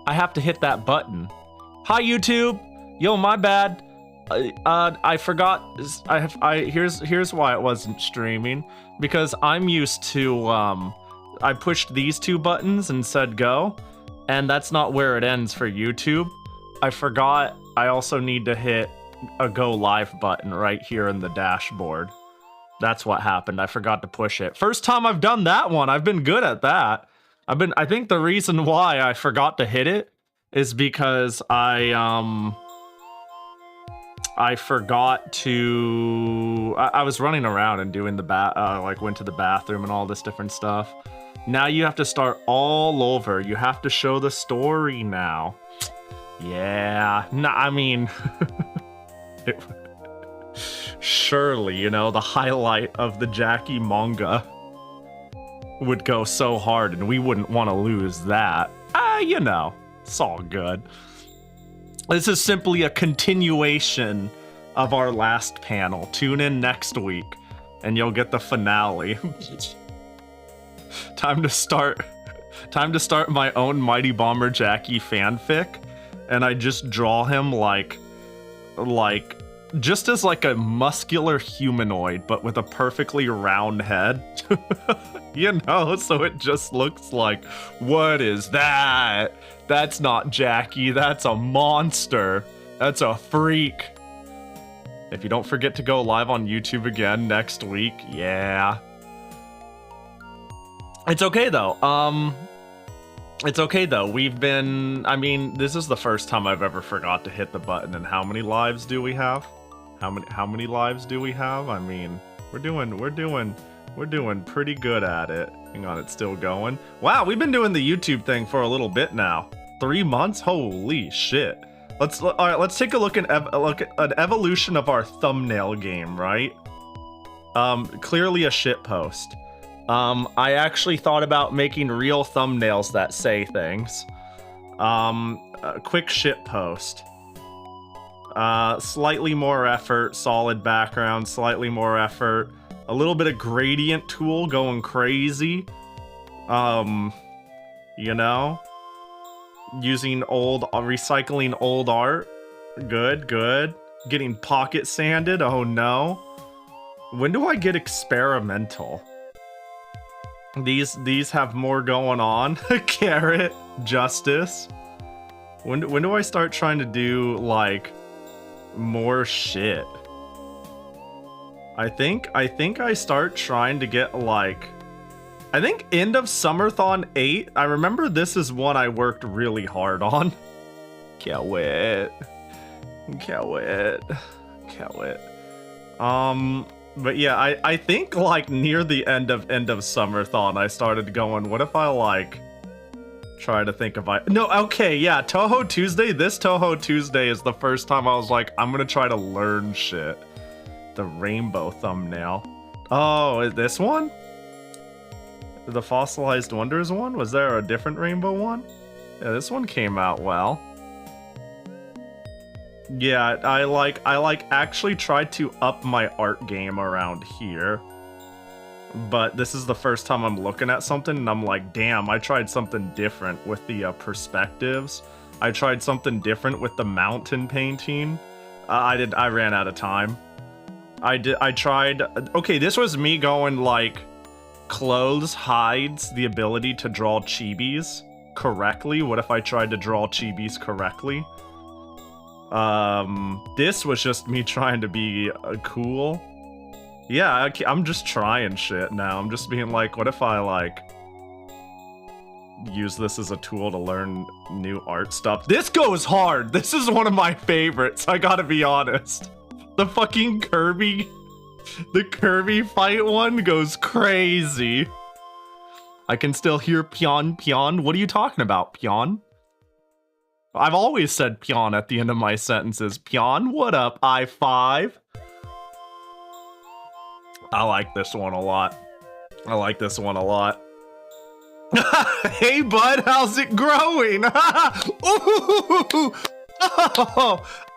I have to hit that button. Hi, YouTube. Yo, my bad. I forgot. Here's why it wasn't streaming. Because I'm used to, I pushed these two buttons and said go. And that's not where it ends for YouTube. I forgot I also need to hit a go live button right here in the dashboard. That's what happened. I forgot to push it. First time I've done that one. I've been good at that. I think the reason why I forgot to hit it is because I forgot to, I was running around and doing the like went to the bathroom and all this different stuff. Now you have to start all over. You have to show the story now. Yeah, no, I mean, surely, you know, the highlight of the Jackie manga would go so hard and we wouldn't want to lose that. You know, it's all good. This is simply a continuation of our last panel. Tune in next week and you'll get the finale. Time to start my own Mighty Bomber Jackie fanfic, and I just draw him like just as like a muscular humanoid, but with a perfectly round head. You know, so it just looks like, what is that? That's not Jackie, that's a monster. That's a freak. If you don't forget to go live on YouTube again next week, yeah. It's okay though. It's okay though. We've been, I mean, this is the first time I've ever forgot to hit the button. And how many lives do we have? How many lives do we have? I mean, we're doing pretty good at it. Hang on, it's still going. Wow, we've been doing the YouTube thing for a little bit now. 3 months? Holy shit. All right, let's take a look at an evolution of our thumbnail game, right? Clearly a shit post. I actually thought about making real thumbnails that say things. A quick shit post. Slightly more effort, solid background, slightly more effort. A little bit of gradient tool going crazy. You know? Using recycling old art. Good, good. Getting pocket sanded, oh no. When do I get experimental? These have more going on. Carrot, justice. When do I start trying to do like more shit? I think I start trying to get like, I think end of Summerthon 8. I remember this is one I worked really hard on. Can't wait. Can't wait. Can't wait. But yeah, I think like near the end of Summerthon, I started going, what if I like try to think of no, okay, yeah, Toho Tuesday. This Toho Tuesday is the first time I was like, I'm gonna try to learn shit. The rainbow thumbnail. Oh, is this one? The Fossilized Wonders one? Was there a different rainbow one? Yeah, this one came out well. Yeah, I actually tried to up my art game around here. But this is the first time I'm looking at something and I'm like, damn, I tried something different with the perspectives. I tried something different with the mountain painting. I ran out of time. I tried, okay, this was me going like, clothes hides the ability to draw chibis correctly. What if I tried to draw chibis correctly? This was just me trying to be cool. Yeah, I'm just trying shit now. I'm just being like, what if I like use this as a tool to learn new art stuff? This goes hard. This is one of my favorites, I gotta be honest. The fucking Kirby, the Kirby fight one goes crazy. I can still hear Pion, Pion. What are you talking about, Pion? I've always said Pion at the end of my sentences. Pion, what up, I5? I like this one a lot. I like this one a lot. Hey, bud, how's it growing? Ooh,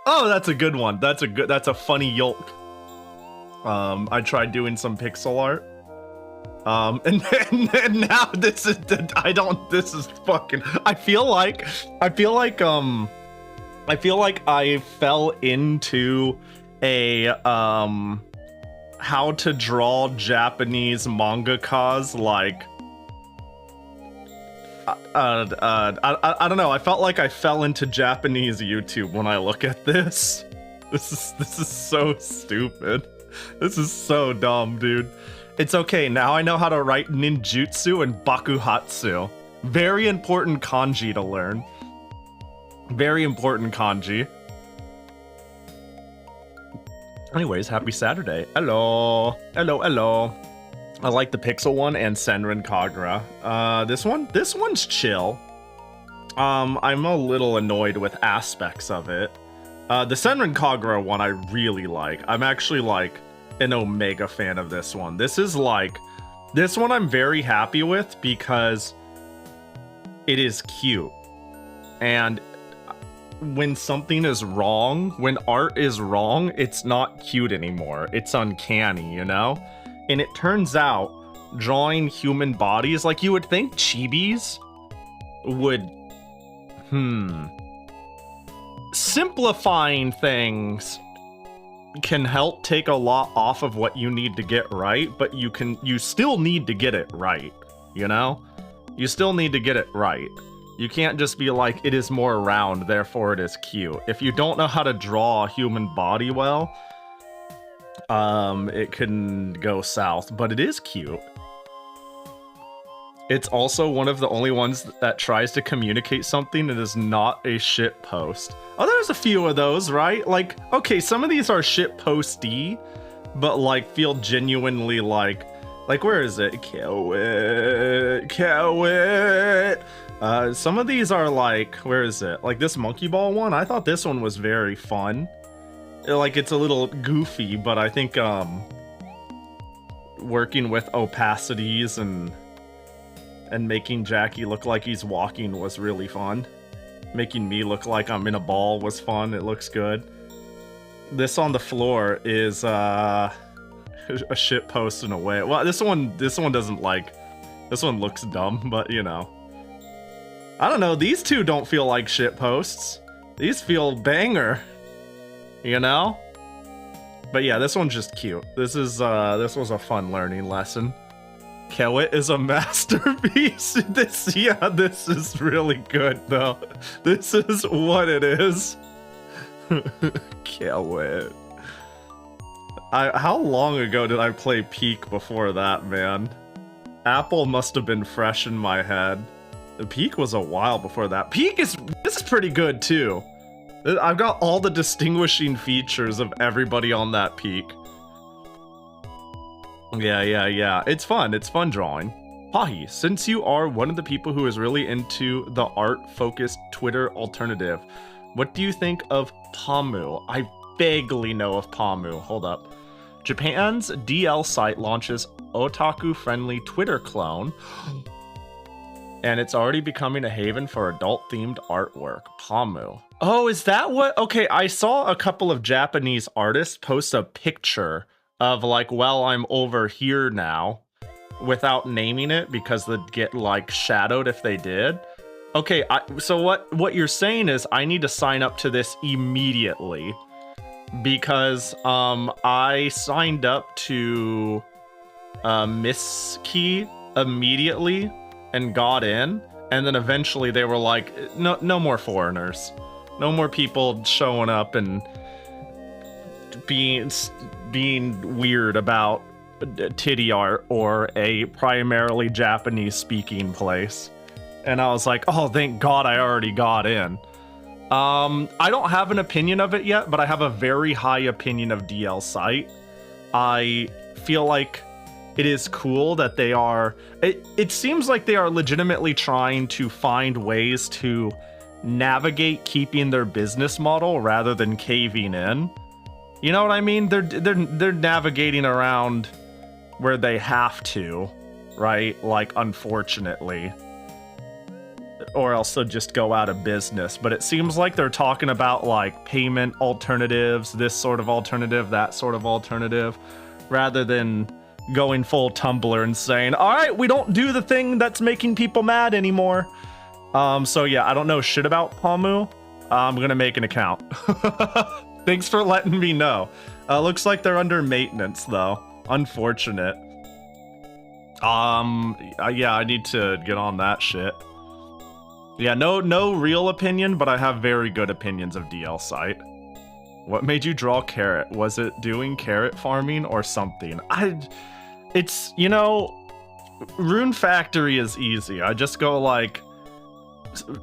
oh, that's a good one. That's a funny yolk. I tried doing some pixel art. And now this is this is fucking, I feel like I fell into a how to draw Japanese mangaka's like I don't know, I felt like I fell into Japanese YouTube when I look at this. This is so stupid. This is so dumb, dude. It's okay, now I know how to write ninjutsu and bakuhatsu. Very important kanji to learn. Very important kanji. Anyways, happy Saturday. Hello. Hello, hello. I like the Pixel one and Senran Kagura. This one's chill. I'm a little annoyed with aspects of it. The Senran Kagura one I really like. I'm actually like an Omega fan of this one. This one I'm very happy with because it is cute. And when something is wrong, when art is wrong, it's not cute anymore. It's uncanny, you know? And it turns out drawing human bodies, like you would think chibis would, simplifying things can help take a lot off of what you need to get right, but you still need to get it right, you know? You still need to get it right. You can't just be like, it is more round, therefore it is cute. If you don't know how to draw a human body well, it can go south, but it is cute. It's also one of the only ones that tries to communicate something that is not a shit post. Oh, there's a few of those, right? Like, okay, some of these are shit posty, but like feel genuinely like where is it? Kowit. Some of these are like, where is it? Like this monkey ball one, I thought this one was very fun. Like it's a little goofy, but I think working with opacities and making Jackie look like he's walking was really fun. Making me look like I'm in a ball was fun. It looks good. This on the floor is a shit post in a way. Well, this one doesn't like. This one looks dumb, but you know. I don't know. These two don't feel like shit posts. These feel banger. You know? But yeah, this one's just cute. This was a fun learning lesson. Kowit is a masterpiece. This is really good though. This is what it is. Kowit. How long ago did I play Peak before that, man? Apple must have been fresh in my head. The Peak was a while before that. this is pretty good too. I've got all the distinguishing features of everybody on that Peak. Yeah. It's fun drawing. Pahi, since you are one of the people who is really into the art-focused Twitter alternative, what do you think of Pamu? I vaguely know of Pamu. Hold up. Japan's DL site launches otaku-friendly Twitter clone, and it's already becoming a haven for adult-themed artwork. Pamu. Oh, is that what? Okay, I saw a couple of Japanese artists post a picture of like, well, I'm over here now, without naming it because they'd get like shadowed if they did. Okay, so what you're saying is I need to sign up to this immediately because I signed up to Miss Key immediately and got in, and then eventually they were like, no more foreigners, no more people showing up and being weird about titty art or a primarily Japanese speaking place. And I was like, oh, thank God I already got in. I don't have an opinion of it yet, but I have a very high opinion of DL site. I feel like it is cool that they are, it seems like they are legitimately trying to find ways to navigate keeping their business model rather than caving in. You know what I mean? They're navigating around where they have to, right? Like, unfortunately. Or else they'll just go out of business. But it seems like they're talking about like payment alternatives, this sort of alternative, that sort of alternative, rather than going full Tumblr and saying, all right, we don't do the thing that's making people mad anymore. So yeah, I don't know shit about Pamu. I'm gonna make an account. Thanks for letting me know. Looks like they're under maintenance though. Unfortunate. Yeah, I need to get on that shit. Yeah, no real opinion, but I have very good opinions of DL site. What made you draw carrot? Was it doing carrot farming or something? It's, you know, Rune Factory is easy. I just go like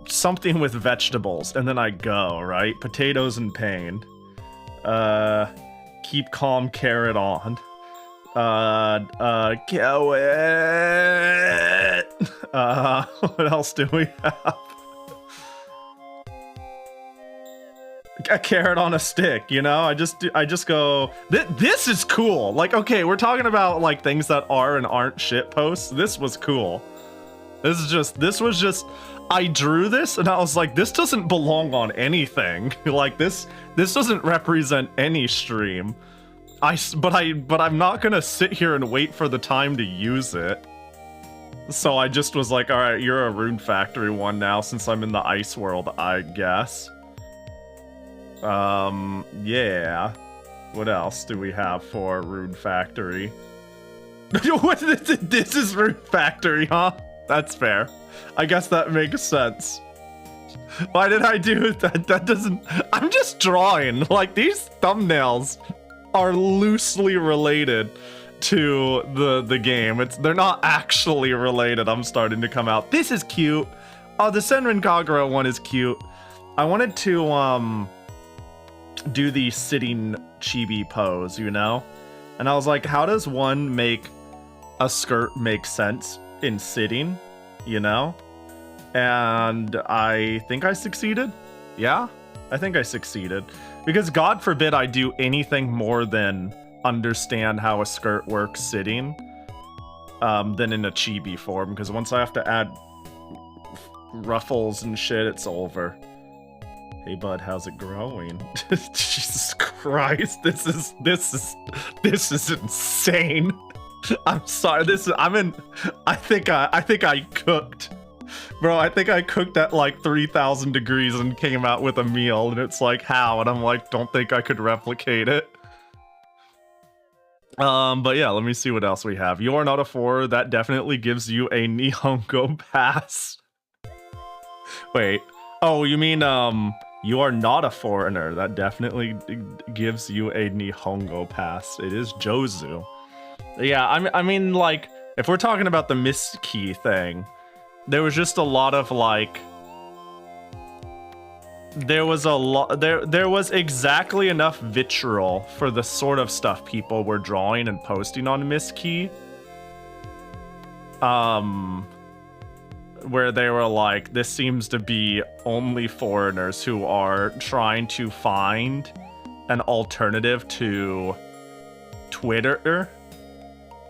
something with vegetables and then I go, right? Potatoes and pain. Keep calm, carrot on. Carrot. What else do we have? A carrot on a stick, you know? I just go, this is cool. Like, okay, we're talking about like things that are and aren't shit posts. This was cool. This was just, I drew this and I was like, this doesn't belong on anything. Like this doesn't represent any stream. But I'm not gonna sit here and wait for the time to use it. So I just was like, all right, you're a Rune Factory one now since I'm in the ice world, I guess. Yeah. What else do we have for Rune Factory? This is Rune Factory, huh? That's fair. I guess that makes sense. Why did I do that? That doesn't... I'm just drawing. Like, these thumbnails are loosely related to the game. They're not actually related. I'm starting to come out. This is cute. Oh, the Senran Kagura one is cute. I wanted to, do the sitting chibi pose, you know? And I was like, how does one make a skirt make sense in sitting, you know? And I think I succeeded. Yeah, I think I succeeded. Because God forbid I do anything more than understand how a skirt works sitting than in a chibi form. Because once I have to add ruffles and shit, it's over. Hey bud, how's it growing? Jesus Christ, this is insane. I'm sorry, I think I cooked. Bro, I think I cooked at like 3,000 degrees and came out with a meal, and it's like, how? And I'm like, don't think I could replicate it. But yeah, let me see what else we have. You are not a 4, that definitely gives you a Nihongo pass. Wait, oh, you mean, you are not a foreigner. That definitely gives you a Nihongo pass. It is Jozu. Yeah, I mean, like, if we're talking about the Miss Key thing, there was just a lot of, like... There was exactly enough vitriol for the sort of stuff people were drawing and posting on Miss Key. Where they were like, this seems to be only foreigners who are trying to find an alternative to Twitter.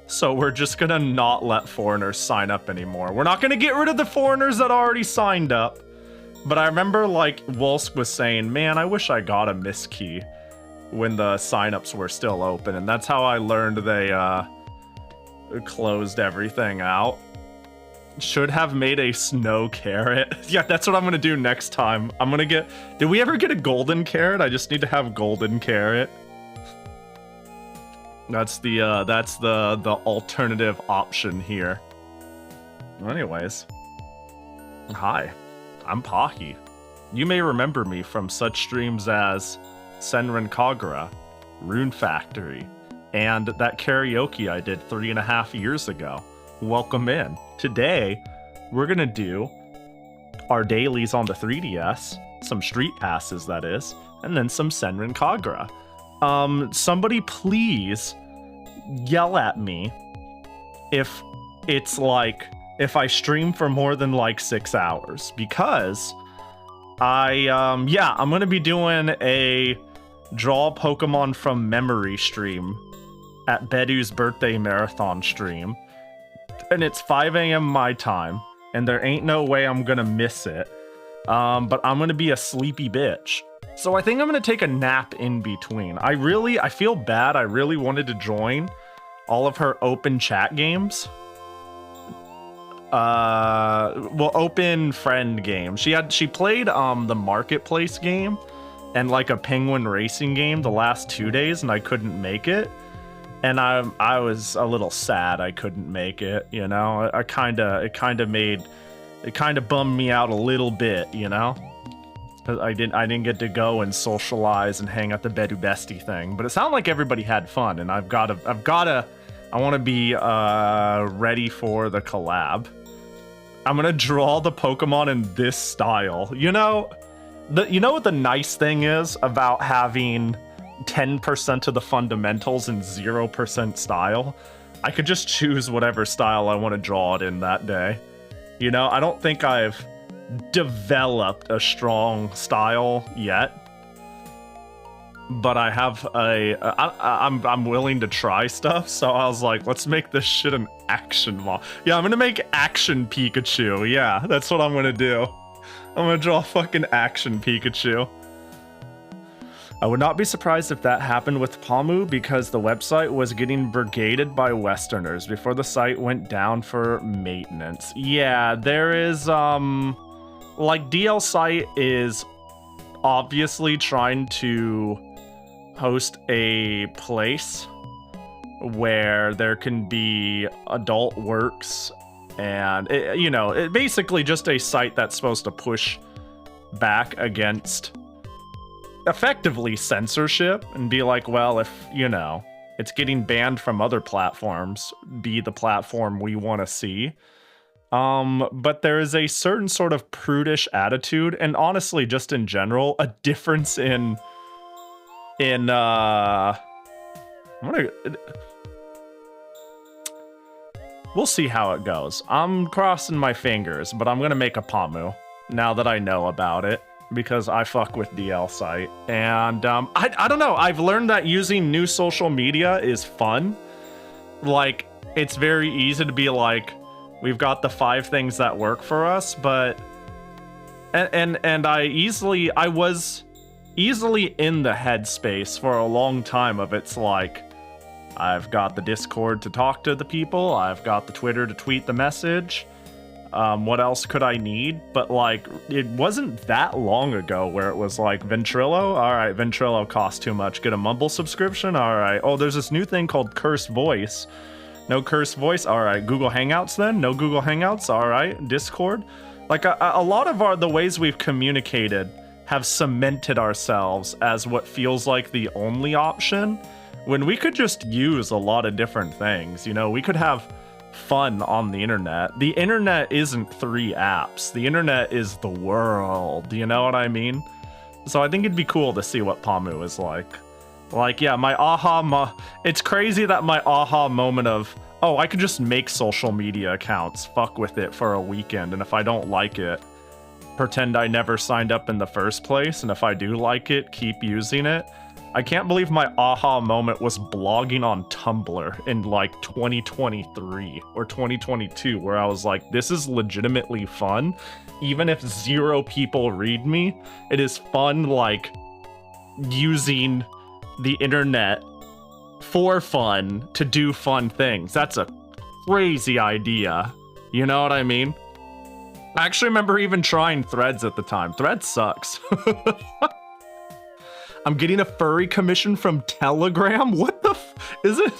So we're just gonna not let foreigners sign up anymore. We're not gonna get rid of the foreigners that already signed up. But I remember, like, Wolsk was saying, man, I wish I got a Miss Key when the signups were still open. And that's how I learned they closed everything out. Should have made a snow carrot. Yeah, that's what I'm gonna do next time. I'm gonna get... Did we ever get a golden carrot? I just need to have golden carrot. That's the alternative option here. Anyways. Hi, I'm Pahi. You may remember me from such streams as Senran Kagura, Rune Factory, and that karaoke I did 3.5 years ago. Welcome in. Today, we're gonna do our dailies on the 3DS, some street passes that is, and then some Senran Kagura. Somebody please yell at me if it's like, if I stream for more than like 6 hours, because I'm gonna be doing a draw Pokemon from memory stream at Bedu's birthday marathon stream. And it's 5 a.m. my time, and there ain't no way I'm gonna miss it. But I'm gonna be a sleepy bitch. So I think I'm gonna take a nap in between. I feel bad. I really wanted to join, all of her open chat games. Well, open friend games. She played the marketplace game and like a penguin racing game the last 2 days, and I couldn't make it. And I was a little sad I couldn't make it, you know. It kind of bummed me out a little bit, you know. I didn't get to go and socialize and hang at the Bedu Bestie thing, but it sounded like everybody had fun, and I want to be ready for the collab. I'm gonna draw the Pokemon in this style. You know what the nice thing is about having 10% of the fundamentals and 0% style? I could just choose whatever style I want to draw it in that day. You know, I don't think I've developed a strong style yet, but I have I'm willing to try stuff, so I was like, let's make this shit an action model. Yeah, I'm gonna make action Pikachu. Yeah, that's what I'm gonna do. I'm gonna draw fucking action Pikachu. I would not be surprised if that happened with Pamu, because the website was getting brigaded by Westerners before the site went down for maintenance. Yeah, there is, like, DL site is obviously trying to host a place where there can be adult works, and you know, it basically just a site that's supposed to push back against effectively censorship and be like, well, if, you know, it's getting banned from other platforms, be the platform we want to see. But there is a certain sort of prudish attitude, and honestly, just in general, a difference in we'll see how it goes. I'm crossing my fingers, but I'm gonna make a Pamu now that I know about it, because I fuck with DL site. And I don't know, I've learned that using new social media is fun. Like, it's very easy to be like, we've got the 5 things that work for us, but and I was easily in the headspace for a long time of, it's like, I've got the Discord to talk to the people, I've got the Twitter to tweet the message. What else could I need? But like, it wasn't that long ago where it was like, Ventrilo? Alright, Ventrilo costs too much. Get a Mumble subscription? Alright. Oh, there's this new thing called Cursed Voice. No Cursed Voice? Alright. Google Hangouts then? No Google Hangouts? Alright. Discord? Like, a lot of the ways we've communicated have cemented ourselves as what feels like the only option, when we could just use a lot of different things. You know, we could have fun on the internet. The internet isn't 3 apps. The internet is the world. You know what I mean? So I think it'd be cool to see what Pamu is like. Like, yeah, it's crazy that my aha moment of, oh, I could just make social media accounts, fuck with it for a weekend, and if I don't like it, pretend I never signed up in the first place, and if I do like it, keep using it. I can't believe my aha moment was blogging on Tumblr in like 2023 or 2022, where I was like, this is legitimately fun. Even if 0 people read me, it is fun, like, using the internet for fun to do fun things. That's a crazy idea. You know what I mean? I actually remember even trying Threads at the time. Threads sucks. I'm getting a furry commission from Telegram? What the is it?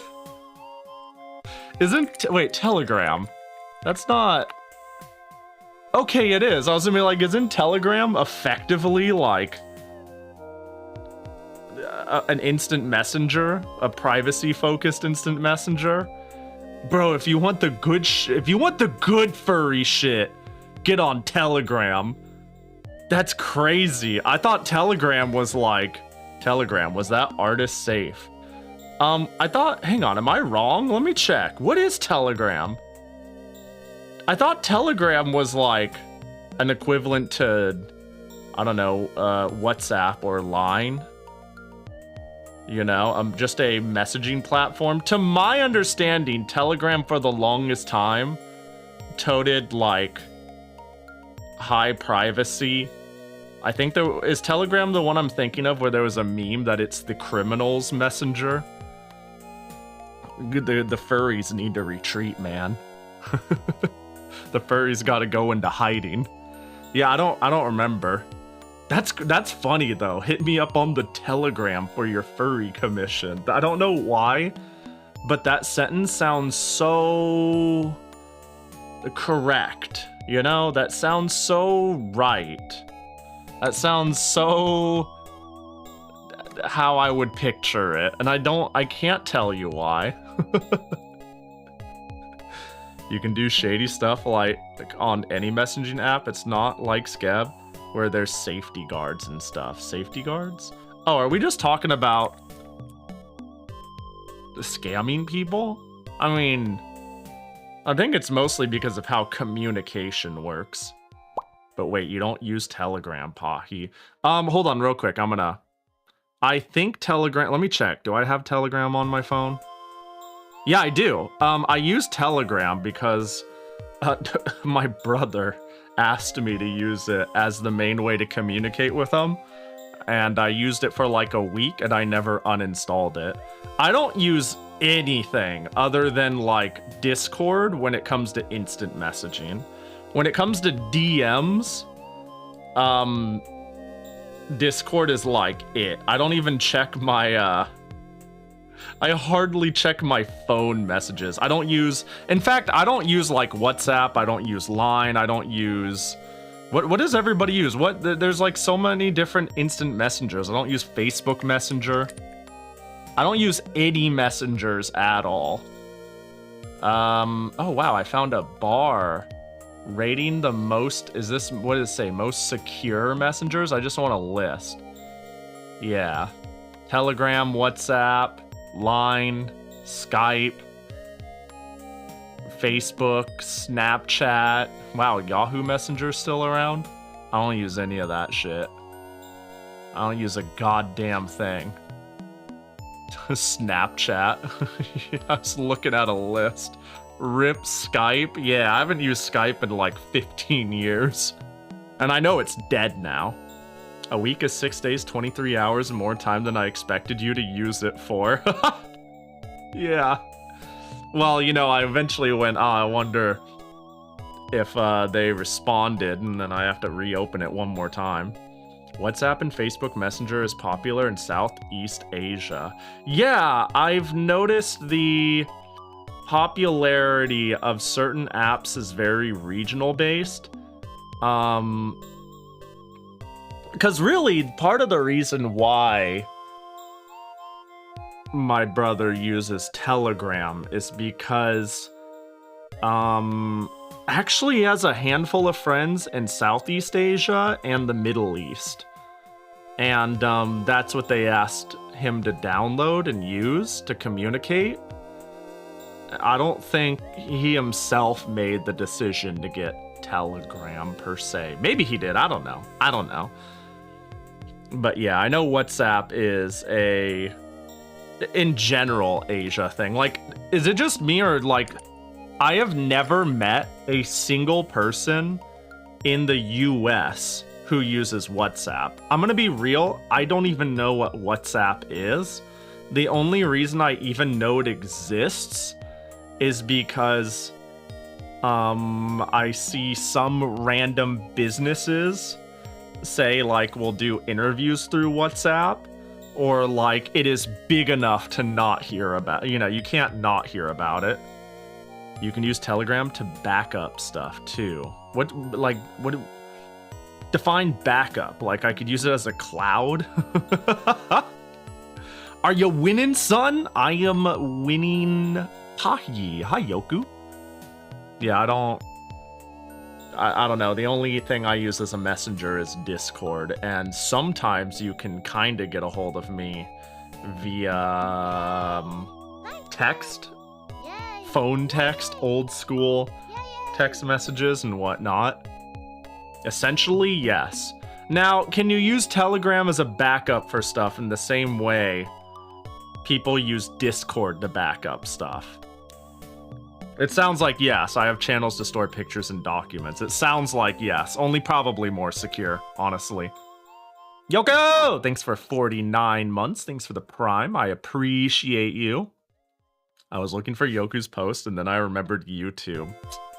Wait, Telegram. That's not... Okay, it is. I was gonna be like, isn't Telegram effectively like an instant messenger? A privacy-focused instant messenger? Bro, if you want the good furry shit, get on Telegram. That's crazy. I thought Telegram was like... Telegram, was that artist safe? I thought, hang on, am I wrong? Let me check. What is Telegram? I thought Telegram was like an equivalent to, I don't know, WhatsApp or Line. You know, just a messaging platform. To my understanding, Telegram for the longest time toted like high privacy. I think is Telegram the one I'm thinking of, where there was a meme that it's the criminals messenger? The furries need to retreat, man. The furries gotta go into hiding. Yeah, I don't remember. That's funny though. Hit me up on the Telegram for your furry commission. I don't know why, but that sentence sounds so correct. You know, that sounds so right. That sounds so how I would picture it, and I can't tell you why. You can do shady stuff like on any messaging app. It's not like Skeb, where there's safety guards and stuff. Safety guards? Oh, are we just talking about scamming people? I mean, I think it's mostly because of how communication works. But wait, you don't use Telegram, Pahi. Hold on real quick. I think Telegram, let me check. Do I have Telegram on my phone? Yeah, I do. I use Telegram because my brother asked me to use it as the main way to communicate with him. And I used it for like a week and I never uninstalled it. I don't use anything other than like Discord when it comes to instant messaging. When it comes to DMs, Discord is like it. I don't even check my, I hardly check my phone messages. I don't use, in fact, I don't use like WhatsApp. I don't use Line. I don't use, what does everybody use? There's like so many different instant messengers. I don't use Facebook Messenger. I don't use any messengers at all. Oh wow, I found a bar. Rating the most, is this, what does it say? Most secure messengers? I just want a list. Yeah. Telegram, WhatsApp, Line, Skype, Facebook, Snapchat. Wow, Yahoo Messenger's still around? I don't use any of that shit. I don't use a goddamn thing. Snapchat. I was looking at a list. RIP Skype. Yeah, I haven't used Skype in like 15 years. And I know it's dead now. A week is 6 days, 23 hours, and more time than I expected you to use it for. Yeah. Well, you know, I eventually went, I wonder if they responded, and then I have to reopen it one more time. WhatsApp and Facebook Messenger is popular in Southeast Asia. Yeah, I've noticed the popularity of certain apps is very regional based. Because really, part of the reason why my brother uses Telegram is because actually he has a handful of friends in Southeast Asia and the Middle East. And that's what they asked him to download and use to communicate. I don't think he himself made the decision to get Telegram per se. Maybe he did. I don't know. But yeah, I know WhatsApp is a, in general, Asia thing. Like, is it just me or like, I have never met a single person in the US who uses WhatsApp. I'm gonna be real, I don't even know what WhatsApp is. The only reason I even know it exists is because I see some random businesses say like we'll do interviews through WhatsApp, or like it is big enough to not hear about, you know, you can't not hear about it. You can use Telegram to back up stuff too. What define backup? Like I could use it as a cloud? Are you winning, son? I am winning. Pahi. Hi, Yoku. Yeah, I don't know. The only thing I use as a messenger is Discord, and sometimes you can kind of get a hold of me via text, phone text, old school text messages and whatnot. Essentially, yes. Now, can you use Telegram as a backup for stuff in the same way people use Discord to back up stuff? It sounds like yes. I have channels to store pictures and documents. It sounds like yes, only probably more secure, honestly. Yoko! Thanks for 49 months. Thanks for the Prime. I appreciate you. I was looking for Yoku's post, and then I remembered YouTube.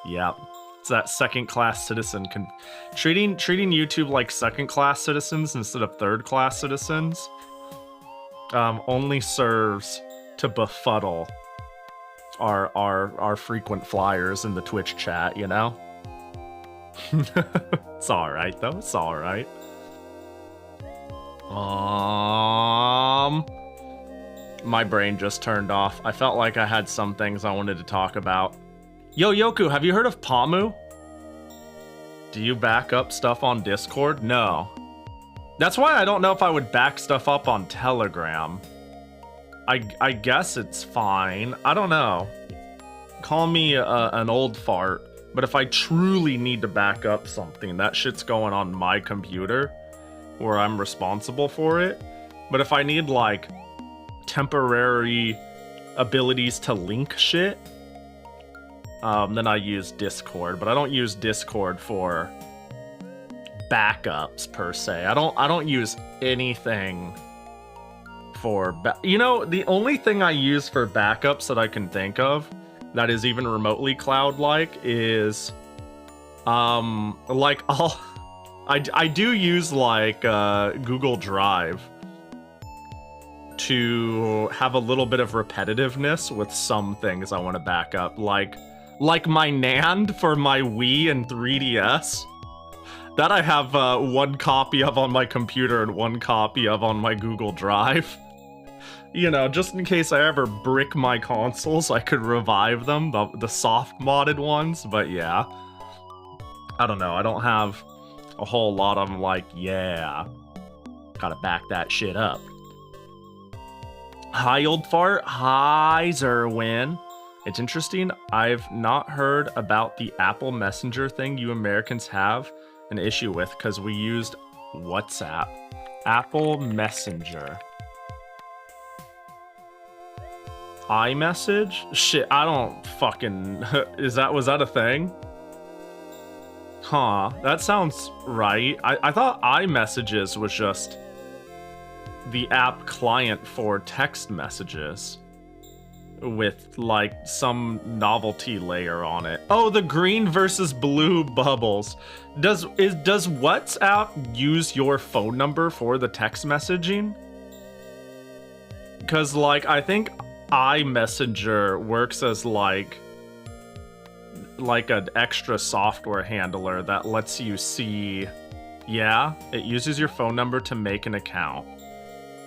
Yep. It's that second-class citizen. Treating YouTube like second-class citizens instead of third-class citizens only serves to befuddle our frequent flyers in the Twitch chat, you know? It's alright, though. It's alright. My brain just turned off. I felt like I had some things I wanted to talk about. Yo, Yoku, have you heard of Pamu? Do you back up stuff on Discord? No. That's why I don't know if I would back stuff up on Telegram. I guess it's fine. I don't know. Call me an old fart, but if I truly need to back up something, that shit's going on my computer, where I'm responsible for it. But if I need, like, temporary abilities to link shit, then I use Discord. But I don't use Discord for backups per se. I don't use anything for you know, the only thing I use for backups that I can think of that is even remotely cloud-like is like I do use like Google Drive to have a little bit of repetitiveness with some things I want to back up, like my NAND for my Wii and 3DS. That I have one copy of on my computer and one copy of on my Google Drive. You know, just in case I ever brick my consoles, I could revive them, the soft modded ones, but yeah. I don't know, I don't have a whole lot of them like, yeah, gotta back that shit up. Hi, old fart. Hi, Zerwin. It's interesting, I've not heard about the Apple Messenger thing you Americans have an issue with, because we used WhatsApp. Apple Messenger. iMessage? Shit, I don't fucking... was that a thing? Huh, that sounds right. I thought iMessages was just the app client for text messages with, like, some novelty layer on it. Oh, the green versus blue bubbles. Does WhatsApp use your phone number for the text messaging? Because, like, I think iMessenger works as like an extra software handler that lets you see, yeah, it uses your phone number to make an account.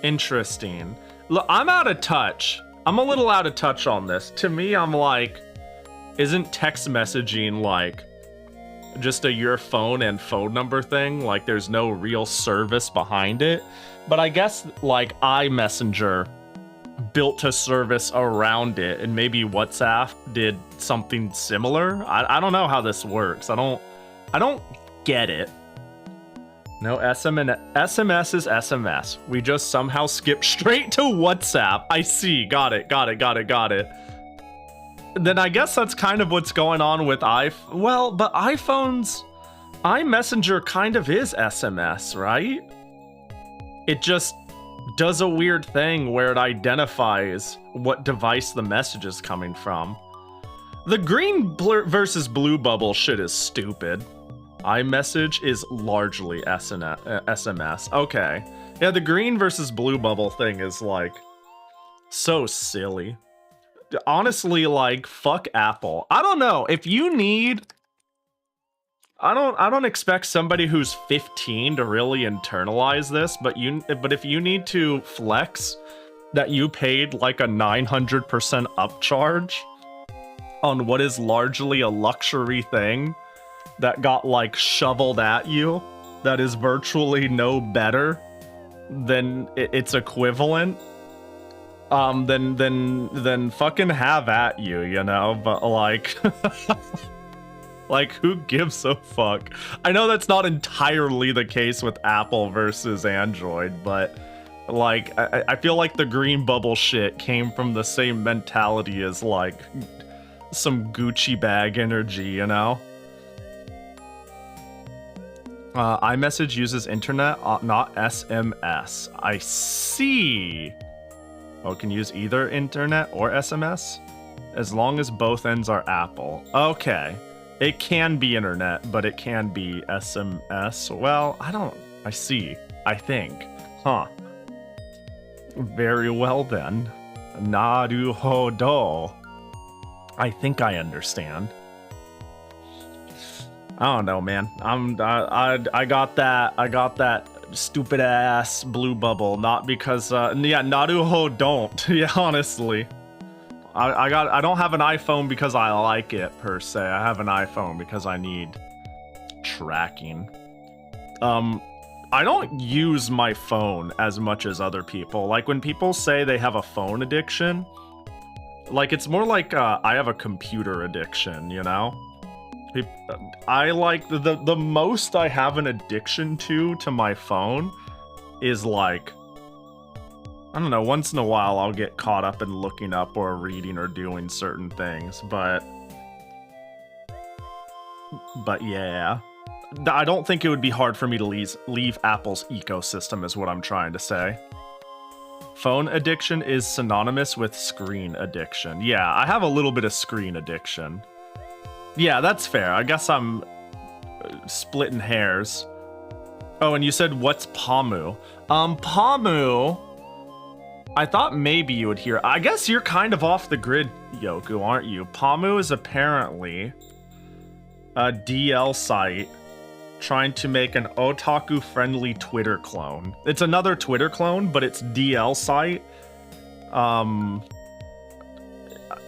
Interesting. Look, I'm out of touch. I'm a little out of touch on this. To me, I'm like, isn't text messaging like just a your phone and phone number thing? Like there's no real service behind it. But I guess like iMessenger built a service around it, and maybe WhatsApp did something similar. I don't know how this works. I don't get it. No, SMS is SMS. We just somehow skipped straight to WhatsApp. I see. Got it. Then I guess that's kind of what's going on with well, but iPhones, iMessenger kind of is SMS, right? It just does a weird thing where it identifies what device the message is coming from. The green versus blue bubble shit is stupid. iMessage is largely SMS. Okay. Yeah, the green versus blue bubble thing is like so silly. Honestly, like, fuck Apple. I don't know. If you need... I don't expect somebody who's 15 to really internalize this, but if you need to flex that you paid like a 900% upcharge on what is largely a luxury thing that got like shoveled at you, that is virtually no better than its equivalent, then fucking have at you, you know? But like like, who gives a fuck? I know that's not entirely the case with Apple versus Android, but like, I feel like the green bubble shit came from the same mentality as like some Gucci bag energy, you know? iMessage uses internet, not SMS. I see. Oh, it can use either internet or SMS? As long as both ends are Apple. Okay. It can be internet, but it can be SMS. Well, I see. I think. Huh. Very well then. Naruhodo. I think I understand. I don't know, man. I got that stupid ass blue bubble, not because yeah, Naruho don't. Yeah, honestly. I don't have an iPhone because I like it per se. I have an iPhone because I need tracking. I don't use my phone as much as other people. Like when people say they have a phone addiction, like it's more like I have a computer addiction, you know? I like the most I have an addiction to my phone is like, I don't know, once in a while I'll get caught up in looking up or reading or doing certain things, but yeah. I don't think it would be hard for me to leave Apple's ecosystem is what I'm trying to say. Phone addiction is synonymous with screen addiction. Yeah, I have a little bit of screen addiction. Yeah, that's fair. I guess I'm splitting hairs. Oh, and you said, what's Pamu? Pamu, I thought maybe you would hear. I guess you're kind of off the grid, Yoku, aren't you? Pamu is apparently a DL site trying to make an otaku-friendly Twitter clone. It's another Twitter clone, but it's DL site.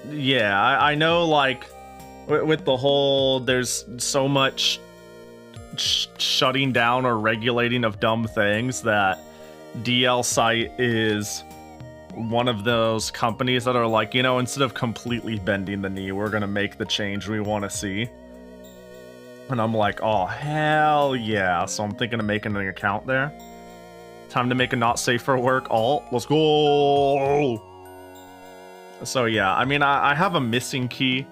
Yeah, I know, like, with the whole, there's so much shutting down or regulating of dumb things that DL site is one of those companies that are like, you know, instead of completely bending the knee, we're gonna make the change we want to see. And I'm like, oh, hell yeah. So I'm thinking of making an account there. Time to make a not safe for work alt. Let's go. So yeah, I mean, I have a miss key.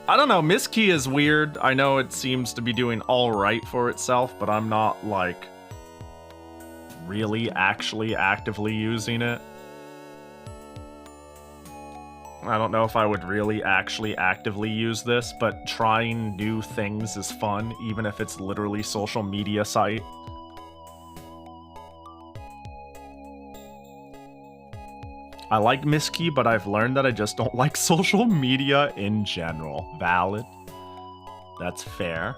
I don't know, miss key is weird. I know it seems to be doing all right for itself, but I'm not like really actually actively using it. I don't know if I would really actually actively use this, but trying new things is fun, even if it's literally social media site. I like Miski, but I've learned that I just don't like social media in general. Valid. That's fair.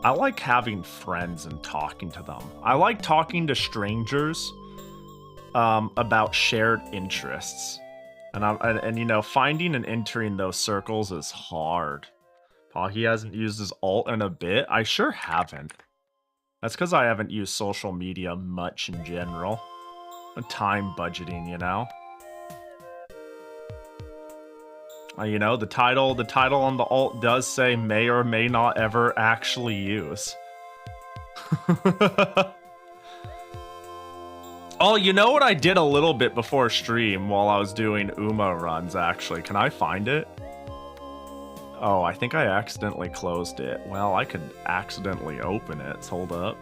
I like having friends and talking to them. I like talking to strangers about shared interests. And you know, finding and entering those circles is hard. Pahi hasn't used his alt in a bit. I sure haven't. That's because I haven't used social media much in general. Time budgeting, you know? You know, the title on the alt does say may or may not ever actually use. Oh, you know what I did a little bit before stream while I was doing Uma runs, actually. Can I find it? Oh, I think I accidentally closed it. Well, I could accidentally open it. Hold up.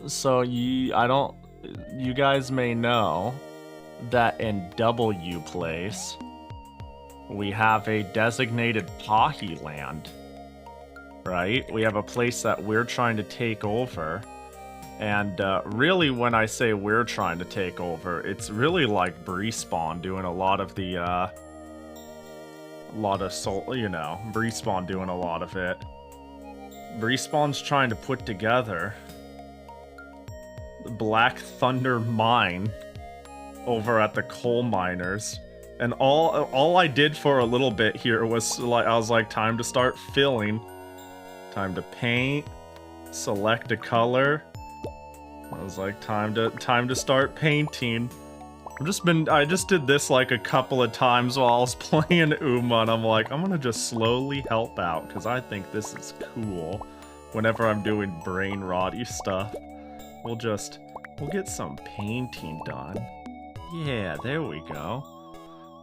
So, you guys may know that in W place, we have a designated Pahi land, right? We have a place that we're trying to take over. And really, when I say we're trying to take over, it's really like Brespawn doing a lot of the, you know, Brespawn doing a lot of it. Brespawn's trying to put together the Black Thunder Mine over at the coal miners. And all I did for a little bit here was like, I was like, time to start filling, time to paint, select a color. I was like, time to start painting. I just did this like a couple of times while I was playing Uma, and I'm like, I'm gonna just slowly help out because I think this is cool. Whenever I'm doing brain rotty stuff, we'll get some painting done. Yeah, there we go.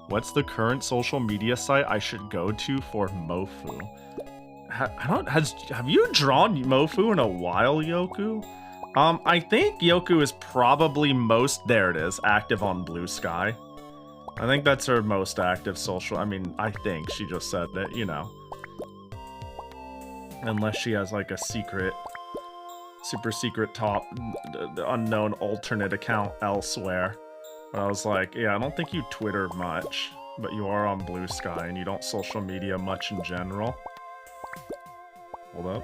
What's the current social media site I should go to for Mofu? Have you drawn Mofu in a while, Yoku? I think Yoku is probably there it is, active on Blue Sky. I think that's her most active social, I mean, I think she just said that, you know. Unless she has like a secret, super secret top, unknown alternate account elsewhere. But I was like, yeah, I don't think you Twitter much, but you are on Blue Sky and you don't social media much in general.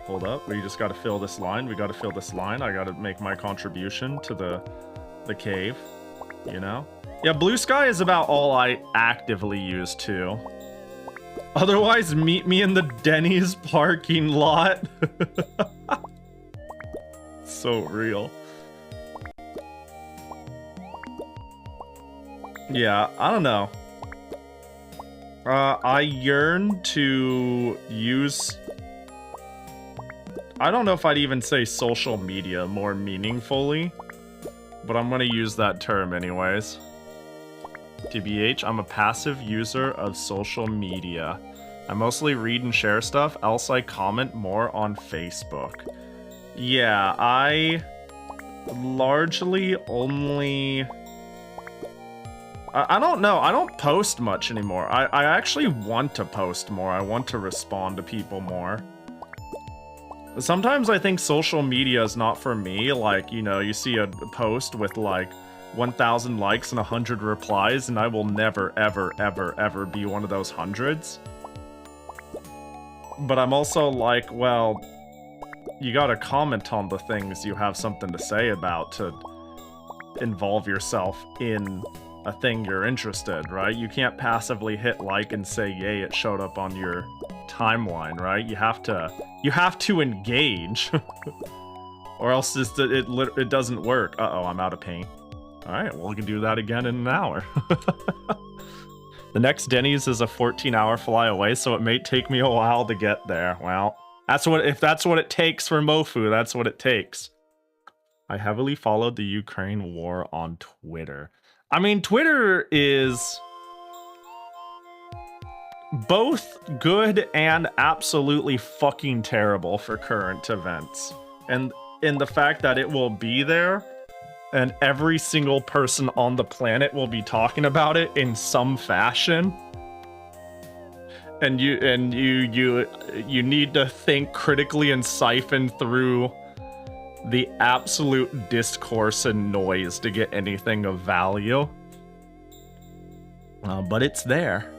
Hold up. We just gotta fill this line. We gotta fill this line. I gotta make my contribution to the cave, you know? Yeah, Blue Sky is about all I actively use too. Otherwise, meet me in the Denny's parking lot. So real. Yeah, I don't know. I yearn to use... I don't know if I'd even say social media more meaningfully, but I'm gonna use that term anyways. TBH, I'm a passive user of social media. I mostly read and share stuff, else I comment more on Facebook. Yeah, I largely only... I don't know, I don't post much anymore. I actually want to post more, I want to respond to people more. Sometimes I think social media is not for me, like, you know, you see a post with like 1,000 likes and 100 replies, and I will never, ever be one of those hundreds. But I'm also like, well, you gotta comment on the things you have something to say about to involve yourself in a thing you're interested, right? You can't passively hit like and say, yay, it showed up on your timeline, right? You have to engage, or else it doesn't work. Uh-oh, I'm out of paint. All right, well, we can do that again in an hour. The next Denny's is a 14-hour fly away, so it may take me a while to get there. Well, if that's what it takes for Mofu, that's what it takes. I heavily followed the Ukraine war on Twitter. I mean, Twitter is both good and absolutely fucking terrible for current events. And in the fact that it will be there, and every single person on the planet will be talking about it in some fashion. And you need to think critically and siphon through the absolute discourse and noise to get anything of value. But it's there.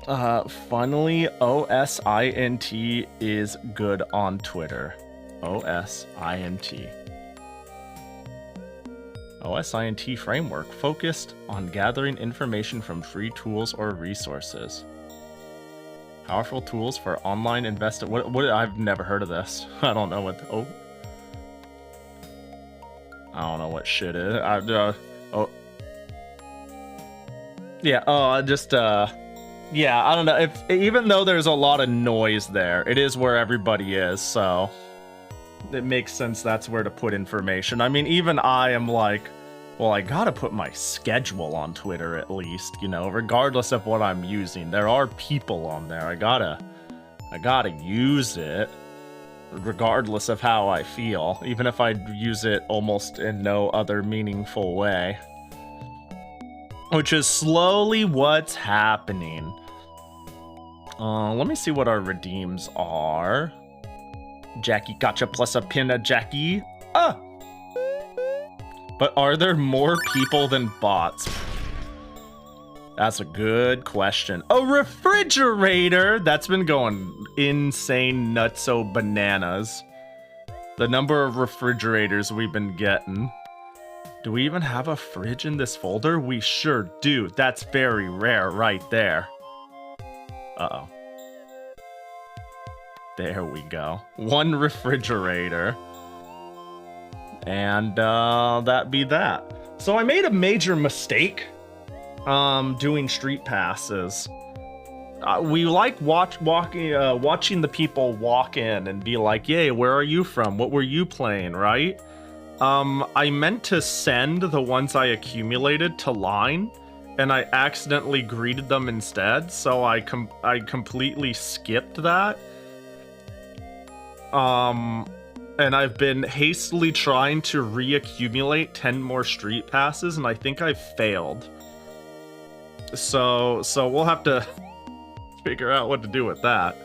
Finally, OSINT is good on Twitter. OSINT. OSINT framework focused on gathering information from free tools or resources. Powerful tools for online investing. What? I've never heard of this. I don't know what. Oh. I don't know what shit is. Oh. Yeah. Yeah. I don't know. Even though there's a lot of noise there, it is where everybody is. So it makes sense. That's where to put information. I mean, even I am like, well, I gotta put my schedule on Twitter at least, you know, regardless of what I'm using. There are people on there. I gotta use it, regardless of how I feel, even if I use it almost in no other meaningful way. Which is slowly what's happening. Let me see what our redeems are. Jackie gotcha plus a pin of Jackie. But are there more people than bots? That's a good question. A refrigerator? That's been going insane nutso bananas. The number of refrigerators we've been getting. Do we even have a fridge in this folder? We sure do. That's very rare right there. Uh-oh. There we go. One refrigerator. And that be that. So I made a major mistake doing street passes. We like watching the people walk in and be like, yay, where are you from? What were you playing, right? I meant to send the ones I accumulated to line, and I accidentally greeted them instead, so I completely skipped that. And I've been hastily trying to reaccumulate 10 more street passes, and I think I've failed. So we'll have to figure out what to do with that.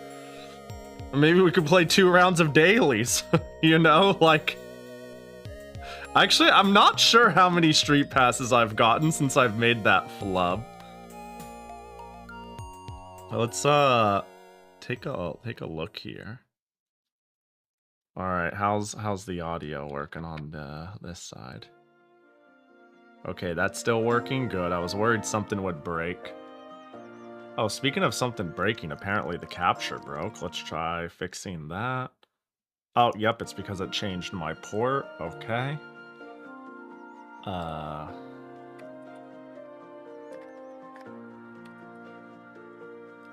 Maybe we could play 2 rounds of dailies, you know? Like... Actually, I'm not sure how many street passes I've gotten since I've made that flub. Let's, take a look here. Alright, how's the audio working on this side? Okay, that's still working? Good. I was worried something would break. Oh, speaking of something breaking, apparently the capture broke. Let's try fixing that. Oh, yep, it's because it changed my port. Okay.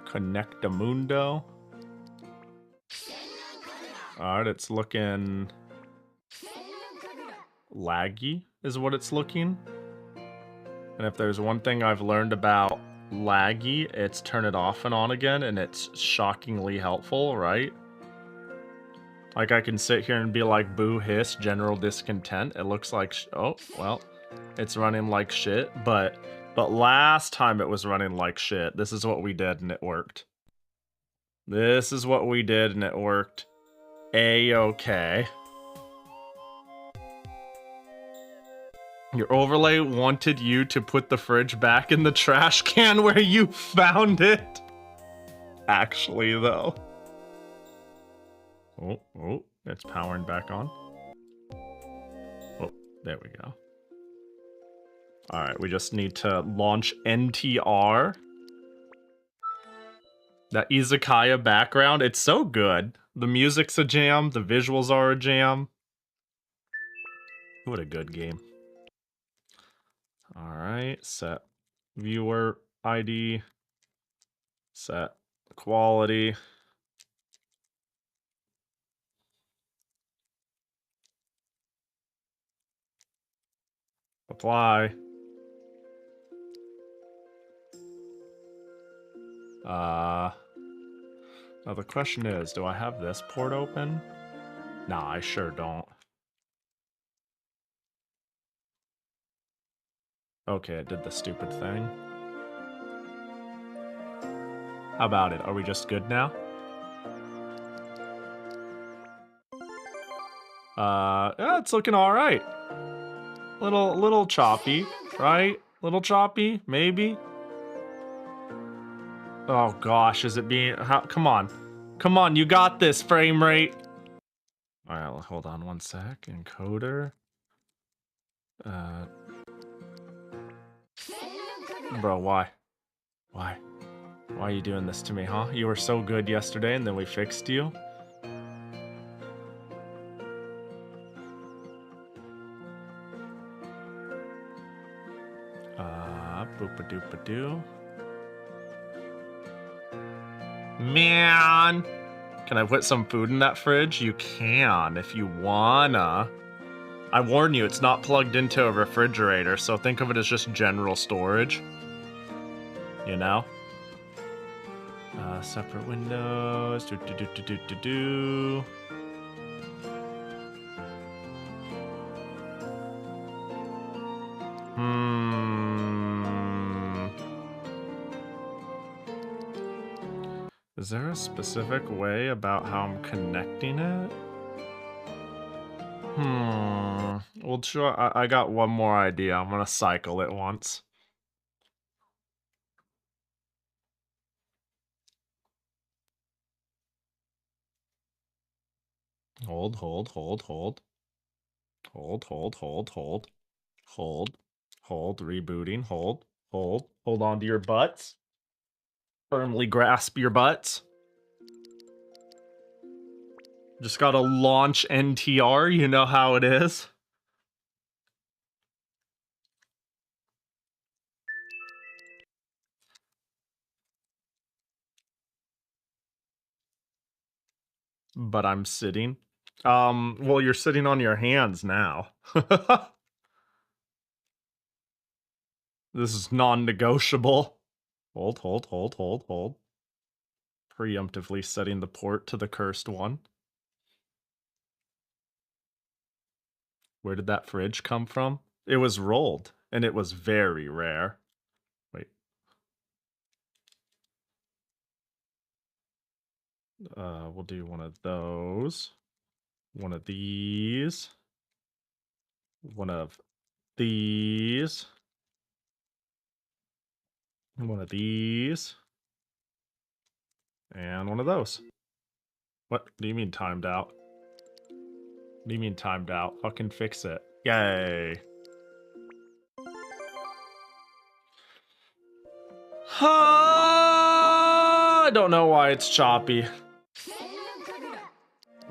Connectamundo. Alright, it's looking... laggy is what it's looking. And if there's one thing I've learned about laggy, it's turn it off and on again, and it's shockingly helpful, right? Like, I can sit here and be like, boo, hiss, general discontent. It looks like, oh, well, it's running like shit, but last time it was running like shit. This is what we did, and it worked. This is what we did, and it worked. A-okay. Your overlay wanted you to put the fridge back in the trash can where you found it. Actually, though. Oh, it's powering back on. Oh, there we go. Alright, we just need to launch NTR. That izakaya background, it's so good. The music's a jam, the visuals are a jam. What a good game. Alright, set viewer ID. Set quality. Apply. Now the question is, do I have this port open? Nah, I sure don't. Okay, it did the stupid thing. How about it? Are we just good now? Yeah, it's looking alright. Little choppy, right? Little choppy, maybe? Oh gosh, is it being... come on. Come on, you got this, frame rate. Alright, hold on one sec. Encoder. Bro, why? Why? Why are you doing this to me, huh? You were so good yesterday and then we fixed you? Boop-a-doop-a-doo. Man! Can I put some food in that fridge? You can, if you wanna. I warn you, it's not plugged into a refrigerator, so think of it as just general storage. You know? Separate windows. Do-do-do-do-do-do. Is there a specific way about how I'm connecting it? Well, sure, I got one more idea. I'm gonna cycle it once. Hold. Hold, rebooting, hold on to your butts. Firmly grasp your butts. Just gotta launch NTR, you know how it is. But I'm sitting. Well, you're sitting on your hands now. This is non-negotiable. Hold. Preemptively setting the port to the cursed one. Where did that fridge come from? It was rolled, and it was very rare. Wait. We'll do one of those. One of these. One of these. One of these. And one of those. What do you mean timed out? What do you mean timed out? Fucking fix it. Yay. I don't know why it's choppy.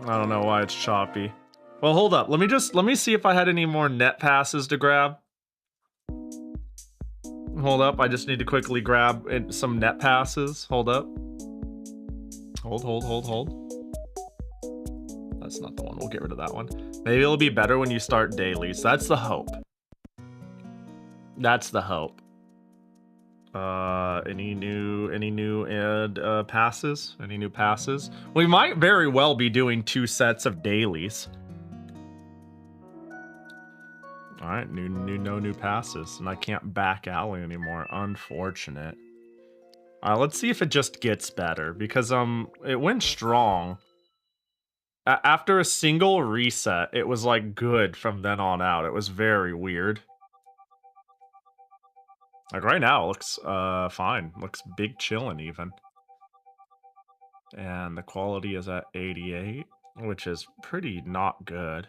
I don't know why it's choppy. Well, hold up. Let me see if I had any more net passes to grab. Hold up. I just need to quickly grab some net passes. Hold up. Hold. That's not the one. We'll get rid of that one. Maybe it'll be better when you start dailies. That's the hope. That's the hope. Any new passes? Any new passes? We might very well be doing 2 sets of dailies. All right, no new passes, and I can't back alley anymore. Unfortunate. Let's see if it just gets better, because it went strong. After a single reset, it was like good from then on out. It was very weird. Like right now, it looks fine. Looks big chillin' even. And the quality is at 88, which is pretty not good.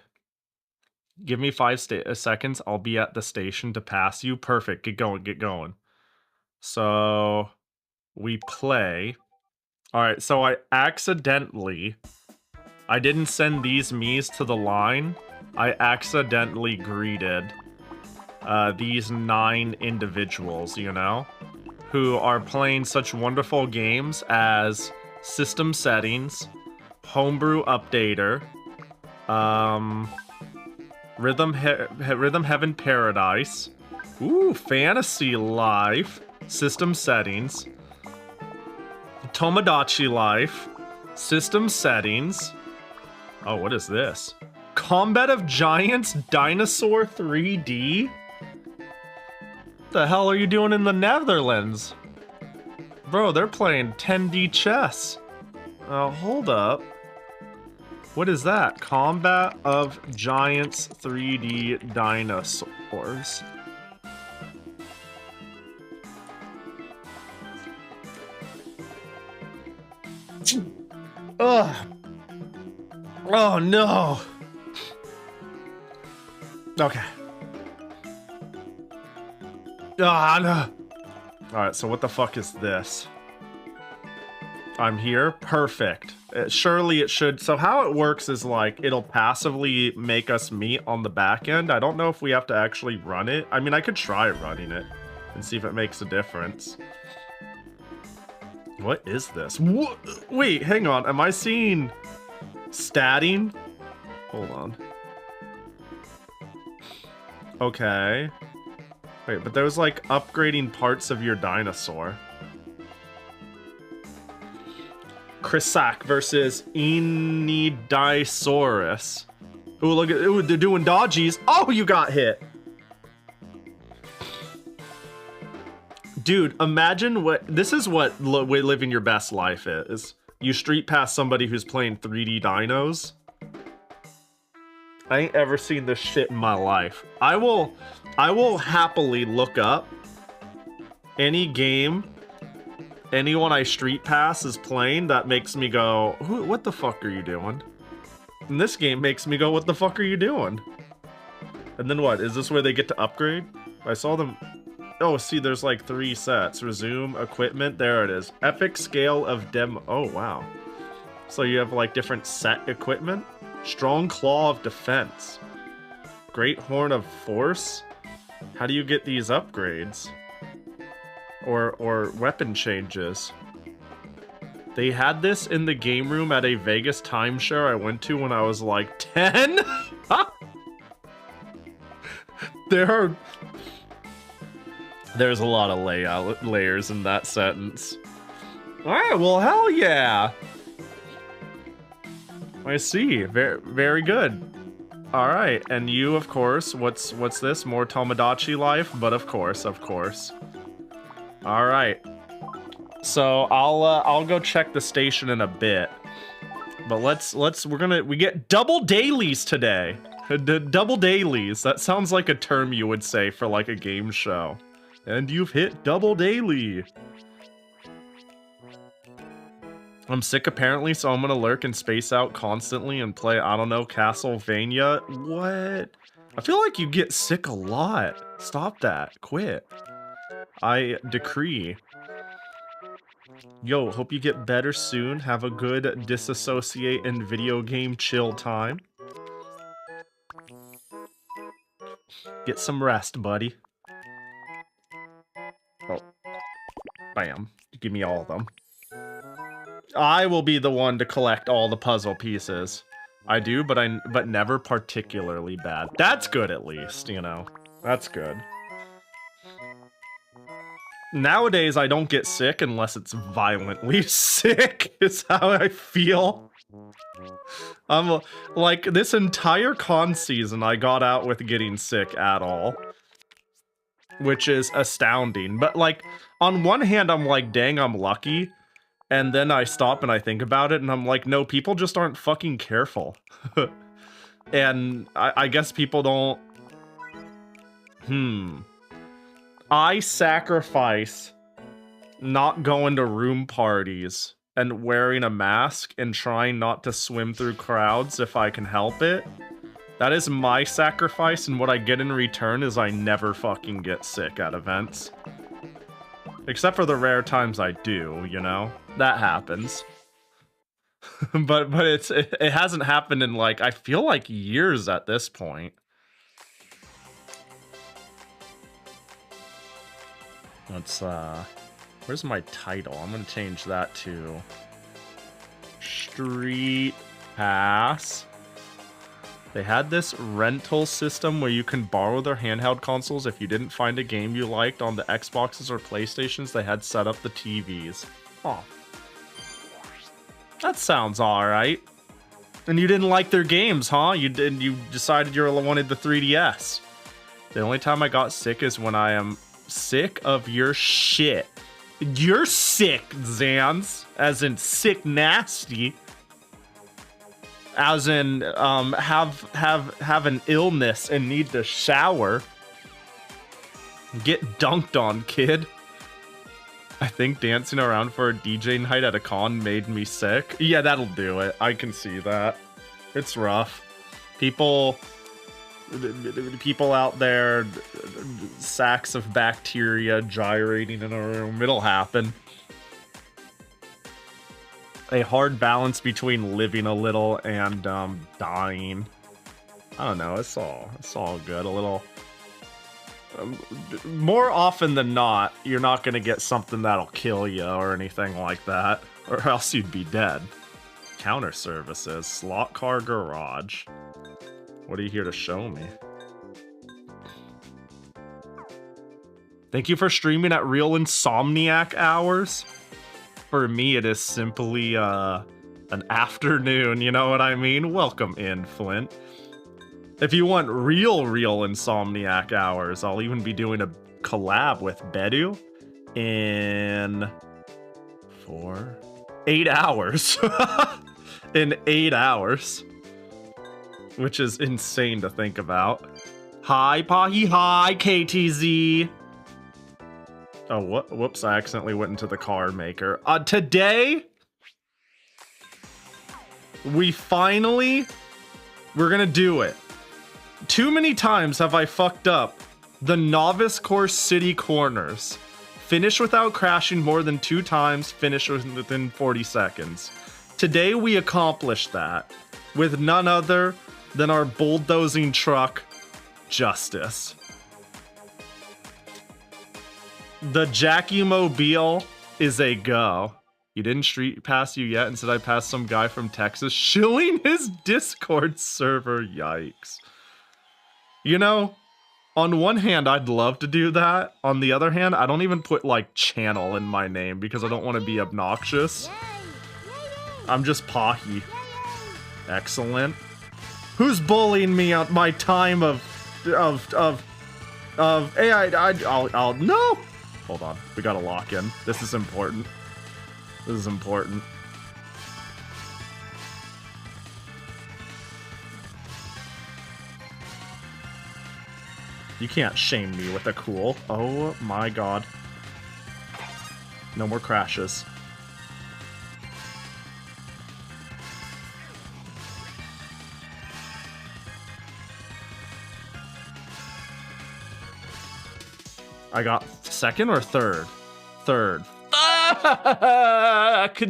Give me 5 seconds. I'll be at the station to pass you. Perfect. Get going. Get going. So we play. All right. So I didn't send these Miis to the line. I accidentally greeted these 9 individuals, you know, who are playing such wonderful games as System Settings, Homebrew Updater, Rhythm Heaven Paradise, Fantasy Life, System Settings, Tomodachi Life, System Settings. Oh, what is this? Combat of Giants Dinosaur 3D? The hell are you doing in the Netherlands? Bro, they're playing 10D chess. Hold up. What is that? Combat of Giants 3D Dinosaurs. Ugh. Oh no. Okay. Ah, no. Alright, so what the fuck is this? I'm here? Perfect. Surely it should. So how it works is like, it'll passively make us meet on the back end. I don't know if we have to actually run it. I mean, I could try running it and see if it makes a difference. What is this? What? Wait, hang on. Am I seeing statting? Hold on. Okay. Wait, but there's like upgrading parts of your dinosaur. Krisak versus Enidisaurus. Ooh, look at, ooh, they're doing dodgies. Oh, you got hit. Dude, imagine what, this is what living your best life is. You street pass somebody who's playing 3D dinos. I ain't ever seen this shit in my life. I will happily look up any game anyone I street pass is playing that makes me go, what the fuck are you doing? And this game makes me go, what the fuck are you doing? And then what? Is this where they get to upgrade? I saw them. Oh, see, there's like 3 sets. Resume, equipment, there it is. Epic scale of demo. Oh, wow. So you have like different set equipment. Strong claw of defense. Great horn of force. How do you get these upgrades? Or weapon changes. They had this in the game room at a Vegas timeshare I went to when I was like 10. There's a lot of layers in that sentence. Alright, well, hell yeah. I see. Very, very good. All right, and you, of course. What's this? More Tomodachi life, but of course. All right. So I'll go check the station in a bit. But we get double dailies today. Double dailies. That sounds like a term you would say for like a game show. And you've hit double daily. I'm sick apparently, so I'm gonna lurk and space out constantly and play, I don't know, Castlevania. What? I feel like you get sick a lot. Stop that. Quit. I decree. Yo, hope you get better soon. Have a good disassociate and video game chill time. Get some rest, buddy. Oh. Bam. Give me all of them. I will be the one to collect all the puzzle pieces. I do, but never particularly bad. That's good at least, you know. That's good. Nowadays, I don't get sick unless it's violently sick, is how I feel. Like, this entire con season, I got out with getting sick at all. Which is astounding. But, like, on one hand, I'm like, dang, I'm lucky. And then I stop and I think about it, and I'm like, no, people just aren't fucking careful. And I guess people don't... I sacrifice not going to room parties and wearing a mask and trying not to swim through crowds if I can help it. That is my sacrifice, and what I get in return is I never fucking get sick at events. Except for the rare times I do, you know? That happens. but it hasn't happened in, like, I feel like years at this point. Let's, where's my title? I'm gonna change that to Street Pass. They had this rental system where you can borrow their handheld consoles if you didn't find a game you liked on the Xboxes or PlayStations. They had set up the TVs. Oh. That sounds alright. And you didn't like their games, huh? You decided you wanted the 3DS. The only time I got sick is when I am sick of your shit. You're sick, Zans. As in sick nasty. As in, have an illness and need to shower. Get dunked on, kid. I think dancing around for a DJ night at a con made me sick. Yeah, that'll do it. I can see that. It's rough. People out there, sacks of bacteria gyrating in a room. It'll happen. A hard balance between living a little and dying. I don't know. It's all good. A little. More often than not, you're not gonna get something that'll kill you or anything like that, or else you'd be dead. Counter services, slot car garage. What are you here to show me? Thank you for streaming at Real Insomniac Hours. For me, it is simply an afternoon, you know what I mean? Welcome in, Flint. If you want real Insomniac Hours, I'll even be doing a collab with Bedu in 8 hours. In 8 hours. Which is insane to think about. Hi, Pahi. Hi, KTZ. Oh, whoops, I accidentally went into the car maker. Today, we're gonna do it. Too many times have I fucked up the novice course city corners. Finish without crashing more than 2 times, finish within 40 seconds. Today, we accomplished that with none other than our bulldozing truck, Justice. The Jackie Mobile is a go. You didn't street pass you yet, instead I passed some guy from Texas shilling his Discord server. Yikes. You know, on one hand, I'd love to do that. On the other hand, I don't even put, like, channel in my name because I don't want to be obnoxious. I'm just Pahi. Excellent. Who's bullying me at my time of hey, I'll no. Hold on, we gotta lock in. This is important. This is important. You can't shame me with a cool. Oh my god. No more crashes. I got second or third? Third.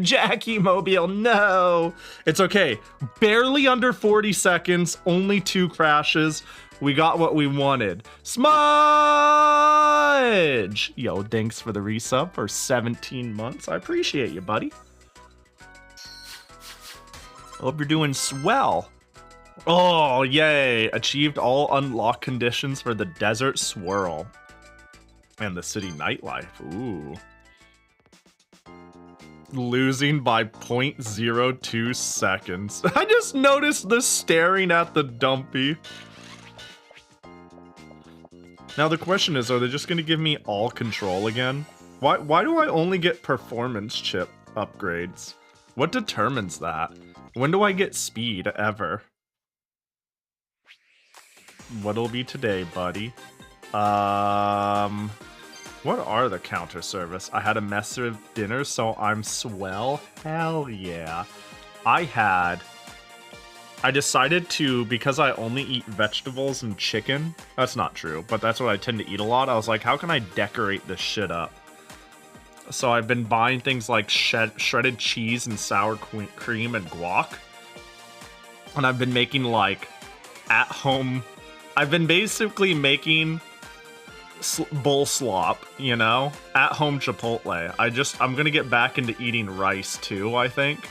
Jackie Mobile, no. It's okay. Barely under 40 seconds, only 2 crashes. We got what we wanted. Smudge! Yo, thanks for the resub for 17 months. I appreciate you, buddy. Hope you're doing swell. Oh, yay. Achieved all unlock conditions for the Desert Swirl. And the city nightlife. Ooh. Losing by 0.02 seconds. I just noticed the staring at the dumpy. Now the question is, are they just going to give me all control again? Why do I only get performance chip upgrades? What determines that? When do I get speed ever? What'll be today, buddy? What are the counter service? I had a massive dinner, so I'm swell. Hell yeah. I decided to, because I only eat vegetables and chicken. That's not true, but that's what I tend to eat a lot. I was like, how can I decorate this shit up? So I've been buying things like shredded cheese and sour cream and guac. And I've been making like at home. I've been basically making bull slop, you know, at home Chipotle. I'm gonna get back into eating rice too, I think,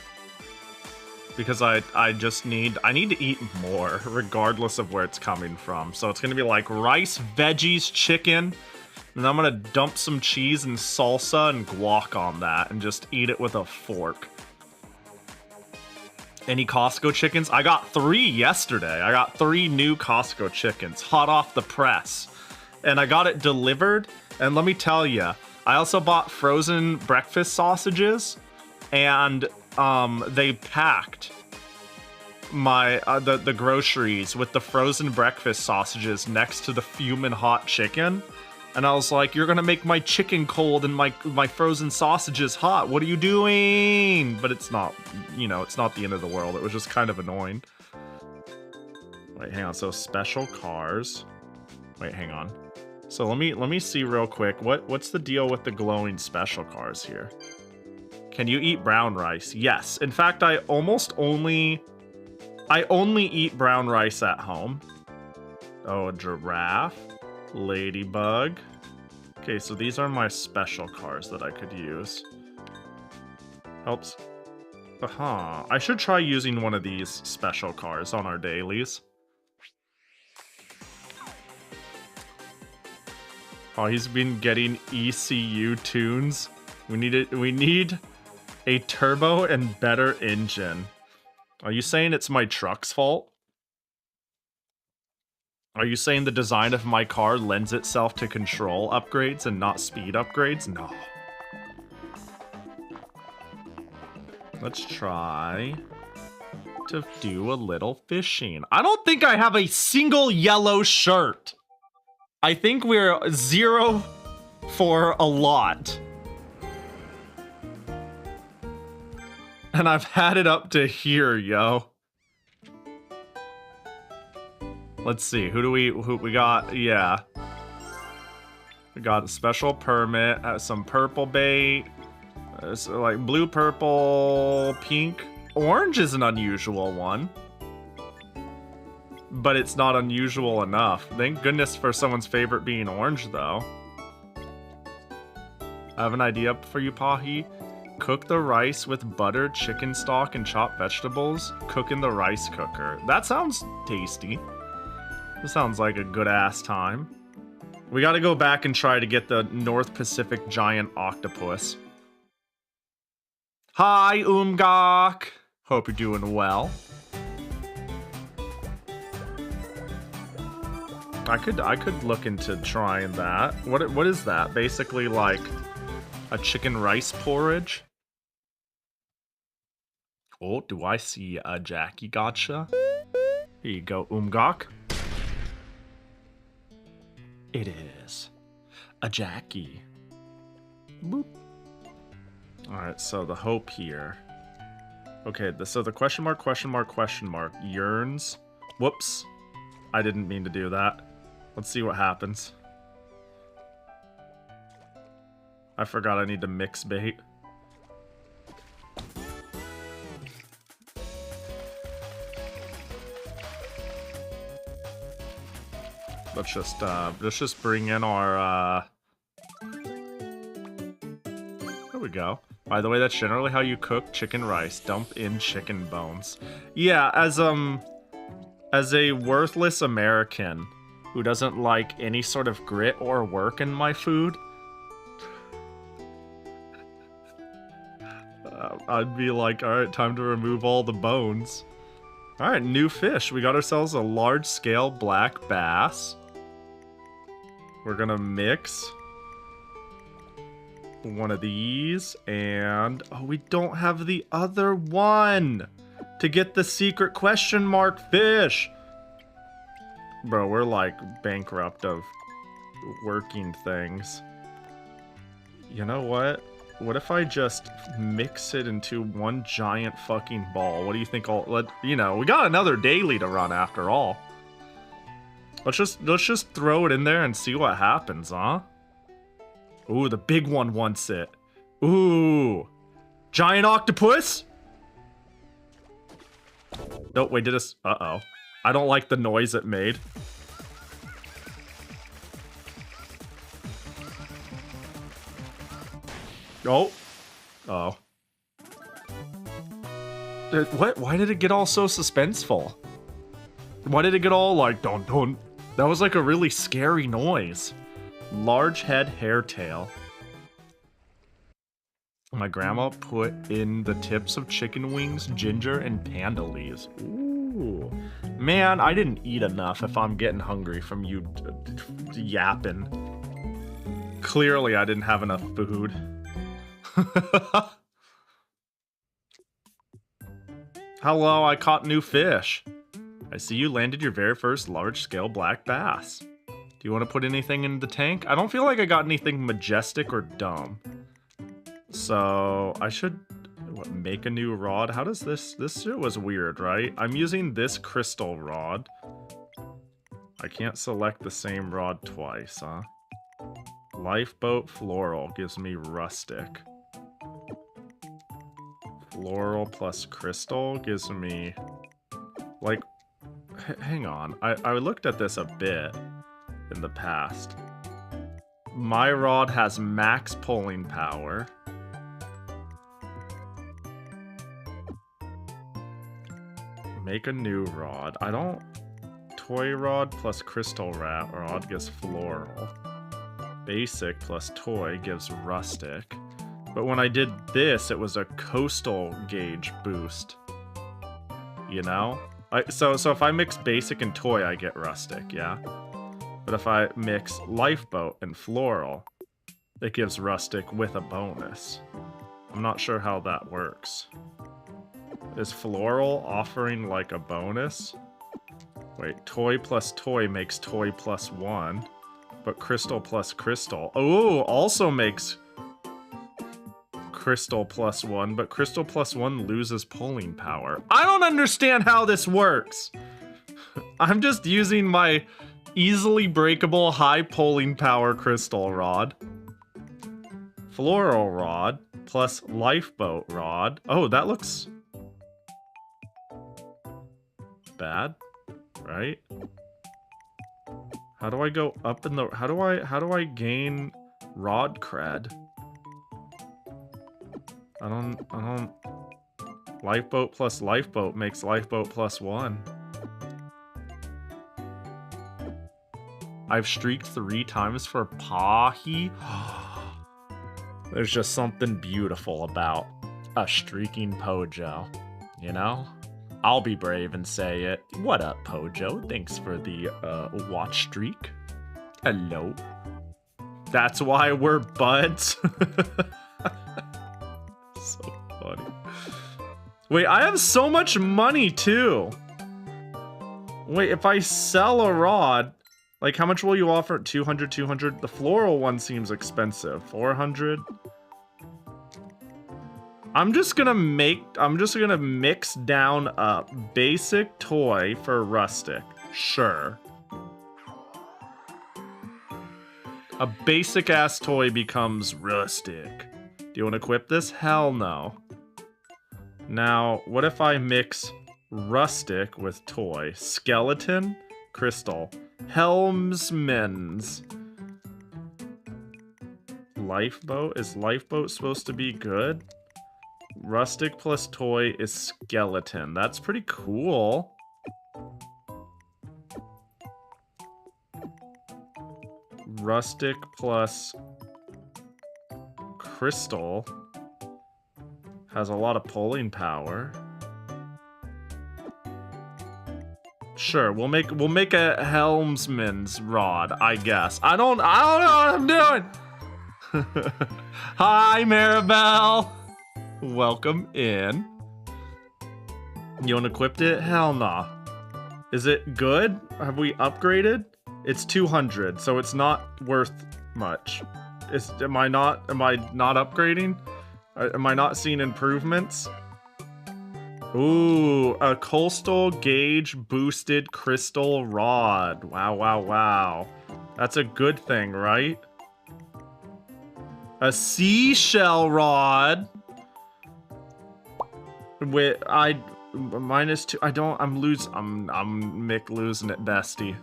because I need to eat more regardless of where it's coming from. So it's gonna be like rice, veggies, chicken, and I'm gonna dump some cheese and salsa and guac on that and just eat it with a fork. Any Costco chickens? I got 3 yesterday. I got 3 new Costco chickens, hot off the press. And I got it delivered, and let me tell you, I also bought frozen breakfast sausages, and they packed my the groceries with the frozen breakfast sausages next to the fuming hot chicken. And I was like, you're gonna make my chicken cold and my frozen sausages hot. What are you doing? But it's not, you know, it's not the end of the world. It was just kind of annoying. Wait, hang on. So special cars. Wait, hang on. So let me see real quick. What's the deal with the glowing special cars here? Can you eat brown rice? Yes. In fact, I only eat brown rice at home. Oh, a giraffe. Ladybug. Okay, so these are my special cars that I could use. Helps. Aha. I should try using one of these special cars on our dailies. Oh, he's been getting ECU tunes. We need a turbo and better engine. Are you saying it's my truck's fault? Are you saying the design of my car lends itself to control upgrades and not speed upgrades? No. Let's try to do a little fishing. I don't think I have a single yellow shirt. I think we're 0 for a lot. And I've had it up to here, yo. Let's see, who we got? Yeah. We got a special permit, some purple bait, so like blue, purple, pink. Orange is an unusual one. But it's not unusual enough. Thank goodness for someone's favorite being orange, though. I have an idea for you, Pahi. Cook the rice with buttered chicken stock and chopped vegetables. Cook in the rice cooker. That sounds tasty. This sounds like a good-ass time. We gotta go back and try to get the North Pacific giant octopus. Hi, Umgok. Hope you're doing well. I could look into trying that. What is that? Basically like a chicken rice porridge? Oh, do I see a Jackie gotcha? Here you go, Umgok. It is a Jackie. Boop. Alright, so the hope here. Okay, so the question mark yearns. Whoops. I didn't mean to do that. Let's see what happens. I forgot I need to mix bait. Let's just bring in our there we go. By the way, that's generally how you cook chicken rice. Dump in chicken bones. Yeah, as a worthless American who doesn't like any sort of grit or work in my food, I'd be like, alright, time to remove all the bones. Alright, new fish. We got ourselves a large-scale black bass. We're gonna mix one of these, and oh, we don't have the other one to get the secret question mark fish. Bro, we're like bankrupt of working things. You know what? What if I just mix it into one giant fucking ball? What do you think? We got another daily to run after all. Let's just throw it in there and see what happens, huh? Ooh, the big one wants it. Ooh, giant octopus? Nope, wait, did us? Uh-oh. I don't like the noise it made. Oh. Oh. What? Why did it get all so suspenseful? Why did it get all like dun dun? That was like a really scary noise. Large head hairtail. My grandma put in the tips of chicken wings, ginger, and panda leaves. Ooh. Man, I didn't eat enough if I'm getting hungry from you yapping. Clearly, I didn't have enough food. Hello, I caught new fish. I see you landed your very first large-scale black bass. Do you want to put anything in the tank? I don't feel like I got anything majestic or dumb. So, I should make a new rod. How does this shit was weird, right? I'm using this crystal rod. I can't select the same rod twice, huh? Lifeboat floral gives me rustic. Floral plus crystal gives me, like, hang on. I looked at this a bit in the past. My rod has max pulling power. Make a new rod. I don't... Toy rod plus crystal rod gives floral. Basic plus toy gives rustic. But when I did this, it was a coastal gauge boost. You know? So if I mix basic and toy, I get rustic, yeah? But if I mix lifeboat and floral, it gives rustic with a bonus. I'm not sure how that works. Is floral offering like a bonus? Wait, toy plus toy makes toy plus 1. But crystal plus crystal. Oh, also makes crystal plus 1, but crystal plus 1 loses pulling power. I don't understand how this works. I'm just using my easily breakable high pulling power crystal rod. Floral rod plus lifeboat rod. Oh, that looks bad, right? How do I go up in the... How do I gain rod cred? I don't... Lifeboat plus lifeboat makes lifeboat plus 1. I've streaked 3 times for Pahi. There's just something beautiful about a streaking Pojo, you know? I'll be brave and say it. What up, Pojo? Thanks for the watch streak. Hello. That's why we're buds. So funny. Wait, I have so much money too. Wait, if I sell a rod, like how much will you offer? 200, 200? The floral one seems expensive. 400? I'm just gonna mix down a basic toy for rustic. Sure. A basic ass toy becomes rustic. Do you want to equip this? Hell no. Now, what if I mix rustic with toy? Skeleton, crystal, helmsman's. Lifeboat? Is lifeboat supposed to be good? Rustic plus toy is skeleton. That's pretty cool. Rustic plus crystal has a lot of pulling power. Sure, we'll make a helmsman's rod, I guess. I don't know what I'm doing. Hi, Maribel. Welcome in. You unequipped it? Hell nah. Is it good? Have we upgraded? It's 200, so it's not worth much. Am I not upgrading? Am I not seeing improvements? Ooh, a coastal gauge boosted crystal rod. Wow, wow, wow. That's a good thing, right? A seashell rod. With -2. I'm Mick losing it, bestie.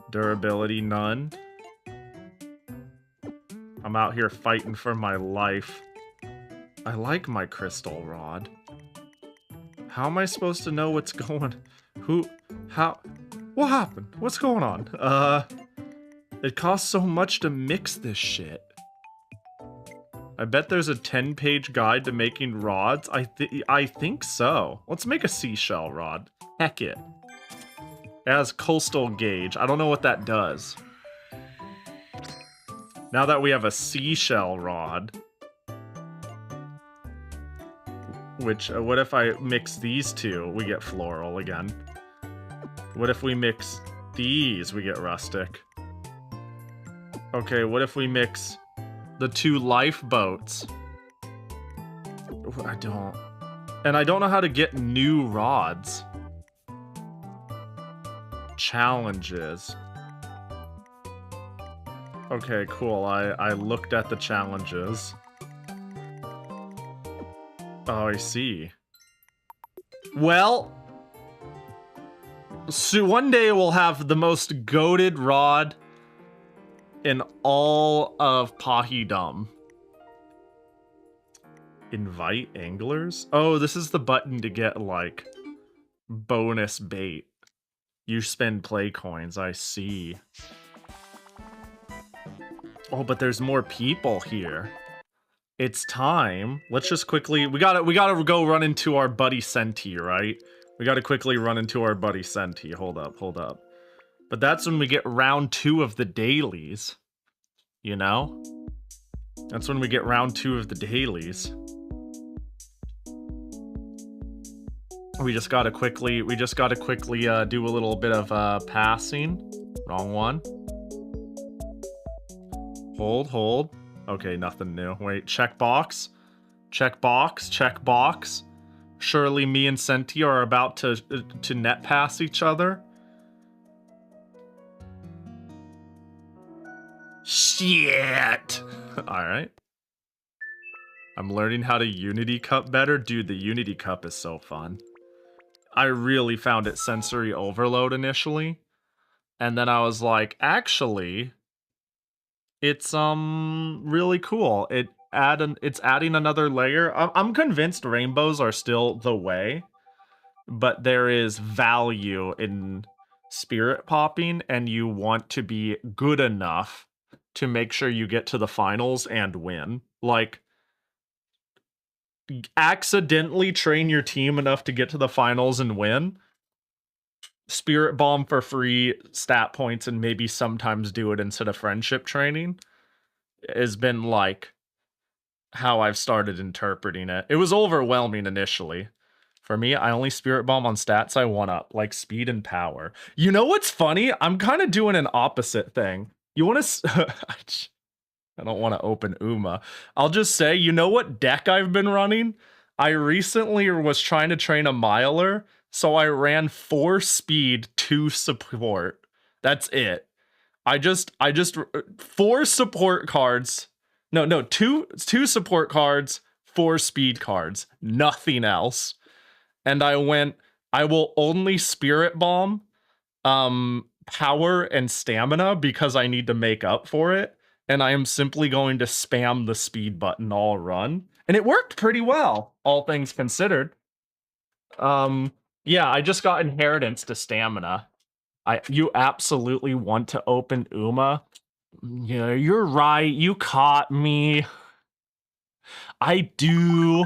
Durability none. I'm out here fighting for my life. I like my crystal rod. How am I supposed to know what's going? What happened? What's going on? It costs so much to mix this shit. I bet there's a 10-page guide to making rods. I think so. Let's make a seashell rod. Heck it. It has coastal gauge. I don't know what that does. Now that we have a seashell rod, which, what if I mix these two? We get floral again. What if we mix these? We get rustic. Okay, what if we mix the two lifeboats? I don't know how to get new rods. Challenges. Okay, cool. I looked at the challenges. Oh, I see. Well, so one day we'll have the most goated rod in all of Pahidom. Invite anglers? Oh, this is the button to get, like, bonus bait. You spend play coins, I see. Oh, but there's more people here. It's time. Let's just quickly... We gotta go run into our buddy Senti, right? We gotta quickly run into our buddy Senti. Hold up. But that's when we get round 2 of the dailies. You know? That's when we get round 2 of the dailies. We just gotta quickly do a little bit of passing. Wrong one. Hold. Okay, nothing new. Wait, checkbox. Surely me and Senti are about to net pass each other. Shit! Alright. I'm learning how to Unity Cup better. Dude, the Unity Cup is so fun. I really found it sensory overload initially. And then I was like, actually, it's really cool. It's adding another layer. I'm convinced rainbows are still the way, but there is value in spirit popping, and you want to be good enough to make sure you get to the finals and win. Like, accidentally train your team enough to get to the finals and win, Spirit Bomb for free, stat points, and maybe sometimes do it instead of friendship training has been like how I've started interpreting it. It was overwhelming initially. For me, I only Spirit Bomb on stats I want up, like speed and power. You know what's funny? I'm kind of doing an opposite thing. You want to... I don't want to open Uma. I'll just say, you know what deck I've been running? I recently was trying to train a miler, so I ran 4 speed, 2 support. That's it. I just 4 support cards. No, two support cards, 4 speed cards. Nothing else. And I went, I will only Spirit Bomb power and stamina because I need to make up for it. And I am simply going to spam the speed button all run. And it worked pretty well, all things considered. Yeah, I just got inheritance to stamina. You absolutely want to open Uma? Yeah, you're right. You caught me. I do.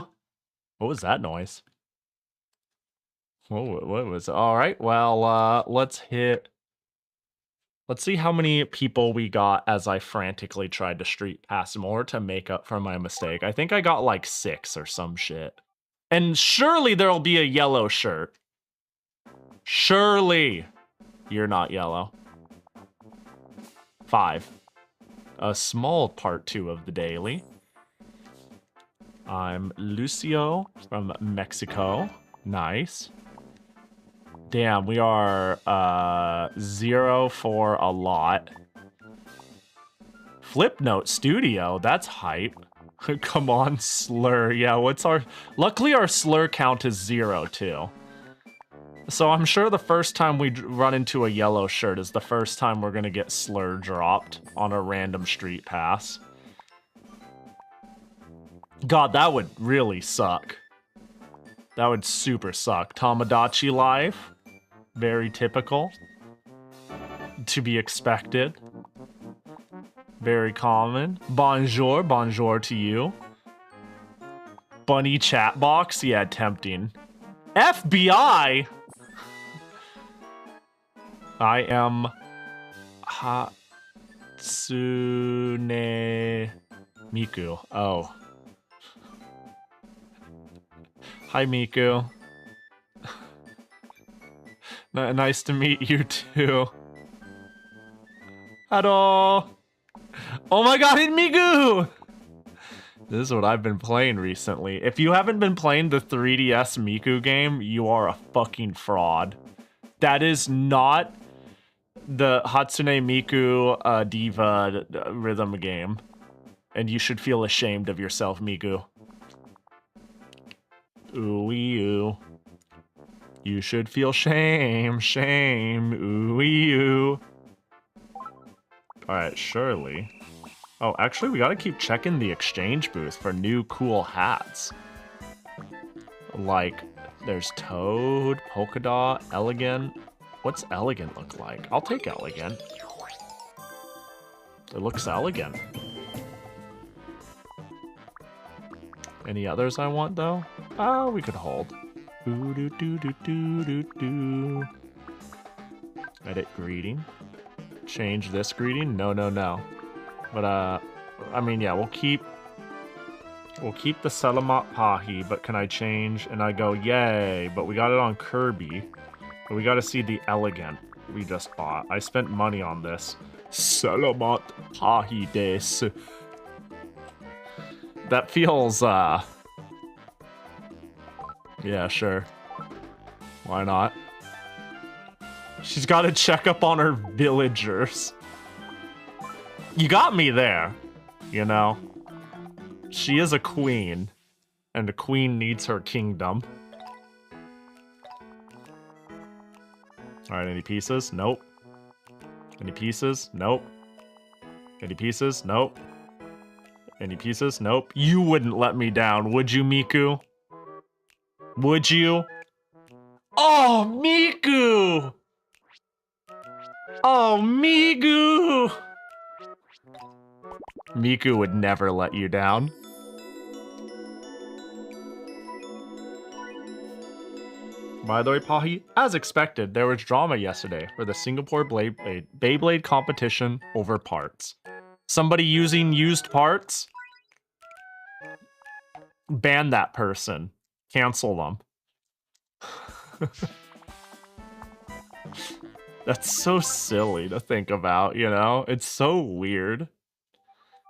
What was that noise? What was it? All right, well, let's see how many people we got as I frantically tried to street pass more to make up for my mistake. I think I got like 6 or some shit. And surely there'll be a yellow shirt. Surely. You're not yellow. 5. A small part 2 of the daily. I'm Lucio from Mexico. Nice. Damn, we are 0 for a lot. Flipnote Studio, that's hype. Come on, slur. Yeah, what's our... Luckily, our slur count is 0, too. So I'm sure the first time we run into a yellow shirt is the first time we're gonna get slur dropped on a random street pass. God, that would really suck. That would super suck. Tamagotchi life. Very typical. To be expected. Very common. Bonjour, bonjour to you. Bunny chat box? Yeah, tempting. FBI? I am Hatsune Miku. Oh. Hi, Miku. Nice to meet you, too. Hello. Oh my god, it's Miku! This is what I've been playing recently. If you haven't been playing the 3DS Miku game, you are a fucking fraud. That is not the Hatsune Miku Diva rhythm game. And you should feel ashamed of yourself, Miku. Ooh-wee-oo. You should feel shame, ooh-wee-oo. Alright, surely. Oh, actually, we gotta keep checking the exchange booth for new cool hats. Like, there's Toad, Polka Dot, Elegant. What's Elegant look like? I'll take Elegant. It looks elegant. Any others I want, though? Oh, we could hold. Ooh, doo, doo, doo, doo, doo, doo. Edit greeting. Change this greeting? No, no, no. But, I mean, yeah, we'll keep the Selamat Pahi, but can I change? And I go, yay, but we got it on Kirby. But we gotta see the Elegant we just bought. I spent money on this. Selamat Pahi des. That feels, yeah, sure. Why not? She's got to check up on her villagers. You got me there, you know? She is a queen, and a queen needs her kingdom. Alright, any pieces? Nope. Any pieces? Nope. Any pieces? Nope. Any pieces? Nope. You wouldn't let me down, would you, Miku? Would you? Oh, Miku! Oh, Miku! Miku would never let you down. By the way, Pahi, as expected, there was drama yesterday for the Singapore Beyblade competition over parts. Somebody using used parts? Ban that person. Cancel them. That's so silly to think about, you know? It's so weird.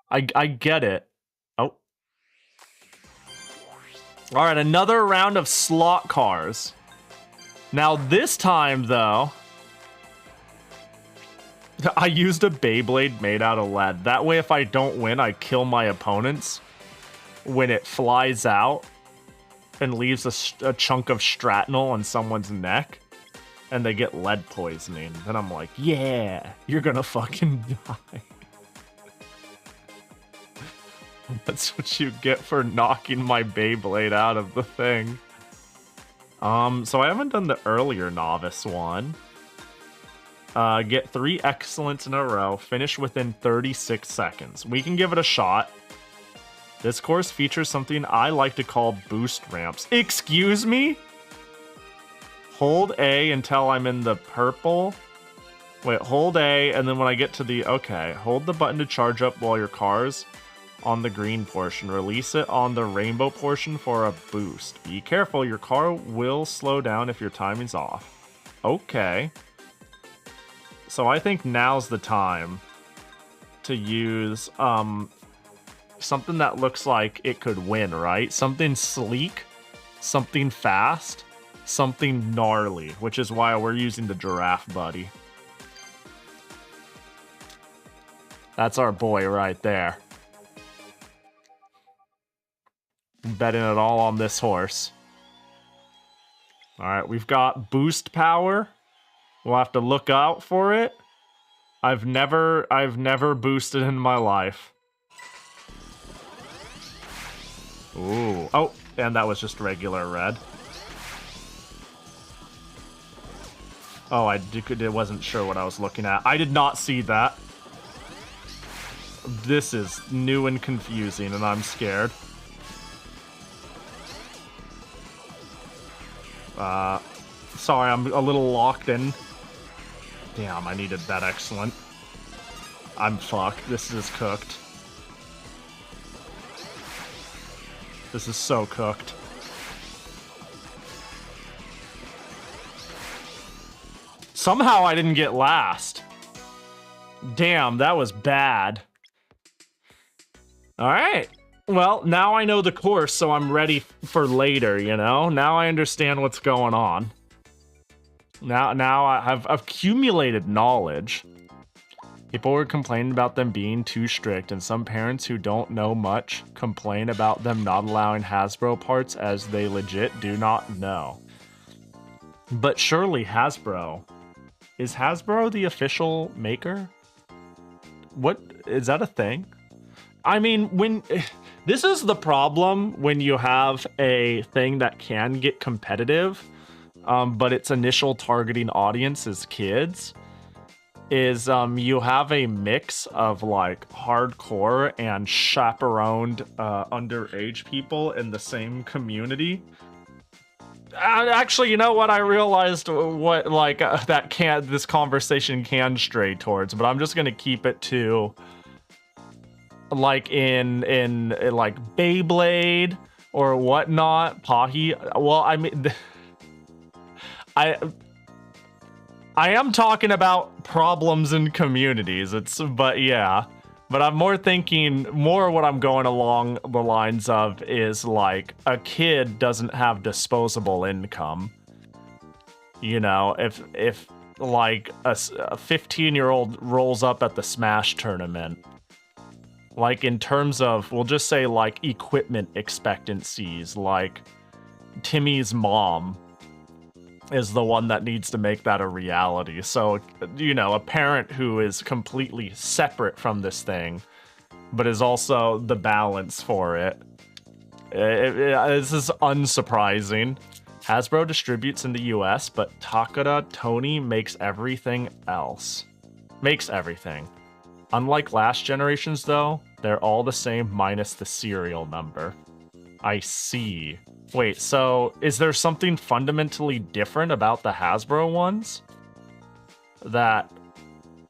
I get it. Oh. Alright, another round of slot cars. Now this time, though, I used a Beyblade made out of lead. That way, if I don't win, I kill my opponents when it flies out and leaves a chunk of shrapnel on someone's neck, and they get lead poisoning. Then I'm like, yeah, you're gonna fucking die. That's what you get for knocking my Beyblade out of the thing. So I haven't done the earlier novice one. Get 3 excellents in a row, finish within 36 seconds. We can give it a shot. This course features something I like to call boost ramps. Excuse me? Hold A until I'm in the purple. Wait, hold A, and then when I get to the... Okay, hold the button to charge up while your car's on the green portion. Release it on the rainbow portion for a boost. Be careful, your car will slow down if your timing's off. Okay. So I think now's the time to use something that looks like it could win, right? Something sleek, something fast, something gnarly, which is why we're using the giraffe buddy. That's our boy right there. Betting it all on this horse. Alright, we've got boost power. We'll have to look out for it. I've never boosted in my life. Ooh. Oh, and that was just regular red. Oh, I wasn't sure what I was looking at. I did not see that. This is new and confusing, and I'm scared. Sorry, I'm a little locked in. Damn, I needed that excellent. I'm fucked. This is cooked. This is so cooked. Somehow I didn't get last. Damn, that was bad. Alright. Well, now I know the course, so I'm ready for later, you know? Now I understand what's going on. Now I've accumulated knowledge. People were complaining about them being too strict, and some parents who don't know much complain about them not allowing Hasbro parts as they legit do not know. But surely Hasbro... Is Hasbro the official maker? What? Is that a thing? I mean, when... This is the problem when you have a thing that can get competitive, but its initial targeting audience is kids, is you have a mix of like hardcore and chaperoned underage people in the same community. Actually, you know what? I realized what like this conversation can stray towards, but I'm just gonna keep it to like in like Beyblade or whatnot. Pahi. Well, I mean, I am talking about problems in communities. But yeah. But I'm more thinking, what I'm going along the lines of is like a kid doesn't have disposable income. You know, if like a 15-year-old rolls up at the Smash tournament, like in terms of, we'll just say like equipment expectancies, like Timmy's mom is the one that needs to make that a reality. So, you know, a parent who is completely separate from this thing, but is also the balance for it. This is unsurprising. Hasbro distributes in the US, but Takara Tony makes everything else. Makes everything. Unlike last generations, though, they're all the same minus the serial number. I see. Wait, so is there something fundamentally different about the Hasbro ones that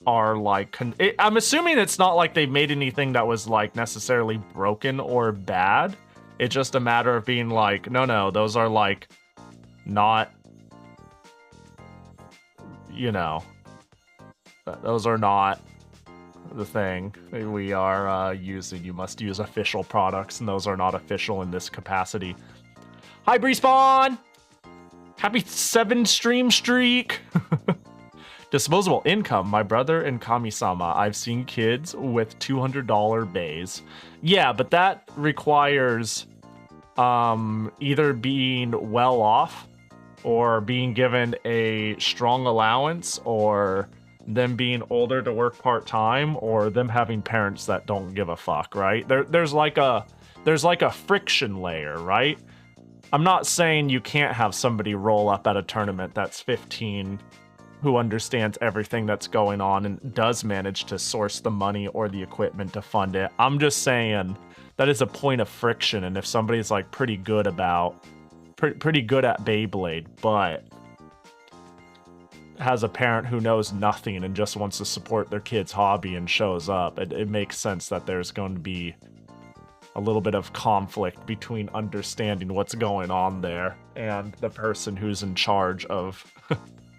are like... I'm assuming it's not like they've made anything that was like necessarily broken or bad. It's just a matter of being like, no, those are like not, you know, those are not the thing we are using. You must use official products, and those are not official in this capacity. Hi, Respawn! Happy 7 stream streak! Disposable income. My brother and Kami-sama. I've seen kids with $200 bays. Yeah, but that requires either being well off or being given a strong allowance, or them being older to work part-time, or them having parents that don't give a fuck, right? There's like a friction layer, right? I'm not saying you can't have somebody roll up at a tournament that's 15 who understands everything that's going on and does manage to source the money or the equipment to fund it. I'm just saying that is a point of friction, and if somebody's like pretty good at Beyblade, but has a parent who knows nothing and just wants to support their kid's hobby and shows up, it makes sense that there's going to be a little bit of conflict between understanding what's going on there and the person who's in charge of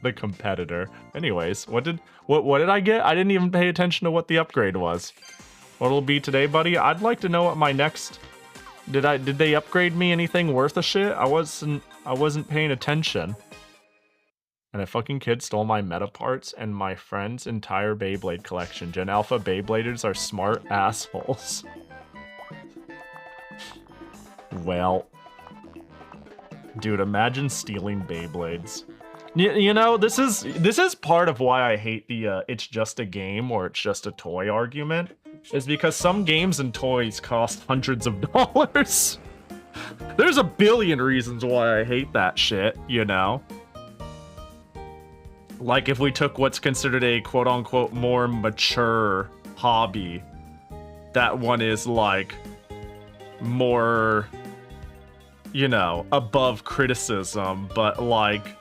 the competitor. Anyways, what did I get? I didn't even pay attention to what the upgrade was. What'll be today, buddy? I'd like to know what my next... Did they upgrade me anything worth a shit? I wasn't paying attention. And a fucking kid stole my meta parts and my friend's entire Beyblade collection. Gen Alpha Beybladers are smart assholes. Well, dude, imagine stealing Beyblades. You know, this is part of why I hate the it's just a game or it's just a toy argument, is because some games and toys cost hundreds of dollars. There's a billion reasons why I hate that shit, you know? Like if we took what's considered a quote-unquote more mature hobby, that one is like more, you know, above criticism, but like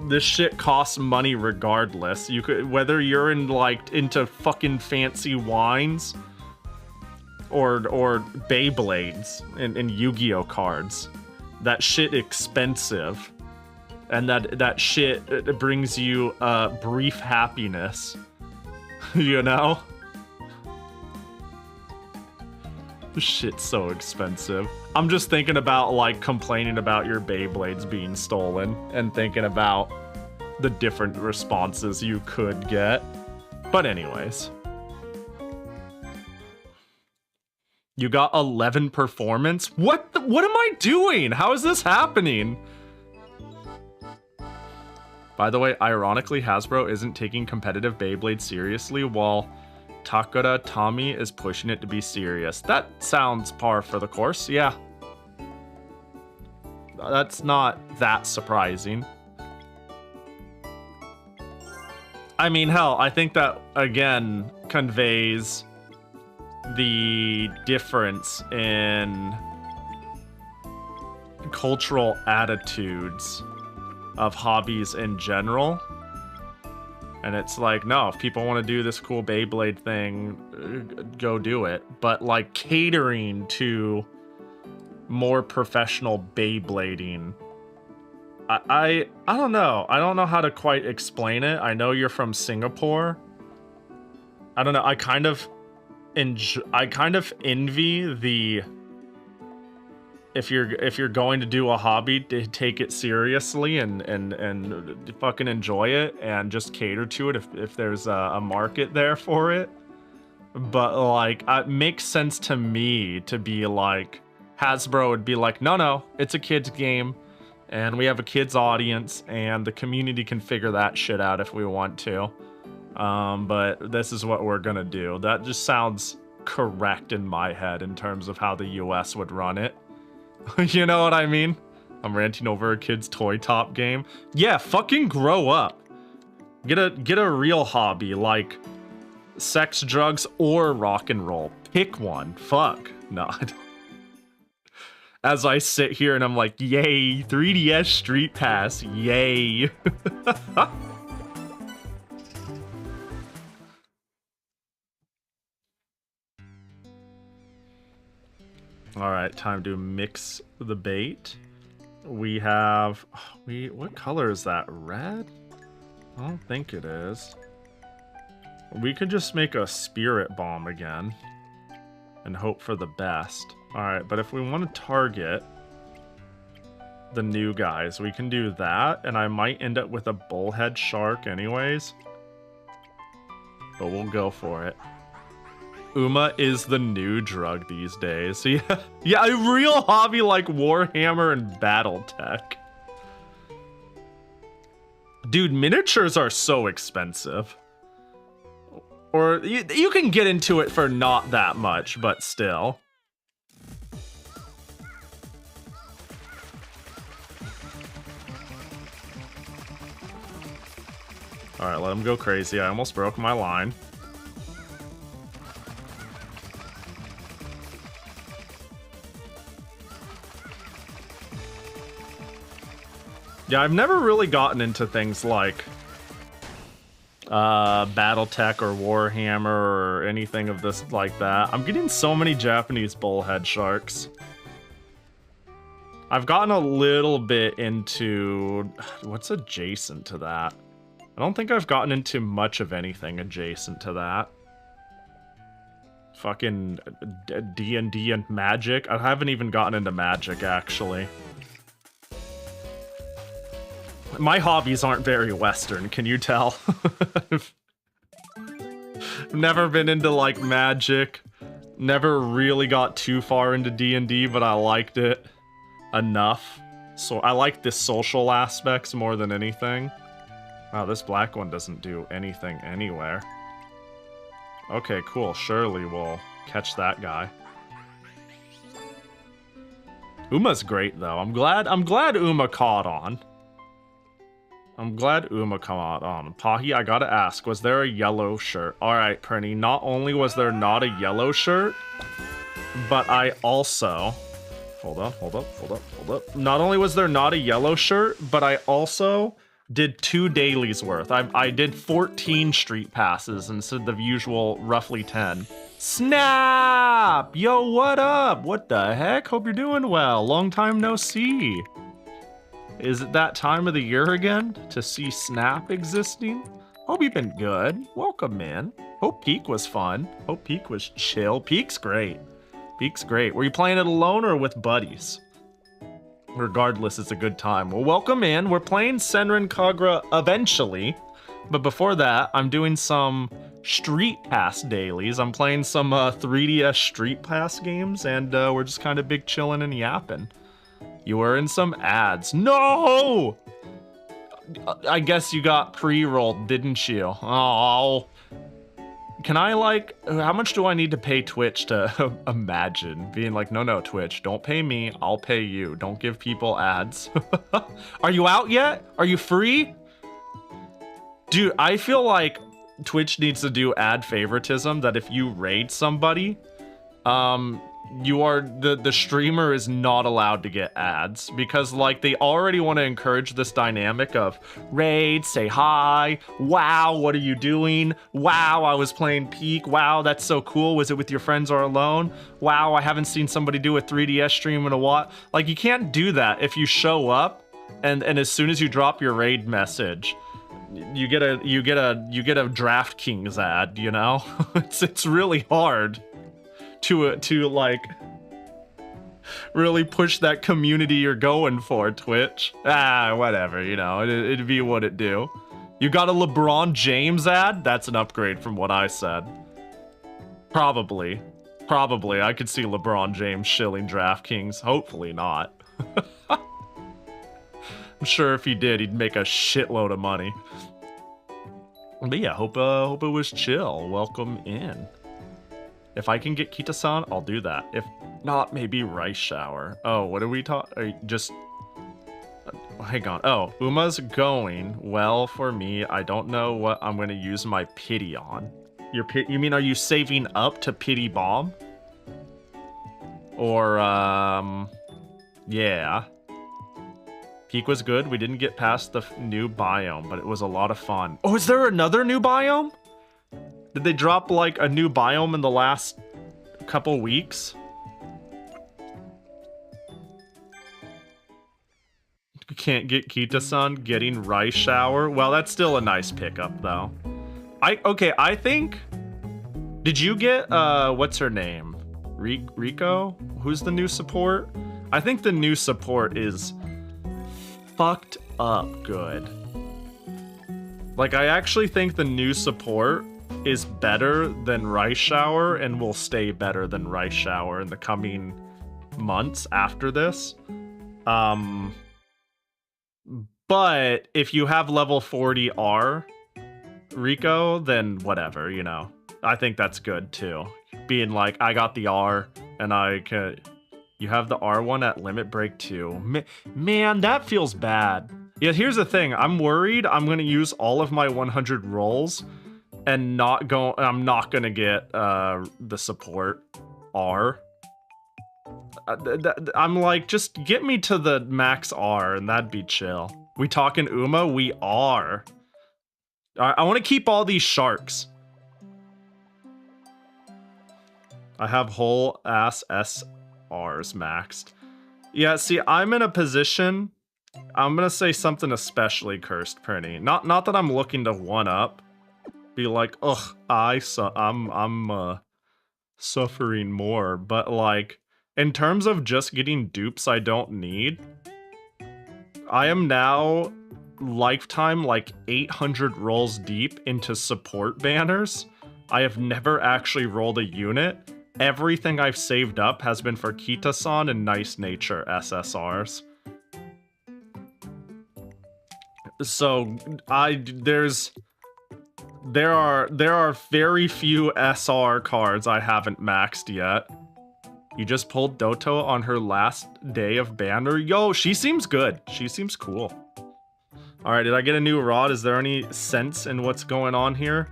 this shit costs money regardless. You could, whether you're into fucking fancy wines or Beyblades and Yu-Gi-Oh cards, that shit expensive, and that shit, it brings you brief happiness. You know? This shit's so expensive. I'm just thinking about like complaining about your Beyblades being stolen and thinking about the different responses you could get. But anyways. You got 11 performance? What am I doing? How is this happening? By the way, ironically, Hasbro isn't taking competitive Beyblade seriously, while Takara Tommy is pushing it to be serious. That sounds par for the course, yeah. That's not that surprising. I mean, hell, I think that, again, conveys the difference in cultural attitudes of hobbies in general. And it's like, no, if people want to do this cool Beyblade thing, go do it. But like catering to more professional Beyblading, I don't know. I don't know how to quite explain it. I know you're from Singapore. I don't know. I kind of envy the, if you're going to do a hobby, to take it seriously and fucking enjoy it and just cater to it if there's a market there for it. But like, it makes sense to me to be like, Hasbro would be like, no, it's a kid's game and we have a kid's audience and the community can figure that shit out if we want to. But this is what we're gonna do. That just sounds correct in my head in terms of how the US would run it. You know what I mean? I'm ranting over a kid's toy top game. Yeah, fucking grow up. Get a real hobby like sex, drugs, or rock and roll. Pick one. Fuck. No. As I sit here and I'm like, yay, 3DS Street Pass, yay. Alright, time to mix the bait. We have... what color is that? Red? I don't think it is. We could just make a spirit bomb again. And hope for the best. Alright, but if we want to target the new guys, we can do that. And I might end up with a bullhead shark anyways. But we'll go for it. Uma is the new drug these days. Yeah, a real hobby like Warhammer and Battletech. Dude, miniatures are so expensive. Or you can get into it for not that much, but still. Alright, let him go crazy. I almost broke my line. Yeah, I've never really gotten into things like Battletech or Warhammer or anything of this like that. I'm getting so many Japanese bullhead sharks. I've gotten a little bit into... what's adjacent to that? I don't think I've gotten into much of anything adjacent to that. Fucking D&D and Magic. I haven't even gotten into Magic, actually. My hobbies aren't very Western, can you tell? I've never been into, like, Magic. Never really got too far into D&D, but I liked it enough. So I like the social aspects more than anything. Wow, this black one doesn't do anything anywhere. Okay, cool. Surely we'll catch that guy. Uma's great, though. I'm glad Uma caught on. I'm glad Uma caught on. Pahi, I gotta ask, was there a yellow shirt? Alright, Prinny, not only was there not a yellow shirt, but I also... Hold up. Not only was there not a yellow shirt, but I also did 2 dailies worth. I did 14 street passes instead of the usual roughly 10. Snap! Yo, what up? What the heck? Hope you're doing well. Long time no see. Is it that time of the year again to see Snap existing? Hope you've been good. Welcome, man. Hope Peak was fun. Hope Peak was chill. Peak's great. Peak's great. Were you playing it alone or with buddies? Regardless, it's a good time. Well, welcome in. We're playing Senran Kagura eventually. But before that, I'm doing some Street Pass dailies. I'm playing some 3DS Street Pass games, and we're just kind of big chilling and yapping. You were in some ads. No! I guess you got pre-rolled, didn't you? Oh. Can I, like, how much do I need to pay Twitch to imagine being like, no, Twitch, don't pay me, I'll pay you. Don't give people ads. Are you out yet? Are you free? Dude, I feel like Twitch needs to do ad favoritism that if you raid somebody, you are the streamer is not allowed to get ads because like they already want to encourage this dynamic of raid, say hi, wow, what are you doing? Wow, I was playing Peak. Wow, that's so cool. Was it with your friends or alone? Wow, I haven't seen somebody do a 3DS stream in a while. Like you can't do that if you show up and as soon as you drop your raid message, you get a DraftKings ad, you know? it's really hard to like really push that community you're going for, Twitch. Ah, whatever, you know, it'd be what it do. You got a LeBron James ad? That's an upgrade from what I said. Probably, I could see LeBron James shilling DraftKings. Hopefully not. I'm sure if he did, he'd make a shitload of money. But yeah, hope it was chill. Welcome in. If I can get Kita-san, I'll do that. If not, maybe Rice Shower. Oh, what are we talking? Just... hang on. Oh, Uma's going well for me. I don't know what I'm going to use my pity on. You mean, are you saving up to pity bomb? Or, Yeah. Peak was good. We didn't get past the new biome, but it was a lot of fun. Oh, is there another new biome? Did they drop like a new biome in the last couple weeks? You can't get Kita-san getting rice shower. Well, that's still a nice pickup though. I think. Did you get what's her name? Rico? Who's the new support? I think the new support is fucked up good. Like, I actually think the new support is better than Rice Shower and will stay better than Rice Shower in the coming months after this. But if you have level 40 R Rico, then whatever, you know. I think that's good too. Being like, I got the R and I could... You have the R1 at limit break too. Man, that feels bad. Yeah, here's the thing. I'm worried I'm gonna use all of my 100 rolls and I'm not gonna get the support R. I'm like, just get me to the max R and that'd be chill. We talking Uma? We are. I want to keep all these sharks. I have whole ass SRs maxed. Yeah, see, I'm in a position. I'm gonna say something especially cursed, Prinny. Not that I'm looking to one up. Be like, ugh, I'm suffering more. But like, in terms of just getting dupes I don't need, I am now lifetime like 800 rolls deep into support banners. I have never actually rolled a unit. Everything I've saved up has been for Kita-san and Nice Nature SSRs. So there are very few SR cards I haven't maxed yet. You just pulled Doto on her last day of banner. Yo, she seems good. She seems cool. All right, did I get a new rod? Is there any sense in what's going on here?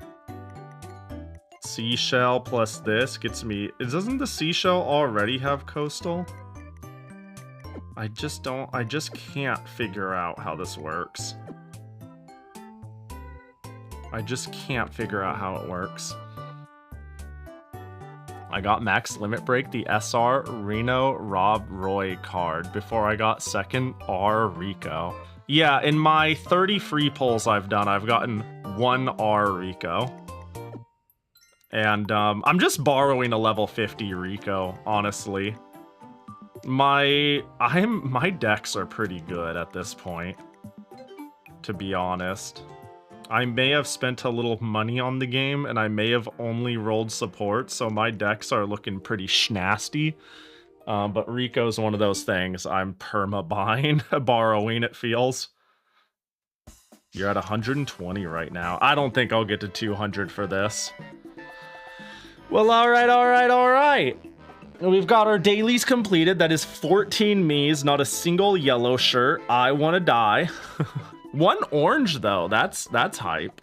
Seashell plus this gets me... Doesn't the seashell already have coastal? I just can't figure out how this works. I just can't figure out how it works. I got max limit break, the SR Reno Rob Roy card before I got second R Rico. Yeah, in my 30 free pulls I've done, I've gotten 1 R Rico. And I'm just borrowing a level 50 Rico, honestly. My decks are pretty good at this point, to be honest. I may have spent a little money on the game, and I may have only rolled support, so my decks are looking pretty schnasty. But Rico's one of those things I'm perma-buying, borrowing, it feels. You're at 120 right now. I don't think I'll get to 200 for this. Well, alright. We've got our dailies completed. That is 14 me's, not a single yellow shirt. I want to die. 1 orange, though. That's hype.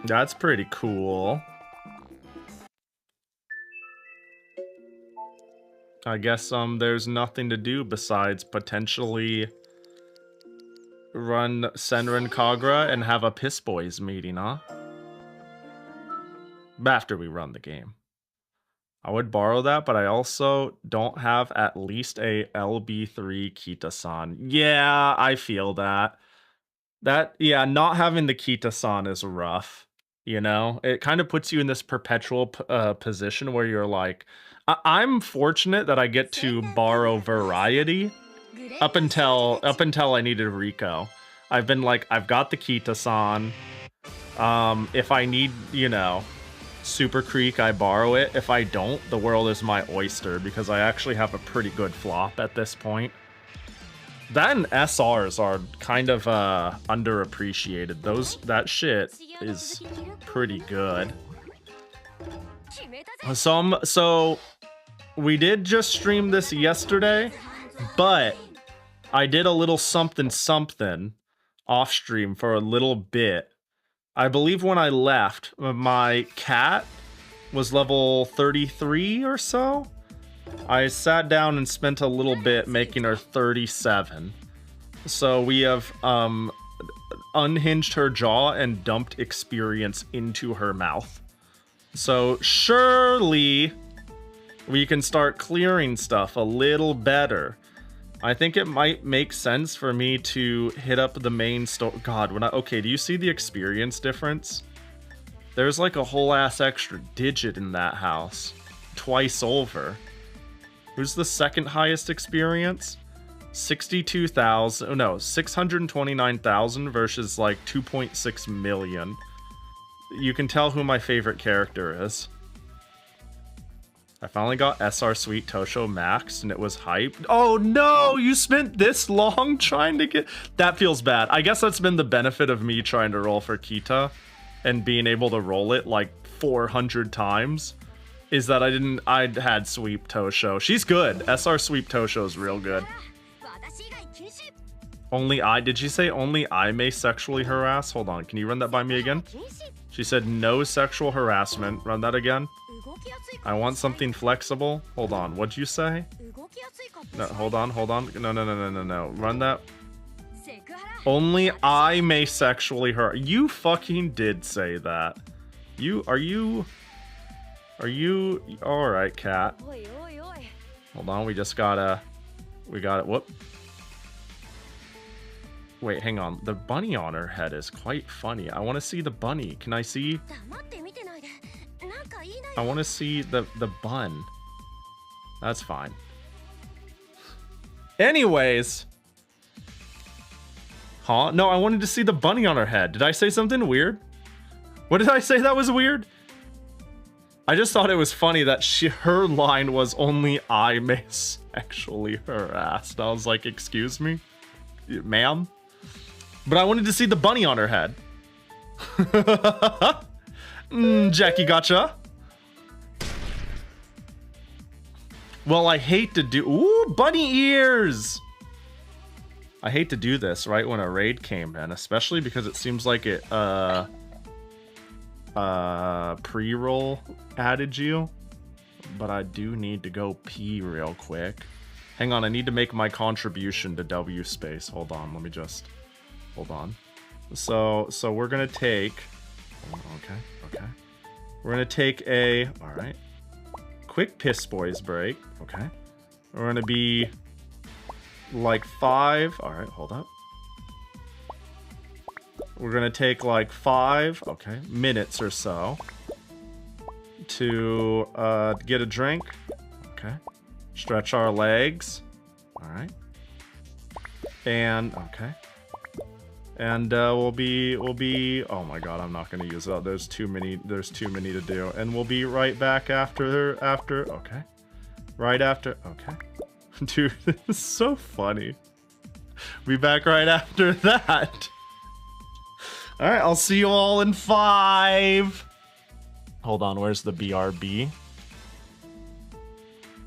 That's pretty cool. I guess there's nothing to do besides potentially run Senran Kagura and have a Piss Boys meeting, huh? After we run the game. I would borrow that, but I also don't have at least a LB3 Kita-san. Yeah, I feel that. Yeah, not having the Kita-san is rough, you know? It kind of puts you in this perpetual position where you're like, I'm fortunate that I get to borrow variety up until I needed Rico. I've been like, I've got the Kita-san. If I need, you know, Super Creek, I borrow it. If I don't, the world is my oyster because I actually have a pretty good flop at this point. Then SRs are kind of underappreciated. That shit is pretty good. So we did just stream this yesterday, but I did a little something off stream for a little bit. I believe when I left, my cat was level 33 or so. I sat down and spent a little bit making her 37. So we have unhinged her jaw and dumped experience into her mouth. So surely we can start clearing stuff a little better. I think it might make sense for me to hit up the main store. God, okay, do you see the experience difference? There's like a whole ass extra digit in that house. Twice over. Who's the second highest experience? 62,000, no, 629,000 versus like 2.6 million. You can tell who my favorite character is. I finally got SR Sweet Tosho maxed and it was hyped. Oh no, you spent this long trying to get... That feels bad. I guess that's been the benefit of me trying to roll for Kita and being able to roll it like 400 times. Is that I had Sweep Tosho. She's good. SR Sweep Tosho is real good. Did she say only I may sexually harass? Hold on, can you run that by me again? She said no sexual harassment. Run that again. I want something flexible. Hold on, what'd you say? No, hold on. No. Run that. Only I may sexually harass. You fucking did say that. Are you alright, cat? Hold on, we got it. Whoop. Wait, hang on. The bunny on her head is quite funny. I want to see the bunny. Can I see? I want to see the bun. That's fine. Anyways. Huh? No, I wanted to see the bunny on her head. Did I say something weird? What did I say that was weird? I just thought it was funny that her line was only I may sexually harass. I was like, excuse me? Ma'am? But I wanted to see the bunny on her head. Jackie gotcha. Well, I hate to do... Ooh, bunny ears! I hate to do this right when a raid came in, especially because it seems like it, pre-roll added you. But I do need to go pee real quick. Hang on, I need to make my contribution to W space. Hold on, let me just... Hold on. So we're gonna take... Okay. We're gonna take a... Alright. Quick piss boys break. Okay. We're gonna be... like 5... Alright, hold up. We're gonna take like 5... Okay, minutes or so. To get a drink. Okay. Stretch our legs. Alright. And... Okay. And we'll be oh my god, I'm not gonna use that. There's too many to do. And we'll be right back after okay. Right after okay. Dude, this is so funny. Be back right after that. Alright, I'll see you all in 5. Hold on, where's the BRB?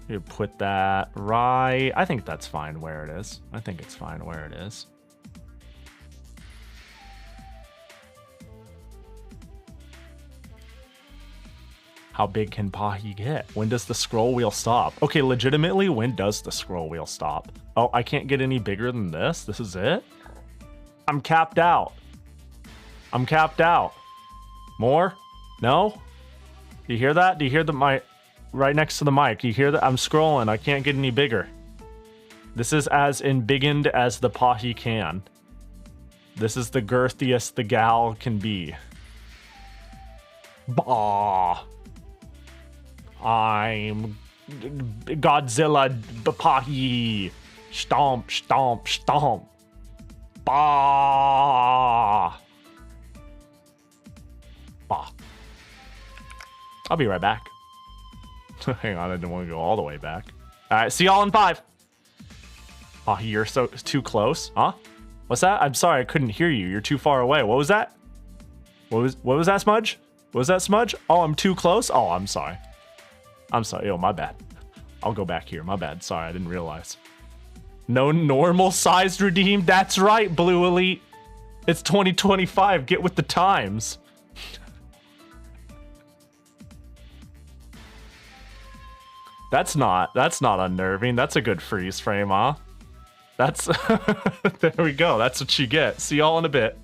You put that right. I think that's fine where it is. I think it's fine where it is. How big can Pahi get? When does the scroll wheel stop? Okay, legitimately, when does the scroll wheel stop? Oh, I can't get any bigger than this? This is it? I'm capped out. I'm capped out. More? No? Do you hear that? Do you hear the mic? Right next to the mic. Do you hear that? I'm scrolling. I can't get any bigger. This is as embiggened as the Pahi can. This is the girthiest the gal can be. Bah. I'm Godzilla Pahi. Stomp, stomp, stomp. Bah. Bah. I'll be right back. Hang on, I didn't want to go all the way back. Alright, see y'all in 5. Oh, you're so too close. Huh? What's that? I'm sorry, I couldn't hear you. You're too far away. What was that? What was that, Smudge? What was that, Smudge? Oh, I'm too close? Oh, I'm sorry. I'm sorry. Oh, my bad. I'll go back here. My bad. Sorry, I didn't realize. No normal sized redeem? That's right, Blue Elite. It's 2025. Get with the times. That's not unnerving. That's a good freeze frame, huh? That's there we go. That's what you get. See y'all in a bit.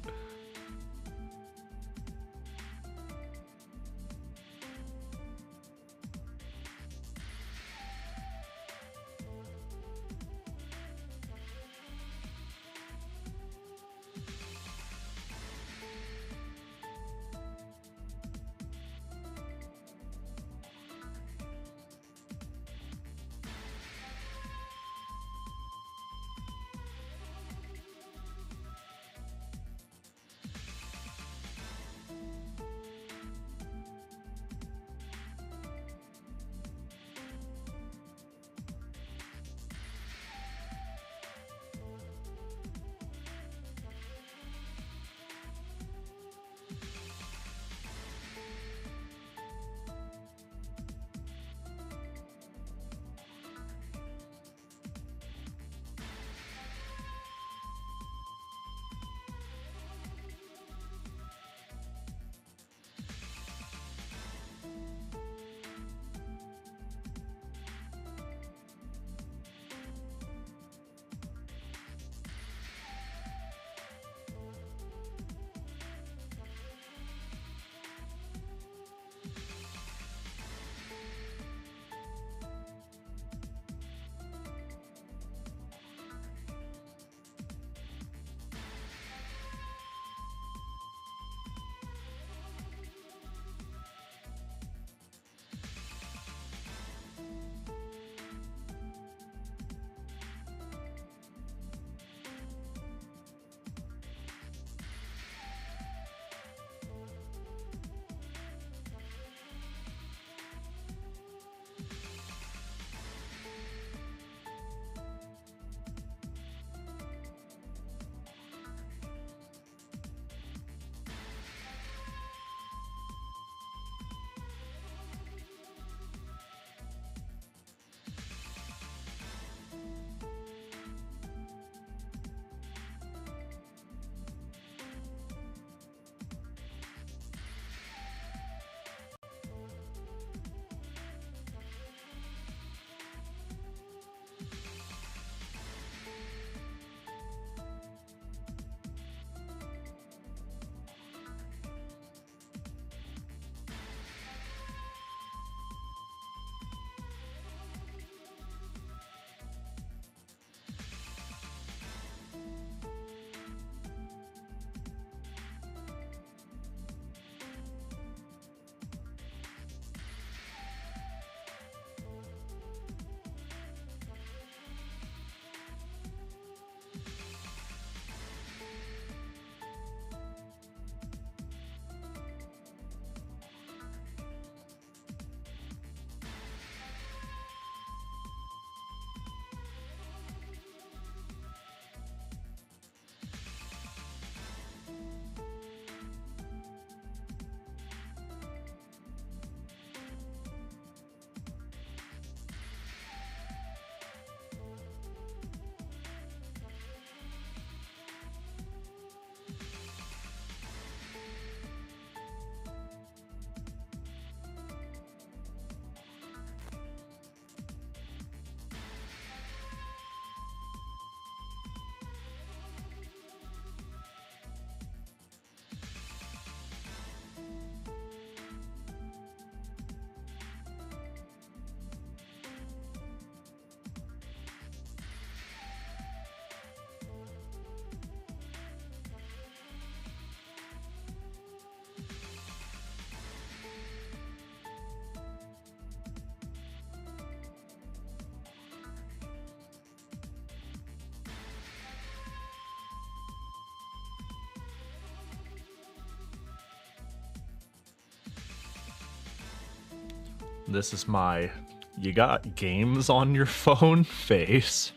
This is my "you got games on your phone" face.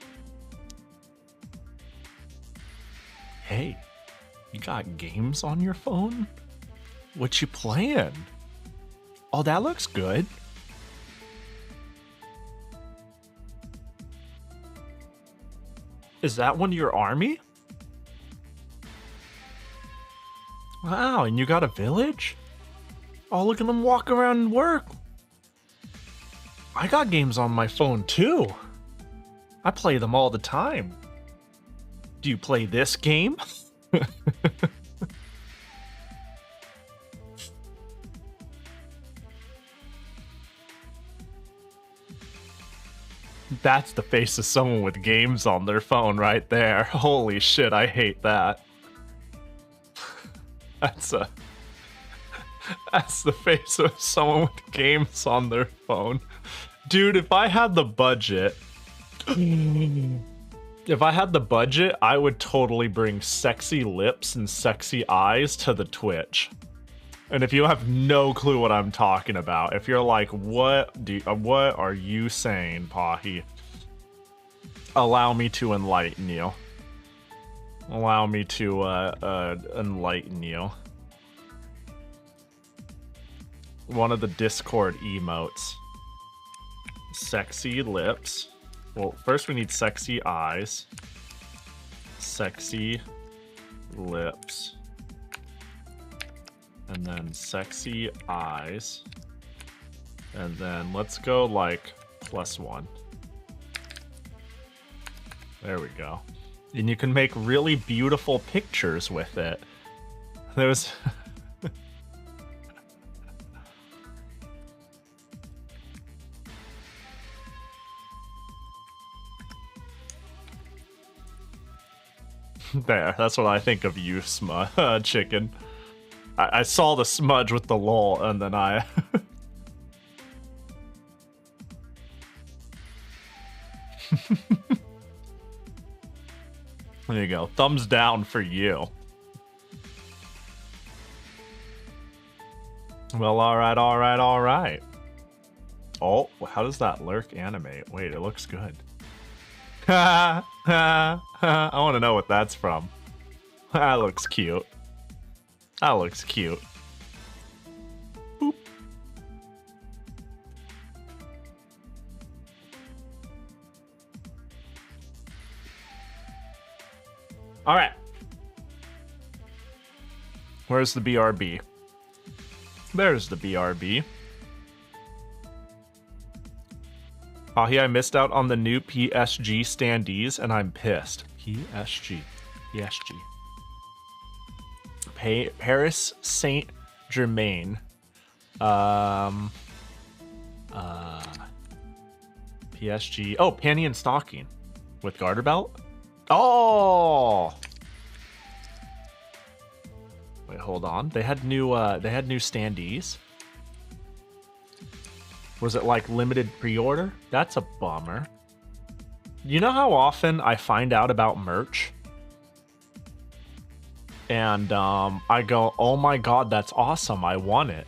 Hey, you got games on your phone? What you playing? Oh, that looks good. Is that one of your army? Wow, and you got a village? Oh, look at them walk around and work. I got games on my phone too. I play them all the time. Do you play this game? That's the face of someone with games on their phone right there. Holy shit, I hate that. That's the face of someone with games on their phone. Dude, if I had the budget, I would totally bring sexy lips and sexy eyes to the Twitch. And if you have no clue what I'm talking about, if you're like, what are you saying, Pahi? Allow me to enlighten you. Allow me to enlighten you. One of the Discord emotes. Sexy lips. Well, first we need sexy eyes. Sexy lips. And then sexy eyes. And then let's go like +1. There we go. And you can make really beautiful pictures with it. There's... There, that's what I think of you, chicken. I saw the smudge with the lol, and then I... There you go. Thumbs down for you. Well, alright, alright, alright. Oh, how does that lurk animate? Wait, it looks good. I want to know what that's from. That looks cute. That looks cute. Boop. All right. Where's the BRB? There's the BRB. Pahi, I missed out on the new PSG standees, and I'm pissed. PSG. Paris Saint-Germain. PSG. Oh, panty and stocking with garter belt. Oh. Wait, hold on. They had new standees. Was it like limited pre-order? That's a bummer. You know how often I find out about merch? And I go, oh my god, that's awesome, I want it.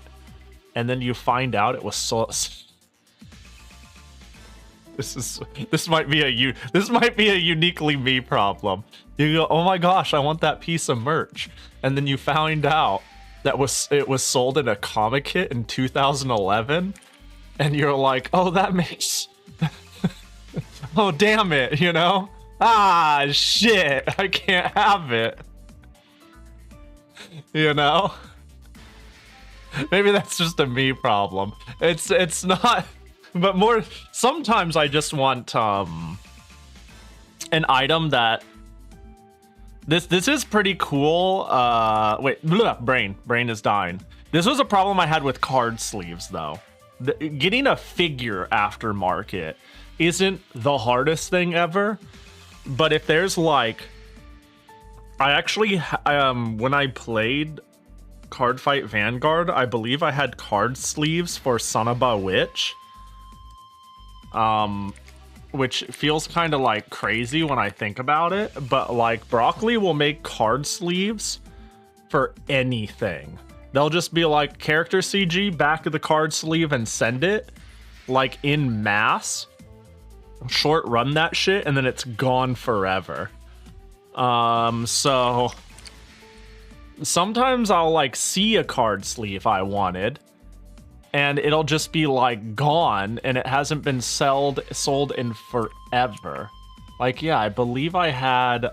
And then you find out it was so... This might be a uniquely me problem. You go, oh my gosh, I want that piece of merch. And then you find out that it was sold in a comic kit in 2011. And you're like, oh, that makes... oh, damn it, you know? Ah, shit, I can't have it. You know? Maybe that's just a me problem. It's not... But more... Sometimes I just want, an item that... This is pretty cool. Wait, brain is dying. This was a problem I had with card sleeves, though. Getting a figure aftermarket isn't the hardest thing ever, but if there's like, I actually when I played Card Fight Vanguard, I believe I had card sleeves for Sanaba Witch, which feels kind of like crazy when I think about it, but like Broccoli will make card sleeves for anything. They'll just be like, character CG, back of the card sleeve, and send it, like, in mass. Short run that shit, and then it's gone forever. So... Sometimes I'll, like, see a card sleeve I wanted, and it'll just be, like, gone, and it hasn't been sold in forever. Like, yeah, I believe I had,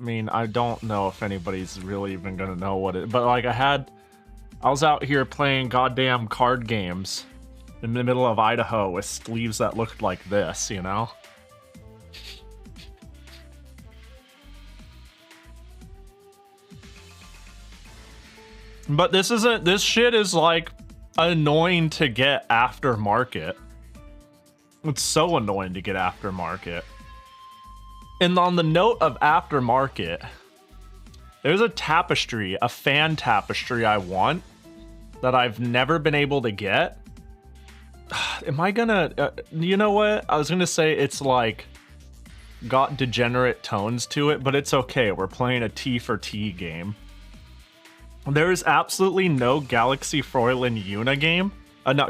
I mean, I don't know if anybody's really even gonna know what it... But, like, I was out here playing goddamn card games in the middle of Idaho with sleeves that looked like this, you know? But this shit is like annoying to get aftermarket. It's so annoying to get aftermarket. And on the note of aftermarket, there's a tapestry, a fan tapestry I want that I've never been able to get. Am I gonna, you know what? I was gonna say it's like got degenerate tones to it, but it's okay. We're playing a T for T game. There is absolutely no Galaxy Froilin Yuna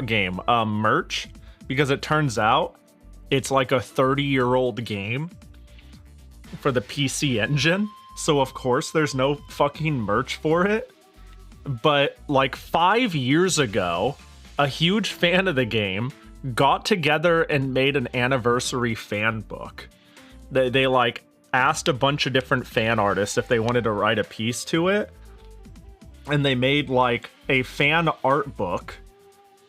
game, merch, because it turns out it's like a 30-year-old game for the PC Engine. So of course there's no fucking merch for it. But like 5 years ago, a huge fan of the game got together and made an anniversary fan book. They like asked a bunch of different fan artists if they wanted to write a piece to it. And they made like a fan art book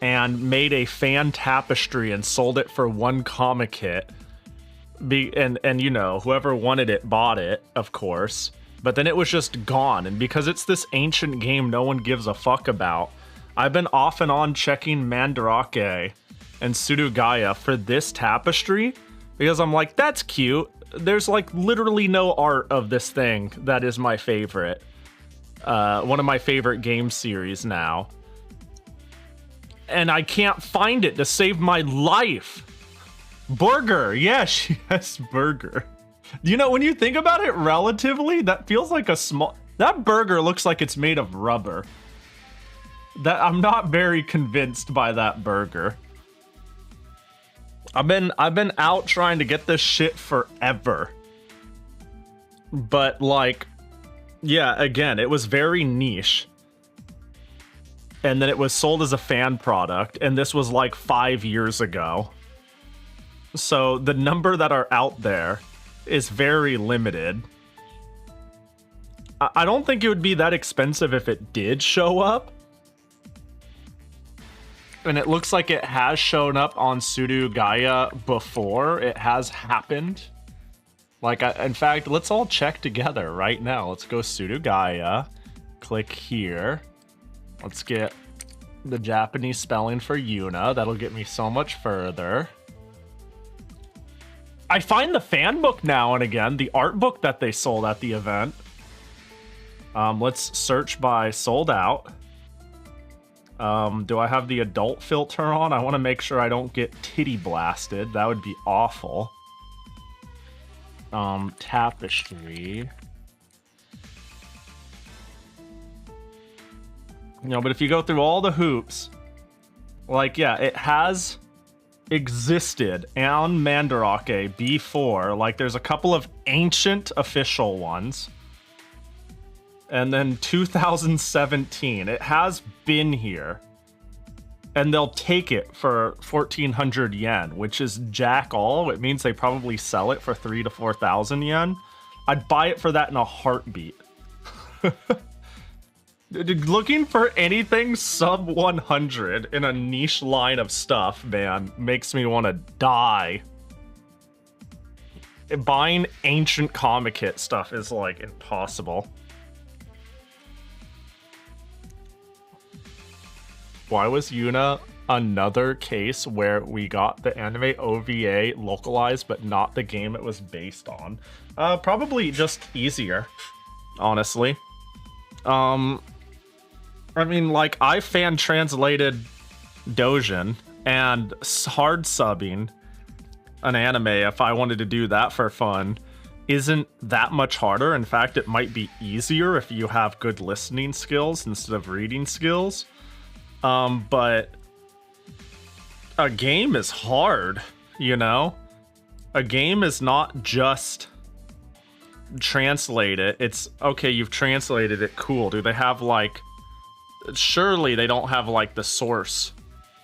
and made a fan tapestry and sold it for one comic kit. And you know, whoever wanted it bought it, of course. But then it was just gone. And because it's this ancient game no one gives a fuck about, I've been off and on checking Mandarake and Surugaya for this tapestry because I'm like, that's cute. There's like literally no art of this thing that is my favorite. One of my favorite game series now. And I can't find it to save my life. Burger, yes, burger. You know, when you think about it relatively, that feels like a small... That burger looks like it's made of rubber. I'm not very convinced by that burger. I've been out trying to get this shit forever. But like... Yeah, again, it was very niche. And then it was sold as a fan product, and this was like 5 years ago. So the number that are out there is very limited. I don't think it would be that expensive if it did show up. And it looks like it has shown up on Surugaya before. It has happened. Like, in fact, let's all check together right now. Let's go Surugaya. Click here. Let's get the Japanese spelling for Yuna. That'll get me so much further. I find the fan book now and again, the art book that they sold at the event. Let's search by sold out. Do I have the adult filter on? I want to make sure I don't get titty blasted. That would be awful. Tapestry. You know, but if you go through all the hoops, like, yeah, it has existed on Mandarake before. Like, there's a couple of ancient official ones. And then 2017, it has been here. And they'll take it for 1,400 yen, which is jack all. It means they probably sell it for 3,000 to 4,000 yen. I'd buy it for that in a heartbeat. Looking for anything sub 100 in a niche line of stuff, man, makes me want to die. Buying ancient comic kit stuff is, like, impossible. Why was Yuna another case where we got the anime OVA localized, but not the game it was based on? Probably just easier, honestly. I mean, like, I fan translated Dojin, and hard subbing an anime, if I wanted to do that for fun, isn't that much harder. In fact, it might be easier if you have good listening skills instead of reading skills. But a game is hard, you know? A game is not just translate it. It's, okay, you've translated it, cool. Do they have, like... Surely they don't have, like, the source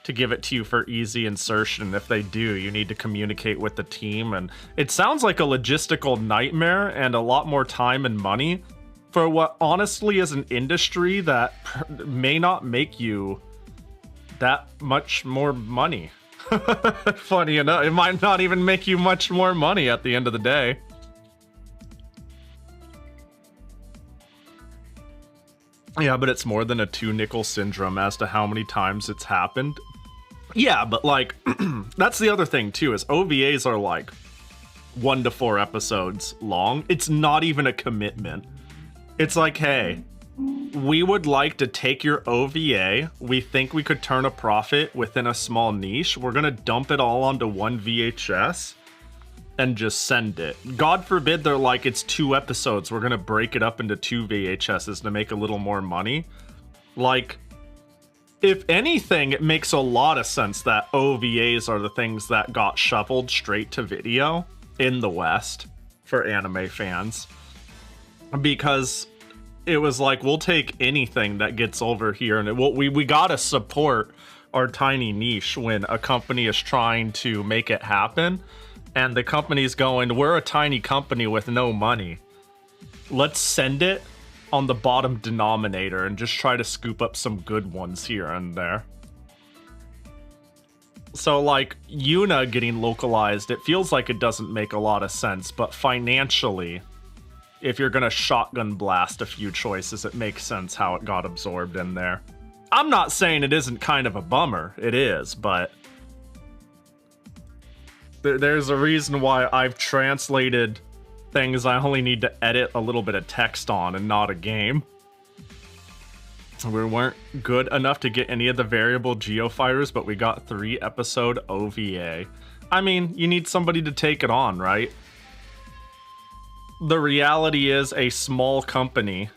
to give it to you for easy insertion. If they do, you need to communicate with the team. And it sounds like a logistical nightmare and a lot more time and money for what honestly is an industry that may not make you that much more money. Funny enough, it might not even make you much more money at the end of the day. Yeah, but it's more than a 2-nickel syndrome as to how many times it's happened. Yeah, but like, that's the other thing too, is OVAs are like 1 to 4 episodes long. It's not even a commitment. It's like, hey, we would like to take your OVA. We think we could turn a profit within a small niche. We're gonna dump it all onto 1 VHS and just send it. God forbid they're like, it's 2 episodes. We're gonna break it up into 2 VHSs to make a little more money. Like, if anything, it makes a lot of sense that OVAs are the things that got shoveled straight to video in the West for anime fans. Because it was like, we'll take anything that gets over here, and we gotta support our tiny niche when a company is trying to make it happen, and the company's going, we're a tiny company with no money. Let's send it on the bottom denominator and just try to scoop up some good ones here and there. So like Yuna getting localized, it feels like it doesn't make a lot of sense, but financially, if you're gonna shotgun blast a few choices, it makes sense how it got absorbed in there. I'm not saying it isn't kind of a bummer, it is, but there's a reason why I've translated things I only need to edit a little bit of text on and not a game. We weren't good enough to get any of the variable geofighters, but we got 3-episode OVA. I mean, you need somebody to take it on, right? The reality is a small company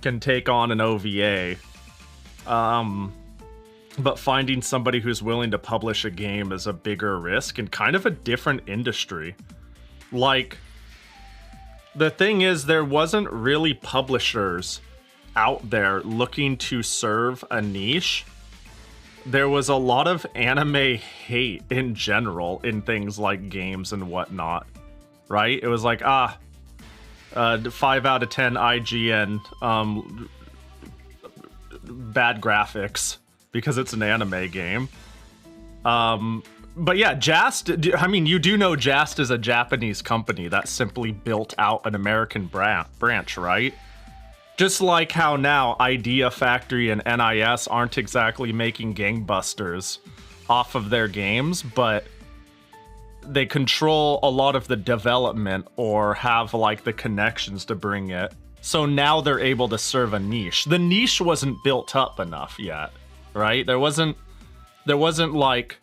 can take on an OVA. But finding somebody who's willing to publish a game is a bigger risk and kind of a different industry. Like, the thing is, there wasn't really publishers out there looking to serve a niche. There was a lot of anime hate in general in things like games and whatnot, right? It was like, 5 out of 10 IGN, bad graphics because it's an anime game. But yeah, Jast, I mean, you do know Jast is a Japanese company that simply built out an American branch, right? Just like how now Idea Factory and NIS aren't exactly making gangbusters off of their games, but they control a lot of the development or have like the connections to bring it. So now they're able to serve a niche. The niche wasn't built up enough yet, right? There wasn't like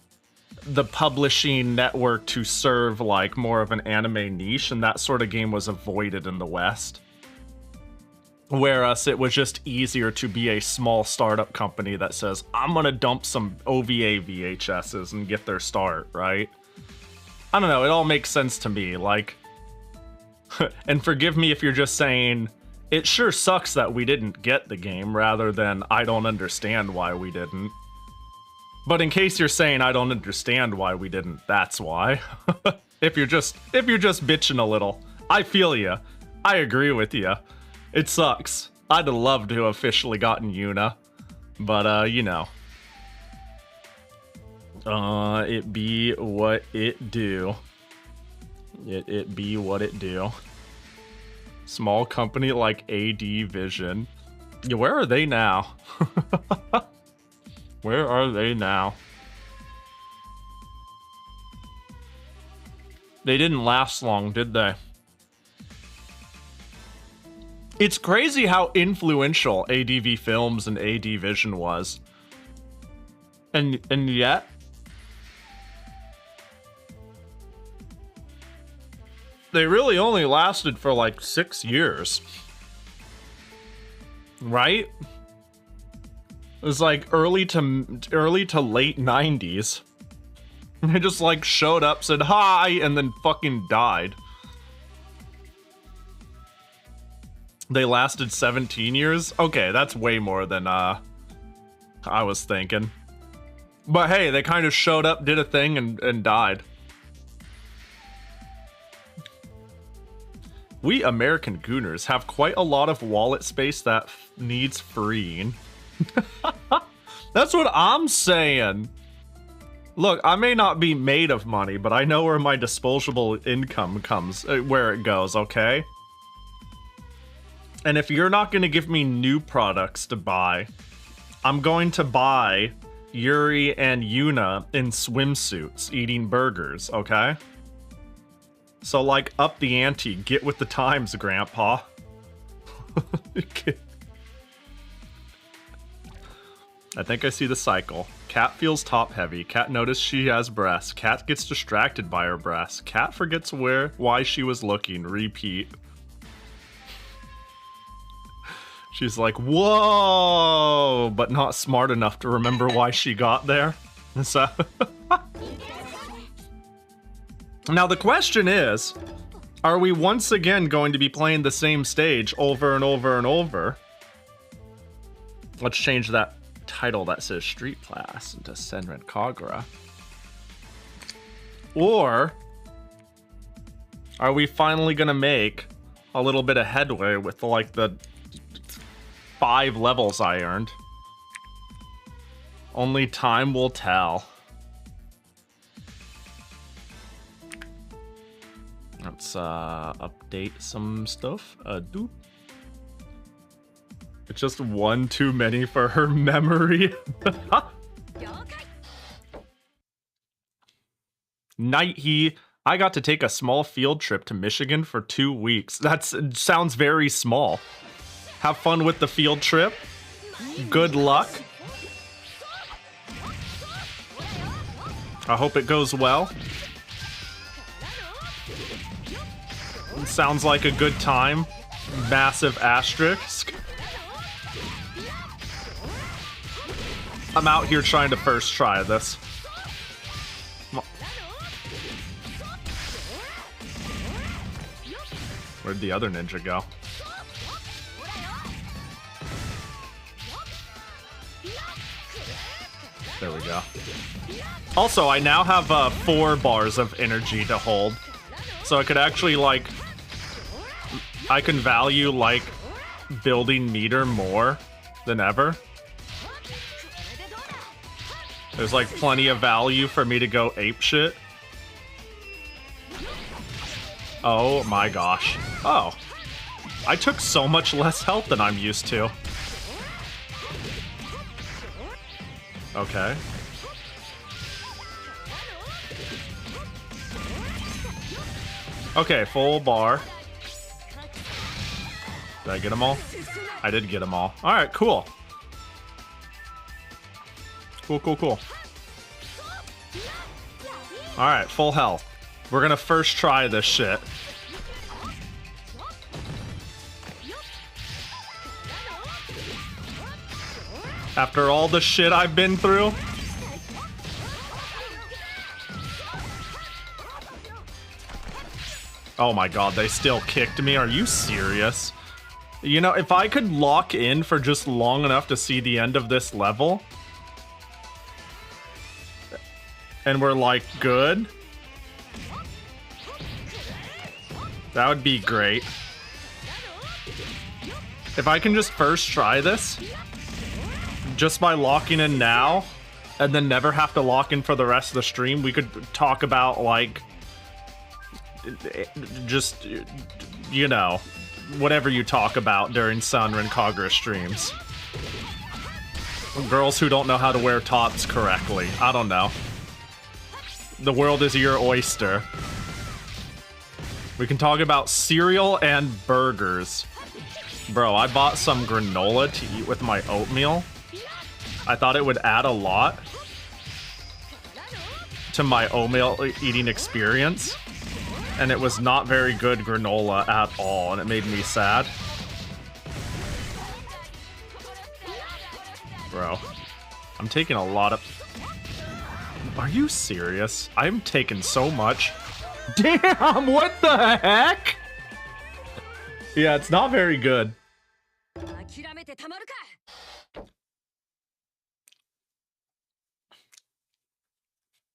the publishing network to serve like more of an anime niche, and that sort of game was avoided in the West. Whereas it was just easier to be a small startup company that says, I'm gonna dump some OVA VHSs and get their start, right? I don't know, it all makes sense to me, like, and forgive me if you're just saying, it sure sucks that we didn't get the game, rather than I don't understand why we didn't. But in case you're saying I don't understand why we didn't, that's why. if you're just bitching a little, I feel ya. I agree with ya. It sucks. I'd have loved to have officially gotten Yuna, but you know. It be what it do. It be what it do. Small company like AD Vision. Yeah, where are they now? Where are they now? They didn't last long, did they? It's crazy how influential ADV Films and AD Vision was. And yet they really only lasted for like 6 years. Right? It was like early to late 90s. They just like showed up, said hi, and then fucking died. They lasted 17 years? Okay, that's way more than I was thinking. But hey, they kind of showed up, did a thing, and died. We American Gooners have quite a lot of wallet space that needs freeing. That's what I'm saying. Look, I may not be made of money, but I know where my disposable income comes, where it goes, okay? And if you're not going to give me new products to buy, I'm going to buy Yuri and Yuna in swimsuits eating burgers, okay? So, like, up the ante. Get with the times, Grandpa. I think I see the cycle. Cat feels top heavy. Cat noticed she has breasts. Cat gets distracted by her breasts. Cat forgets why she was looking. Repeat. She's like, whoa, but not smart enough to remember why she got there. So now the question is, are we once again going to be playing the same stage over and over and over? Let's change that title that says Street Class into Senran Kagura. Or are we finally gonna make a little bit of headway with like the 5 levels I earned? Only time will tell. Let's update some stuff. Doop. It's just one too many for her memory. Nighty, I got to take a small field trip to Michigan for 2 weeks. That sounds very small. Have fun with the field trip. Good luck. I hope it goes well. Sounds like a good time. Massive asterisk. I'm out here trying to first try this. Where'd the other ninja go? There we go. Also, I now have 4 bars of energy to hold. So I could actually, like... I can value, like, building meter more than ever. There's like plenty of value for me to go apeshit. Oh my gosh. Oh. I took so much less health than I'm used to. Okay. Okay, full bar. Did I get them all? I did get them all. Alright, cool. Cool, cool, cool. Alright, full health. We're gonna first try this shit. After all the shit I've been through. Oh my god, they still kicked me. Are you serious? You know, if I could lock in for just long enough to see the end of this level... and we're like, good. That would be great. If I can just first try this, just by locking in now, and then never have to lock in for the rest of the stream, we could talk about, like, just, you know, whatever you talk about during Senran Kagura streams. Girls who don't know how to wear tops correctly. I don't know. The world is your oyster. We can talk about cereal and burgers. Bro, I bought some granola to eat with my oatmeal. I thought it would add a lot to my oatmeal eating experience. And it was not very good granola at all, and it made me sad. Bro, I'm taking a lot of... Are you serious? I'm taking so much. Damn, what the heck? Yeah, it's not very good.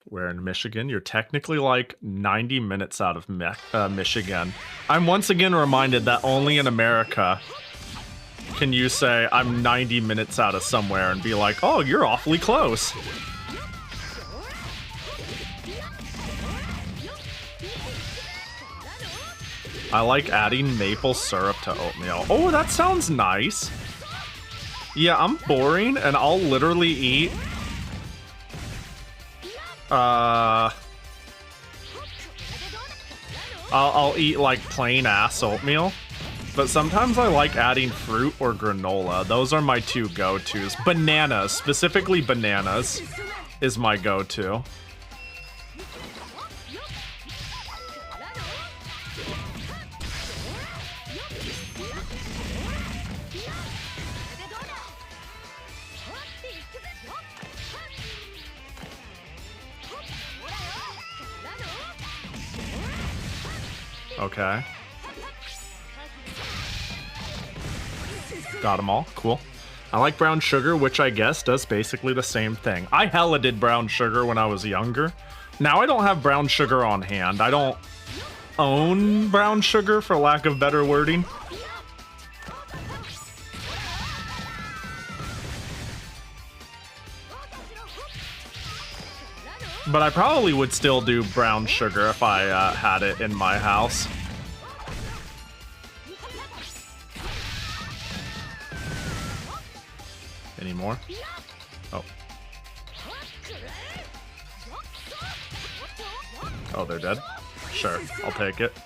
We're in Michigan. You're technically like 90 minutes out of Michigan. I'm once again reminded that only in America can you say I'm 90 minutes out of somewhere and be like, oh, you're awfully close. I like adding maple syrup to oatmeal. Oh, that sounds nice. Yeah, I'm boring and I'll literally eat I'll eat like plain ass oatmeal, but sometimes I like adding fruit or granola. Those are my two go-tos. Bananas, specifically bananas, is my go-to. Okay. Got them all. Cool. I like brown sugar, which I guess does basically the same thing. I hella did brown sugar when I was younger. Now I don't have brown sugar on hand. I don't own brown sugar, for lack of better wording. But I probably would still do brown sugar if I had it in my house. Any more? Oh. Oh, they're dead? Sure, I'll take it.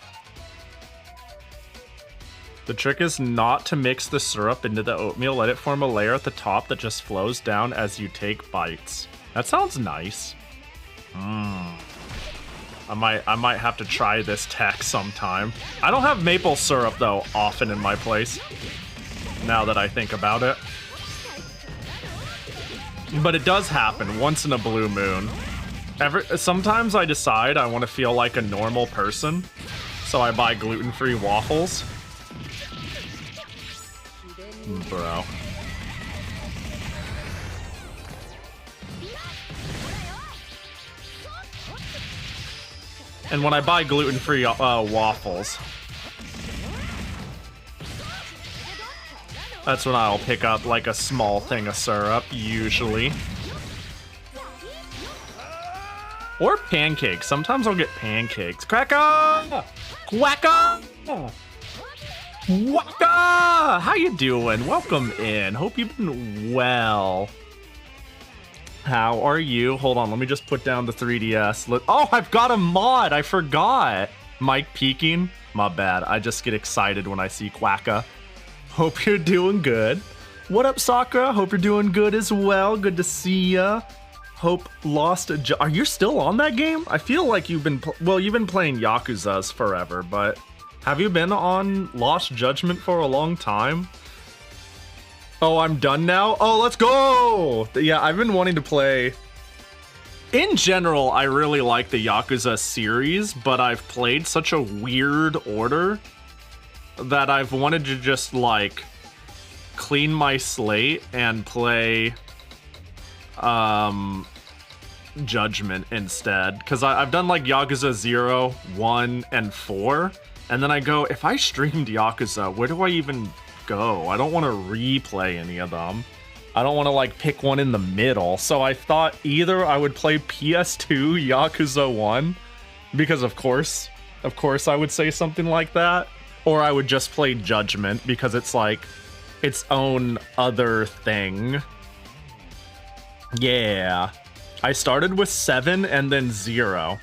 The trick is not to mix the syrup into the oatmeal. Let it form a layer at the top that just flows down as you take bites. That sounds nice. I might have to try this tech sometime. I don't have maple syrup though often in my place, now that I think about it. But it does happen once in a blue moon. Sometimes I decide I want to feel like a normal person, so I buy gluten-free waffles. Bro. And when I buy gluten-free waffles, that's when I'll pick up like a small thing of syrup, usually. Or pancakes. Sometimes I'll get pancakes. Cracker! Quacker! Waka! How you doing? Welcome in. Hope you've been well. How are you? Hold on, let me just put down the 3DS. Oh, I've got a mod! I forgot! Mike peeking? My bad. I just get excited when I see Quacka. Hope you're doing good. What up, Sakura? Hope you're doing good as well. Good to see ya. Hope lost a Are you still on that game? I feel like you've been... Well, you've been playing Yakuza's forever, but... Have you been on Lost Judgment for a long time? Oh, I'm done now? Oh, let's go! Yeah, I've been wanting to play... In general, I really like the Yakuza series, but I've played such a weird order that I've wanted to just, like, clean my slate and play Judgment instead. Because I've done, like, Yakuza 0, 1, and 4, and then I go, if I streamed Yakuza, where do I even go? I don't want to replay any of them. I don't want to like pick one in the middle. So I thought either I would play PS2 Yakuza 1, because of course I would say something like that, or I would just play Judgment because it's like its own other thing. Yeah. I started with 7 and then 0.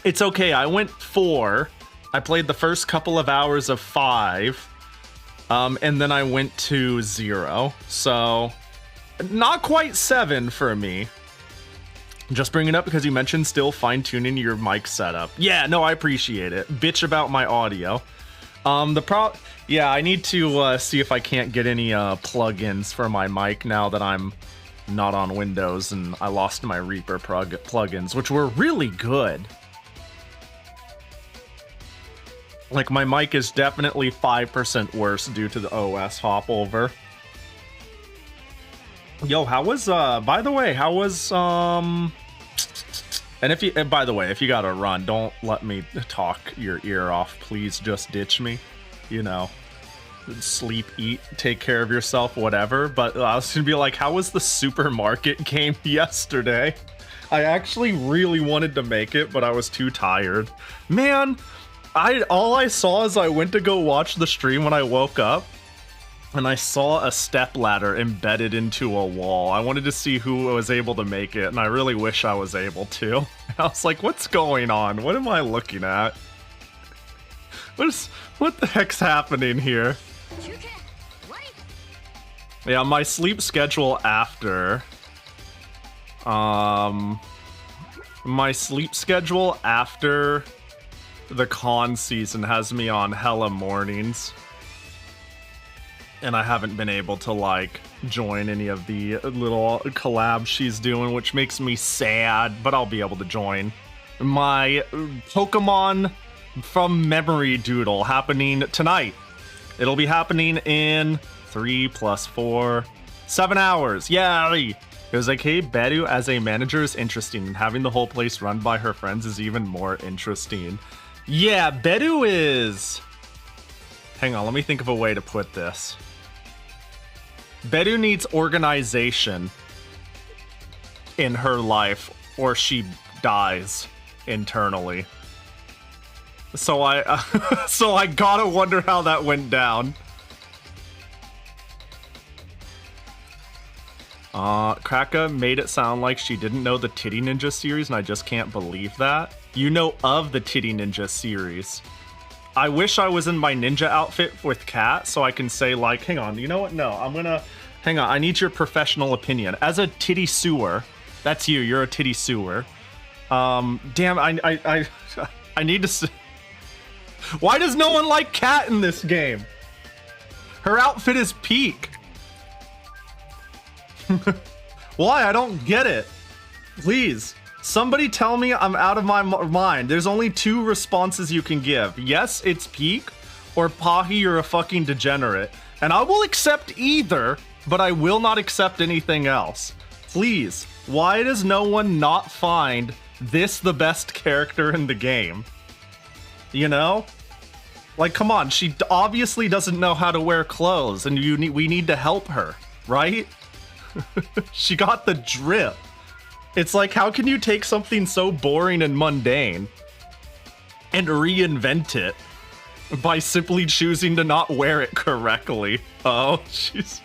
It's okay, I went 4. I played the first couple of hours of 5. And then I went to 0. So, not quite 7 for me. Just bring it up because you mentioned still fine-tuning your mic setup. Yeah, no, I appreciate it. Bitch about my audio. Yeah, I need to see if I can't get any plugins for my mic now that I'm not on Windows and I lost my Reaper plugins, which were really good. Like, my mic is definitely 5% worse due to the OS hop over. Yo, how was, by the way, how was, and by the way, if you gotta run, don't let me talk your ear off. Please just ditch me. You know, sleep, eat, take care of yourself, whatever. But I was gonna be like, how was the supermarket game yesterday? I actually really wanted to make it, but I was too tired. Man, all I saw is I went to go watch the stream when I woke up, and I saw a stepladder embedded into a wall. I wanted to see who was able to make it, and I really wish I was able to. I was like, what's going on? What am I looking at? What the heck's happening here? Yeah, my sleep schedule after... my sleep schedule after the con season has me on hella mornings. And I haven't been able to, like, join any of the little collabs she's doing, which makes me sad, but I'll be able to join. My Pokemon from Memory Doodle happening tonight. It'll be happening in 3 + 4, 7 hours. Yay! It was like, hey, Bedu as a manager is interesting, and having the whole place run by her friends is even more interesting. Yeah, Bedu is... Hang on, let me think of a way to put this. Bedu needs organization in her life, or she dies internally. So I gotta wonder how that went down. Kraka made it sound like she didn't know the Titty Ninja series, and I just can't believe that. You know of the Titty Ninja series. I wish I was in my ninja outfit with Kat, so I can say, like, hang on, you know what? No, I'm gonna... Hang on, I need your professional opinion. As a titty sewer, that's you, you're a titty sewer. Damn, I need to... Why does no one like Kat in this game? Her outfit is peak. Why? I don't get it. Please, somebody tell me I'm out of my mind. There's only 2 responses you can give. Yes, it's peak, or Pahi, you're a fucking degenerate. And I will accept either, but I will not accept anything else. Please, why does no one not find this the best character in the game? You know? Like, come on, she obviously doesn't know how to wear clothes, and we need to help her, right? She got the drip. It's like, how can you take something so boring and mundane and reinvent it by simply choosing to not wear it correctly? Oh, she's...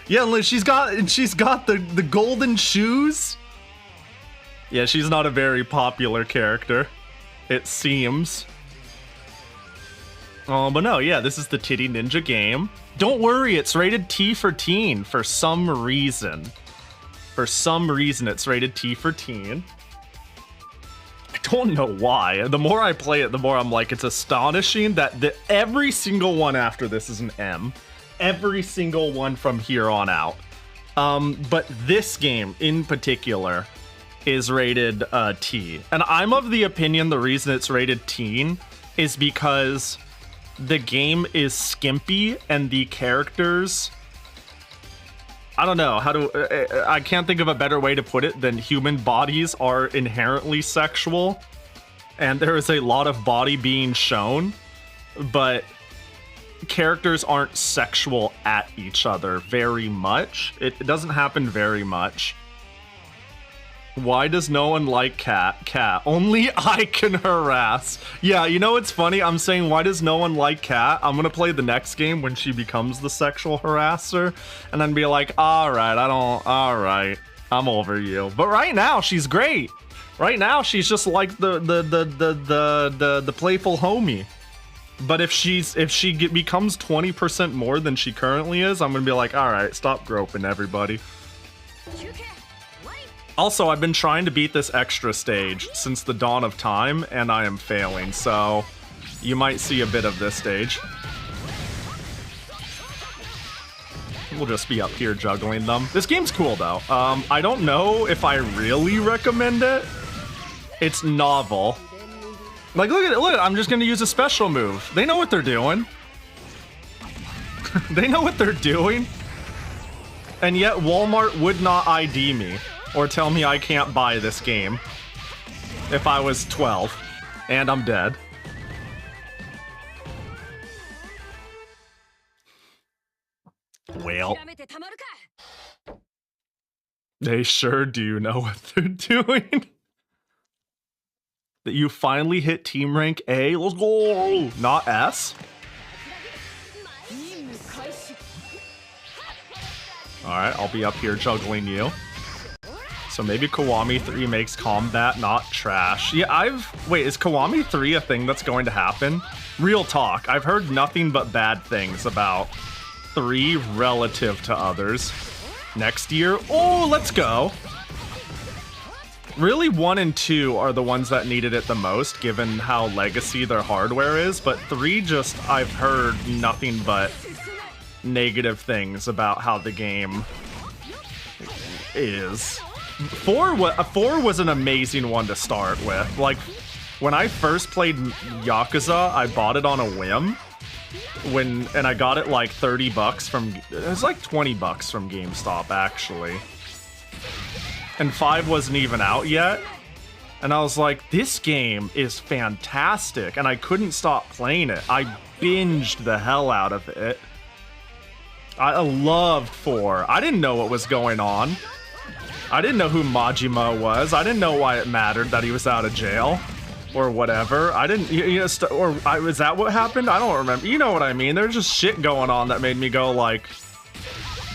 Yeah, she's got the golden shoes. Yeah, she's not a very popular character, it seems. But no, yeah, this is the Titty Ninja game. Don't worry, it's rated T for teen for some reason. For some reason, it's rated T for teen. I don't know why. The more I play it, the more I'm like, it's astonishing that every single one after this is an M. Every single one from here on out. But this game in particular is rated T. And I'm of the opinion the reason it's rated teen is because the game is skimpy and the characters... I don't know how to... I can't think of a better way to put it than human bodies are inherently sexual. And there is a lot of body being shown. But characters aren't sexual at each other very much. It doesn't happen very much. Why does no one like Cat? Only I can harass. Yeah, you know what's funny? I'm saying, why does no one like Cat? I'm gonna play the next game when she becomes the sexual harasser, and then be like, alright, alright, I'm over you. But right now, she's great. Right now, she's just like the playful homie. But if she becomes 20% more than she currently is, I'm gonna be like, alright, stop groping everybody. Also, I've been trying to beat this extra stage since the dawn of time, and I am failing, so you might see a bit of this stage. We'll just be up here juggling them. This game's cool, though. I don't know if I really recommend it. It's novel. Like, look at it, look, I'm just gonna use a special move. They know what they're doing. They know what they're doing. And yet, Walmart would not ID me. Or tell me I can't buy this game if I was 12 and I'm dead. Well, they sure do know what they're doing. That you finally hit team rank A. Let's go. Not S. Alright, I'll be up here juggling you. So maybe Kiwami 3 makes combat not trash. Yeah, wait, is Kiwami 3 a thing that's going to happen? Real talk, I've heard nothing but bad things about 3 relative to others. Next year, oh, let's go. Really, 1 and 2 are the ones that needed it the most, given how legacy their hardware is, but 3 just, I've heard nothing but negative things about how the game is. 4 was an amazing one to start with. Like, when I first played Yakuza, I bought it on a whim. And I got it like 30 bucks from, it was like 20 bucks from GameStop, actually. And 5 wasn't even out yet. And I was like, this game is fantastic. And I couldn't stop playing it. I binged the hell out of it. I loved 4. I didn't know what was going on. I didn't know who Majima was. I didn't know why it mattered that he was out of jail. Or whatever. I didn't, is that what happened? I don't remember. You know what I mean. There's just shit going on that made me go like,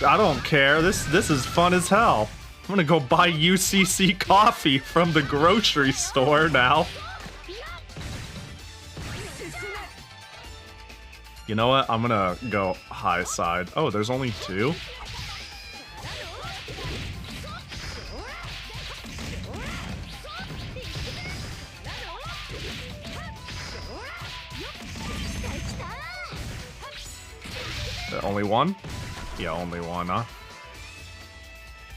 I don't care. This is fun as hell. I'm gonna go buy UCC coffee from the grocery store now. You know what? I'm gonna go high side. Oh, there's only 2? Only 1? Yeah, only 1, huh?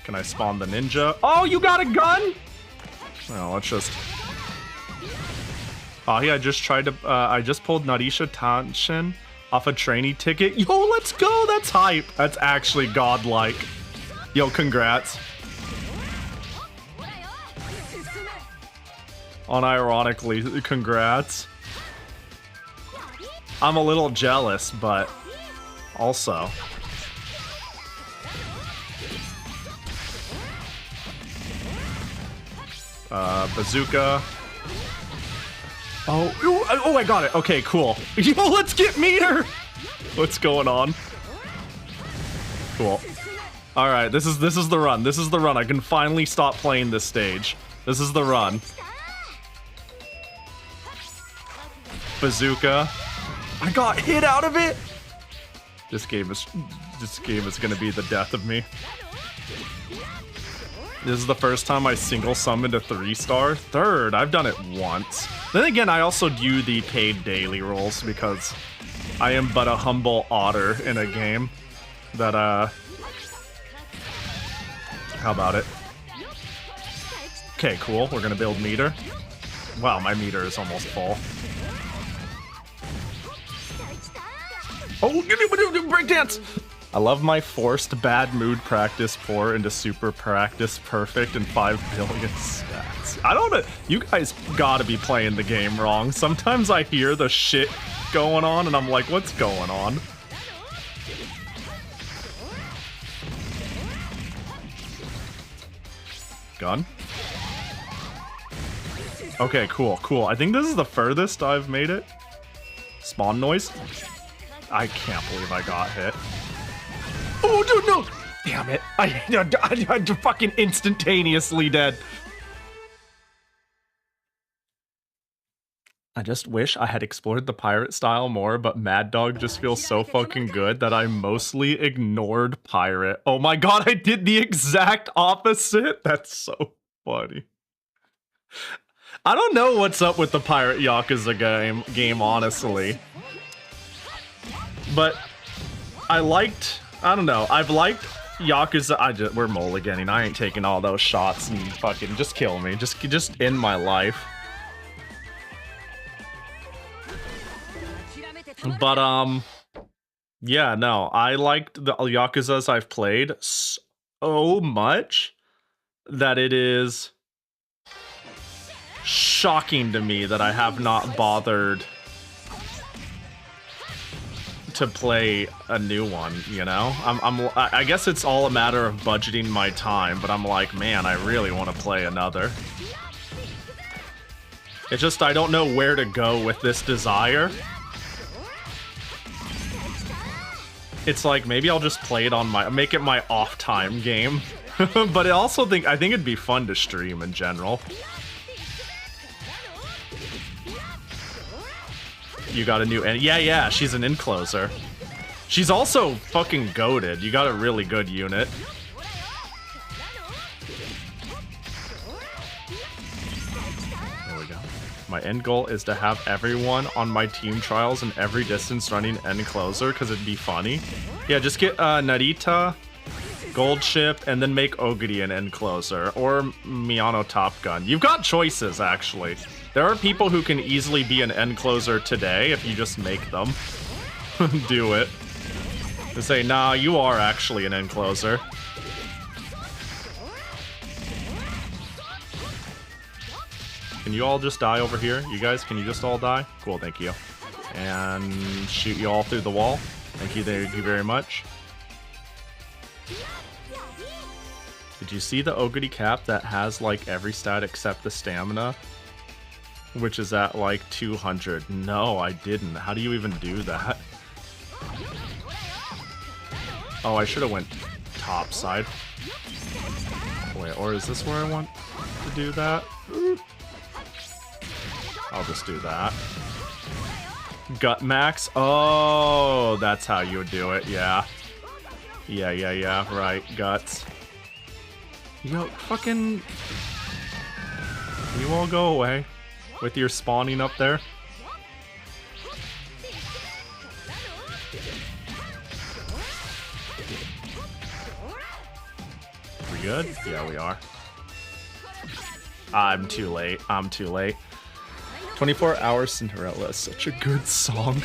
Can I spawn the ninja? Oh, you got a gun? Well, let's just... Pahi, I just tried to... I just pulled Narisha Tanshin off a trainee ticket. Yo, let's go! That's hype! That's actually godlike. Yo, congrats. Unironically, congrats. I'm a little jealous, but... also. Bazooka. Oh, I got it. Okay, cool. Yo, let's get meter! What's going on? Cool. Alright, this is the run. This is the run. I can finally stop playing this stage. This is the run. Bazooka. I got hit out of it! This game is gonna be the death of me. This is the first time I single summoned a 3-star. 3rd, I've done it once. Then again, I also do the paid daily rolls because I am but a humble otter in a game that, how about it? Okay, cool. We're gonna build meter. Wow, my meter is almost full. Oh, breakdance! I love my forced bad mood practice 4 into super practice perfect and 5 billion stats. I don't know. You guys gotta be playing the game wrong. Sometimes I hear the shit going on and I'm like, what's going on? Gun? Okay, cool, cool. I think this is the furthest I've made it. Spawn noise? I can't believe I got hit. Oh, dude, no! Damn it. I'm fucking instantaneously dead. I just wish I had explored the pirate style more, but Mad Dog just feels so fucking good that I mostly ignored pirate. Oh my god, I did the exact opposite? That's so funny. I don't know what's up with the Pirate Yakuza game honestly. But I don't know, I've liked Yakuza. We're mulliganing. I ain't taking all those shots and fucking just kill me. Just end my life. But yeah, no, I liked the Yakuzas I've played so much that it is shocking to me that I have not bothered to play a new one, you know? I guess it's all a matter of budgeting my time, but I'm like, man, I really want to play another. It's just I don't know where to go with this desire. It's like, maybe I'll just play it on make it my off-time game. But I think it'd be fun to stream in general. You got a new yeah, she's an encloser. She's also fucking goated. You got a really good unit. There we go. My end goal is to have everyone on my team trials in every distance running encloser because it'd be funny. Yeah, just get Narita, Gold Ship, and then make Oguri an encloser or Miyano Top Gun. You've got choices, actually. There are people who can easily be an encloser today if you just make them. Do it. To say, nah, you are actually an encloser. Can you all just die over here? You guys, can you just all die? Cool, thank you. And shoot you all through the wall. Thank you very much. Did you see the Oguri cap that has like every stat except the stamina? Which is at like 200. No, I didn't. How do you even do that? Oh, I should have went top side. Wait, or is this where I want to do that? I'll just do that. Gut max? Oh, that's how you would do it, yeah. Yeah, right, guts. Yo, fucking... Can you all go away? With your spawning up there? We good? Yeah, we are. I'm too late. 24 Hours Cinderella is such a good song.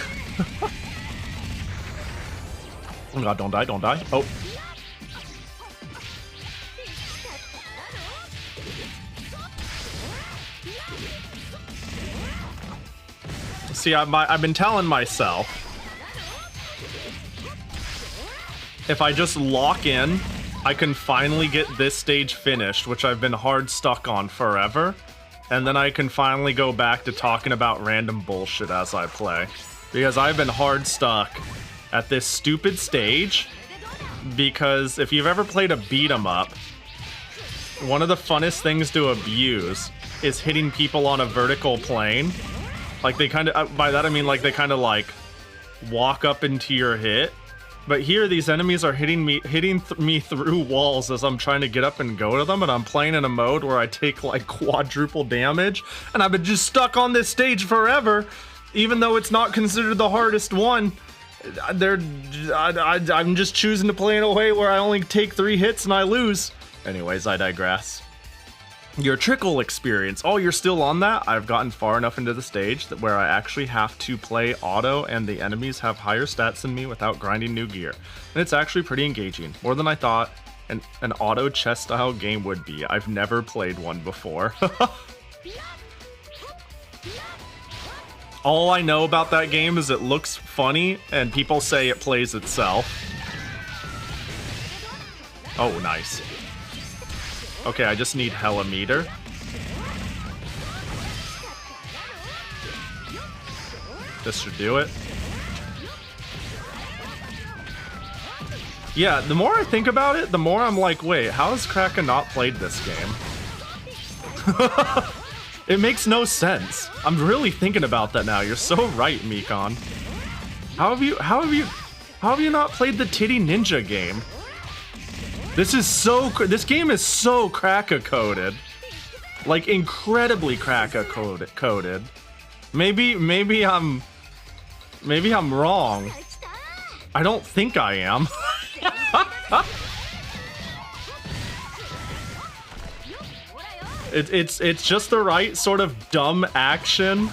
Oh god, don't die. Oh. See, I've been telling myself, if I just lock in, I can finally get this stage finished, which I've been hard stuck on forever, and then I can finally go back to talking about random bullshit as I play. Because I've been hard stuck at this stupid stage, because if you've ever played a beat 'em up, one of the funnest things to abuse is hitting people on a vertical plane. Like, they kind of, by that I mean, like, they kind of, like, walk up into your hit. But here, these enemies are hitting me through walls as I'm trying to get up and go to them, and I'm playing in a mode where I take, like, quadruple damage, and I've been just stuck on this stage forever, even though it's not considered the hardest one. I'm just choosing to play in a way where I only take 3 hits and I lose. Anyways, I digress. Your trickle experience. Oh, you're still on that? I've gotten far enough into the stage that where I actually have to play auto and the enemies have higher stats than me without grinding new gear. And it's actually pretty engaging. More than I thought an auto chess style game would be. I've never played one before. All I know about that game is it looks funny and people say it plays itself. Oh, nice. Okay, I just need hella meter. This should do it. Yeah, the more I think about it, the more I'm like, wait, how has Kraken not played this game? It makes no sense. I'm really thinking about that now. You're so right, Mikon. How have you not played the Titty Ninja game? This game is so crack-a-coded. Like, incredibly crack-a-coded. Maybe I'm wrong. I don't think I am. It's just the right sort of dumb action.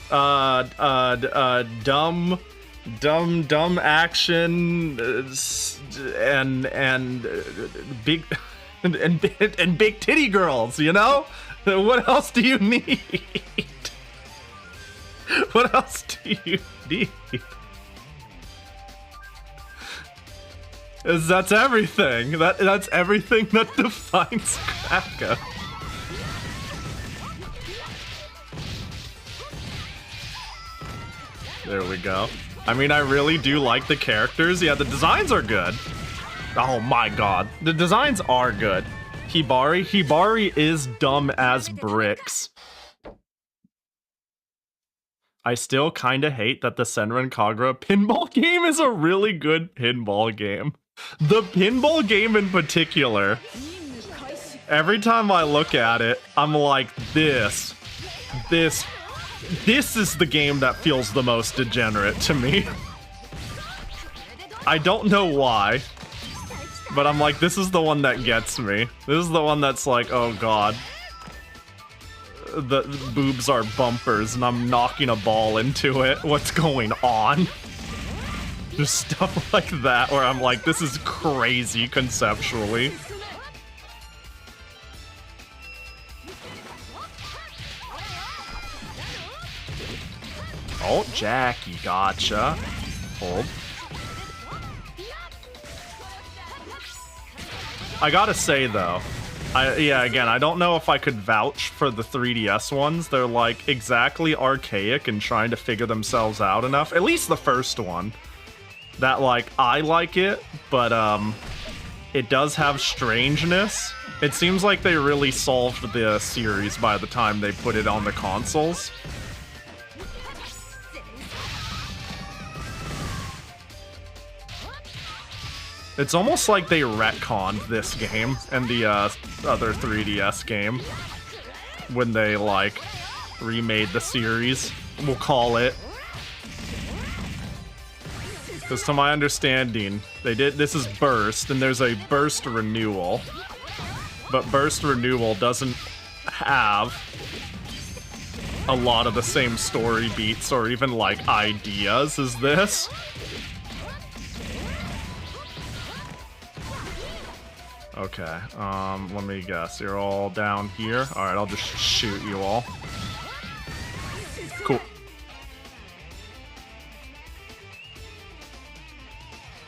Dumb action, and big and big titty girls, you know? What else do you need? What else do you need? That's everything. That's everything that defines Kraka. There we go. I mean, I really do like the characters. Yeah, the designs are good. Oh my god. The designs are good. Hibari? Hibari is dumb as bricks. I still kinda hate that the Senran Kagura pinball game is a really good pinball game. The pinball game in particular, every time I look at it, I'm like, this is the game that feels the most degenerate to me. I don't know why, but I'm like, this is the one that gets me. This is the one that's like, oh god. The boobs are bumpers and I'm knocking a ball into it. What's going on? Just stuff like that where I'm like, this is crazy conceptually. Oh, Jackie, gotcha. Hold. I gotta say though, yeah, again, I don't know if I could vouch for the 3DS ones. They're like exactly archaic and trying to figure themselves out enough. At least the first one. That like, I like it, but it does have strangeness. It seems like they really solved the series by the time they put it on the consoles. It's almost like they retconned this game and the other 3DS game when they like remade the series, we'll call it. Because to my understanding, they did, this is Burst, and there's a Burst renewal. But Burst renewal doesn't have a lot of the same story beats or even like ideas as this. Okay, let me guess. You're all down here? Alright, I'll just shoot you all. Cool.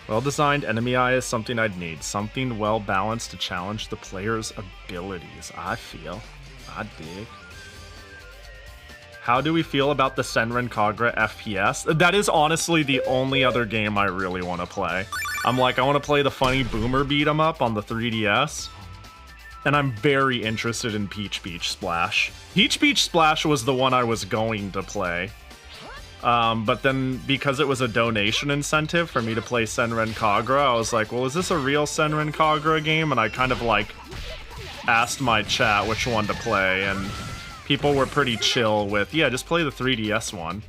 Well-designed enemy eye is something I'd need. Something well-balanced to challenge the player's abilities. I dig. How do we feel about the Senran Kagura FPS? That is honestly the only other game I really want to play. I'm like, I want to play the funny boomer beat 'em up on the 3DS. And I'm very interested in Peach Beach Splash. Peach Beach Splash was the one I was going to play. But then, because it was a donation incentive for me to play Senran Kagura, I was like, well, is this a real Senran Kagura game? And I kind of like asked my chat which one to play, and people were pretty chill with, yeah, just play the 3DS one.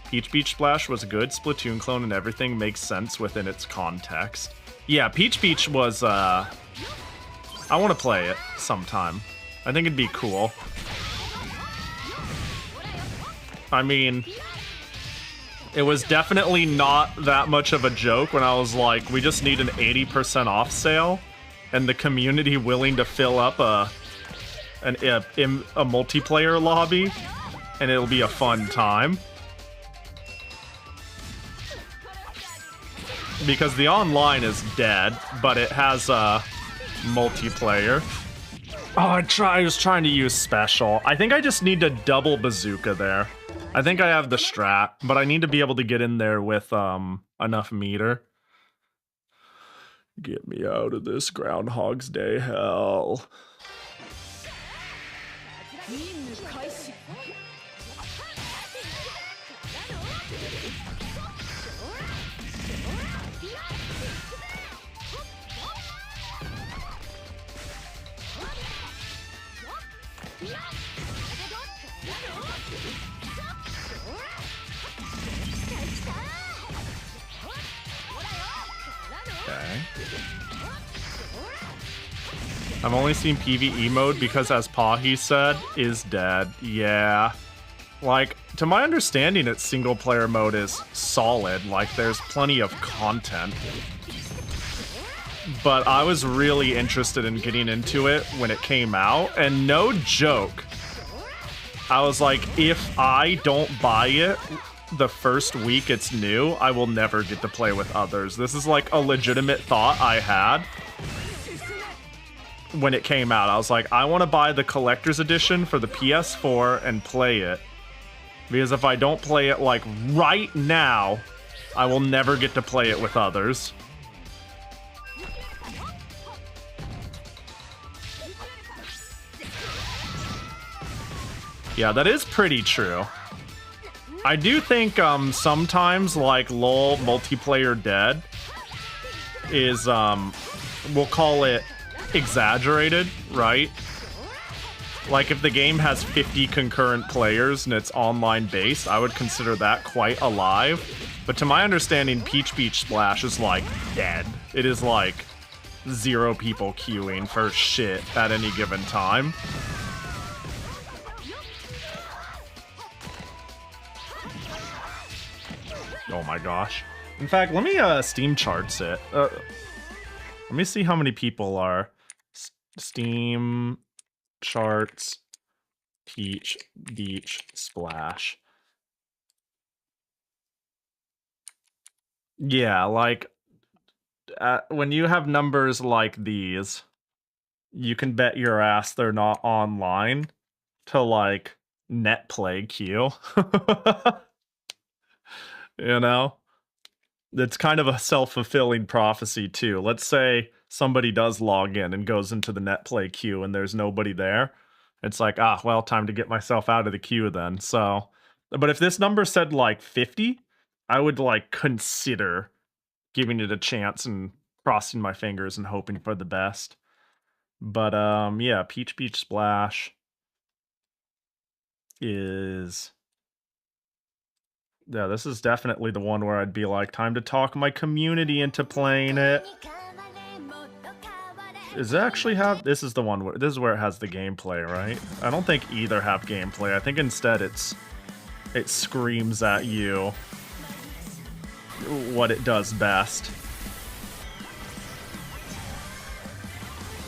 Peach Beach Splash was a good Splatoon clone and everything makes sense within its context. Yeah, Peach Beach was, I want to play it sometime. I think it'd be cool. I mean, it was definitely not that much of a joke when I was like, we just need an 80% off sale, and the community willing to fill up a multiplayer lobby, and it'll be a fun time. Because the online is dead, but it has multiplayer. Oh, I was trying to use special. I think I just need to double bazooka there. I think I have the strat, but I need to be able to get in there with enough meter. Get me out of this Groundhog's Day hell. Okay. I've only seen PvE mode because, as Pahi said, is dead. Yeah. Like, to my understanding, its single player mode is solid. Like, there's plenty of content. But I was really interested in getting into it when it came out, and no joke, I was like, if I don't buy it the first week it's new, I will never get to play with others. This is like a legitimate thought I had when it came out. I was like, I want to buy the collector's edition for the PS4 and play it. Because if I don't play it like right now, I will never get to play it with others. Yeah, that is pretty true. I do think sometimes like LoL multiplayer dead is we'll call it exaggerated, right? Like if the game has 50 concurrent players and it's online based, I would consider that quite alive. But to my understanding, Peach Beach Splash is like dead. It is like 0 people queuing for shit at any given time. Oh my gosh. In fact, let me Steam charts it. Let me see how many people are. Steam charts Peach Beach Splash. Yeah, like when you have numbers like these, you can bet your ass they're not online to like net play queue. You know? It's kind of a self-fulfilling prophecy too. Let's say somebody does log in and goes into the net play queue and there's nobody there. It's like, ah, well, time to get myself out of the queue then. So, but if this number said like 50, I would like consider giving it a chance and crossing my fingers and hoping for the best. But yeah, Peach Beach Splash is... Yeah, this is definitely the one where I'd be like, time to talk my community into playing it. Does it actually have... This is the one where... This is where it has the gameplay, right? I don't think either have gameplay. I think instead it screams at you what it does best.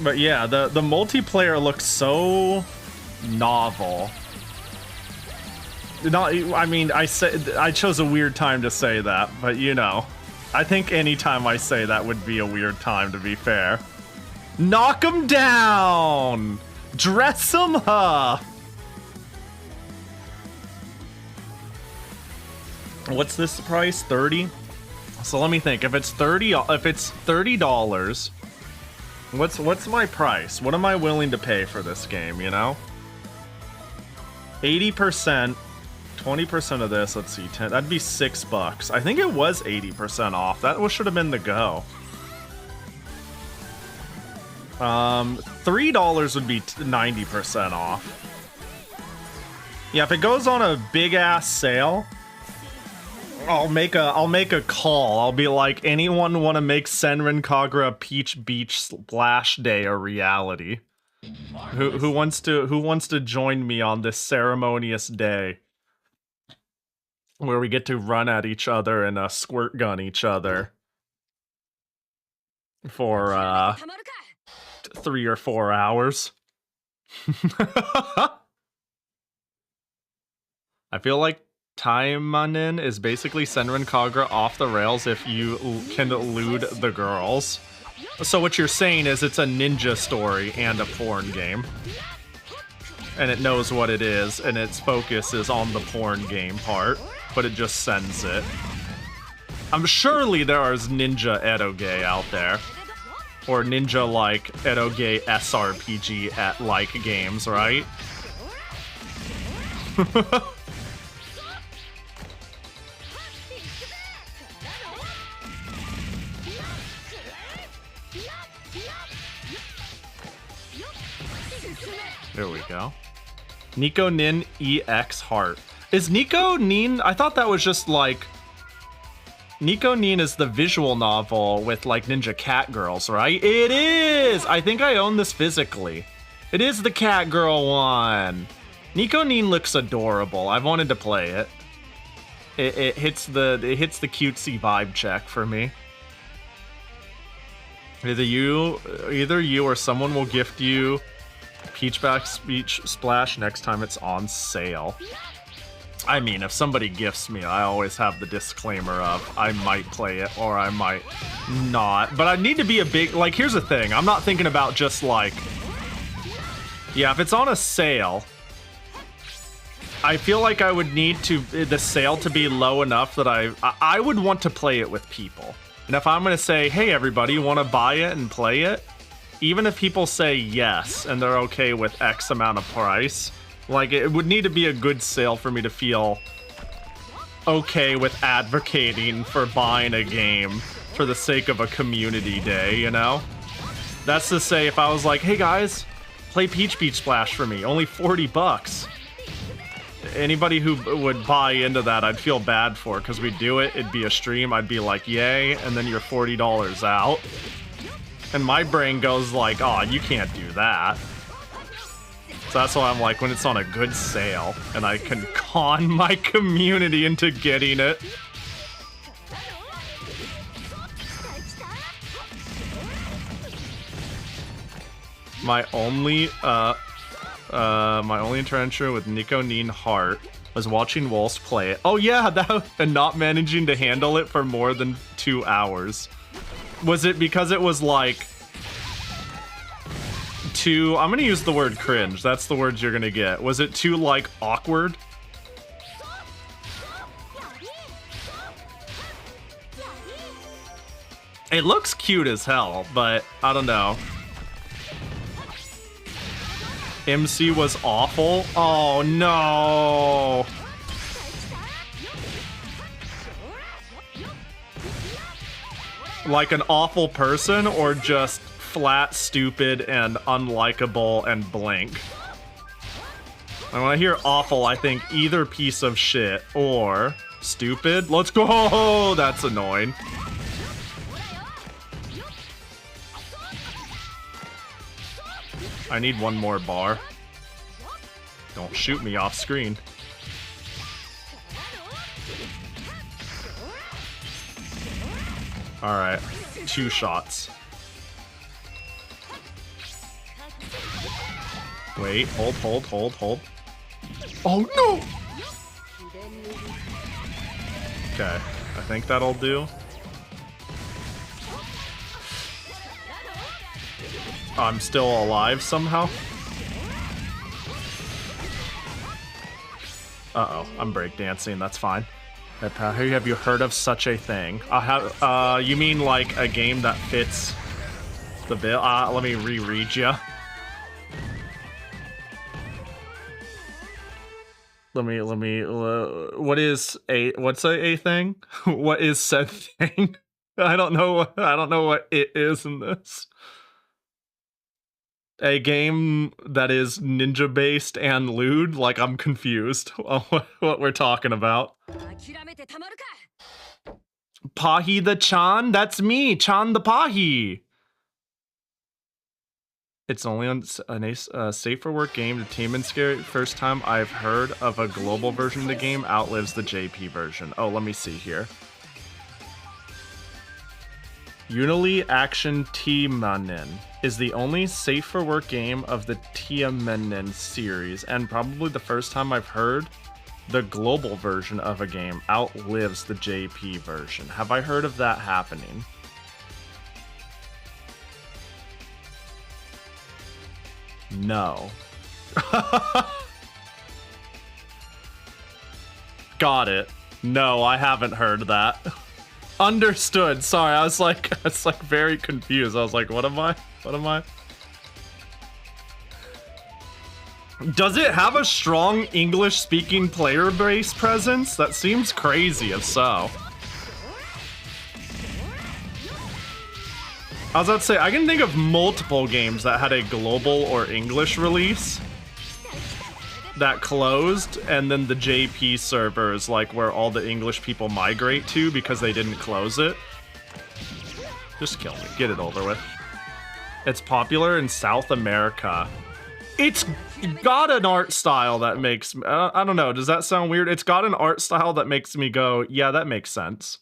But yeah, the multiplayer looks so novel. I mean, I chose a weird time to say that, but you know, I think any time I say that would be a weird time, to be fair. Knock 'em down! Dress 'em up! What's this price? 30? So let me think. If it's $30, what's my price? What am I willing to pay for this game, you know? 80%. 20% of this, let's see, 10, that'd be $6. I think it was 80% off. That should have been the go. $3 would be 90% off. Yeah, if it goes on a big ass sale, I'll make a call. I'll be like, anyone want to make Senran Kagura Peach Beach Splash Day a reality? Who wants to join me on this ceremonious day? Where we get to run at each other and squirt gun each other for 3 or 4 hours. I feel like Taimanin is basically Senran Kagura off the rails if you can elude the girls. So what you're saying is it's a ninja story and a porn game. And it knows what it is, and its focus is on the porn game part. But it just sends it. Surely there is ninja eroge out there. Or ninja like eroge SRPG at like games, right? There we go. Nico Nin EX Heart. Is Nico Nin... I thought that was just like... Nico Nin is the visual novel with like ninja cat girls, right? It is! I think I own this physically. It is the cat girl one. Nico Nin looks adorable. I've wanted to play it. It hits the cutesy vibe check for me. Either you or someone will gift you Peach Beach Splash next time it's on sale. I mean, if somebody gifts me, I always have the disclaimer of I might play it or I might not. But I need to be a big, like, here's the thing. I'm not thinking about just like, yeah, if it's on a sale, I feel like I would need the sale to be low enough that I would want to play it with people. And if I'm going to say, hey, everybody, you want to buy it and play it? Even if people say yes and they're okay with X amount of price, like, it would need to be a good sale for me to feel okay with advocating for buying a game for the sake of a community day, you know? That's to say, if I was like, hey guys, play Peach Beach Splash for me, only 40 bucks. Anybody who would buy into that, I'd feel bad for, because we'd do it, it'd be a stream, I'd be like, yay, and then you're $40 out. And my brain goes like, oh, you can't do that. So that's why I'm like, when it's on a good sale, and I can con my community into getting it. My only interaction with Nico Neen Hart was watching Waltz play it. Oh yeah, and not managing to handle it for more than 2 hours. Was it because it was like too, I'm gonna use the word cringe, that's the words you're gonna get. Was it too, like, awkward? It looks cute as hell, but I don't know. MC was awful? Oh no! Like an awful person, or just flat, stupid, and unlikable, and blank? And when I hear awful, I think either piece of shit or stupid. Let's go! That's annoying. I need one more bar. Don't shoot me off screen. Alright, 2 shots. Wait, hold. Oh no! Okay, I think that'll do. I'm still alive somehow. Uh-oh, I'm breakdancing, that's fine. Have you heard of such a thing? You mean like a game that fits the bill? Let me reread ya. What's a thing? What is said thing? I don't know what it is in this. A game that is ninja based and lewd? Like, I'm confused on what we're talking about. Pahi the Chan? That's me, Chan the Pahi. It's only on a safe for work game. The team and scary. First time I've heard of a global version of the game outlives the JP version. Oh, let me see here. Unili Action Timanin is the only safe for work game of the Tiamanin series, and probably the first time I've heard the global version of a game outlives the JP version. Have I heard of that happening? No. Got it. No, I haven't heard that. Understood. Sorry, I was like very confused. I was like, what am I? Does it have a strong English-speaking player base presence? That seems crazy if so. I was about to say, I can think of multiple games that had a global or English release that closed, and then the JP servers, like where all the English people migrate to because they didn't close it. Just kill me. Get it over with. It's popular in South America. It's got an art style that makes... I don't know, does that sound weird? It's got an art style that makes me go, yeah, that makes sense.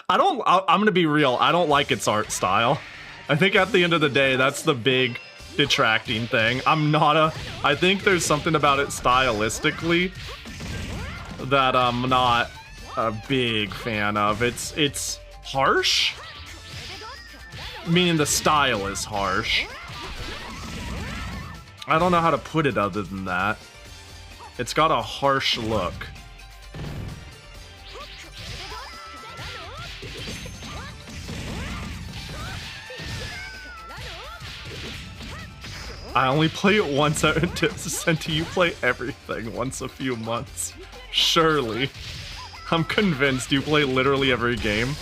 I'm gonna be real, I don't like its art style. I think at the end of the day, that's the big detracting thing. I'm not a... I think there's something about it stylistically that I'm not a big fan of. It's harsh? Meaning the style is harsh. I don't know how to put it other than that. It's got a harsh look. I only play it once. Senti, you play everything once a few months. Surely. I'm convinced you play literally every game.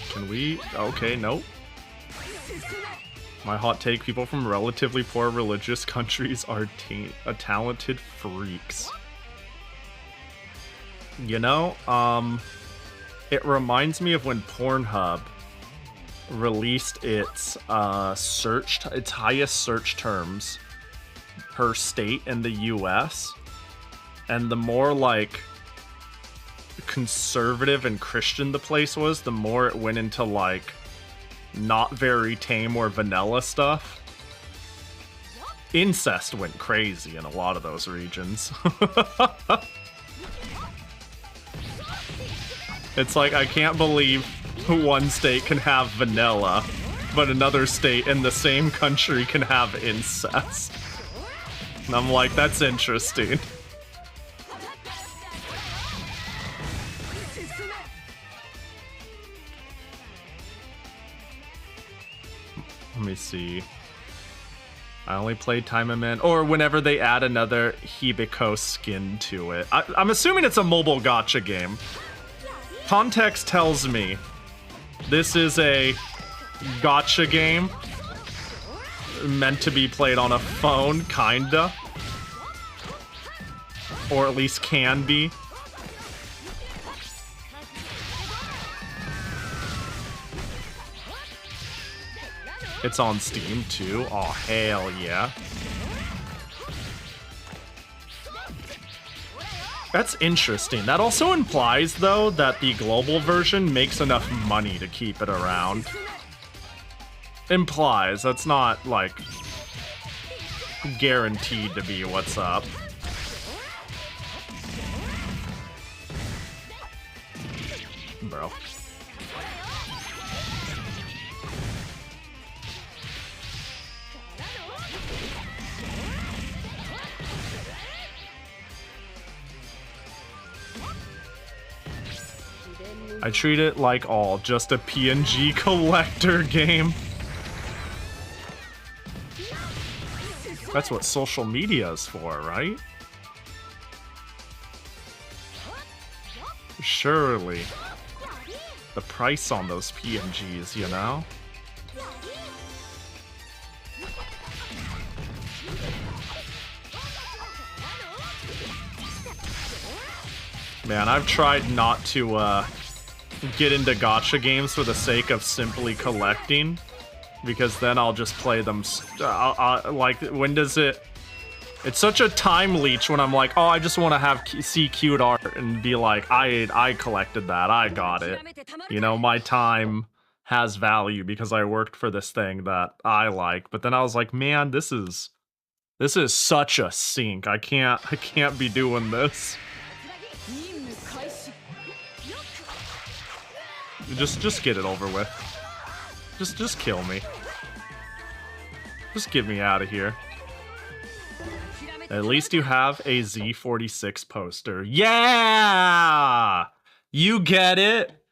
Can we? Okay, nope. My hot take, people from relatively poor religious countries are talented freaks. You know, it reminds me of when Pornhub released its its highest search terms per state in the US, and the more like conservative and Christian the place was, the more it went into like not very tame or vanilla stuff. Incest went crazy in a lot of those regions. It's like, I can't believe one state can have vanilla, but another state in the same country can have incest. And I'm like, that's interesting. Let me see. I only played Time of Man, or whenever they add another Hibiko skin to it. I'm assuming it's a mobile gacha game. Context tells me this is a gacha game meant to be played on a phone, kinda. Or at least can be. It's on Steam too. Oh, hell yeah. That's interesting. That also implies, though, that the global version makes enough money to keep it around. Implies. That's not, like, guaranteed to be what's up. Bro. I treat it like all, just a PNG collector game. That's what social media is for, right? Surely. The price on those PNGs, you know? Man, I've tried not to, get into gacha games for the sake of simply collecting, because then I'll just play them. Like, when does it? It's such a time leech when I'm like, oh, I just want to see cute art and be like, I collected that, I got it. You know, my time has value because I worked for this thing that I like. But then I was like, man, this is such a sink. I can't be doing this. Just get it over with. Just kill me. Just get me out of here. At least you have a Z46 poster. Yeah! You get it?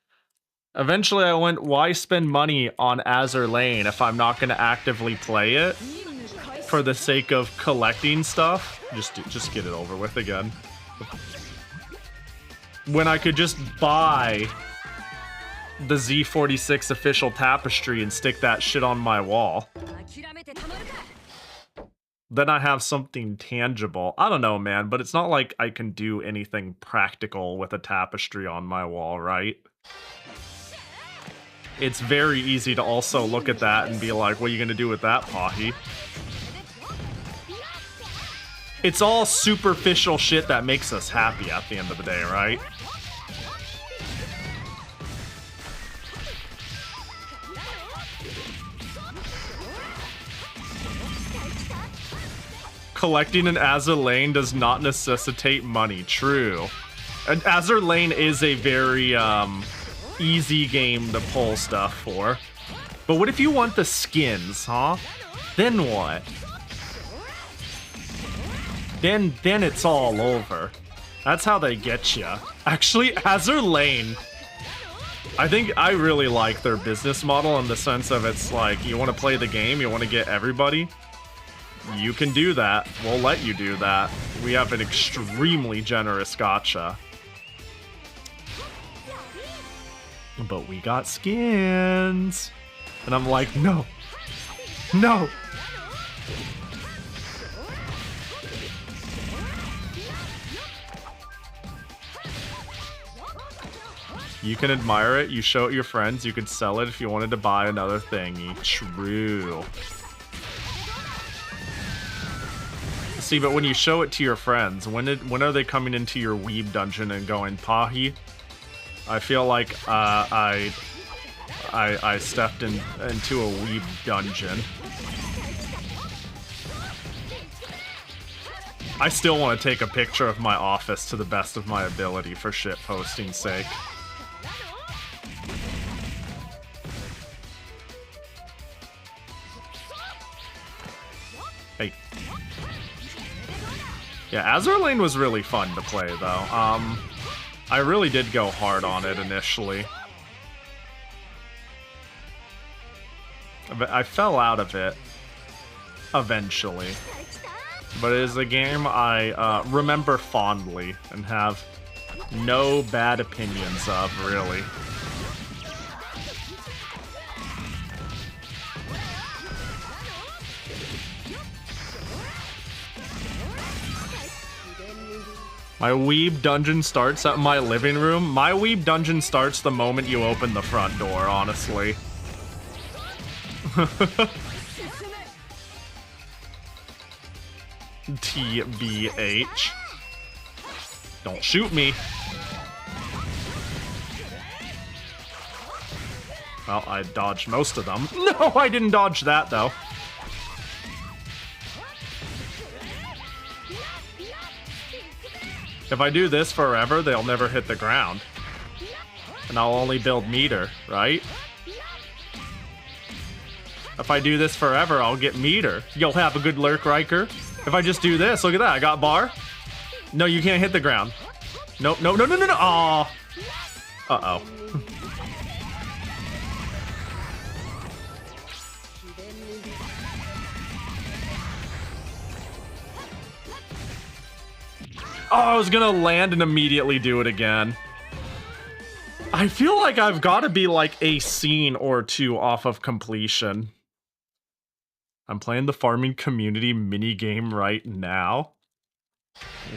Eventually I went, why spend money on Azur Lane if I'm not gonna actively play it? For the sake of collecting stuff? Just get it over with again. When I could just buy the Z46 official tapestry and stick that shit on my wall. Then I have something tangible. I don't know, man, but it's not like I can do anything practical with a tapestry on my wall, right? It's very easy to also look at that and be like, what are you gonna do with that, Pahi? It's all superficial shit that makes us happy at the end of the day, right? Collecting an Azur Lane does not necessitate money. True. An Azur Lane is a very easy game to pull stuff for. But what if you want the skins, huh? Then what? Then it's all over. That's how they get you. Actually, Azur Lane, I think I really like their business model in the sense of it's like, you want to play the game, you want to get everybody, you can do that. We'll let you do that. We have an extremely generous gacha. But we got skins. And I'm like, no. No. You can admire it, you show it to your friends, you could sell it if you wanted to buy another thingy. True. See, but when you show it to your friends, when are they coming into your weeb dungeon and going, Pahi? I feel like I stepped into a weeb dungeon. I still want to take a picture of my office to the best of my ability for shit posting's sake. Hey. Yeah, Azur Lane was really fun to play, though. I really did go hard on it initially. But I fell out of it eventually. But it is a game I remember fondly and have no bad opinions of, really. My weeb dungeon starts at my living room. My weeb dungeon starts the moment you open the front door, honestly. TBH. Don't shoot me. Well, I dodged most of them. No, I didn't dodge that, though. If I do this forever, they'll never hit the ground. And I'll only build meter, right? If I do this forever, I'll get meter. You'll have a good lurk, Riker. If I just do this, look at that, I got bar. No, you can't hit the ground. Nope, no, no, no, no, no. Aw. Uh-oh. Oh, I was gonna land and immediately do it again. I feel like I've got to be like a scene or two off of completion. I'm playing the farming community mini game right now.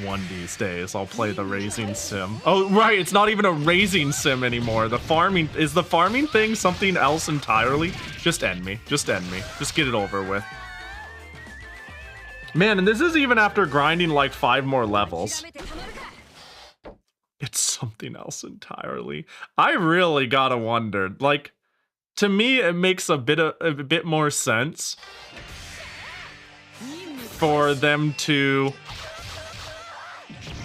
One of these days, I'll play the raising sim. Oh, right, it's not even a raising sim anymore. The farming, is the farming thing something else entirely? Just end me. Just end me. Just get it over with. Man, and this is even after grinding like 5 more levels. It's something else entirely. I really gotta wonder. Like, to me, it makes a bit more sense for them to...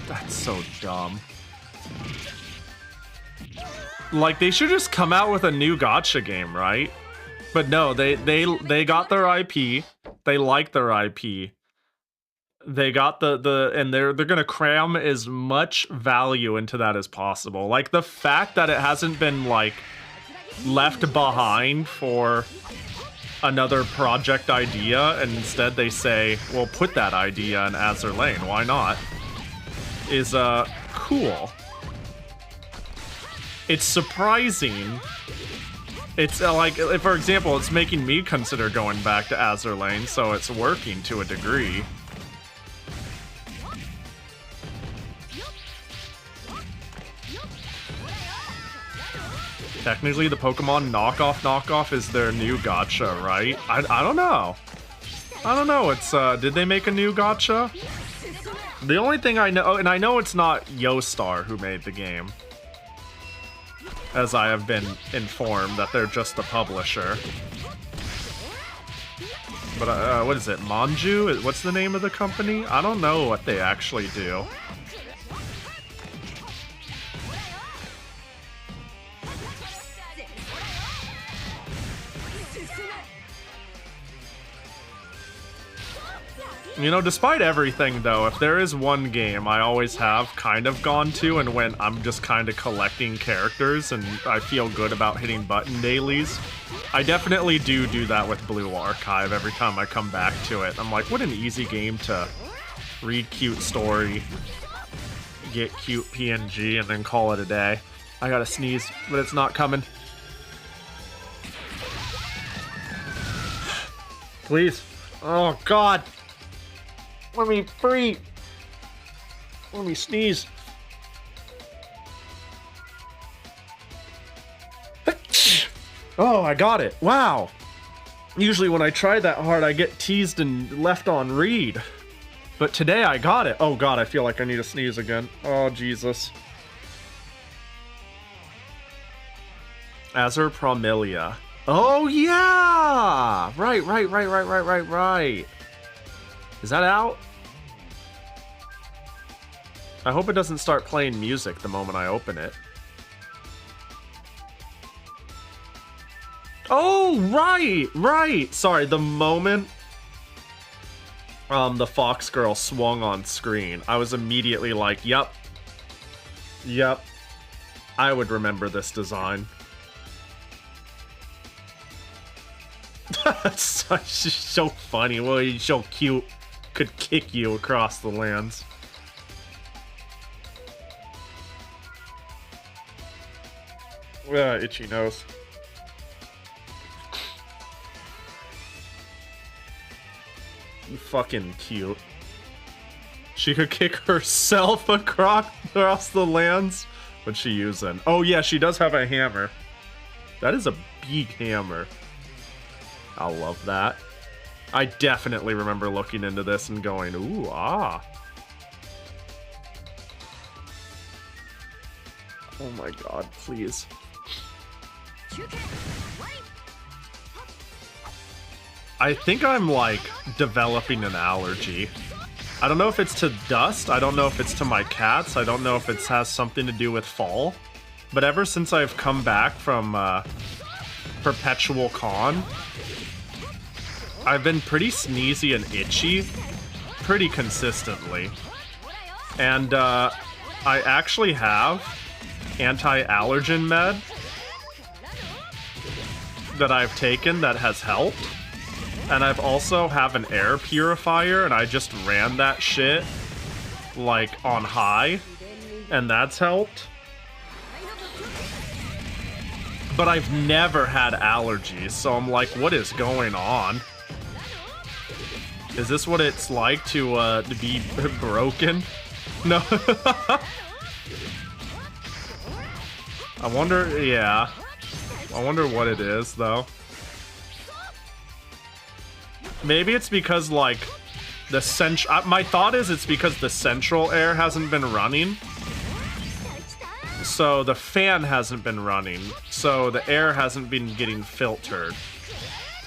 That's so dumb. Like, they should just come out with a new gacha game, right? But no, they got their IP. They like their IP. They got and they're gonna cram as much value into that as possible. Like, the fact that it hasn't been, like, left behind for another project idea, and instead they say, well, put that idea in Azur Lane, why not? Is, cool. It's surprising. It's, like, for example, it's making me consider going back to Azur Lane, so it's working to a degree. Technically, the Pokemon knockoff is their new gacha, right? I don't know. I don't know. It's, did they make a new gacha? The only thing I know, and I know it's not Yostar who made the game, as I have been informed that they're just the publisher. But what is it, Manju? What's the name of the company? I don't know what they actually do. You know, despite everything, though, if there is one game I always have kind of gone to, and when I'm just kind of collecting characters and I feel good about hitting button dailies, I definitely do that with Blue Archive every time I come back to it. I'm like, what an easy game to read cute story, get cute PNG, and then call it a day. I gotta sneeze, but it's not coming. Please. Oh, God. Let me breathe. Let me sneeze. Oh, I got it. Wow. Usually when I try that hard, I get teased and left on read. But today I got it. Oh God, I feel like I need to sneeze again. Oh, Jesus. Azur Promilia. Oh, yeah! Right. Is that out? I hope it doesn't start playing music the moment I open it. Oh, right! Sorry, the moment the Fox Girl swung on screen, I was immediately like, yep. I would remember this design. That's so funny. Well, he's so cute. Could kick you across the lands. Itchy nose. Fucking cute. She could kick herself across the lands. What's she using? Oh yeah, she does have a hammer. That is a big hammer. I love that. I definitely remember looking into this and going, ooh, ah. Oh my God, please. I think I'm like developing an allergy. I don't know if it's to dust. I don't know if it's to my cats. I don't know if it has something to do with fall. But ever since I've come back from Perpetual Con, I've been pretty sneezy and itchy pretty consistently. And I actually have anti-allergen med that I've taken that has helped. And I've also have an air purifier, and I just ran that shit like on high, and that's helped. But I've never had allergies, so I'm like, what is going on? Is this what it's like to be broken? No. I wonder, yeah. I wonder what it is, though. Maybe it's because, like, the my thought is it's because the central air hasn't been running. So the fan hasn't been running. So the air hasn't been getting filtered.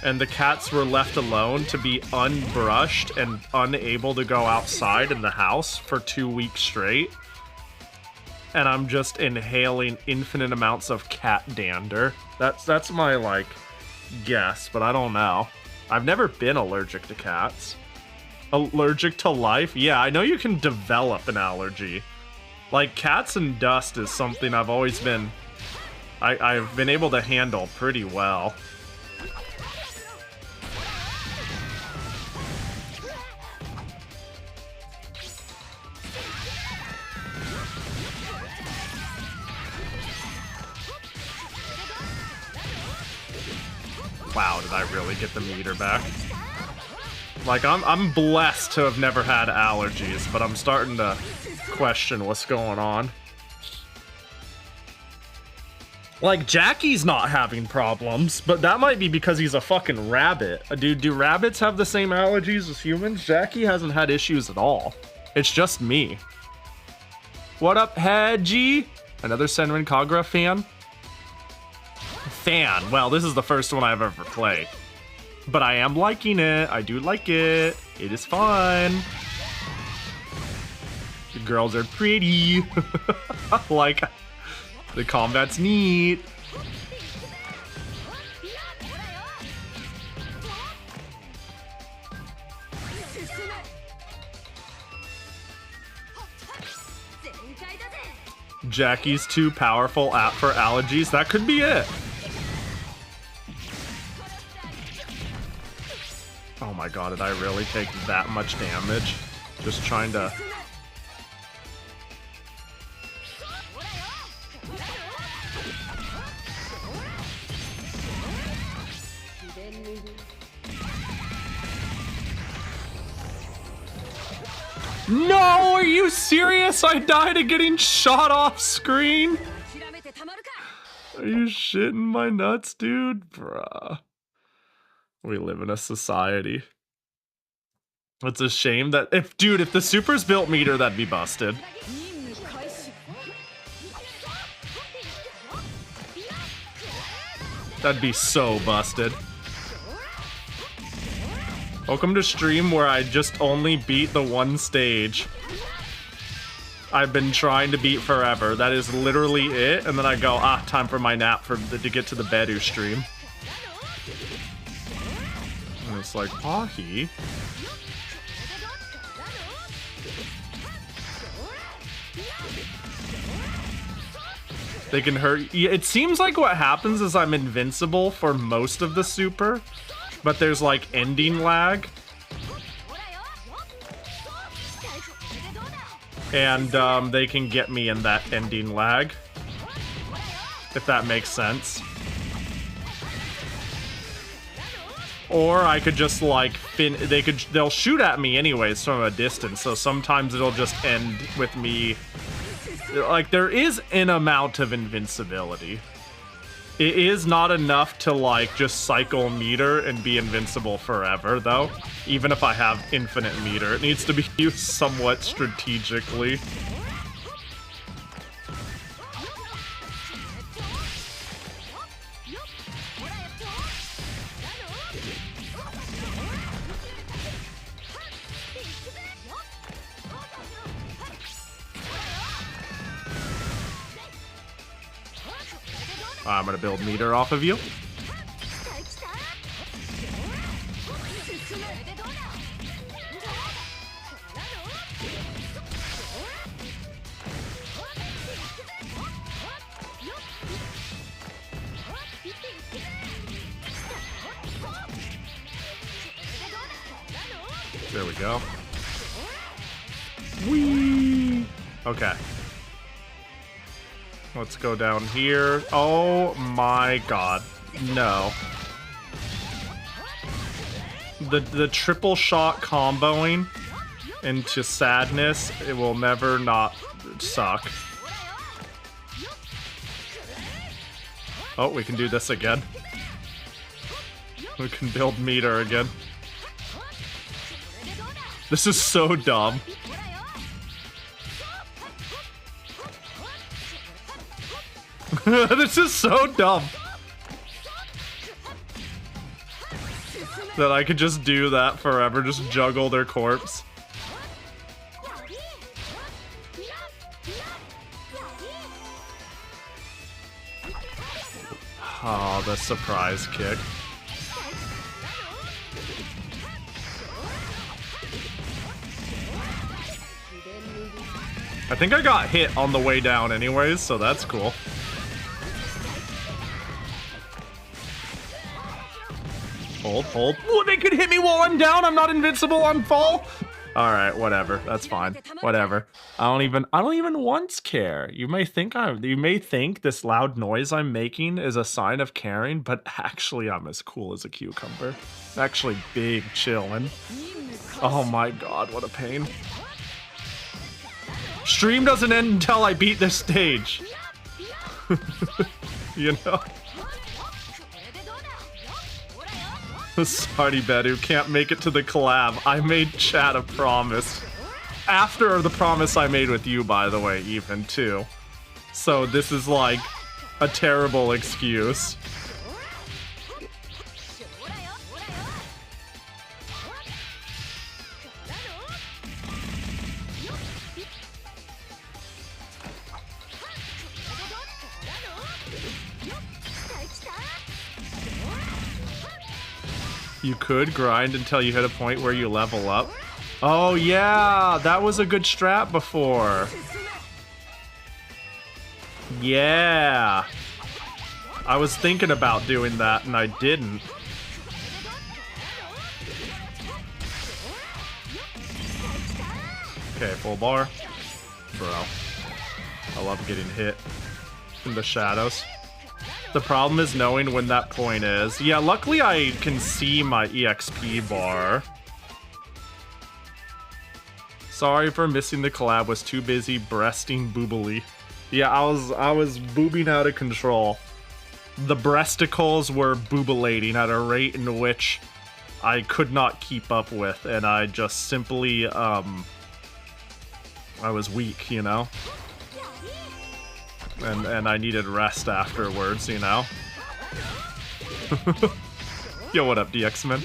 And the cats were left alone to be unbrushed and unable to go outside in the house for 2 weeks straight. And I'm just inhaling infinite amounts of cat dander. That's my, like, guess, but I don't know. I've never been allergic to cats. Allergic to life? Yeah, I know you can develop an allergy. Like, cats and dust is something I've always been... I've been able to handle pretty well. Wow, did I really get the meter back? Like, I'm blessed to have never had allergies, but I'm starting to question what's going on. Like, Jackie's not having problems, but that might be because he's a fucking rabbit. Dude, do rabbits have the same allergies as humans? Jackie hasn't had issues at all. It's just me. What up, Hedgie? Another Senran Kagura fan? Well, this is the first one I've ever played. But I am liking it. I do like it. It is fun. The girls are pretty. Like, the combat's neat. Jackie's too powerful app for allergies. That could be it. Oh my god, did I really take that much damage? Just trying to... No, are you serious? I died of getting shot off screen? Are you shitting my nuts, dude? Bruh. We live in a society. It's a shame that if the supers built meter, that'd be busted. That'd be so busted. Welcome to stream where I just only beat the one stage I've been trying to beat forever. That is literally it. And then I go, time for my nap to get to the Bedu stream. And it's like, Pahi? They can hurt. It seems like what happens is I'm invincible for most of the super, but there's like ending lag. And they can get me in that ending lag, if that makes sense. Or I could just like they'll shoot at me anyways from a distance, so sometimes it'll just end with me. Like, there is an amount of invincibility. It is not enough to like just cycle meter and be invincible forever though. Even if I have infinite meter, it needs to be used somewhat strategically. I'm gonna build meter off of you. There we go. Whee! Okay. Let's go down here. Oh my god. No. The triple shot comboing into sadness, it will never not suck. Oh, we can do this again. We can build meter again. This is so dumb. This is so dumb. That I could just do that forever, just juggle their corpse. Oh, the surprise kick. I think I got hit on the way down anyways, so that's cool. Hold. Oh, they could hit me while I'm down. I'm not invincible on fall. All right, whatever. That's fine. Whatever. I don't even once care. You may think this loud noise I'm making is a sign of caring, but actually I'm as cool as a cucumber. Actually big chillin'. Oh my god, what a pain. Stream doesn't end until I beat this stage. You know? Sorry, Bedu, can't make it to the collab. I made chat a promise. after the promise I made with you, by the way, even, too. So this is, like, a terrible excuse. You could grind until you hit a point where you level up. Oh yeah, that was a good strat before. Yeah. I was thinking about doing that and I didn't. Okay, full bar. Bro. I love getting hit in the shadows. The problem is knowing when that point is. Yeah, luckily I can see my EXP bar. Sorry for missing the collab, was too busy breasting boobily. Yeah, I was boobing out of control. The breasticles were boobilating at a rate in which I could not keep up with, and I just simply, I was weak, you know? And I needed rest afterwards, you know? Yo, what up, DX-Men?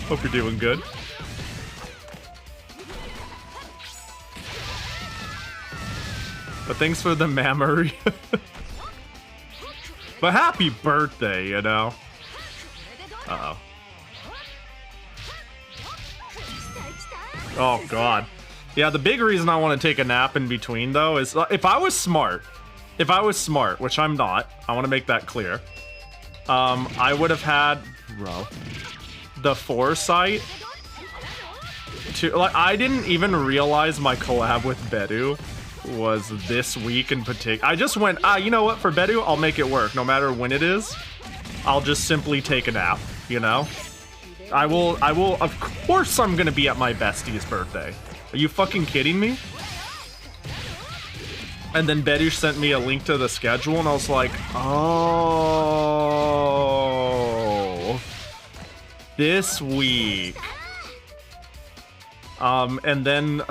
Hope you're doing good. But thanks for the memory. But happy birthday, you know? Uh-oh. Oh, God. Yeah, the big reason I want to take a nap in between, though, is if I was smart, which I'm not, I want to make that clear, I would have had, bro, the foresight to, like, I didn't even realize my collab with Bedu was this week in particular. I just went, you know what, for Bedu, I'll make it work. No matter when it is, I'll just simply take a nap, you know? I will, of course I'm gonna be at my bestie's birthday. Are you fucking kidding me? And then Bedu sent me a link to the schedule, and I was like, oh, this week. And then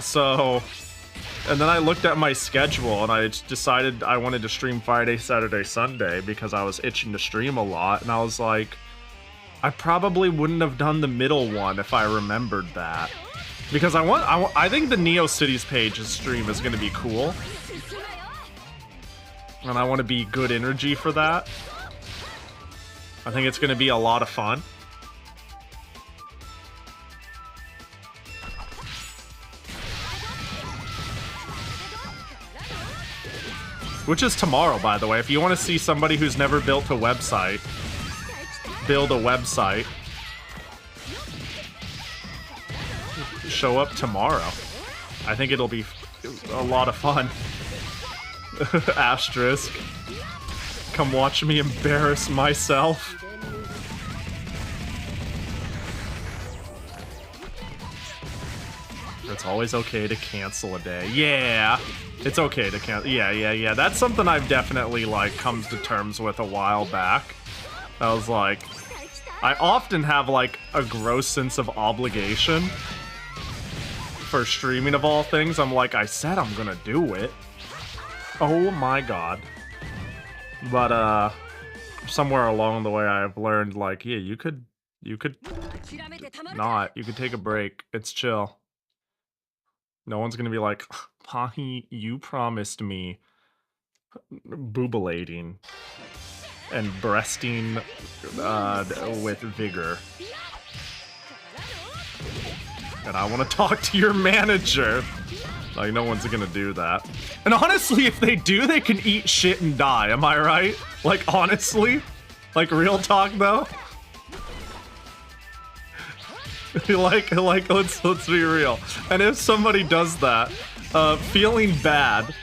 I looked at my schedule, and I decided I wanted to stream Friday, Saturday, Sunday, because I was itching to stream a lot, and I was like, I probably wouldn't have done the middle one if I remembered that. Because I think the Neo Cities Page's stream is going to be cool. And I want to be good energy for that. I think it's going to be a lot of fun. Which is tomorrow, by the way. If you want to see somebody who's never built a website, build a website, show up tomorrow. I think it'll be a lot of fun. Asterisk. Come watch me embarrass myself. It's always okay to cancel a day. Yeah, it's okay to cancel. Yeah. That's something I've definitely, like, come to terms with a while back. I was like, I often have, like, a gross sense of obligation for streaming, of all things. I'm like, I said I'm gonna do it. Oh my god. But, somewhere along the way I've learned, like, yeah, you could not. You could take a break. It's chill. No one's gonna be like, Pahi, you promised me boobilating and breasting with vigor. And I want to talk to your manager. Like, no one's gonna do that. And honestly, if they do, they can eat shit and die. Am I right? Like, honestly? Like, real talk, though? like, let's be real. And if somebody does that, feeling bad,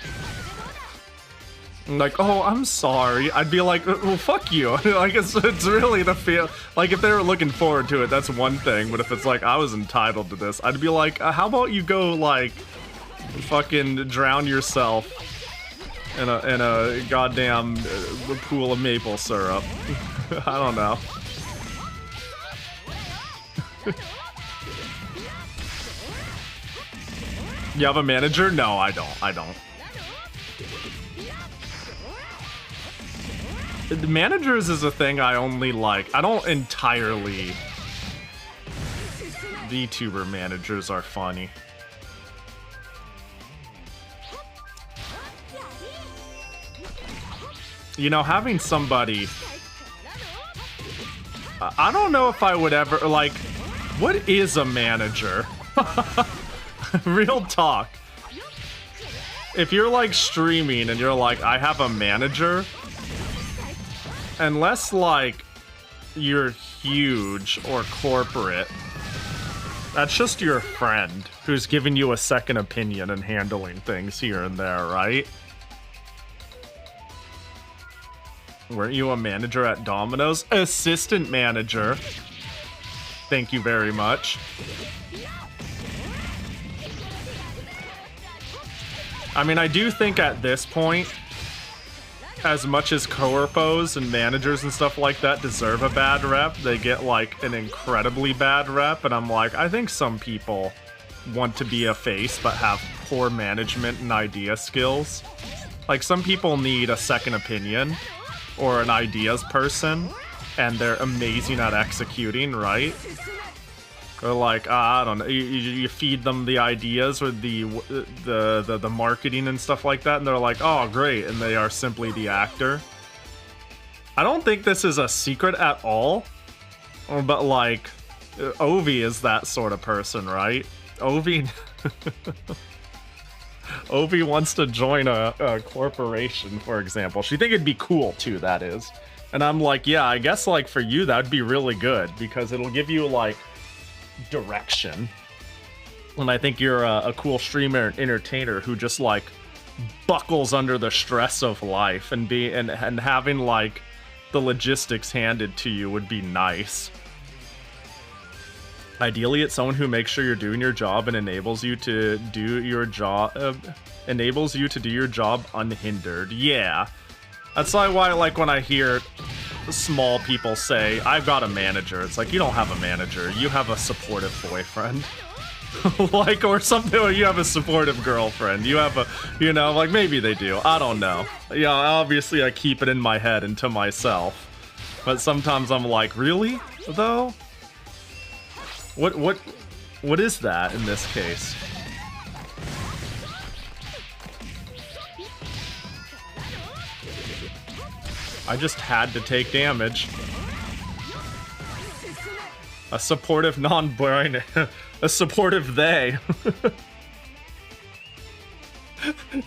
like, oh, I'm sorry, I'd be like, well, fuck you. Like, it's really the feel. Like, if they were looking forward to it, that's one thing. But if it's like, I was entitled to this, I'd be like, how about you go, like, fucking drown yourself in a goddamn pool of maple syrup. I don't know. You have a manager? No, I don't. I don't. The managers is a thing I only like. I don't entirely. VTuber managers are funny. You know, having somebody. I don't know if I would ever like. What is a manager? Real talk. If you're like streaming and you're like, I have a manager, unless like you're huge or corporate, that's just your friend who's giving you a second opinion and handling things here and there, right? Weren't you a manager at Domino's? Assistant manager. Thank you very much. I mean, I do think at this point, as much as corpos and managers and stuff like that deserve a bad rep, they get like an incredibly bad rep, and I'm like, I think some people want to be a face but have poor management and idea skills. Like, some people need a second opinion or an ideas person, and they're amazing at executing, right? Or like, I don't know, you feed them the ideas or the marketing and stuff like that, and they're like, oh, great, and they are simply the actor. I don't think this is a secret at all, but like, Oiivae is that sort of person, right? Oiivae... Oiivae wants to join a corporation, for example. She think it'd be cool, too, that is. And I'm like, yeah, I guess, like, for you, that'd be really good, because it'll give you, like, direction. And I think you're a cool streamer and entertainer who just like buckles under the stress of life, and having like the logistics handed to you would be nice. Ideally, it's someone who makes sure you're doing your job and enables you to do your job unhindered. Yeah, that's why like when I hear small people say, I've got a manager, it's like, you don't have a manager, you have a supportive boyfriend. Like, or something, or you have a supportive girlfriend, you have a, you know, like, maybe they do, I don't know. Yeah, obviously I keep it in my head and to myself, but sometimes I'm like, really, though? What is that in this case? I just had to take damage. A supportive non-binary... a supportive they.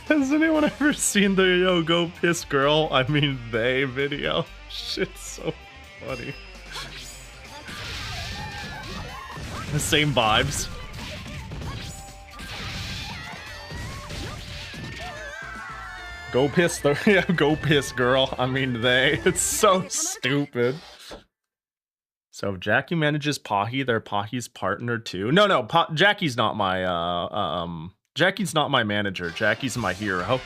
Has anyone ever seen the Yo Go Piss Girl, I mean they video? Shit's so funny. The same vibes. Go piss the yeah, go piss girl. I mean they. It's so stupid. So if Jackie manages Pahi, they're Pahi's partner too. No, Jackie's not my Jackie's not my manager. Jackie's my hero.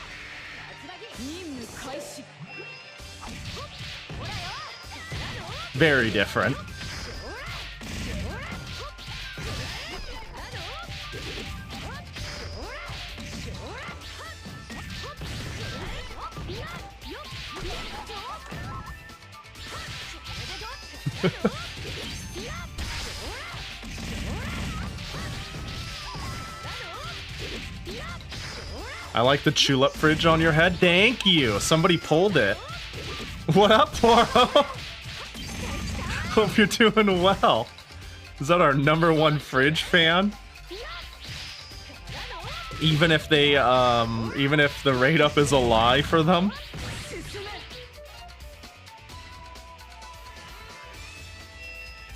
Very different. I like the tulip fridge on your head. Thank you. Somebody pulled it. What up, Poro? Hope you're doing well. Is that our #1 fridge fan? Even if they, even if the rate up is a lie for them?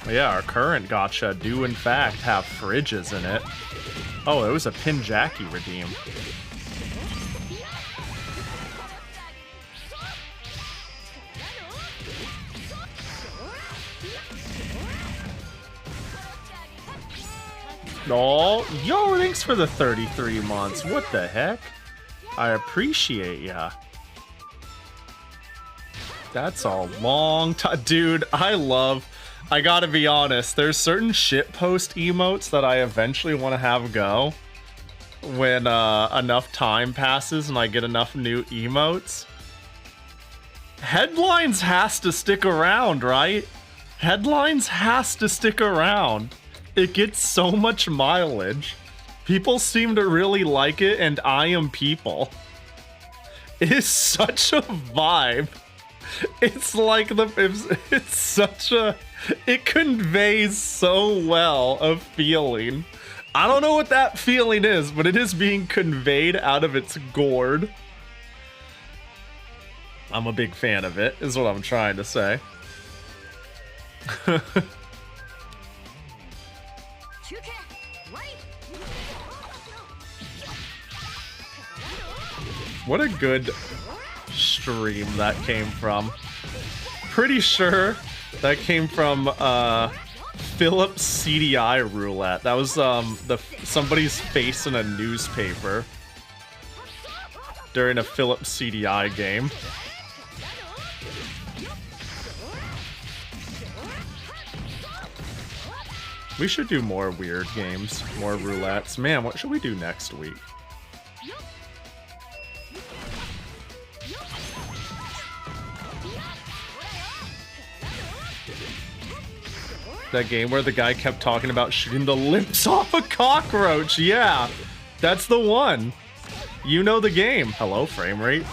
Yeah, our current gacha do in fact have fridges in it. Oh, it was a Pin Jackie redeem. Oh, yo, thanks for the 33 months. What the heck? I appreciate ya. That's a long time. Dude, I gotta be honest, there's certain shitpost emotes that I eventually want to have go. when enough time passes and I get enough new emotes. Headlines has to stick around, right? Headlines has to stick around. It gets so much mileage. People seem to really like it, and I am people. It is such a vibe. It's like it's such a, it conveys so well a feeling. I don't know what that feeling is, but it is being conveyed out of its gourd. I'm a big fan of it, is what I'm trying to say. What a good stream that came from. Pretty sure that came from Philip's CDI roulette. That was somebody's face in a newspaper during a Philip's CDI game. We should do more weird games, more roulettes. Man, what should we do next week? That game where the guy kept talking about shooting the lips off a cockroach. Yeah, that's the one. You know the game. Hello, frame rate.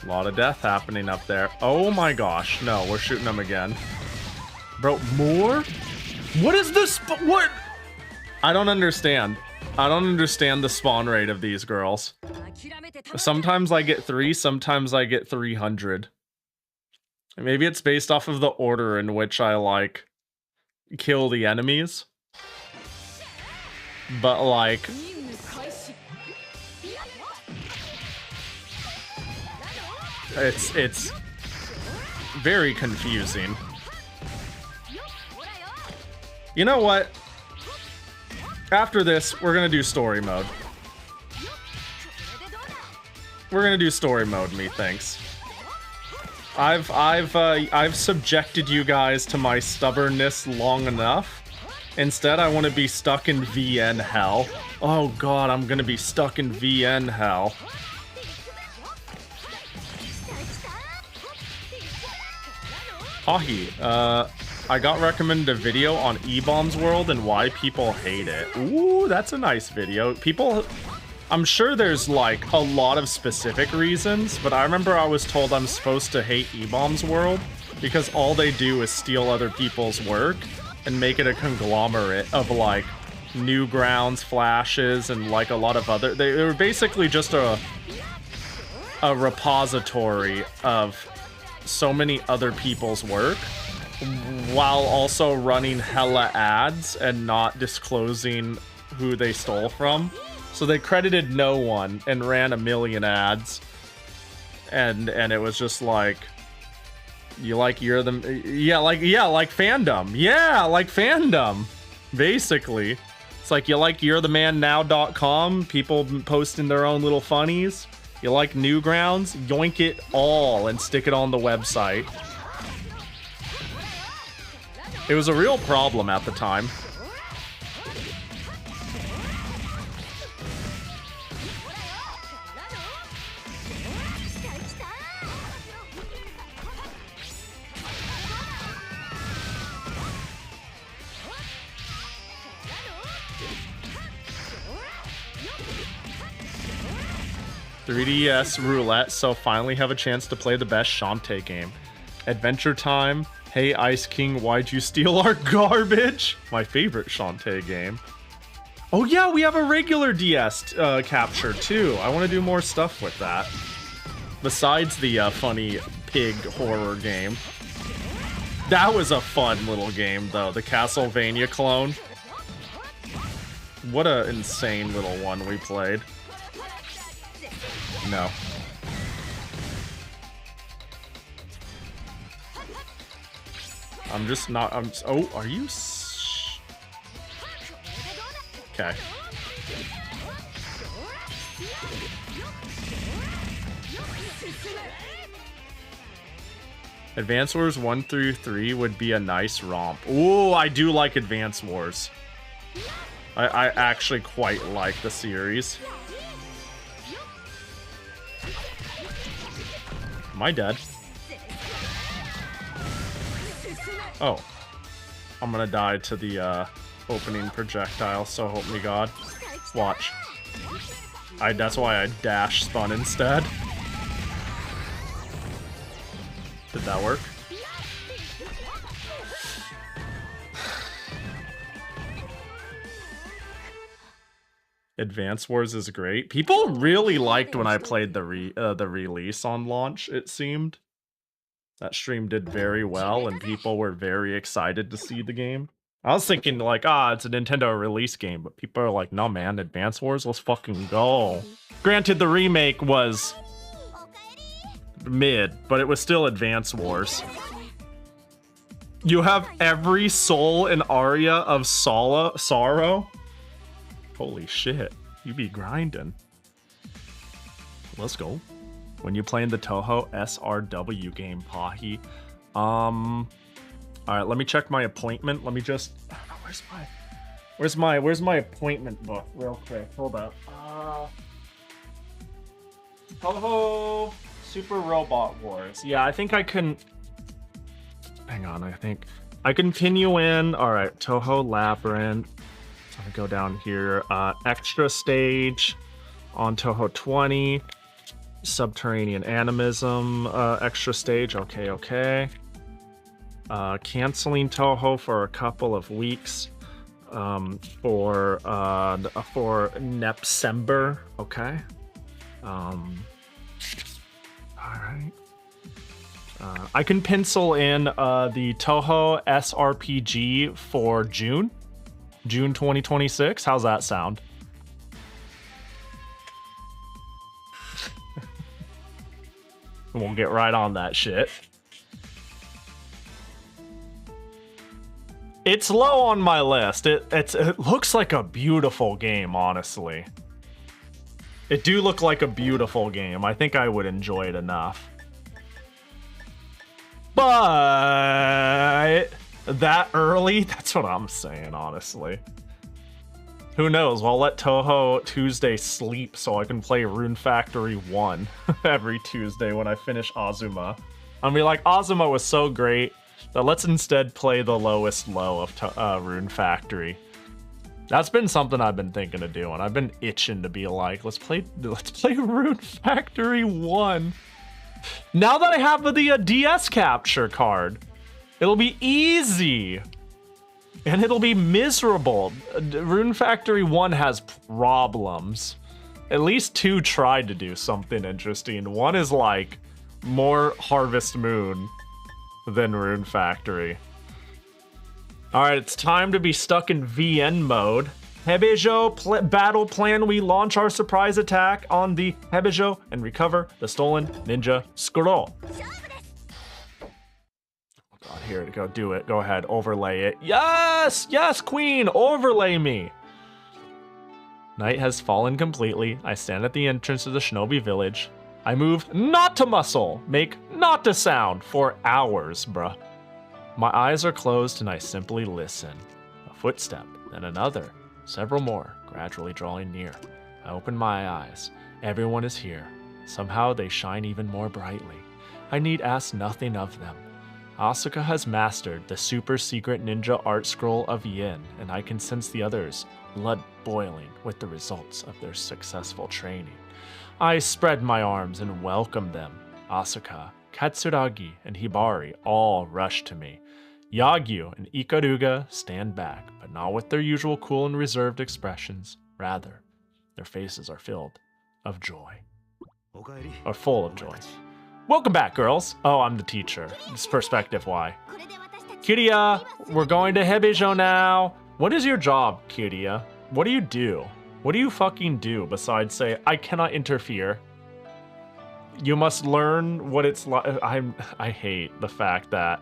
A lot of death happening up there. Oh my gosh. No, we're shooting them again. Bro, more? What is this? What? I don't understand. I don't understand the spawn rate of these girls. Sometimes I get 3, sometimes I get 300. Maybe it's based off of the order in which I, like, kill the enemies. But, like... It's very confusing. You know what? After this, we're gonna do story mode. We're gonna do story mode, methinks. I've subjected you guys to my stubbornness long enough. Instead, I want to be stuck in VN hell. Oh god, I'm gonna be stuck in VN hell. Pahi, I got recommended a video on E-Bombs World and why people hate it. Ooh, that's a nice video. People... I'm sure there's, like, a lot of specific reasons, but I remember I was told I'm supposed to hate E-Bombs World because all they do is steal other people's work and make it a conglomerate of, like, Newgrounds, Flashes, and, like, a lot of other... They were basically just a repository of so many other people's work while also running hella ads and not disclosing who they stole from. So they credited no one and ran a million ads, and it was just like, like fandom, like fandom, basically. It's like you're the man now.com, people posting their own little funnies. You like Newgrounds, yoink it all and stick it on the website. It was a real problem at the time. .3DS roulette, so finally have a chance to play the best Shantae game. Adventure Time. Hey Ice King, why'd you steal our garbage? My favorite Shantae game. Oh yeah, we have a regular DS capture too. I want to do more stuff with that. Besides the funny pig horror game. That was a fun little game though, the Castlevania clone. What a insane little one we played. No. I'm just not, oh, are you okay. Advance Wars 1 through 3 would be a nice romp. Ooh, I do like Advance Wars. I actually quite like the series. Am I dead? Oh. I'm gonna die to the opening projectile, so help me God. Watch. That's why I dash spun instead. Did that work? Advance Wars is great. People really liked when I played the release on launch, it seemed. That stream did very well, and people were very excited to see the game. I was thinking, like, it's a Nintendo release game, but people are like, no, man, Advance Wars, let's fucking go. Granted, the remake was mid, but it was still Advance Wars. You have every soul and aria of sorrow? Holy shit, you be grinding. Let's go. When you playing the Toho SRW game, Pahi? Alright, let me check my appointment. Let me just... Where's my appointment book real quick? Hold up. Toho Super Robot Wars. Yeah, I think I can... Hang on, I think... I continue in... Alright, Toho Labyrinth. I'm gonna go down here. Extra stage on Toho 20. Subterranean Animism extra stage. Okay. Canceling Toho for a couple of weeks for Nepsember. Okay. All right. I can pencil in the Toho SRPG for June 2026. How's that sound? We'll get right on that shit. It's low on my list. It looks like a beautiful game, honestly. It do look like a beautiful game. I think I would enjoy it enough. But that early? That's what I'm saying, honestly. Who knows? I'll let Toho Tuesday sleep so I can play Rune Factory 1 every Tuesday when I finish Azuma. I'll be like, Azuma was so great that let's instead play the lowest low of Rune Factory. That's been something I've been thinking of doing. I've been itching to be like, let's play Rune Factory 1. Now that I have the DS capture card, it'll be easy. And it'll be miserable. Rune Factory 1 has problems. At least 2 tried to do something interesting. 1 is like more Harvest Moon than Rune Factory. Alright, it's time to be stuck in VN mode. Hebejo battle plan. We launch our surprise attack on the Hebejo and recover the stolen ninja scroll. God, here to go. Do it. Go ahead. Overlay it. Yes! Yes, queen! Overlay me! Night has fallen completely. I stand at the entrance of the shinobi village. I move not to muscle. Make not to sound for hours, bruh. My eyes are closed and I simply listen. A footstep, then another. Several more, gradually drawing near. I open my eyes. Everyone is here. Somehow they shine even more brightly. I need ask nothing of them. Asuka has mastered the super secret ninja art scroll of Yin, and I can sense the others' blood boiling with the results of their successful training. I spread my arms and welcome them. Asuka, Katsuragi, and Hibari all rush to me. Yagyu and Ikaruga stand back, but not with their usual cool and reserved expressions. Rather, their faces are filled of joy. Or full of joy. Welcome back, girls. Oh, I'm the teacher. It's perspective why. Kiria, we're going to Hebejo now. What is your job, Kiria? What do you do? What do you fucking do besides say, I cannot interfere? You must learn what it's like. I hate the fact that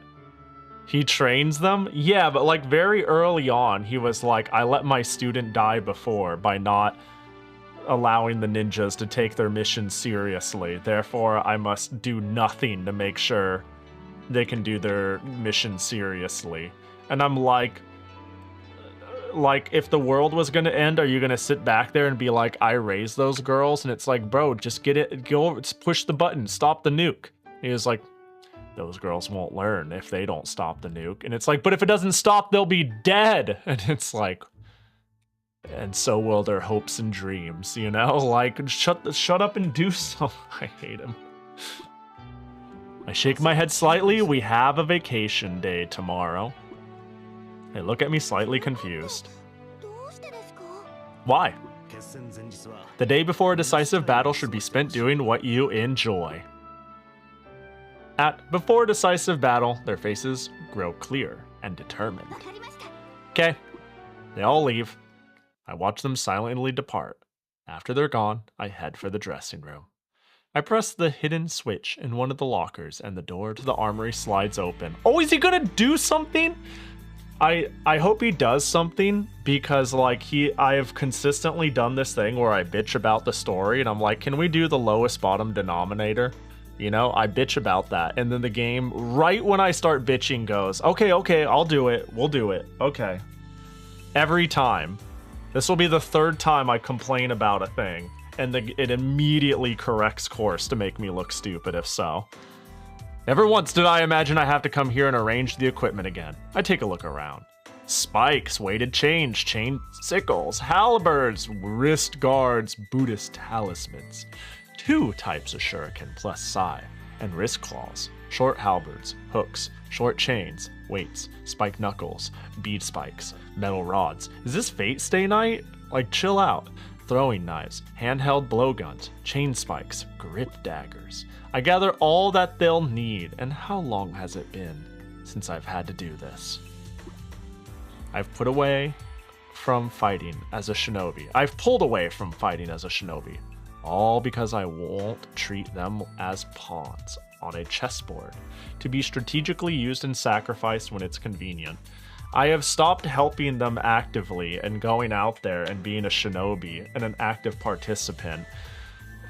he trains them. Yeah, but like very early on, he was like, I let my student die before by not allowing the ninjas to take their mission seriously. Therefore, I must do nothing to make sure they can do their mission seriously. And I'm like, if the world was gonna end, are you gonna sit back there and be like, I raised those girls? And it's like, bro, just get it, go, push the button, stop the nuke. He was like, those girls won't learn if they don't stop the nuke. And it's like, but if it doesn't stop, they'll be dead. And it's like, and so will their hopes and dreams, you know? Like, shut up and do something. I hate him. I shake my head slightly. We have a vacation day tomorrow. They look at me slightly confused. Why? The day before a decisive battle should be spent doing what you enjoy. Before a decisive battle, their faces grow clear and determined. Okay, they all leave. I watch them silently depart. After they're gone, I head for the dressing room. I press the hidden switch in one of the lockers and the door to the armory slides open. Oh, is he gonna do something? I hope he does something, because like I have consistently done this thing where I bitch about the story and I'm like, can we do the lowest bottom denominator? You know, I bitch about that. And then the game, right when I start bitching, goes, okay, I'll do it. We'll do it. Okay. Every time. This will be the third time I complain about a thing, and it immediately corrects course to make me look stupid if so. Never once did I imagine I have to come here and arrange the equipment again. I take a look around. Spikes, weighted chain sickles, halberds, wrist guards, Buddhist talismans. 2 types of shuriken plus sai, and wrist claws, short halberds, hooks, short chains, weights, spike knuckles, bead spikes, metal rods. Is this Fate Stay Night? Like, chill out. Throwing knives, handheld blowguns, chain spikes, grip daggers. I gather all that they'll need, and how long has it been since I've had to do this? I've pulled away from fighting as a shinobi, all because I won't treat them as pawns on a chessboard, to be strategically used and sacrificed when it's convenient. I have stopped helping them actively and going out there and being a shinobi and an active participant,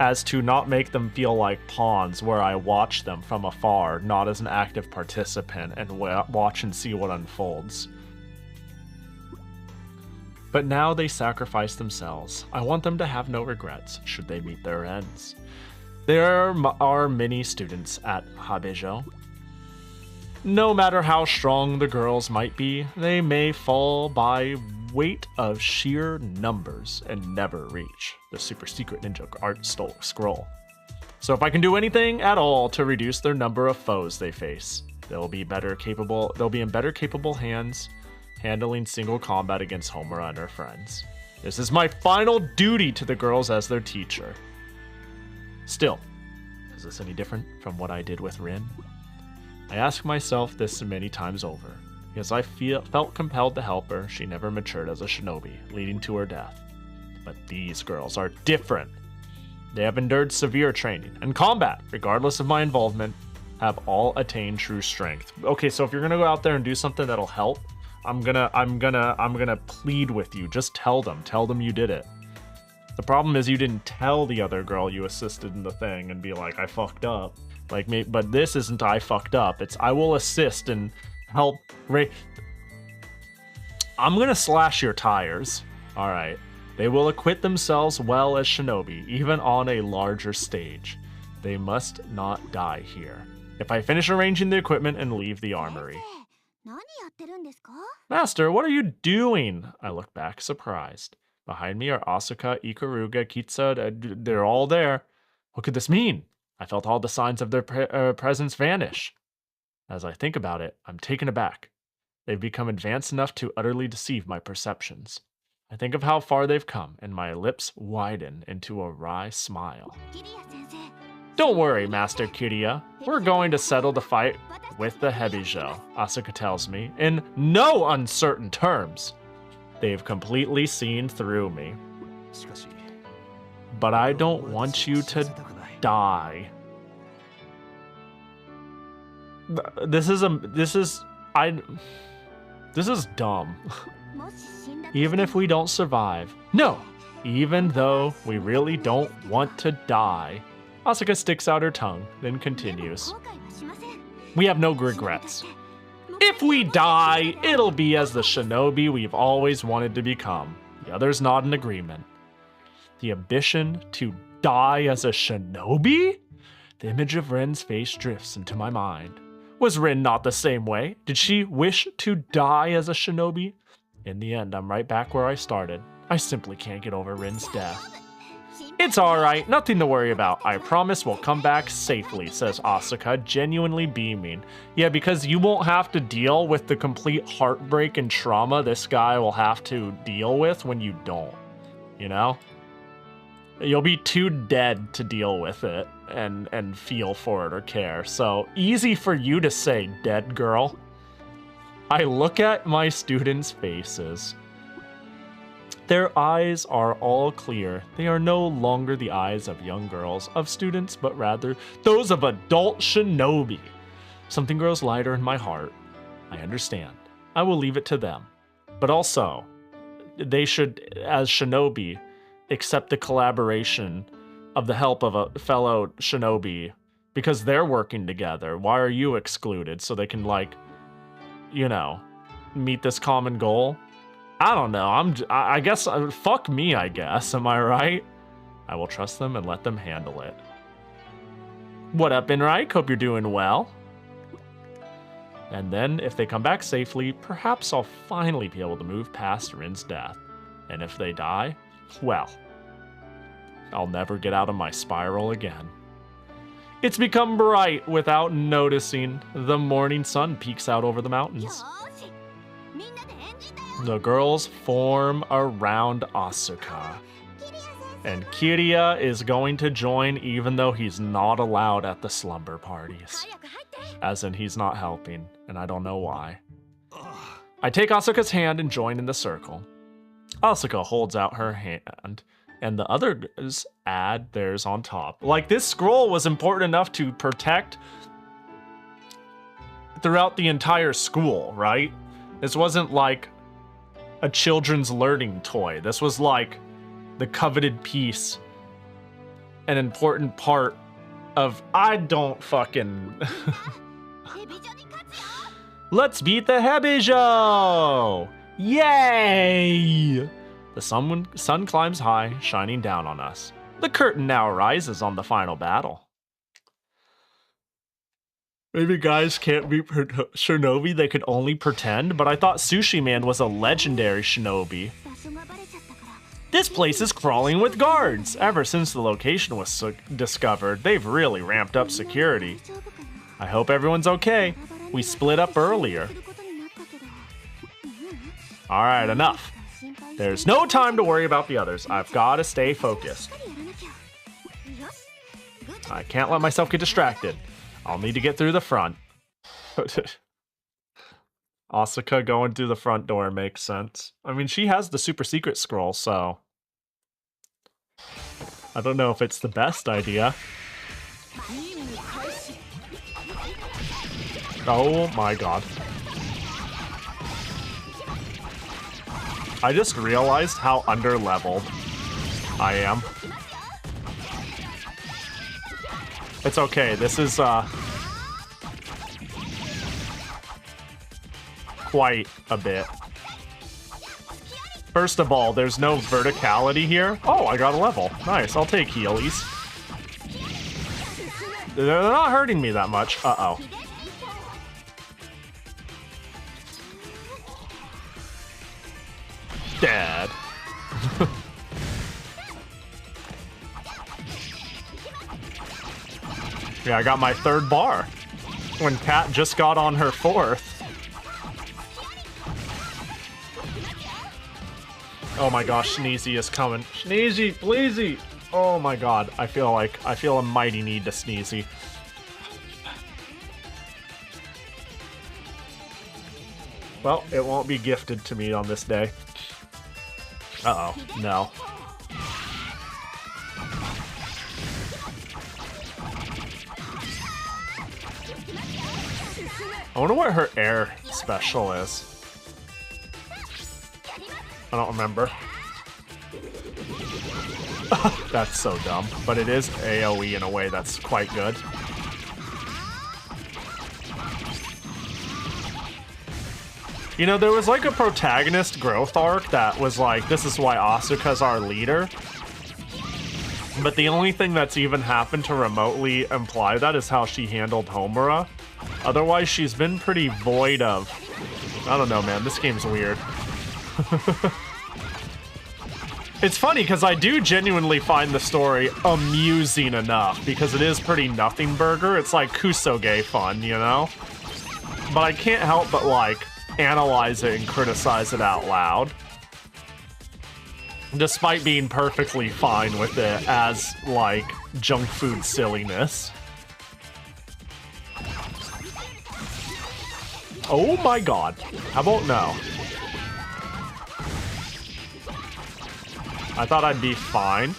as to not make them feel like pawns where I watch them from afar, not as an active participant, and watch and see what unfolds. But now they sacrifice themselves. I want them to have no regrets should they meet their ends. There are many students at Habejo. No matter how strong the girls might be, they may fall by weight of sheer numbers and never reach the super secret ninja art scroll. So if I can do anything at all to reduce their number of foes they face, they'll be in better capable hands, handling single combat against Homura and her friends. This is my final duty to the girls as their teacher. Still, is this any different from what I did with Rin? I ask myself this many times over, because I felt compelled to help her. She never matured as a shinobi, leading to her death. But these girls are different. They have endured severe training and combat, regardless of my involvement, have all attained true strength. Okay, so if you're gonna go out there and do something that'll help, I'm gonna plead with you. Just tell them you did it. The problem is you didn't tell the other girl you assisted in the thing and be like, I fucked up. Like, but this isn't I fucked up. It's I will assist and help. I'm gonna slash your tires. All right. They will acquit themselves well as shinobi, even on a larger stage. They must not die here. If I finish arranging the equipment and leave the armory. Master, what are you doing? I look back, surprised. Behind me are Asuka, Ikaruga, Kitsa. They're all there. What could this mean? I felt all the signs of their presence vanish. As I think about it, I'm taken aback. They've become advanced enough to utterly deceive my perceptions. I think of how far they've come, and my lips widen into a wry smile. Don't worry, Master Kiriya. We're going to settle the fight with the Hebijo, Asuka tells me, in no uncertain terms. They've completely seen through me. But I don't want you to die. This is dumb. Even if we don't survive. No! Even though we really don't want to die. Asuka sticks out her tongue, then continues. We have no regrets. If we die, it'll be as the shinobi we've always wanted to become. The others nod in agreement. The ambition to die as a shinobi? The image of Ren's face drifts into my mind. Was Ren not the same way? Did she wish to die as a shinobi? In the end, I'm right back where I started. I simply can't get over Ren's death. It's alright, nothing to worry about. I promise we'll come back safely, says Asuka, genuinely beaming. Yeah, because you won't have to deal with the complete heartbreak and trauma this guy will have to deal with when you don't. You know? You'll be too dead to deal with it and feel for it or care. So, easy for you to say, dead girl. I look at my students' faces. Their eyes are all clear. They are no longer the eyes of young girls, of students, but rather those of adult shinobi. Something grows lighter in my heart. I understand. I will leave it to them. But also, they should, as shinobi, accept the collaboration of the help of a fellow shinobi because they're working together. Why are you excluded? So they can, like, you know, meet this common goal? I don't know. I guess, fuck me, I guess. Am I right? I will trust them and let them handle it. What up, Enrique? Hope you're doing well. And then, if they come back safely, perhaps I'll finally be able to move past Rin's death. And if they die, well, I'll never get out of my spiral again. It's become bright without noticing. The morning sun peeks out over the mountains. The girls form around Asuka. And Kiria is going to join even though he's not allowed at the slumber parties. As in, he's not helping, and I don't know why. I take Asuka's hand and join in the circle. Asuka holds out her hand, and the others add theirs on top. Like, this scroll was important enough to protect throughout the entire school, right? This wasn't like a children's learning toy. This was like the coveted piece, an important part of, I don't fucking... Let's beat the Hebijo! Yay! The sun climbs high, shining down on us. The curtain now rises on the final battle. Maybe guys can't be shinobi, they could only pretend, but I thought Sushi Man was a legendary shinobi. This place is crawling with guards. Ever since the location was discovered, they've really ramped up security. I hope everyone's okay. We split up earlier. Alright, enough. There's no time to worry about the others. I've got to stay focused. I can't let myself get distracted. I'll need to get through the front. Asuka going through the front door makes sense. I mean, she has the super secret scroll, so... I don't know if it's the best idea. Oh my god. I just realized how under-leveled I am. It's okay, this is, quite a bit. First of all, there's no verticality here. Oh, I got a level. Nice, I'll take healies. They're not hurting me that much. Uh-oh. Dead. Yeah, I got my third bar. When Kat just got on her fourth. Oh my gosh, Sneezy is coming. Sneezy, pleasey! Oh my god, I feel a mighty need to Sneezy. Well, it won't be gifted to me on this day. Uh-oh, no. I wonder what her air special is. I don't remember. That's so dumb, but it is AoE in a way that's quite good. You know, there was like a protagonist growth arc that was like, this is why Asuka's our leader. But the only thing that's even happened to remotely imply that is how she handled Homura. Otherwise, she's been pretty void of... I don't know, man. This game's weird. It's funny, because I do genuinely find the story amusing enough, because it is pretty nothing burger. It's like kusoge fun, you know? But I can't help but, like, analyze it and criticize it out loud. Despite being perfectly fine with it as, like, junk food silliness. Oh my god. How about no? I thought I'd be fine.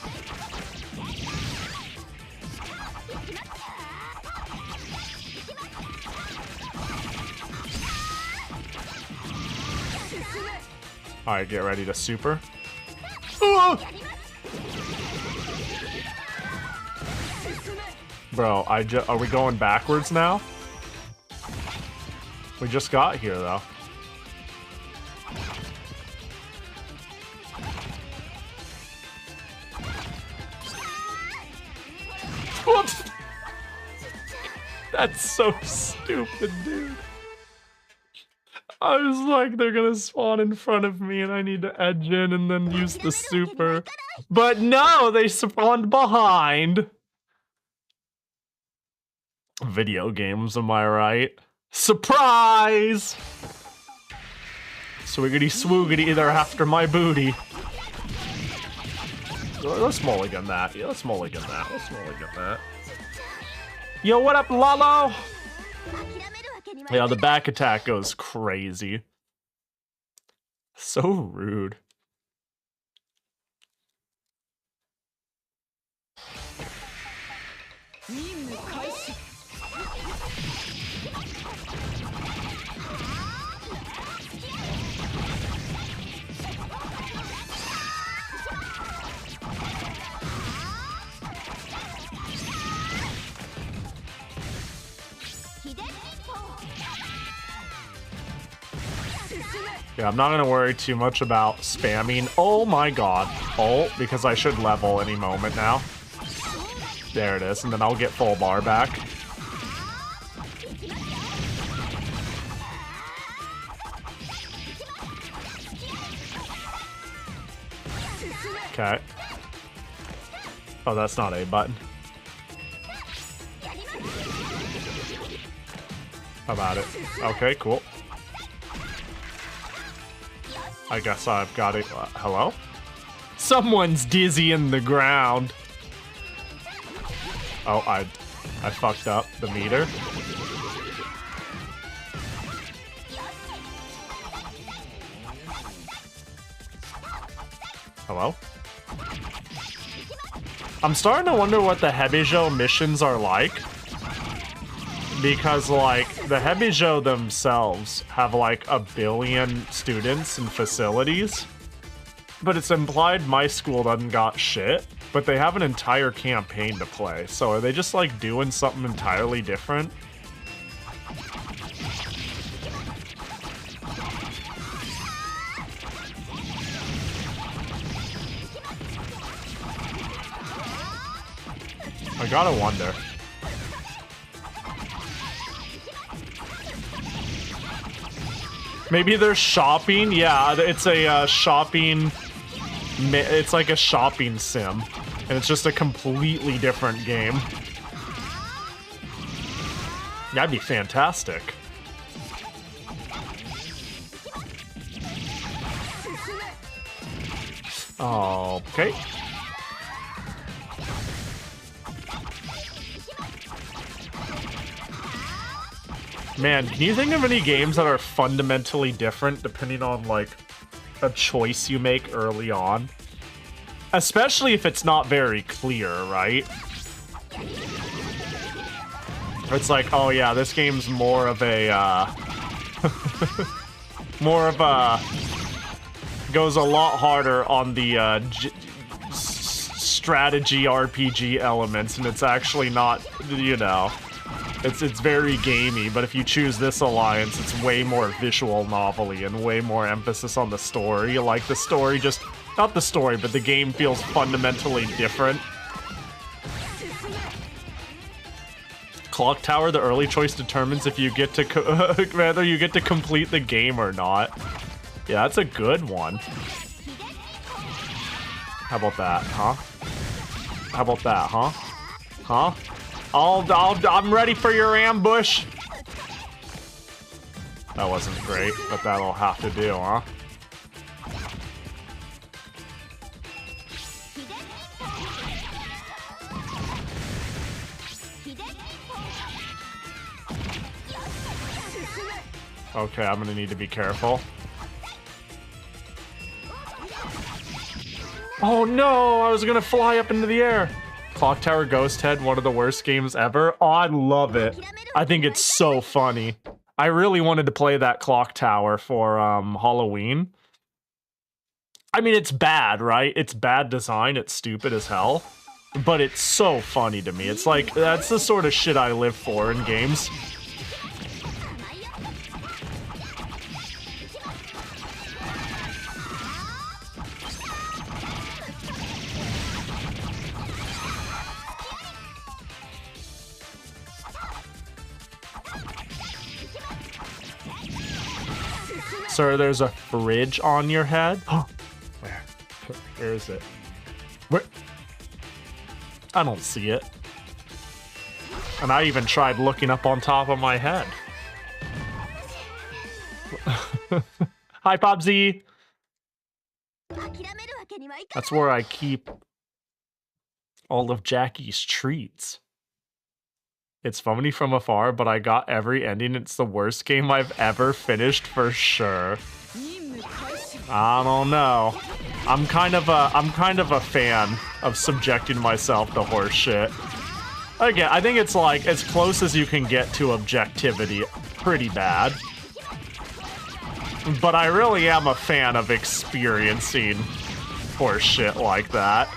Alright, get ready to super. Bro, are we going backwards now? We just got here, though. Whoops! That's so stupid, dude. I was like, they're gonna spawn in front of me and I need to edge in and then use the super. But no, they spawned behind. Video games, am I right? Surprise! Swiggity swoogity, they're after my booty. Let's mulligan that. Yeah, let's mulligan that. Let's mulligan that. Yo, what up, Lalo? Yeah, the back attack goes crazy. So rude. Yeah, I'm not gonna worry too much about spamming. Oh my god. Ult, because I should level any moment now. There it is, and then I'll get full bar back. Okay. Oh, that's not A button. How about it? Okay, cool. I guess I've got it. Hello? Someone's dizzying the ground. Oh, I fucked up the meter. Hello? I'm starting to wonder what the Hebijo missions are like. Because, like, the Hebijo themselves have, like, 1 billion students and facilities. But it's implied my school doesn't got shit. But they have an entire campaign to play. So are they just, like, doing something entirely different? I gotta wonder. Maybe they're shopping? Yeah, it's a shopping... It's like a shopping sim. And it's just a completely different game. That'd be fantastic. Okay. Man, can you think of any games that are fundamentally different depending on, like, a choice you make early on? Especially if it's not very clear, right? It's like, oh yeah, this game's more of a, goes a lot harder on the, strategy RPG elements, and it's actually not, you know... It's very gamey, but if you choose this alliance, it's way more visual novel-y and way more emphasis on the story. Like, the story just... Not the story, but the game feels fundamentally different. Clock Tower, the early choice determines if you get to... whether you get to complete the game or not. Yeah, that's a good one. How about that, huh? How about that, huh? Huh? I'm ready for your ambush. That wasn't great, but that'll have to do, huh? Okay, I'm gonna need to be careful. Oh no, I was gonna fly up into the air. Clock Tower Ghost Head, one of the worst games ever. Oh, I love it. I think it's so funny. I really wanted to play that Clock Tower for Halloween. I mean, it's bad, right? It's bad design, it's stupid as hell. But it's so funny to me. It's like, that's the sort of shit I live for in games. Sir, there's a fridge on your head? Where? Where is it? Where? I don't see it. And I even tried looking up on top of my head. Hi, Popsy! That's where I keep all of Jackie's treats. It's funny from afar, but I got every ending. It's the worst game I've ever finished for sure. I don't know. I'm kind of a fan of subjecting myself to horse shit. Again, I think it's like as close as you can get to objectivity. Pretty bad. But I really am a fan of experiencing horse shit like that.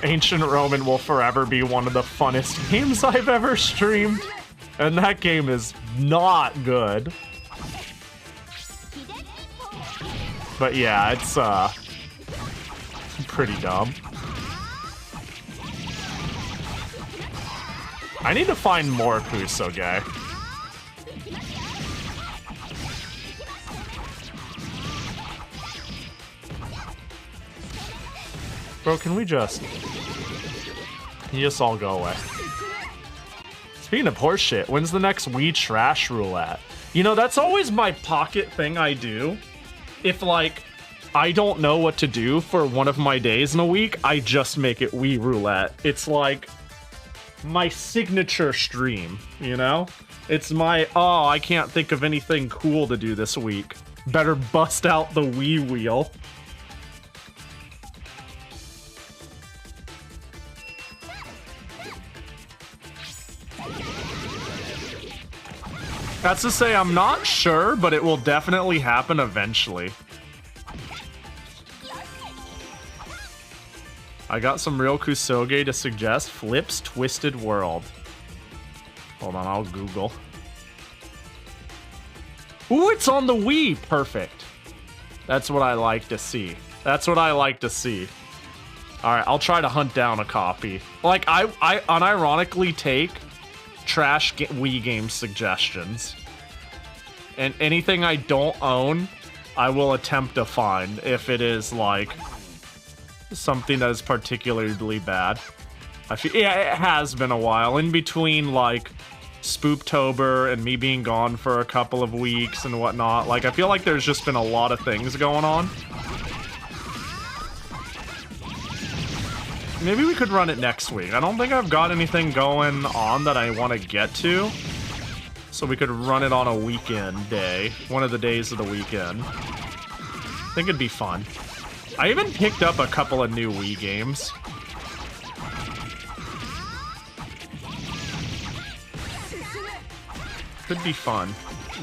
Ancient Roman will forever be one of the funnest games I've ever streamed. And that game is not good. But yeah, it's pretty dumb. I need to find more Kusoge. Bro, can we just... You just all go away. Speaking of horseshit, when's the next Wii Trash Roulette? You know, that's always my pocket thing I do. If, like, I don't know what to do for one of my days in a week, I just make it Wii Roulette. It's like my signature stream, you know? It's my, oh, I can't think of anything cool to do this week. Better bust out the Wii wheel. That's to say, I'm not sure, but it will definitely happen eventually. I got some real Kusoge to suggest. Flip's Twisted World. Hold on, I'll Google. Ooh, it's on the Wii! Perfect. That's what I like to see. That's what I like to see. Alright, I'll try to hunt down a copy. Like, I unironically take trash Wii game suggestions. And anything I don't own, I will attempt to find if it is, like, something that is particularly bad. I feel, yeah, it has been a while. In between, like, Spooptober and me being gone for a couple of weeks and whatnot. Like, I feel like there's just been a lot of things going on. Maybe we could run it next week. I don't think I've got anything going on that I want to get to. So we could run it on a weekend day. One of the days of the weekend. I think it'd be fun. I even picked up a couple of new Wii games. Could be fun.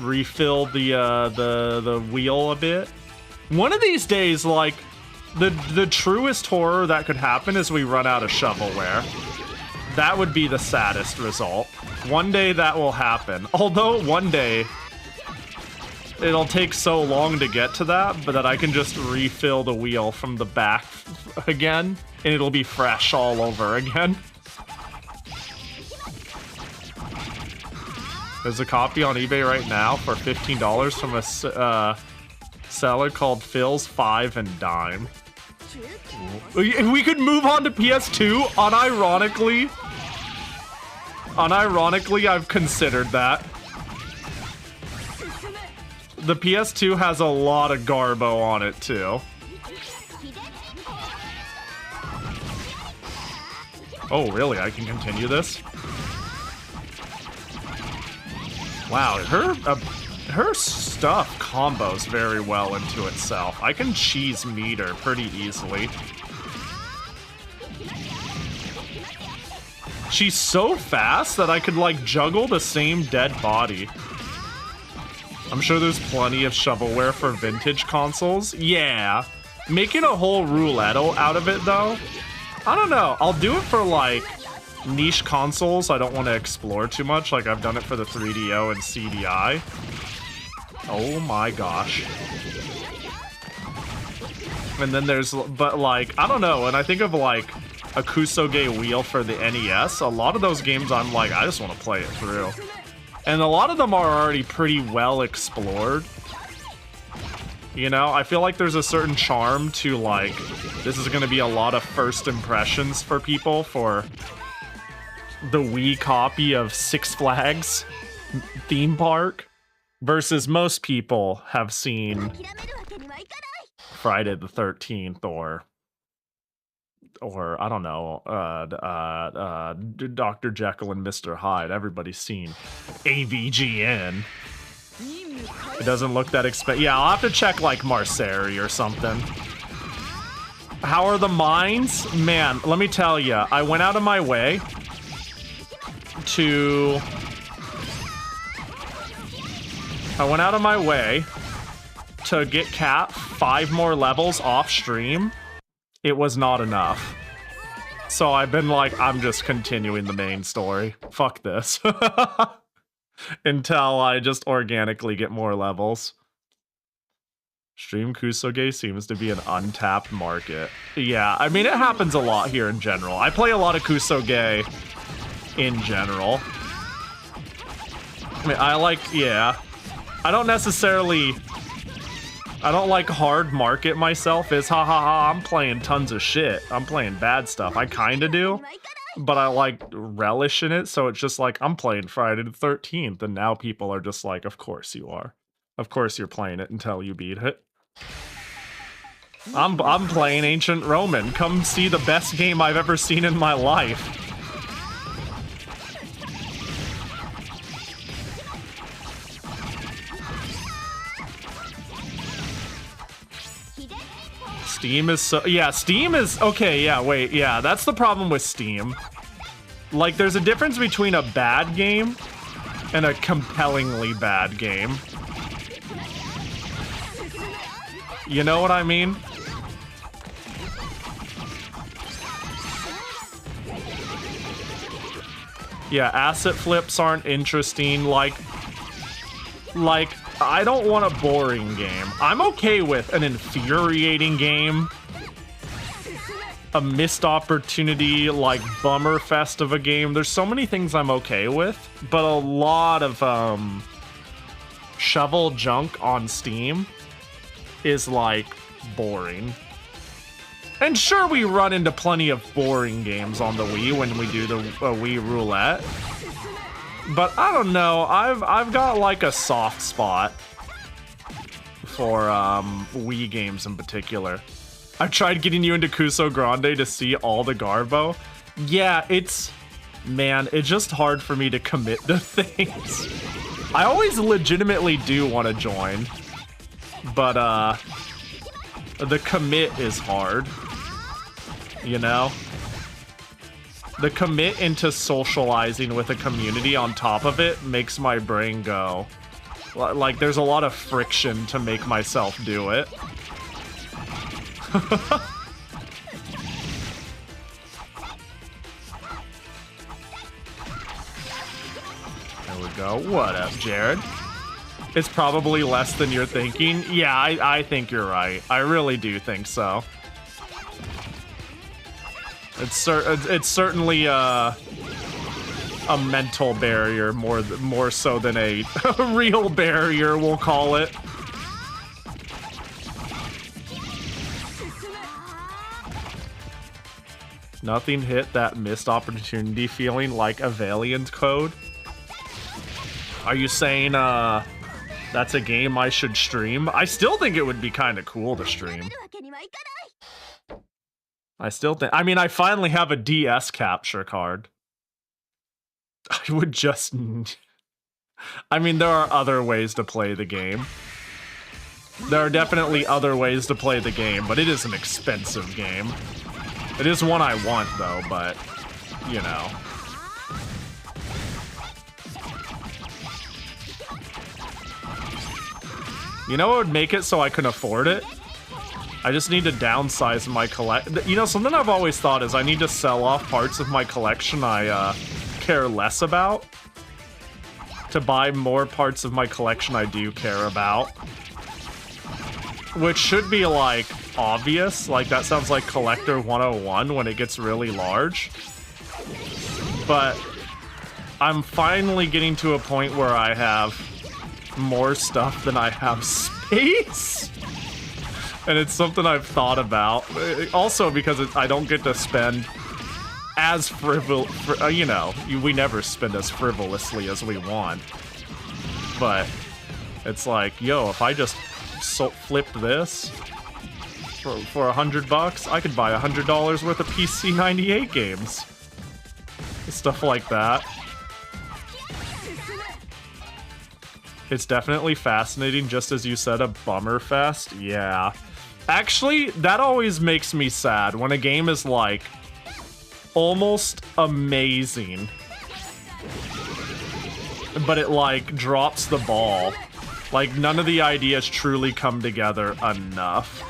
Refill the wheel a bit. One of these days, like, the truest horror that could happen is we run out of shovelware. That would be the saddest result. One day that will happen. Although one day it'll take so long to get to that, but that I can just refill the wheel from the back again, and it'll be fresh all over again. There's a copy on eBay right now for $15 from a seller called Phil's 5 and Dime. We could move on to PS2, unironically, I've considered that. The PS2 has a lot of garbo on it, too. Oh, really? I can continue this? Wow, her stuff combos very well into itself. I can cheese meter pretty easily. She's so fast that I could, like, juggle the same dead body. I'm sure there's plenty of shovelware for vintage consoles. Yeah. Making a whole roulette out of it, though, I don't know. I'll do it for, like, niche consoles I don't want to explore too much. Like, I've done it for the 3DO and CDI. Oh my gosh. And then there's, but, like, I don't know. And I think of, like, a Kusoge wheel for the NES. A lot of those games I'm like, I just want to play it through. And a lot of them are already pretty well explored. You know, I feel like there's a certain charm to, like, this is going to be a lot of first impressions for people for the Wii copy of Six Flags theme park versus most people have seen Friday the 13th or I don't know, Dr. Jekyll and Mr. Hyde. Everybody's seen AVGN. It doesn't look that expensive. Yeah, I'll have to check, like, Marceri or something. How are the mines? Man, let me tell you, I went out of my way to... get Cat 5 more levels off stream. It was not enough. So I've been like, I'm just continuing the main story. Fuck this. Until I just organically get more levels. Stream Kusoge seems to be an untapped market. Yeah, I mean, it happens a lot here in general. I play a lot of Kusoge in general. I mean, yeah. I don't like hard market myself as I'm playing tons of shit. I'm playing bad stuff. I kinda do, but I like relish in it, so it's just like, I'm playing Friday the 13th, and now people are just like, of course you are. Of course you're playing it until you beat it. I'm playing Ancient Roman. Come see the best game I've ever seen in my life. Steam is so... Yeah, Steam is... Okay, yeah, wait, yeah, that's the problem with Steam. Like, there's a difference between a bad game and a compellingly bad game. You know what I mean? Yeah, asset flips aren't interesting. Like, I don't want a boring game. I'm okay with an infuriating game, a missed opportunity, like bummer fest of a game. There's so many things I'm okay with, but a lot of shovel junk on Steam is like boring. And sure, we run into plenty of boring games on the Wii when we do the Wii Roulette. But I don't know, I've got like a soft spot for Wii games in particular. I've tried getting you into Kuso Grande to see all the Garbo. Yeah, it's just hard for me to commit to things. I always legitimately do want to join, but the commit is hard, you know? The commit into socializing with a community on top of it makes my brain go. Like, there's a lot of friction to make myself do it. go. What up, Jared? It's probably less than you're thinking. Yeah, I think you're right. I really do think so. It's certainly a mental barrier more so than a real barrier, we'll call it. Nothing hit that missed opportunity feeling like a Valiant code. Are you saying that's a game I should stream? I still think it would be kind of cool to stream. I still think, I mean, I finally have a DS capture card. I would just, I mean, there are other ways to play the game. There are definitely other ways to play the game, but it is an expensive game. It is one I want, though, but, you know. You know what would make it so I can afford it? I just need to downsize my You know, something I've always thought is I need to sell off parts of my collection I care less about to buy more parts of my collection I do care about. Which should be, like, obvious. Like, that sounds like Collector 101 when it gets really large. But I'm finally getting to a point where I have more stuff than I have space. And it's something I've thought about. Also because I don't get to spend as you know, we never spend as frivolously as we want. But it's like, yo, if I just flipped this for $100, I could buy $100 worth of PC 98 games. Stuff like that. It's definitely fascinating, just as you said, a bummer fest. Yeah. Actually, that always makes me sad when a game is like almost amazing, but it like drops the ball. Like none of the ideas truly come together enough.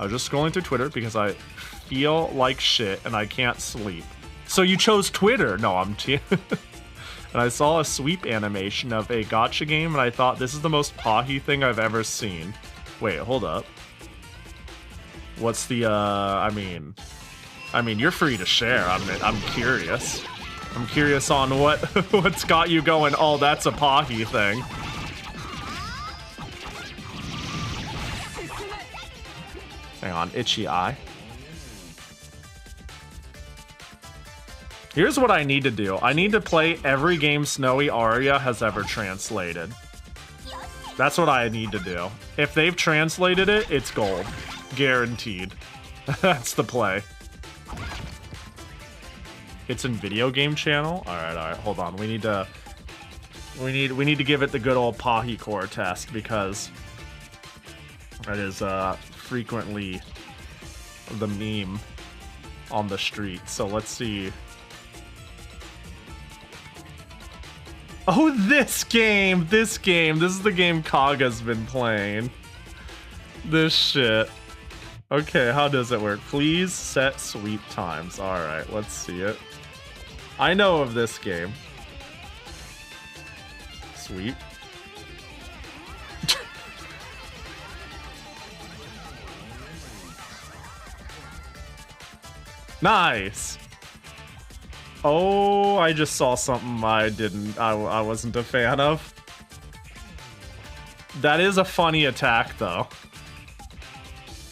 I was just scrolling through Twitter because I feel like shit and I can't sleep. So you chose Twitter? No, I'm and I saw a sweep animation of a gacha game and I thought this is the most Pahi thing I've ever seen. Wait, hold up. What's the I mean you're free to share. I'm curious. I'm curious on what's got you going, oh, that's a Pahi thing. Hang on, itchy eye. Here's what I need to do. I need to play every game Snowy Aria has ever translated. That's what I need to do. If they've translated it, it's gold. Guaranteed. That's the play. It's in video game channel? Alright, hold on. We need to give it the good old Pahi core test because that is frequently the meme on the street. So let's see. Oh, this game. This is the game Kaga's been playing. This shit. Okay, how does it work? Please set sweep times. Alright, let's see it. I know of this game. Sweep. Nice. Oh, I just saw something I wasn't a fan of. That is a funny attack, though.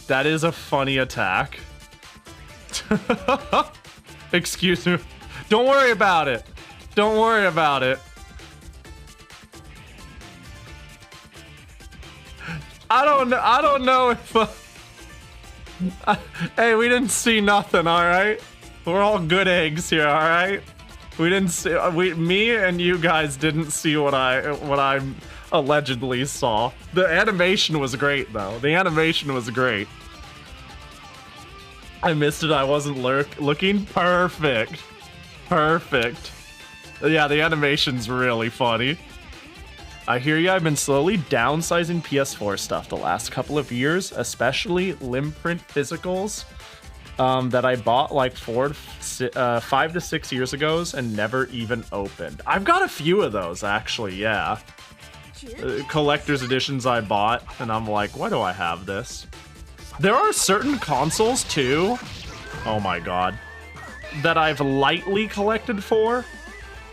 That is a funny attack. Excuse me. Don't worry about it. Don't worry about it. I don't know if... hey, we didn't see nothing, alright? We're all good eggs here, alright? We didn't see... me and you guys didn't see what I allegedly saw. The animation was great, though. The animation was great. I missed it. I wasn't looking. Perfect. Perfect. Yeah, the animation's really funny. I hear you. I've been slowly downsizing PS4 stuff the last couple of years, especially limb print physicals. that I bought like 5 to 6 years ago and never even opened. I've got a few of those actually, yeah. Collector's editions I bought, and I'm like, why do I have this? There are certain consoles too, oh my god, that I've lightly collected for.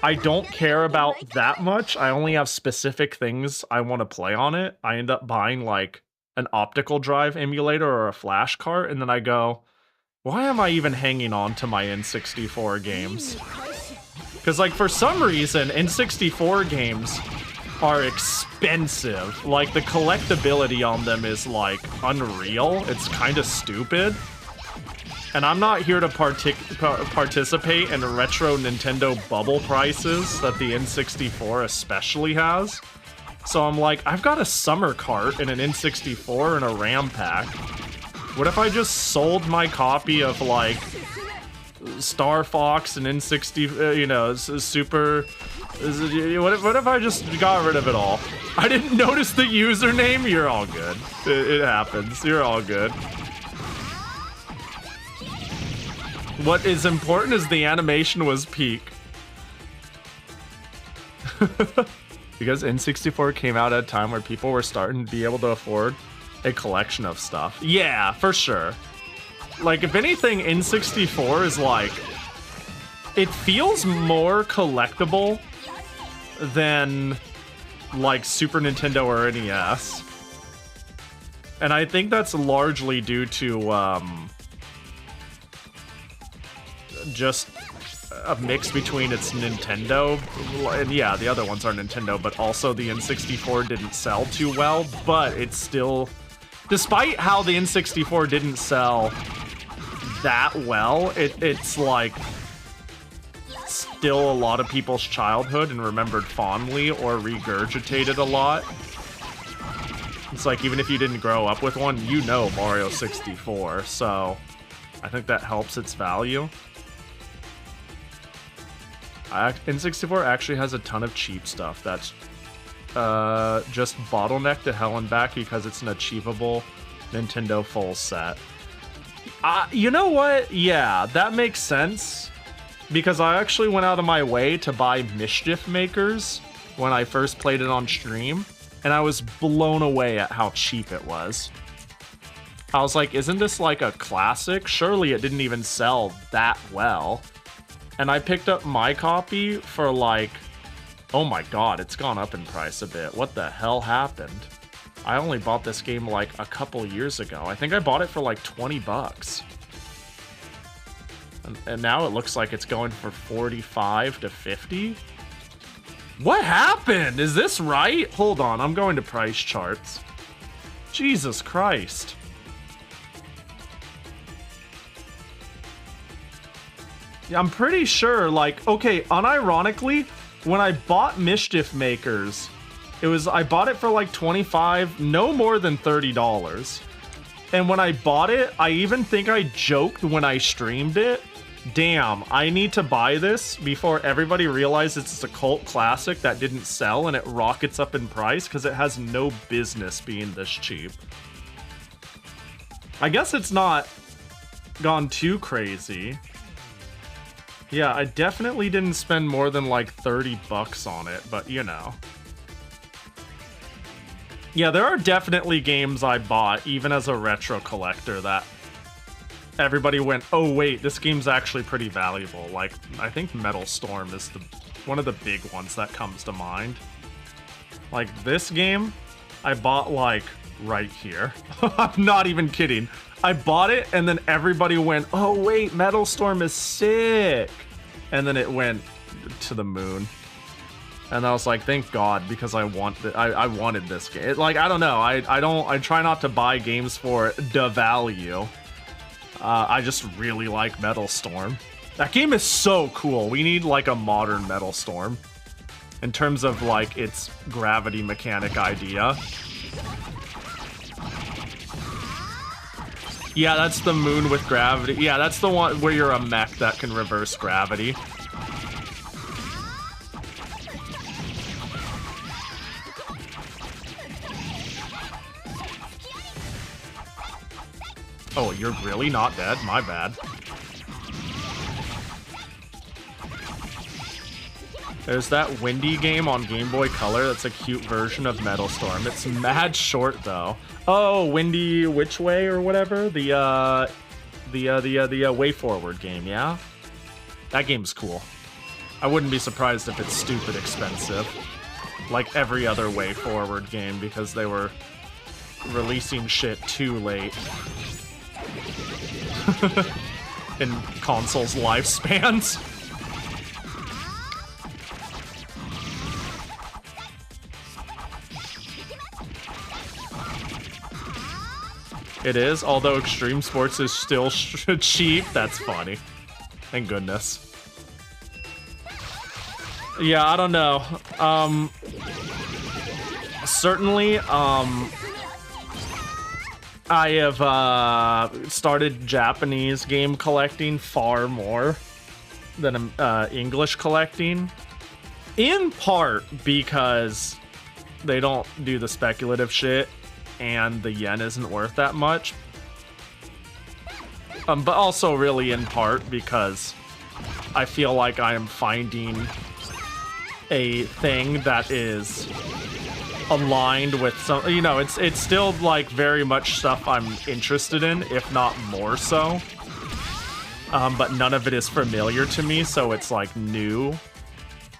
I don't care about that much. I only have specific things I want to play on it. I end up buying like an optical drive emulator or a flash cart, and then I go, why am I even hanging on to my N64 games? Because like for some reason, N64 games are expensive. Like the collectability on them is like unreal. It's kind of stupid. And I'm not here to participate in retro Nintendo bubble prices that the N64 especially has. So I'm like, I've got a summer cart and an N64 and a RAM pack. What if I just sold my copy of like Star Fox and N60, you know, Super... What if I just got rid of it all? I didn't notice the username. You're all good. It happens. You're all good. What is important is the animation was peak. Because N64 came out at a time where people were starting to be able to afford a collection of stuff. Yeah, for sure. Like, if anything, N64 is like... It feels more collectible than, like, Super Nintendo or NES. And I think that's largely due to, just a mix between its Nintendo, and yeah, the other ones are Nintendo, but also the N64 didn't sell too well, but it's still... Despite how the N64 didn't sell that well, it's like still a lot of people's childhood and remembered fondly or regurgitated a lot. It's like even if you didn't grow up with one, you know Mario 64, so I think that helps its value. N64 actually has a ton of cheap stuff that's just bottlenecked to hell and back because it's an achievable Nintendo full set. You know what? Yeah, that makes sense. Because I actually went out of my way to buy Mischief Makers when I first played it on stream, and I was blown away at how cheap it was. I was like, isn't this like a classic? Surely it didn't even sell that well. And I picked up my copy for like, oh my god, it's gone up in price a bit. What the hell happened? I only bought this game like a couple years ago. I think I bought it for like 20 bucks. And now it looks like it's going for 45 to 50. What happened? Is this right? Hold on, I'm going to price charts. Jesus Christ. Yeah, I'm pretty sure, like, okay, unironically, when I bought Mischief Makers, I bought it for like 25, no more than $30. And when I bought it, I even think I joked when I streamed it, damn, I need to buy this before everybody realizes it's a cult classic that didn't sell and it rockets up in price because it has no business being this cheap. I guess it's not gone too crazy. Yeah, I definitely didn't spend more than like 30 bucks on it, but you know. Yeah, there are definitely games I bought, even as a retro collector, that everybody went, oh wait, this game's actually pretty valuable. Like, I think Metal Storm is one of the big ones that comes to mind. Like, this game, I bought, like, right here. I'm not even kidding. I bought it, and then everybody went, oh wait, Metal Storm is sick! And then it went to the moon. And I was like, thank God, because I wanted this game. Like, I don't know, I try not to buy games for the value. I just really like Metal Storm. That game is so cool. We need like a modern Metal Storm in terms of like its gravity mechanic idea. Yeah, that's the moon with gravity. Yeah, that's the one where you're a mech that can reverse gravity. Oh, you're really not dead? My bad. There's that Windy game on Game Boy Color that's a cute version of Metal Storm. It's mad short, though. Oh, Windy Which Way or whatever? The Way Forward game, yeah? That game's cool. I wouldn't be surprised if it's stupid expensive. Like every other Way Forward game, because they were releasing shit too late. In consoles' lifespans. It is, although Extreme Sports is still cheap. That's funny. Thank goodness. Yeah, I don't know. Certainly, I have started Japanese game collecting far more than English collecting. In part because they don't do the speculative shit and the yen isn't worth that much. But also really in part because I feel like I am finding a thing that is aligned with some, you know, it's still like very much stuff I'm interested in, if not more so. But none of it is familiar to me, so it's like new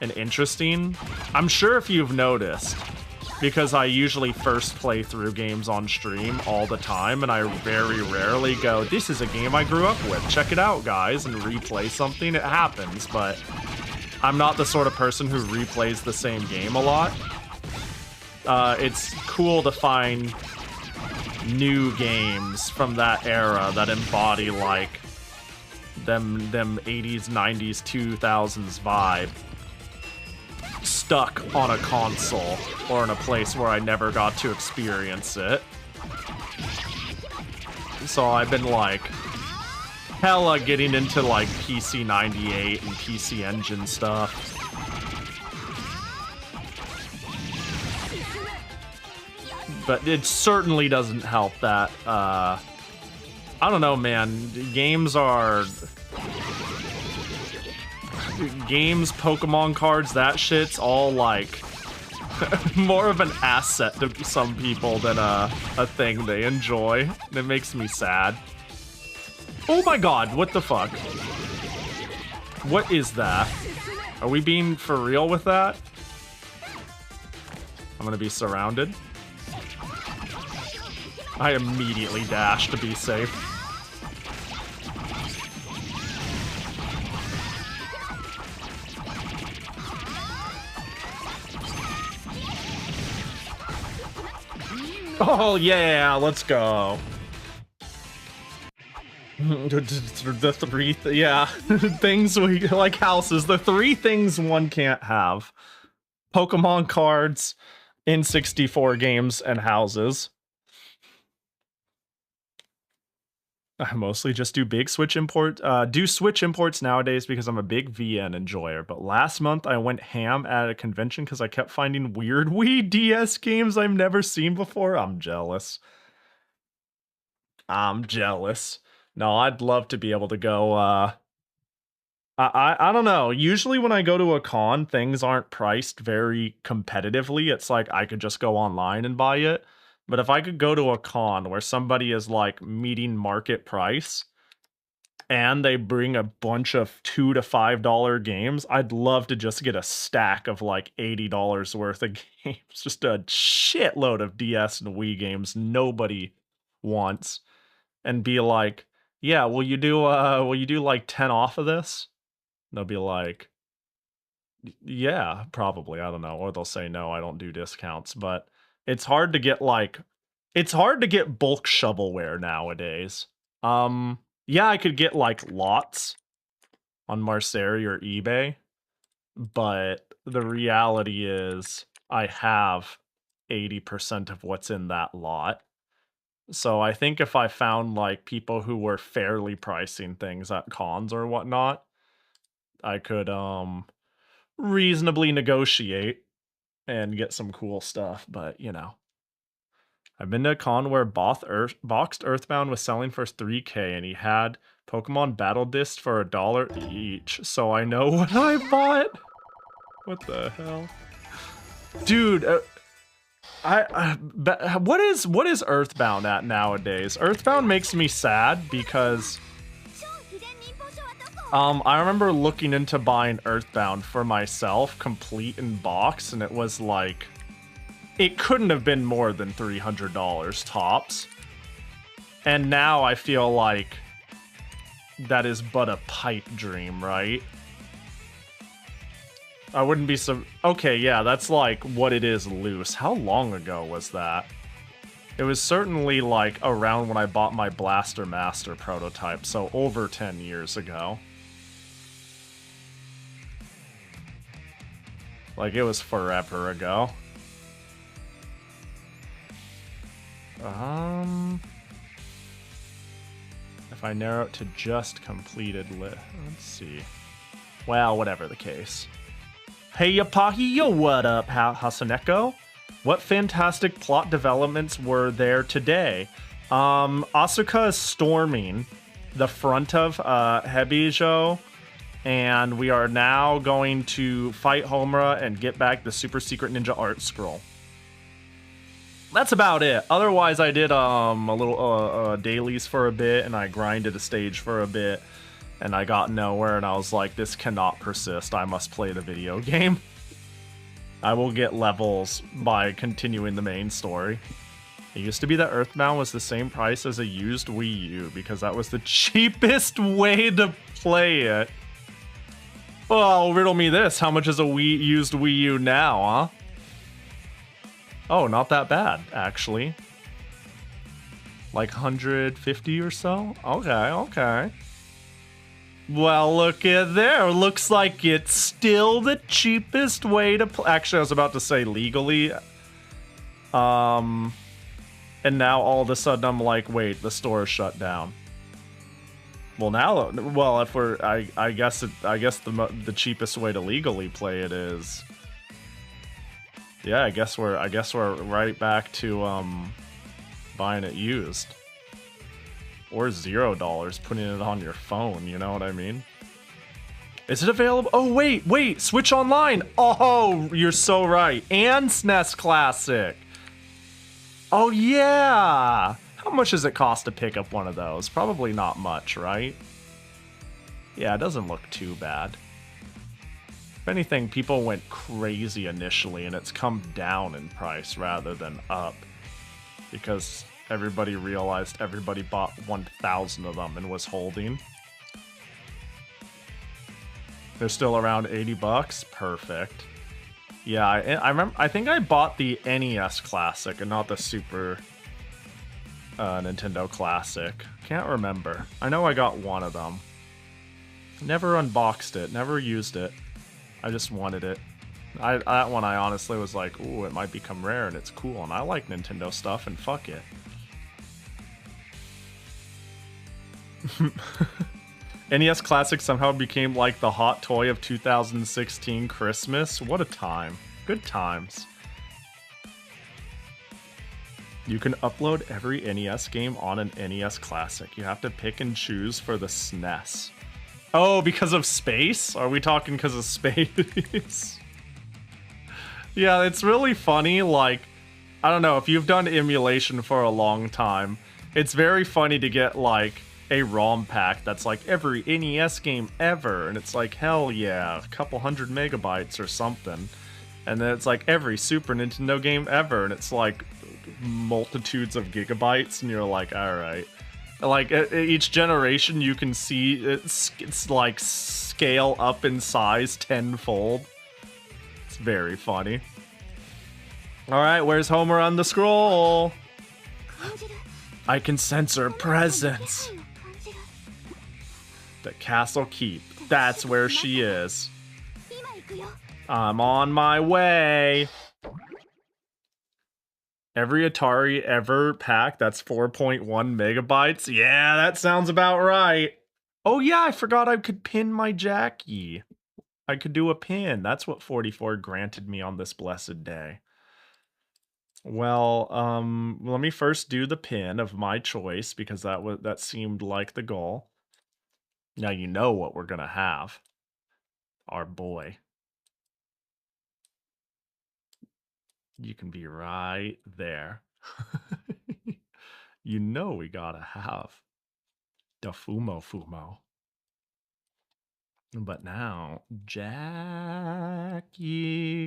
and interesting. I'm sure if you've noticed, because I usually first play through games on stream all the time, and I very rarely go, this is a game I grew up with, check it out, guys, and replay something. It happens, but I'm not the sort of person who replays the same game a lot. It's cool to find new games from that era that embody, like, them 80s, 90s, 2000s vibe stuck on a console or in a place where I never got to experience it. So I've been like hella getting into like PC 98 and PC Engine stuff. But it certainly doesn't help that I don't know, man. Games, Pokemon cards, that shit's all like more of an asset to some people than a thing they enjoy. It makes me sad. Oh my god, what the fuck? What is that? Are we being for real with that? I'm gonna be surrounded. I immediately dash to be safe. Oh yeah, let's go. The three, things we like houses. The three things one can't have: Pokemon cards, N64 games, and houses. I mostly just do big Switch imports nowadays because I'm a big VN enjoyer. But last month I went ham at a convention because I kept finding weird Wii DS games I've never seen before. I'm jealous. No, I'd love to be able to go. I don't know. Usually when I go to a con, things aren't priced very competitively. It's like I could just go online and buy it. But if I could go to a con where somebody is like meeting market price and they bring a bunch of $2 to $5 games, I'd love to just get a stack of like $80 worth of games. Just a shitload of DS and Wii games nobody wants. And be like, yeah, will you do like 10 off of this? And they'll be like, yeah, probably. I don't know. Or they'll say, no, I don't do discounts. But it's hard to get bulk shovelware nowadays. Yeah, I could get like lots on Marceri or eBay, but the reality is I have 80% of what's in that lot. So I think if I found like people who were fairly pricing things at cons or whatnot, I could reasonably negotiate and get some cool stuff, but you know. I've been to a con where boxed Earthbound was selling for 3K and he had Pokemon Battle Disc for $1 each. So I know what I bought. What the hell? Dude, what is Earthbound at nowadays? Earthbound makes me sad because I remember looking into buying Earthbound for myself, complete in box, and it was like, it couldn't have been more than $300 tops. And now I feel like that is but a pipe dream, right? I wouldn't be so... Okay, yeah, that's like what it is loose. How long ago was that? It was certainly like around when I bought my Blaster Master prototype, so over 10 years ago. Like, it was forever ago. If I narrow it to just completed let's see. Well, whatever the case. Hey, ya Pahi, yo, what up, Hasaneko? What fantastic plot developments were there today? Asuka is storming the front of Hebijo, and we are now going to fight Homura and get back the super secret ninja art scroll. That's about it. Otherwise, I did a little dailies for a bit, and I grinded a stage for a bit, and I got nowhere, and I was like, this cannot persist. I must play the video game. I will get levels by continuing the main story. It used to be that Earthbound was the same price as a used Wii U, because that was the cheapest way to play it. Well, riddle me this. How much is a used Wii U now, huh? Oh, not that bad, actually. Like 150 or so? Okay, okay. Well, look at there. Looks like it's still the cheapest way to play. Actually, I was about to say legally. And now all of a sudden I'm like, wait, the store is shut down. Well, now, well, if we're, I guess the cheapest way to legally play it is. Yeah, I guess we're right back to buying it used. Or $0, putting it on your phone, you know what I mean? Is it available? Oh, wait, Switch Online! Oh, you're so right. And SNES Classic! Oh, yeah! How much does it cost to pick up one of those? Probably not much, right? Yeah, it doesn't look too bad. If anything, people went crazy initially, and it's come down in price rather than up. Because everybody realized everybody bought 1,000 of them and was holding. They're still around 80 bucks. Perfect. Yeah, I remember. I think I bought the NES Classic and not the Super Nintendo Classic. Can't remember. I know I got one of them. Never unboxed it. Never used it. I just wanted it. That one I honestly was like, ooh, it might become rare and it's cool, and I like Nintendo stuff, and fuck it. NES Classic somehow became like the hot toy of 2016 Christmas. What a time. Good times. You can upload every NES game on an NES Classic. You have to pick and choose for the SNES. Oh, because of space? Are we talking because of space? Yeah, it's really funny. Like, I don't know, if you've done emulation for a long time, it's very funny to get like a ROM pack that's like every NES game ever, and it's like, hell yeah, a couple 100 megabytes or something. And then it's like every Super Nintendo game ever, and it's like multitudes of gigabytes, and you're like, alright. Like, each generation you can see it's like scale up in size tenfold. It's very funny. Alright, where's Homer on the scroll? I can sense her presence. The Castle Keep. That's where she is. I'm on my way. Every Atari ever pack, that's 4.1 megabytes. Yeah, that sounds about right. Oh yeah, I forgot I could pin my Jackie. I could do a pin. That's what 44 granted me on this blessed day. Well, let me first do the pin of my choice because that seemed like the goal. Now you know what we're gonna have. Our boy. You can be right there. You know we gotta have the Fumo. But now, Jackie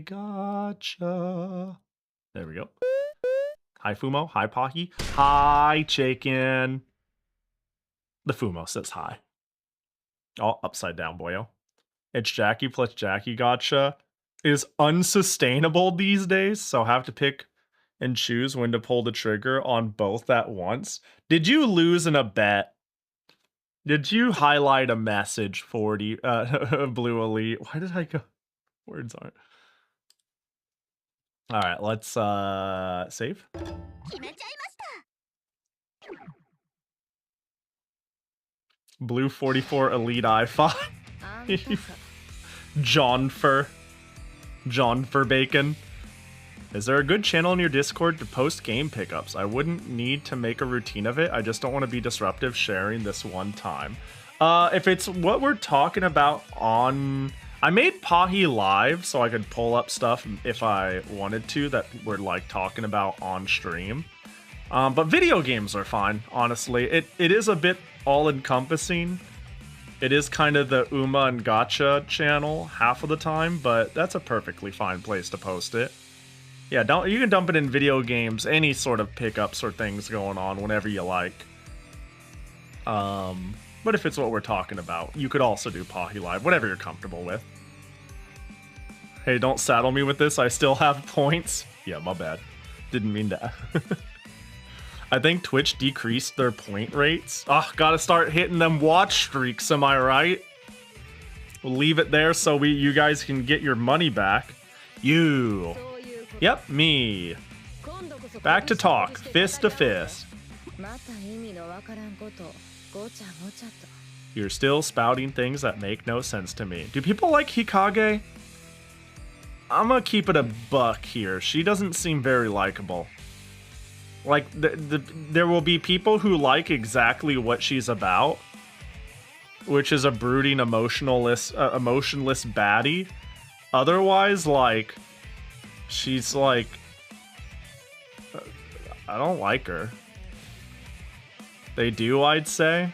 gotcha. There we go. Hi, Fumo. Hi, Pahi. Hi, Chicken. The Fumo says hi. Oh, upside down, boyo. It's Jackie plus Jackie gotcha is unsustainable these days, so have to pick and choose when to pull the trigger on both at once. Did you lose in a bet? Did you highlight a message 40 Blue Elite? Why did I go? Words aren't. All right, let's save. Blue 44 Elite i5. John for Bacon. Is there a good channel in your Discord to post game pickups? I wouldn't need to make a routine of it. I just don't want to be disruptive sharing this one time. If it's what we're talking about on... I made Pahi live so I could pull up stuff if I wanted to that we're like talking about on stream. But video games are fine, honestly. It is a bit all-encompassing. It is kind of the Uma and Gacha channel half of the time, but that's a perfectly fine place to post it. Yeah, you can dump it in video games, any sort of pickups or things going on whenever you like. But if it's what we're talking about, you could also do Pahi Live, whatever you're comfortable with. Hey, don't saddle me with this, I still have points. Yeah, my bad. Didn't mean to. I think Twitch decreased their point rates. Ah, gotta start hitting them watch streaks, am I right? We'll leave it there so you guys can get your money back. You. Yep, me. Back to talk, fist to fist. You're still spouting things that make no sense to me. Do people like Hikage? I'm gonna keep it a buck here. She doesn't seem very likable. Like, there will be people who like exactly what she's about, which is a brooding, emotionless baddie. Otherwise, like, she's like, I don't like her. They do, I'd say.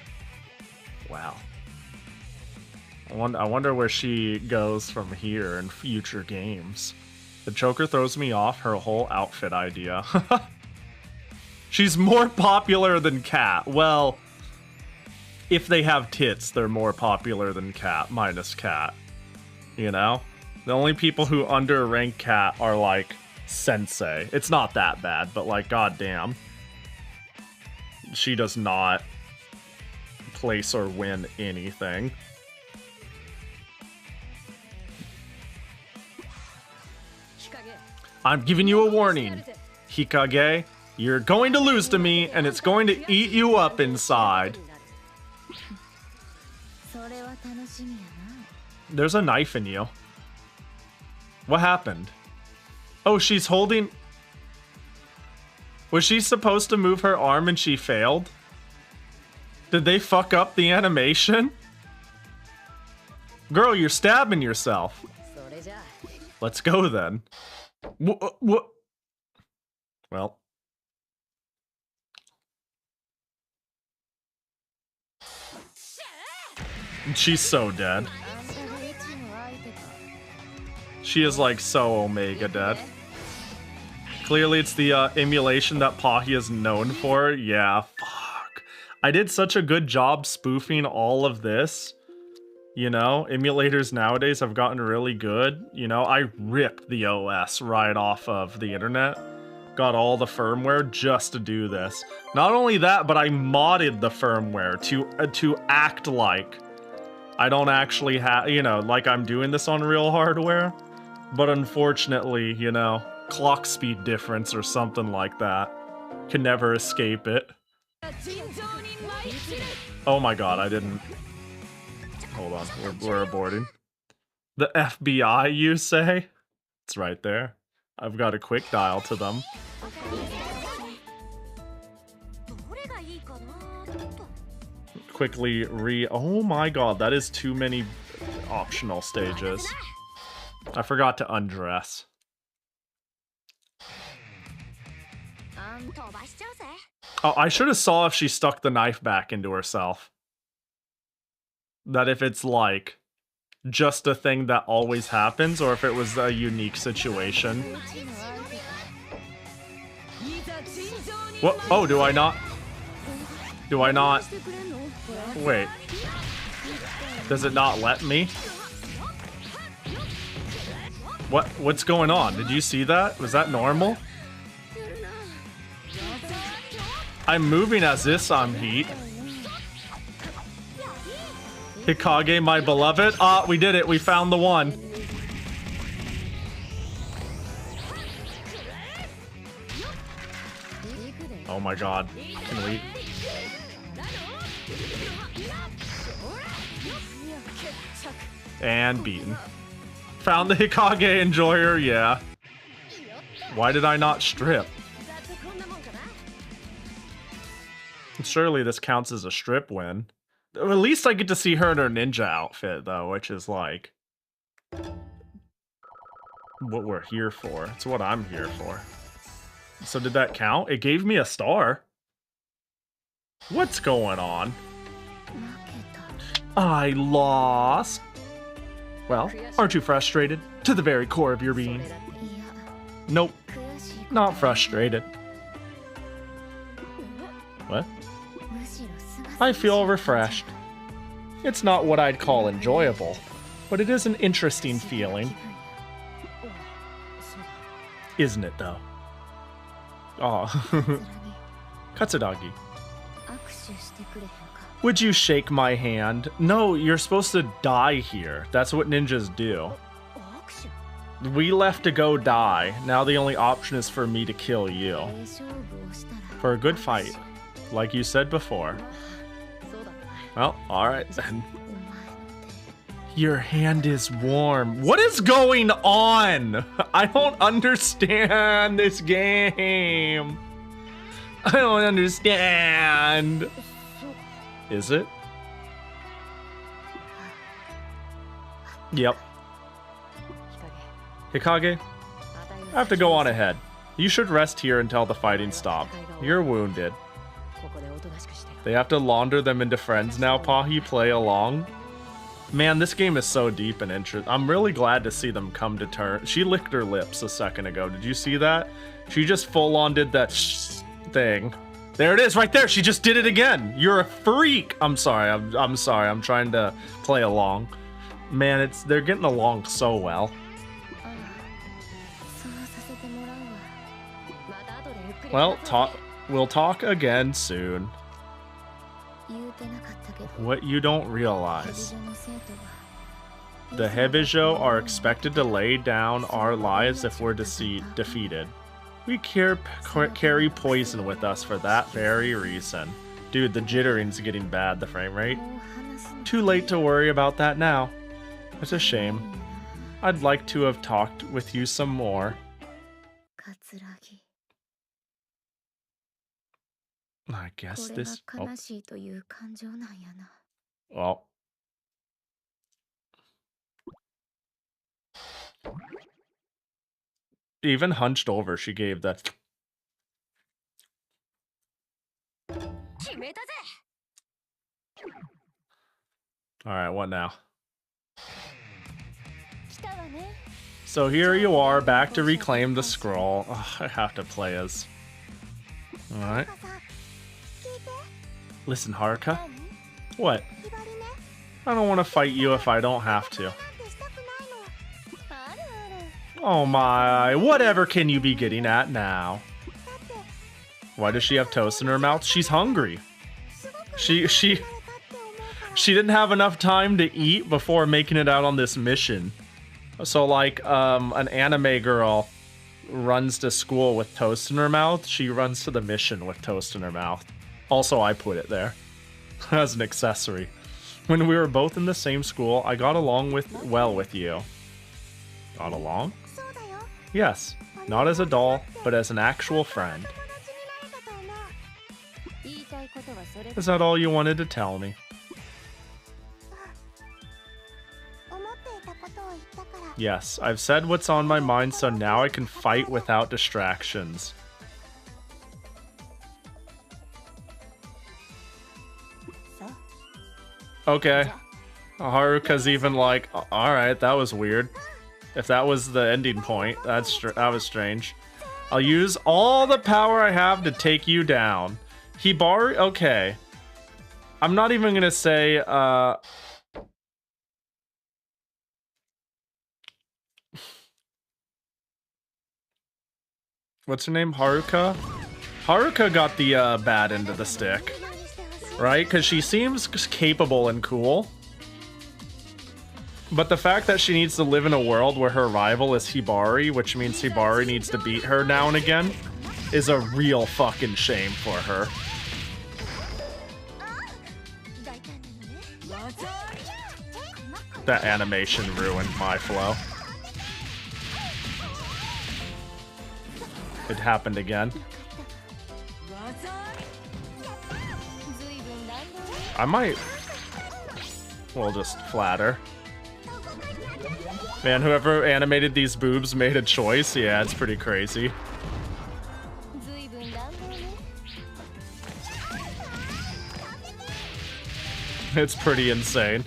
Wow. I wonder where she goes from here in future games. The choker throws me off her whole outfit idea. She's more popular than Cat. Well, if they have tits, they're more popular than Cat, minus Cat. You know? The only people who underrank Cat are like Sensei. It's not that bad, but like, goddamn. She does not place or win anything. I'm giving you a warning, Hikage. You're going to lose to me, and it's going to eat you up inside. There's a knife in you. What happened? Oh, she's holding... Was she supposed to move her arm and she failed? Did they fuck up the animation? Girl, you're stabbing yourself. Let's go then. What? Well. She's so dead. She is like so Omega dead. Clearly it's the emulation that Pahi is known for. Yeah, fuck. I did such a good job spoofing all of this. You know, emulators nowadays have gotten really good. You know, I ripped the OS right off of the internet. Got all the firmware just to do this. Not only that, but I modded the firmware to act like I don't actually have, you know, like I'm doing this on real hardware. But unfortunately, you know, clock speed difference or something like that. Can never escape it. Oh my god, I didn't... Hold on, we're aborting. The FBI, you say? It's right there. I've got a quick dial to them. Quickly oh my god, that is too many optional stages. I forgot to undress. Oh, I should have saw if she stuck the knife back into herself. That if it's like just a thing that always happens, or if it was a unique situation. What? Oh, do I not? Do I not? Wait. Does it not let me? What's going on? Did you see that? Was that normal? I'm moving as if I'm heat. Hikage, my beloved. Ah, we did it. We found the one. Oh my god. Can we... And beaten. Found the Hikage enjoyer, yeah. Why did I not strip? Surely this counts as a strip win. At least I get to see her in her ninja outfit, though, which is like... what we're here for. It's what I'm here for. So did that count? It gave me a star. What's going on? I lost. Well, aren't you frustrated? To the very core of your being. Nope. Not frustrated. What? I feel refreshed. It's not what I'd call enjoyable, but it is an interesting feeling. Isn't it, though? Aw. Katsuragi. Would you shake my hand? No, you're supposed to die here. That's what ninjas do. We left to go die. Now the only option is for me to kill you. For a good fight. Like you said before. Well, alright then. Your hand is warm. What is going on? I don't understand this game. I don't understand. Is it? Yep. Hikage, I have to go on ahead. You should rest here until the fighting stops. You're wounded. They have to launder them into friends now, Pahi. Play along. Man, this game is so deep and interesting. I'm really glad to see them come to terms. She licked her lips a second ago. Did you see that? She just full-on did that thing. There it is, right there. She just did it again. You're a freak. I'm sorry. I'm sorry. I'm trying to play along. Man, they're getting along so well. Well, we'll talk again soon. What you don't realize. The Hebijo are expected to lay down our lives if we're defeated. We carry poison with us for that very reason. Dude, the jittering's getting bad, the frame rate. Too late to worry about that now. It's a shame. I'd like to have talked with you some more. I guess this... Oh. Well. Even hunched over, she gave that... Alright, what now? So here you are, back to reclaim the scroll. Oh, I have to play as... Alright. Listen, Haruka. What? I don't want to fight you if I don't have to. Oh my, whatever can you be getting at now? Why does she have toast in her mouth? She's hungry. She didn't have enough time to eat before making it out on this mission. So like, an anime girl runs to school with toast in her mouth, she runs to the mission with toast in her mouth. Also, I put it there as an accessory. When we were both in the same school, I got along well with you. Got along? Yes, not as a doll, but as an actual friend. Is that all you wanted to tell me? Yes, I've said what's on my mind, so now I can fight without distractions. Okay. Haruka's even like, alright, that was weird. If that was the ending point, that was strange. I'll use all the power I have to take you down. Hibari? Okay. I'm not even gonna say, what's her name? Haruka? Haruka got the bad end of the stick. Right? Because she seems capable and cool. But the fact that she needs to live in a world where her rival is Hibari, which means Hibari needs to beat her now and again, is a real fucking shame for her. That animation ruined my flow. It happened again. I might... We'll just flatter. Man, whoever animated these boobs made a choice. Yeah, it's pretty crazy. It's pretty insane.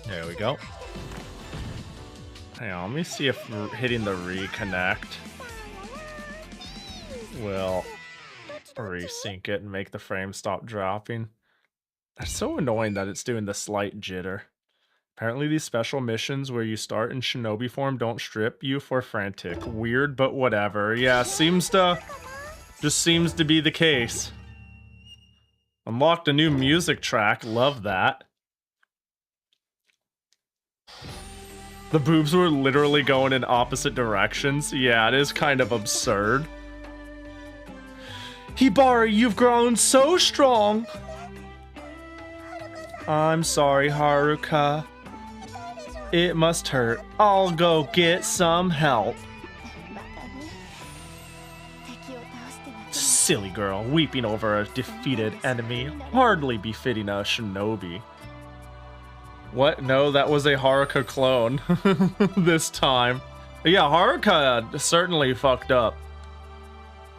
There we go. Hang on, let me see if hitting the reconnect will resync it and make the frame stop dropping. It's so annoying that it's doing the slight jitter. Apparently these special missions where you start in shinobi form don't strip you for frantic. Weird, but whatever. Yeah, just seems to be the case. Unlocked a new music track, love that. The boobs were literally going in opposite directions. Yeah, it is kind of absurd. Hibari, you've grown so strong. I'm sorry, Haruka. It must hurt. I'll go get some help. Silly girl, weeping over a defeated enemy. Hardly befitting a shinobi. What? No, that was a Haruka clone. This time. But yeah, Haruka certainly fucked up.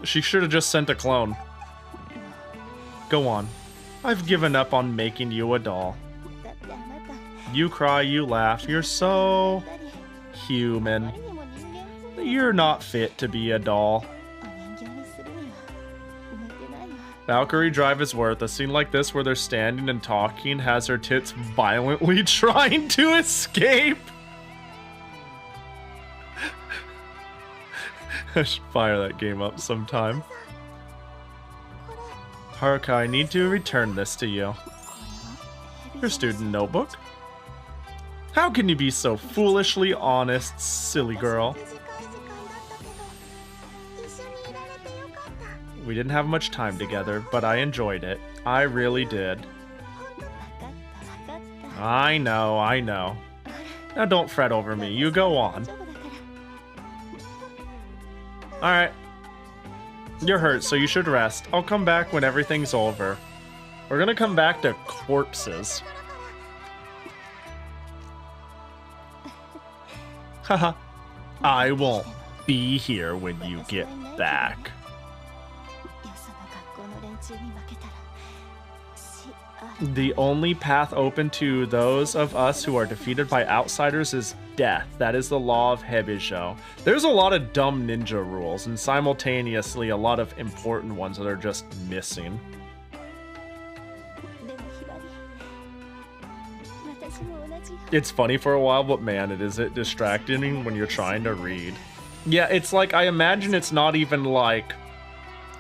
She should have just sent a clone. Go on. I've given up on making you a doll. You cry, you laugh, you're so human. You're not fit to be a doll. Valkyrie Drive is worth. A scene like this where they're standing and talking has her tits violently trying to escape. I should fire that game up sometime. Haruka, I need to return this to you. Your student notebook? How can you be so foolishly honest, silly girl? We didn't have much time together, but I enjoyed it. I really did. I know, I know. Now don't fret over me, you go on. Alright. You're hurt, so you should rest. I'll come back when everything's over. We're gonna come back to corpses. Haha. I won't be here when you get back. The only path open to those of us who are defeated by outsiders is death. That is the law of Hebijo. There's a lot of dumb ninja rules, and simultaneously a lot of important ones that are just missing. It's funny for a while, but man, it distracting when you're trying to read. Yeah, it's like, I imagine it's not even like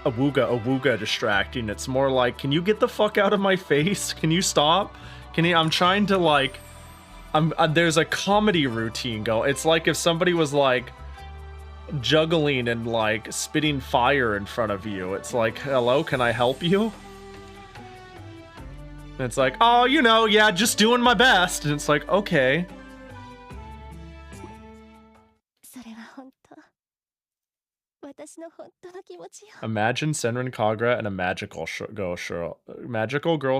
awooga distracting. It's more like, can you get the fuck out of my face? Can you stop? I'm trying to like, there's a comedy routine go. It's like if somebody was like juggling and like spitting fire in front of you. It's like, hello, can I help you? And it's like, oh, you know, yeah, just doing my best. And it's like, okay. Imagine Senran Kagura and a magical girl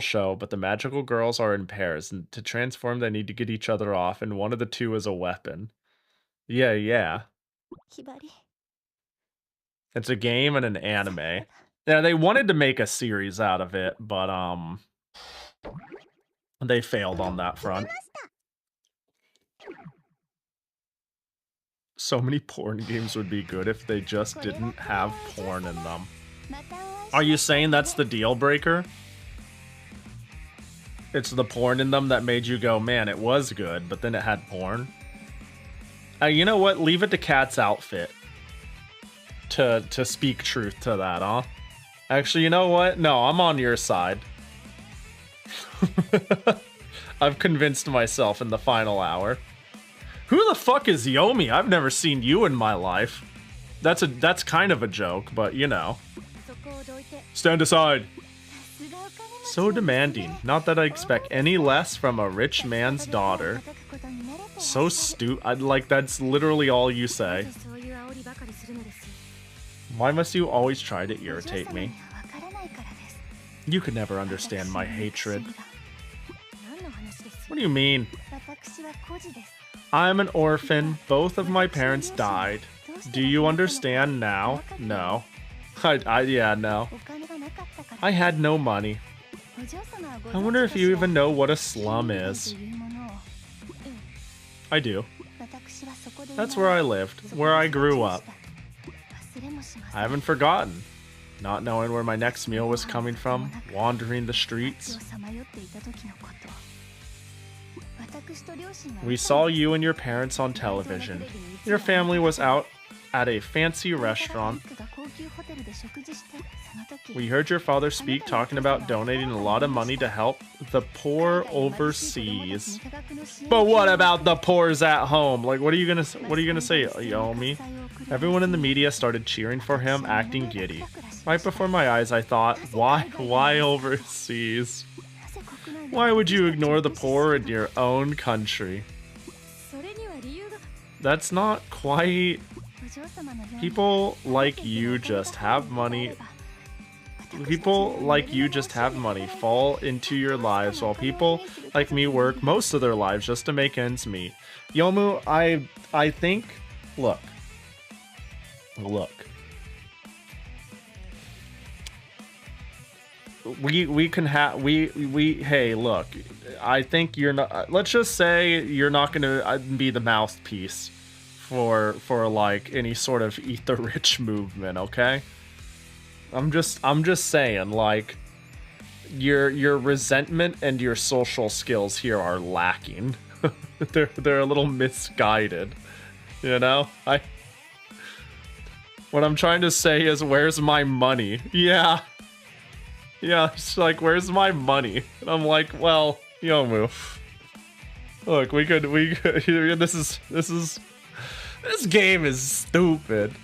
show, but the magical girls are in pairs, and to transform they need to get each other off, and one of the two is a weapon. Yeah, yeah. It's a game and an anime. Yeah, they wanted to make a series out of it, but they failed on that front. So many porn games would be good if they just didn't have porn in them. Are you saying that's the deal breaker? It's the porn in them that made you go, man, it was good, but then it had porn? You know what? Leave it to Cat's outfit to speak truth to that, huh? Actually, you know what? No, I'm on your side. I've convinced myself in the final hour. Who the fuck is Yomi? I've never seen you in my life. That's kind of a joke, but you know. Stand aside. So demanding. Not that I expect any less from a rich man's daughter. So stupid. Like, that's literally all you say. Why must you always try to irritate me? You could never understand my hatred. What do you mean? I'm an orphan. Both of my parents died. Do you understand now? No. Yeah, no. I had no money. I wonder if you even know what a slum is. I do. That's where I lived, where I grew up. I haven't forgotten. Not knowing where my next meal was coming from, wandering the streets. We saw you and your parents on television. Your family was out at a fancy restaurant. We heard your father speak, talking about donating a lot of money to help the poor overseas. But what about the poor's at home? Like, what are you gonna say, Yomi? Everyone in the media started cheering for him, acting giddy. Right before my eyes, I thought, why overseas? Why would you ignore the poor in your own country? That's not quite... People like you just have money. People like you just have money fall into your lives, while people like me work most of their lives just to make ends meet. Yomu, I think... Look. We can have hey, look, I think you're not, let's just say you're not gonna be the mouthpiece for like any sort of eat the rich movement, okay? I'm just saying, like, your resentment and your social skills here are lacking. they're a little misguided, you know? What I'm trying to say is, where's my money? Yeah, it's like, where's my money? And I'm like, well, Yomu, look, we could this game is stupid.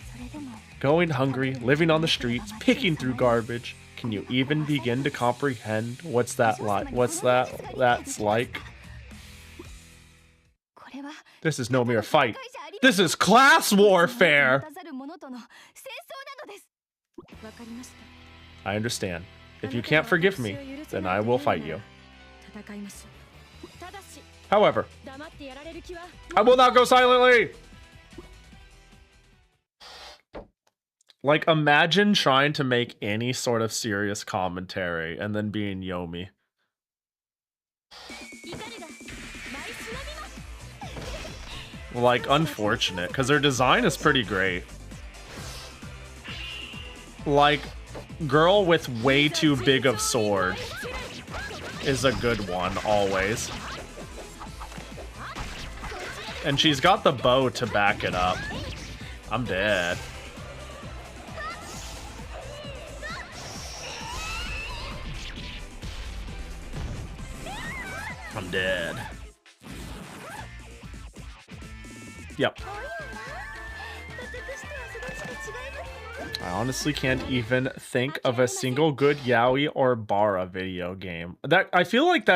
Going hungry, living on the streets, picking through garbage. Can you even begin to comprehend what's that like? That's like? This is no mere fight. This is class warfare. I understand. If you can't forgive me, then I will fight you. However, I will not go silently! Like, imagine trying to make any sort of serious commentary and then being Yomi. Like, unfortunate, because their design is pretty great. Like, girl with way too big of sword is a good one, always. And she's got the bow to back it up. I'm dead. I'm dead. Yep. I honestly can't even think of a single good yaoi or bara video game. That I feel like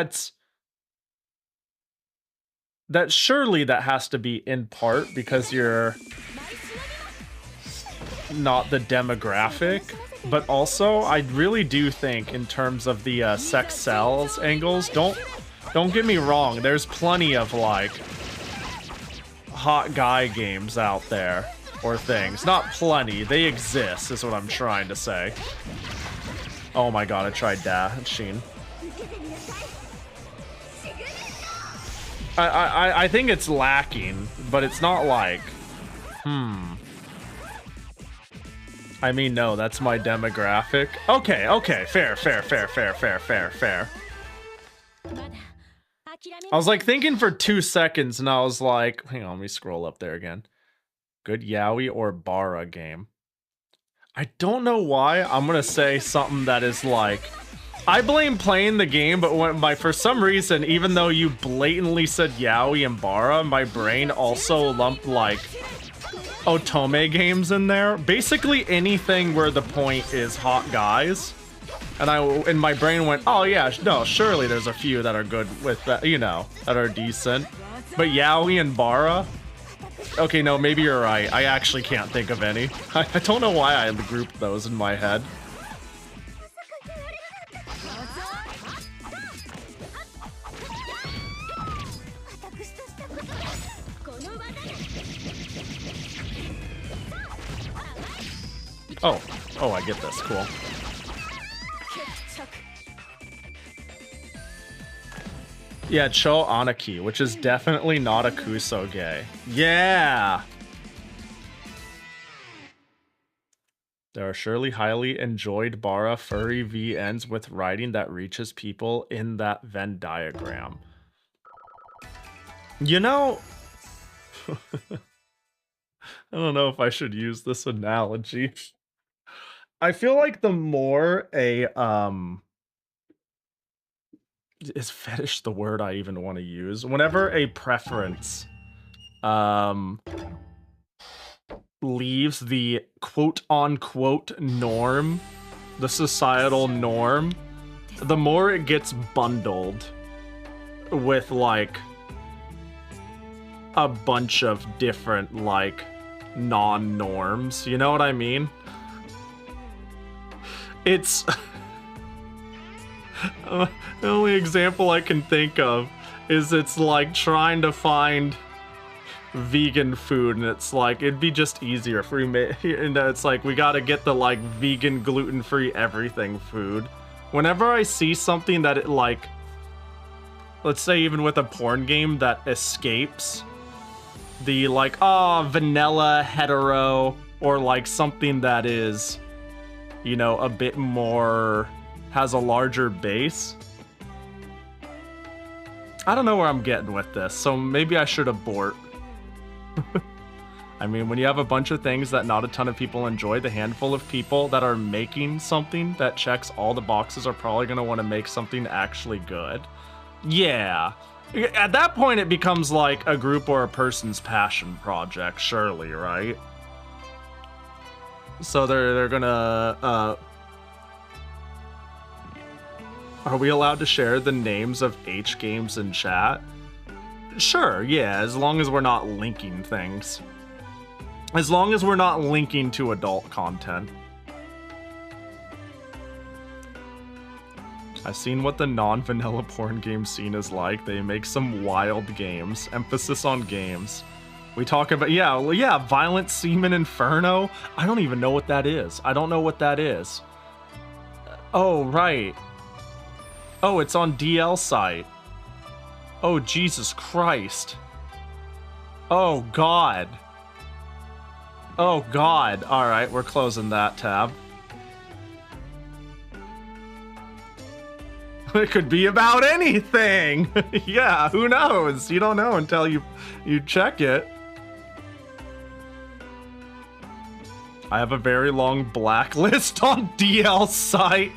surely that has to be in part because you're not the demographic, but also I really do think in terms of the sex sells angles, don't get me wrong, there's plenty of like hot guy games out there or things. Not plenty, they exist is what I'm trying to say. Oh my god, I tried that, Sheen. I think it's lacking, but it's not like, I mean, no, that's my demographic. Okay, fair. I was like thinking for 2 seconds and I was like, hang on, let me scroll up there again. Good yaoi or bara game. I don't know why I'm gonna say something that is like, I blame playing the game, but for some reason, even though you blatantly said yaoi and bara, my brain also lumped like otome games in there. Basically anything where the point is hot guys. And my brain went, oh yeah, no, surely there's a few that are good with that, you know, that are decent. But yaoi and bara? Okay, no, maybe you're right. I actually can't think of any. I don't know why I grouped those in my head. Oh, I get this. Cool. Yeah, Cho Anaki, which is definitely not a kusoge. Yeah! There are surely highly enjoyed bara furry VNs with writing that reaches people in that Venn diagram. You know... I don't know if I should use this analogy. I feel like the more a, is fetish the word I even want to use? Whenever a preference, leaves the quote-unquote norm, the societal norm, the more it gets bundled with, like, a bunch of different, like, non-norms. You know what I mean? It's... the only example I can think of is it's like trying to find vegan food, and it's like, it'd be just easier if we made, and it's like, we gotta get the like vegan, gluten-free everything food. Whenever I see something that it like, let's say even with a porn game that escapes the like, vanilla hetero, or like something that is, you know, a bit more, has a larger base. I don't know where I'm getting with this, so maybe I should abort. I mean, when you have a bunch of things that not a ton of people enjoy, the handful of people that are making something that checks all the boxes are probably going to want to make something actually good. Yeah. At that point, it becomes like a group or a person's passion project, surely, right? So they're gonna, are we allowed to share the names of H games in chat? Sure, yeah, as long as we're not linking things. As long as we're not linking to adult content. I've seen what the non-vanilla porn game scene is like. They make some wild games. Emphasis on games. We talk about, yeah, Violent Semen Inferno? I don't even know what that is. I don't know what that is. Oh, right. Oh, it's on DL site. Oh, Jesus Christ. Oh, God. Oh, God. Alright, we're closing that tab. It could be about anything. Yeah, who knows? You don't know until you check it. I have a very long blacklist on DL site.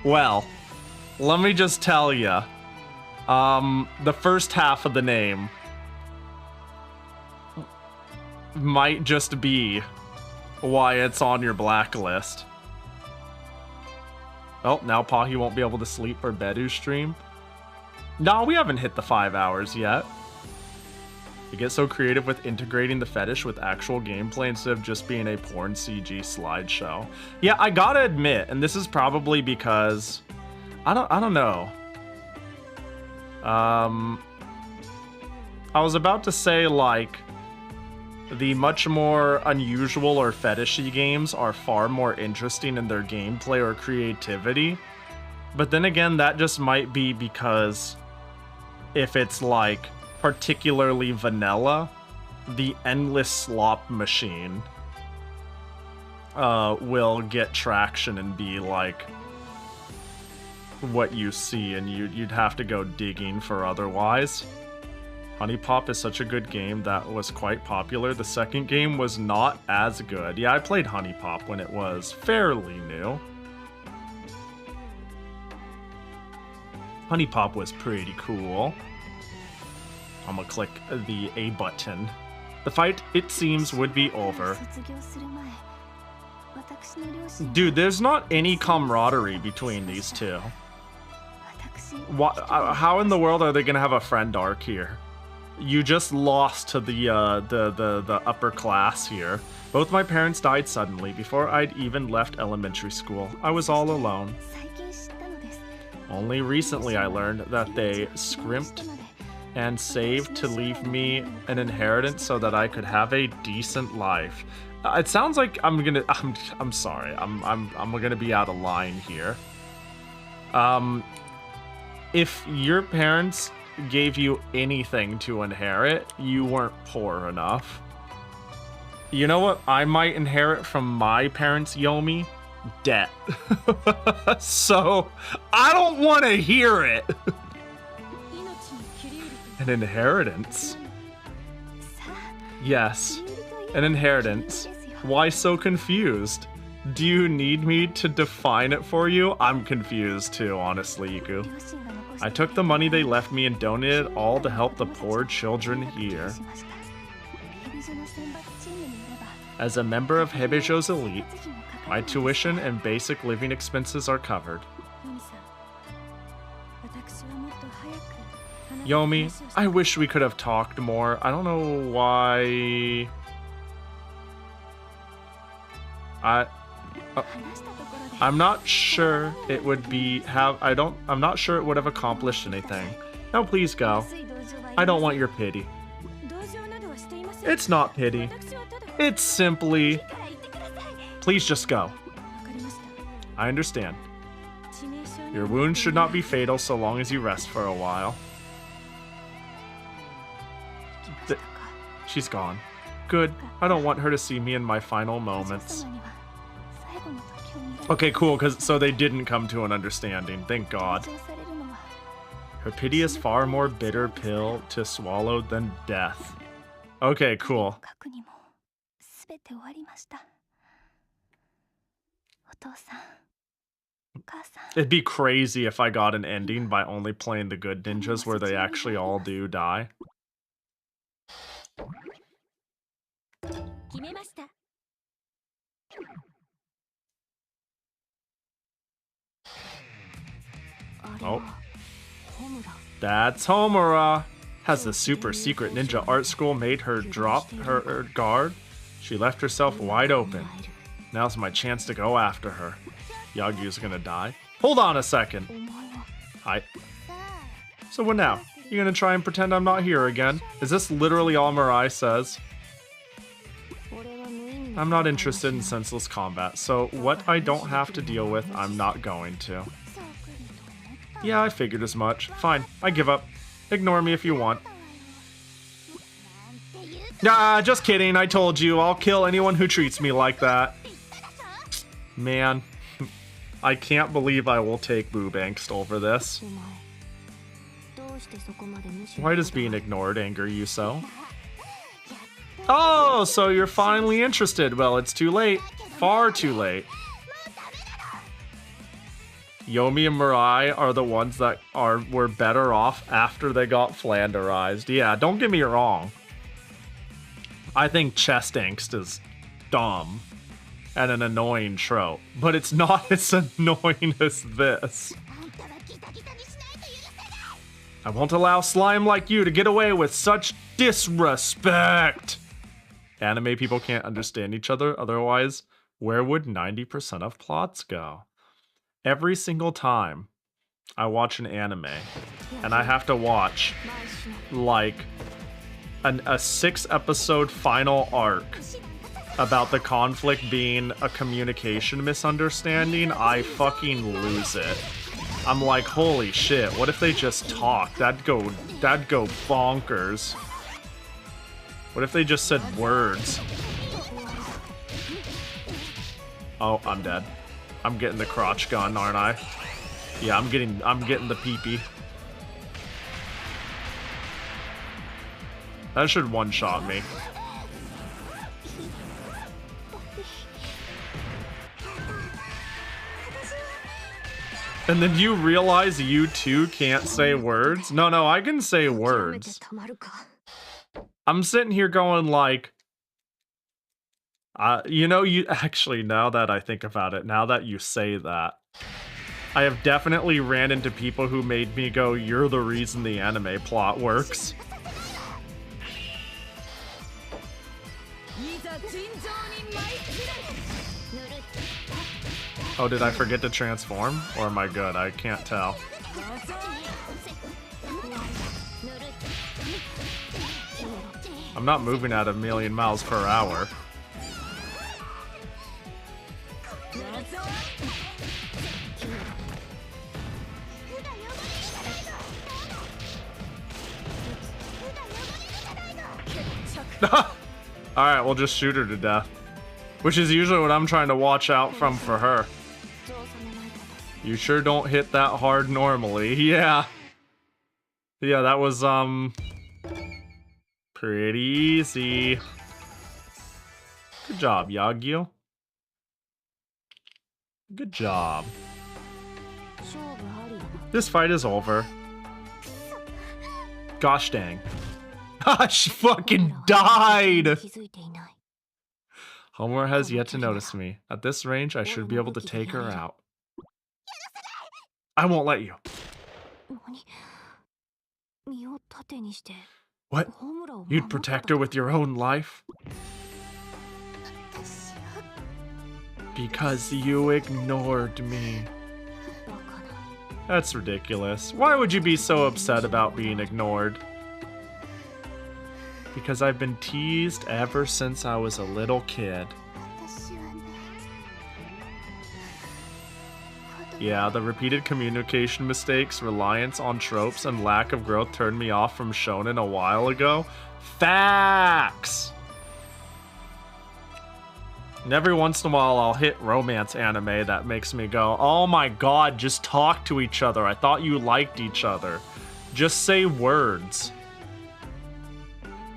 Well, let me just tell you. The first half of the name. might just be why it's on your blacklist. Oh, now Pahi won't be able to sleep for Bedu stream. No, we haven't hit the 5 hours yet. You get so creative with integrating the fetish with actual gameplay instead of just being a porn CG slideshow. Yeah, I gotta admit, and this is probably because I don't know. I was about to say, like, the much more unusual or fetishy games are far more interesting in their gameplay or creativity. But then again, that just might be because if it's like particularly vanilla, the endless slop machine will get traction and be like what you see, and you'd have to go digging for otherwise. Honey Pop is such a good game that was quite popular. The second game was not as good. Yeah, I played Honey Pop when it was fairly new. Honey Pop was pretty cool. I'm gonna click the A button. The fight, it seems, would be over. Dude, there's not any camaraderie between these two. How in the world are they gonna have a friend arc here? You just lost to the upper class here. Both my parents died suddenly before I'd even left elementary school. I was all alone. Only recently I learned that they scrimped and saved to leave me an inheritance so that I could have a decent life. It sounds like I'm sorry. I'm gonna be out of line here. If your parents gave you anything to inherit, you weren't poor enough. You know what I might inherit from my parents, Yomi? Debt. So, I don't want to hear it. An inheritance? Yes, an inheritance. Why so confused? Do you need me to define it for you? I'm confused too, honestly, Iku. I took the money they left me and donated all to help the poor children here. As a member of Hebejo's elite, my tuition and basic living expenses are covered. Yomi, I wish we could have talked more. I don't know why... I'm not sure it would I'm not sure it would have accomplished anything. Now please go. I don't want your pity. It's not pity. It's simply... Please just go. I understand. Your wounds should not be fatal so long as you rest for a while. She's gone. Good. I don't want her to see me in my final moments. Okay, cool, so they didn't come to an understanding. Thank God. Her pity is far more bitter pill to swallow than death. Okay, cool. It'd be crazy if I got an ending by only playing the good ninjas where they actually all do die. Oh. That's Homura. Has the super secret ninja art school made her drop her guard? She left herself wide open. Now's my chance to go after her. Yagyu's gonna die. Hold on a second. Hi. So what now? You gonna try and pretend I'm not here again? Is this literally all Mirai says? I'm not interested in senseless combat, so what I don't have to deal with, I'm not going to. Yeah, I figured as much. Fine, I give up. Ignore me if you want. Nah, just kidding, I told you, I'll kill anyone who treats me like that. Man, I can't believe I will take boob angst over this. Why does being ignored anger you so? Oh, so you're finally interested. Well, it's too late. Far too late. Yomi and Mirai are the ones that were better off after they got flanderized. Yeah, don't get me wrong. I think chest angst is dumb and an annoying trope, but it's not as annoying as this. I won't allow slime like you to get away with such disrespect. Anime people can't understand each other, otherwise, where would 90% of plots go? Every single time I watch an anime, and I have to watch, like, a 6-episode final arc about the conflict being a communication misunderstanding, I fucking lose it. I'm like, holy shit, what if they just talk? That'd go bonkers. What if they just said words? Oh, I'm dead. I'm getting the crotch gun, aren't I? Yeah, I'm getting the pee-pee. That should one-shot me. And then you realize you too can't say words? No, I can say words. I'm sitting here going like, you know, actually, now that I think about it, now that you say that, I have definitely ran into people who made me go, you're the reason the anime plot works. Oh, did I forget to transform? Or am I good? I can't tell. I'm not moving at 1,000,000 miles per hour. Alright, we'll just shoot her to death. Which is usually what I'm trying to watch out from for her. You sure don't hit that hard normally. Yeah. Yeah, that was, pretty easy. Good job, Yagyu. Good job. This fight is over. Gosh dang. She fucking died! Homer has yet to notice me. At this range, I should be able to take her out. I won't let you. What? You'd protect her with your own life? Because you ignored me. That's ridiculous. Why would you be so upset about being ignored? Because I've been teased ever since I was a little kid. Yeah, the repeated communication mistakes, reliance on tropes, and lack of growth turned me off from shonen a while ago. Facts! And every once in a while I'll hit romance anime that makes me go, oh my god, just talk to each other. I thought you liked each other. Just say words.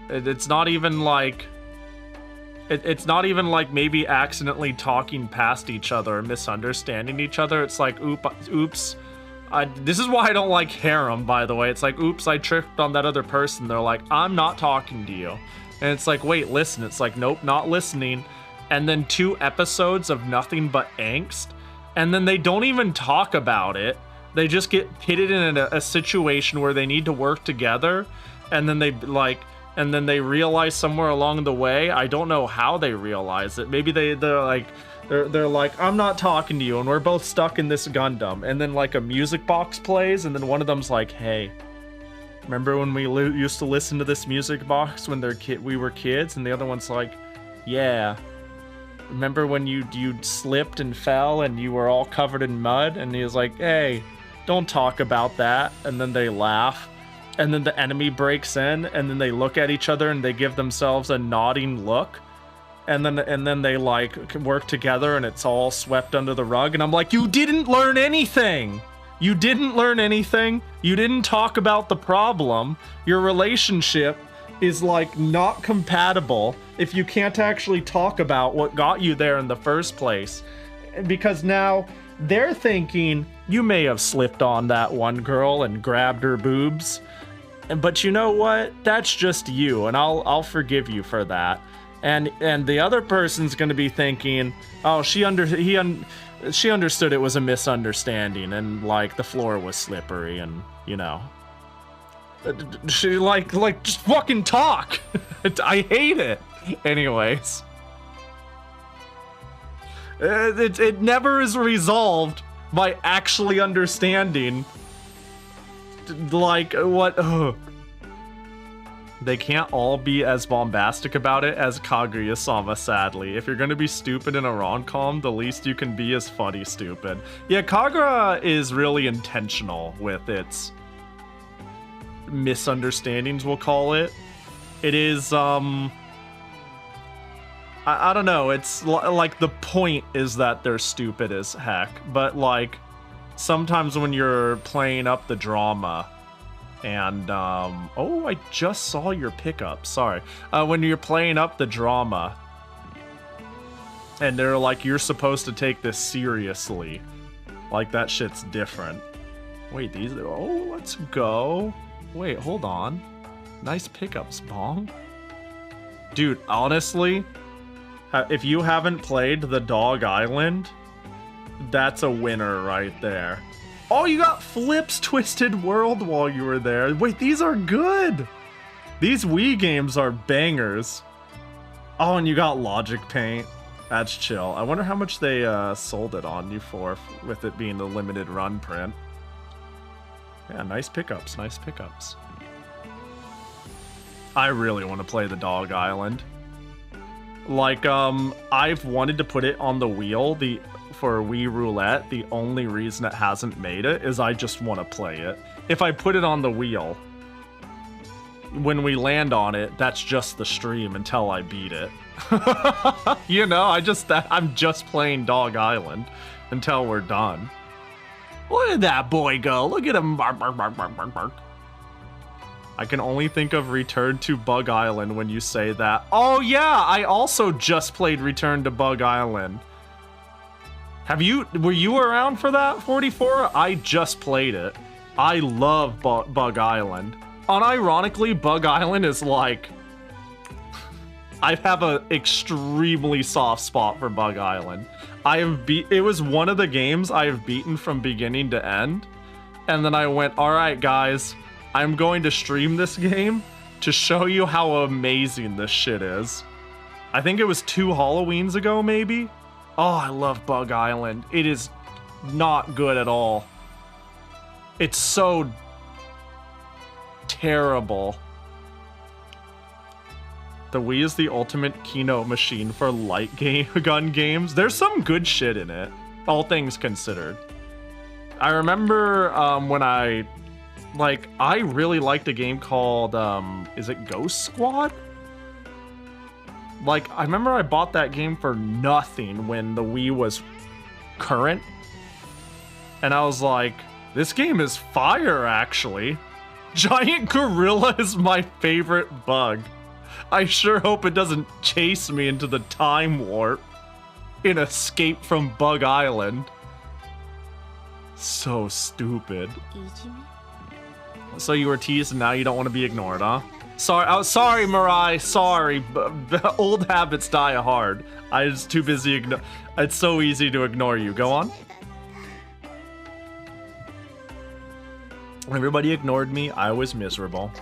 It's not even like... It's not even like maybe accidentally talking past each other or misunderstanding each other. It's like, oops. This is why I don't like harem, by the way. It's like, oops, I tripped on that other person. They're like, I'm not talking to you. And it's like, wait, listen. It's like, nope, not listening. And then 2 episodes of nothing but angst. And then they don't even talk about it. They just get pitted in a situation where they need to work together. And then they like... And then they realize somewhere along the way, I don't know how they realize it. Maybe they're like, I'm not talking to you, and we're both stuck in this Gundam. And then like a music box plays, and then one of them's like, hey, remember when we used to listen to this music box when we were kids? And the other one's like, yeah. Remember when you slipped and fell and you were all covered in mud? And he was like, hey, don't talk about that. And then they laugh. And then the enemy breaks in, and then they look at each other and they give themselves a nodding look. And then they like work together and it's all swept under the rug. And I'm like, you didn't learn anything. You didn't learn anything. You didn't talk about the problem. Your relationship is like not compatible if you can't actually talk about what got you there in the first place. Because now they're thinking you may have slipped on that one girl and grabbed her boobs. But you know what? That's just you, and I'll forgive you for that. And the other person's gonna be thinking, oh, she understood it was a misunderstanding, and like the floor was slippery, and you know, she like just fucking talk. I hate it. Anyways, it never is resolved by actually understanding. Like what? They can't all be as bombastic about it as Kaguya-sama, sadly. If you're gonna be stupid in a rom-com, the least you can be is funny stupid. Yeah, Kagura is really intentional with its misunderstandings, we'll call it. It is, I don't know, it's like the point is that they're stupid as heck, but like, sometimes when you're playing up the drama, and, oh, I just saw your pickup, sorry. When you're playing up the drama, and they're like, you're supposed to take this seriously, like, that shit's different. Wait, these are, oh, let's go. Wait, hold on. Nice pickups, Bong. Dude, honestly, if you haven't played the Dog Island, that's a winner right there. Oh, you got Flip's Twisted World while you were there. Wait, these are good. These Wii games are bangers. Oh, and you got Logic Paint. That's chill. I wonder how much they sold it on you for, with it being the limited run print. Yeah, nice pickups, nice pickups. I really want to play the Dog Island. Like, I've wanted to put it on the wheel, for Wii Roulette. The only reason it hasn't made it is I just want to play it. If I put it on the wheel, when we land on it, that's just the stream until I beat it. You know, I'm just playing Dog Island until we're done. Look at that boy go. Look at him. Bark, bark, bark, bark, bark, bark. I can only think of Return to Bug Island when you say that. Oh yeah, I also just played Return to Bug Island. Were you around for that, 44? I just played it. I love Bug Island. Unironically, Bug Island is like, I have an extremely soft spot for Bug Island. It was one of the games I have beaten from beginning to end. And then I went, all right, guys, I'm going to stream this game to show you how amazing this shit is. I think it was 2 Halloweens ago, maybe? Oh, I love Bug Island. It is not good at all. It's so terrible. The Wii is the ultimate keynote machine for light gun games. There's some good shit in it, all things considered. I remember when I really liked a game called, is it Ghost Squad? Like, I remember I bought that game for nothing when the Wii was current. And I was like, this game is fire, actually. Giant Gorilla is my favorite bug. I sure hope it doesn't chase me into the time warp in Escape from Bug Island. So stupid. So you were teased and now you don't want to be ignored, huh? Sorry, Mirai. Sorry, but old habits die hard. I was too busy it's so easy to ignore you. Go on. Everybody ignored me. I was miserable.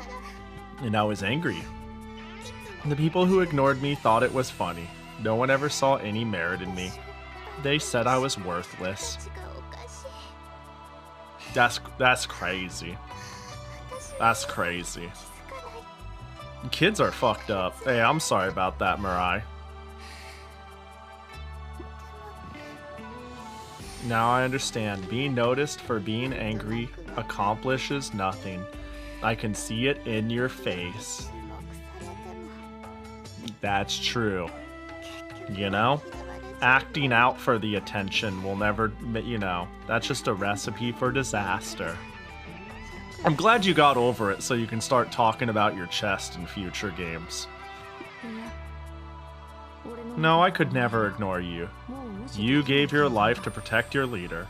And I was angry. The people who ignored me thought it was funny. No one ever saw any merit in me. They said I was worthless. That's crazy. That's crazy. Kids are fucked up. Hey, I'm sorry about that, Mirai. Now I understand. Being noticed for being angry accomplishes nothing. I can see it in your face. That's true. You know? Acting out for the attention will never, you know, that's just a recipe for disaster. I'm glad you got over it so you can start talking about your chest in future games. No, I could never ignore you. You gave your life to protect your leader.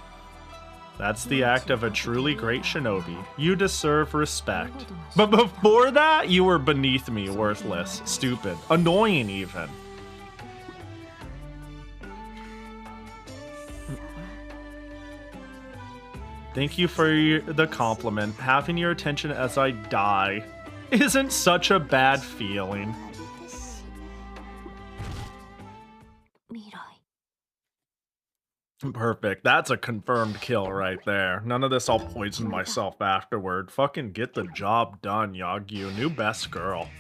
That's the act of a truly great shinobi. You deserve respect. But before that, you were beneath me, worthless, stupid, annoying even. Thank you for the compliment. Having your attention as I die isn't such a bad feeling. Perfect. That's a confirmed kill right there. None of this, I'll poison myself afterward. Fucking get the job done, Yagyu. New best girl.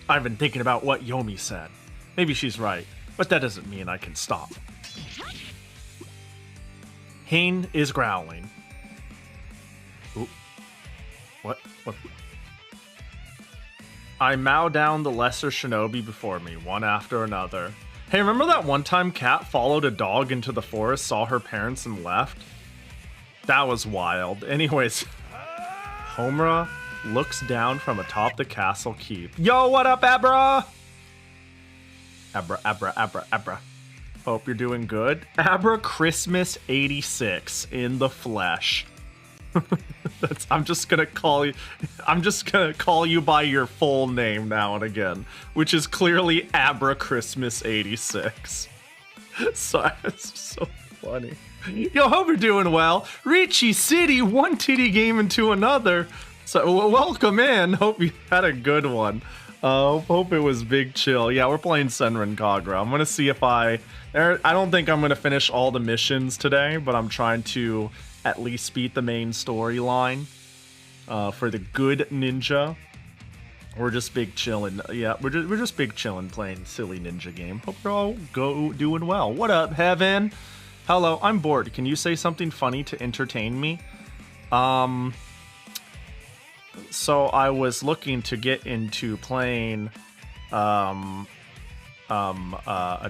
I've been thinking about what Yomi said. Maybe she's right, but that doesn't mean I can stop. Hain is growling. Ooh. What? I mow down the lesser shinobi before me, one after another. Hey, remember that one time Kat followed a dog into the forest, saw her parents, and left? That was wild. Anyways, Homura looks down from atop the castle keep. Yo, what up, Abra? Abra. Hope you're doing good. Abra Christmas 86 in the flesh. I'm just gonna call you by your full name now and again, which is clearly Abra Christmas 86. So it's so funny. Yo, hope you're doing well. Richie City, one titty game into another. So welcome in. Hope you had a good one. Hope it was big chill. Yeah, we're playing Senran Kagura. I'm gonna see if I don't think I'm gonna finish all the missions today, but I'm trying to at least beat the main storyline for the good ninja. We're just big chillin'. Yeah, we're just big chillin' playing silly ninja game. Hope you're all doing well. What up, Heaven? Hello, I'm bored. Can you say something funny to entertain me? So I was looking to get into playing a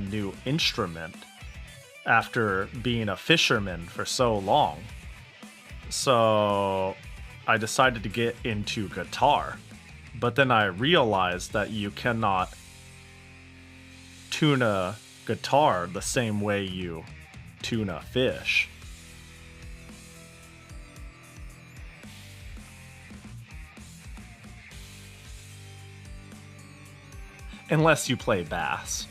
new instrument after being a fisherman for so long. So I decided to get into guitar, but then I realized that you cannot tune a guitar the same way you tune a fish. Unless you play bass.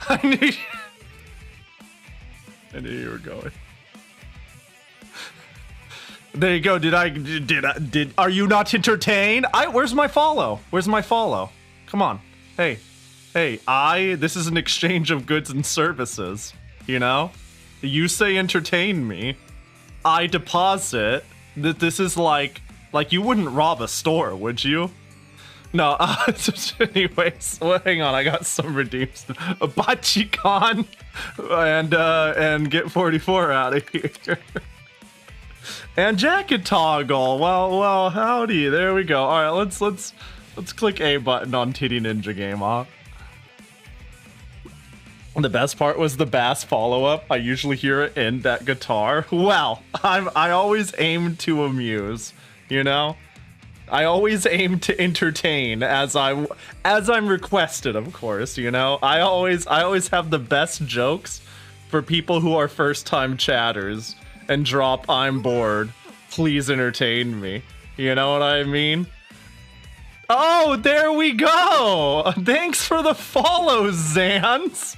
I knew you were going. There you go. Are you not entertained? Where's my follow? Come on. Hey, this is an exchange of goods and services, you know? You say entertain me, I deposit. This is like you wouldn't rob a store, would you? No, anyways, well, hang on, I got some redeems. A Bachicon and get 44 out of here. And jacket toggle. Well, howdy. There we go. All right, let's click A button on Titty Ninja game, huh? The best part was the bass follow-up. I usually hear it in that guitar. Well, I always aim to amuse, you know? I always aim to entertain as I'm requested, of course, you know? I always have the best jokes for people who are first-time chatters and drop I'm bored. Please entertain me. You know what I mean? Oh, there we go! Thanks for the follow, Zans!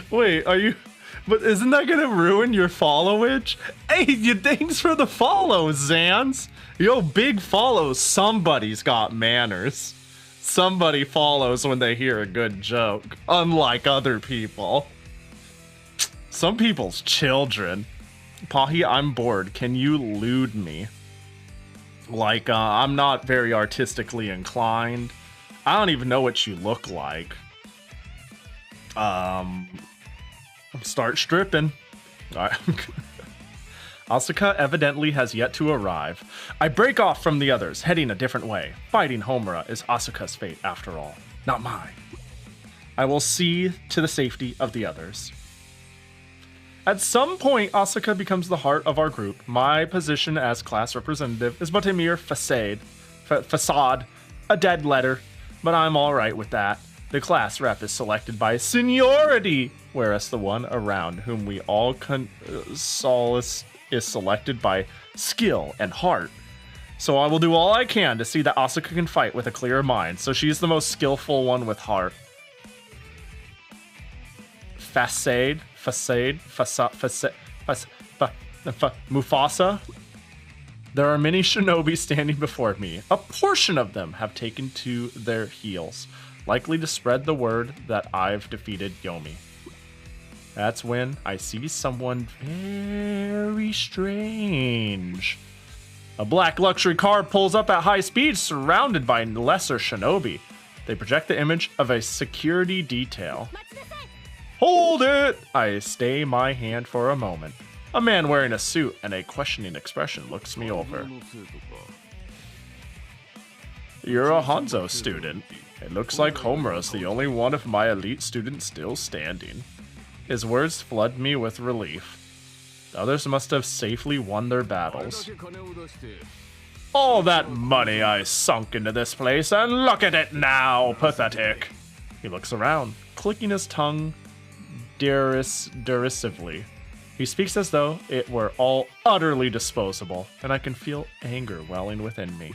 Wait, but isn't that gonna ruin your followage? Hey, thanks for the follow, Zans. Yo, big follow. Somebody's got manners. Somebody follows when they hear a good joke, unlike other people. Some people's children. Pahi, I'm bored. Can you lewd me? Like, I'm not very artistically inclined. I don't even know what you look like. Start stripping. All right. Asuka evidently has yet to arrive. I break off from the others, heading a different way. Fighting Homura is Asuka's fate after all, not mine. I will see to the safety of the others. At some point, Asuka becomes the heart of our group. My position as class representative is but a mere facade, a dead letter, but I'm alright with that. The class rep is selected by seniority, whereas the one around whom we all solace is selected by skill and heart. So I will do all I can to see that Asuka can fight with a clear mind, so she's the most skillful one with heart. Mufasa. There are many shinobi standing before me. A portion of them have taken to their heels, likely to spread the word that I've defeated Yomi. That's when I see someone very strange. A black luxury car pulls up at high speed, surrounded by lesser shinobi. They project the image of a security detail. Hold it! I stay my hand for a moment. A man wearing a suit and a questioning expression looks me over. You're a Hanzo student. It looks like Homura's the only one of my elite students still standing. His words flood me with relief. The others must have safely won their battles. All that money I sunk into this place, and look at it now, pathetic. He looks around, clicking his tongue derisively. He speaks as though it were all utterly disposable, and I can feel anger welling within me.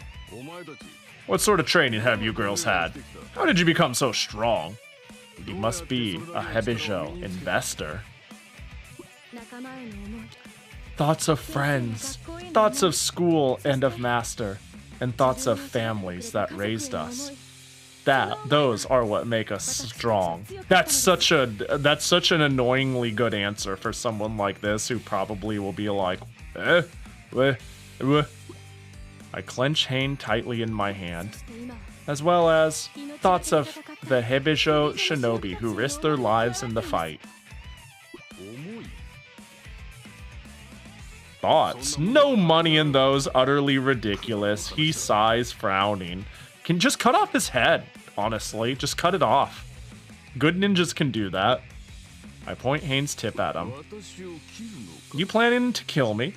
What sort of training have you girls had? How did you become so strong? You must be a Hebijo investor. Thoughts of friends, thoughts of school and of master, and thoughts of families that raised us. Those are what make us strong. That's such an annoyingly good answer for someone like this who probably will be like, I clench Hain tightly in my hand, as well as thoughts of the Hebijo shinobi who risked their lives in the fight. Thoughts? No money in those, utterly ridiculous. He sighs, frowning. Can just cut off his head, honestly. Just cut it off. Good ninjas can do that. I point Hain's tip at him. You planning to kill me?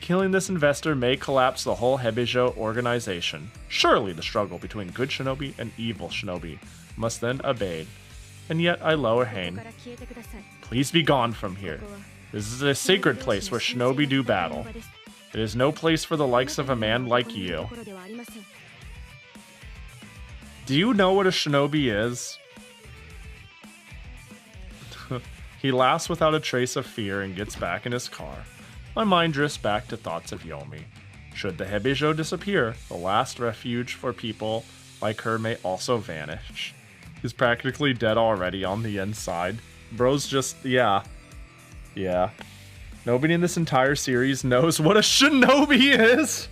Killing this investor may collapse the whole Hebijo organization. Surely the struggle between good shinobi and evil shinobi must then abate. And yet I lower Hain. Please be gone from here. This is a sacred place where shinobi do battle. It is no place for the likes of a man like you. Do you know what a shinobi is? He laughs without a trace of fear and gets back in his car. My mind drifts back to thoughts of Yomi. Should the Hebijo disappear, the last refuge for people like her may also vanish. He's practically dead already on the inside. Bro's just, yeah. Nobody in this entire series knows what a shinobi is!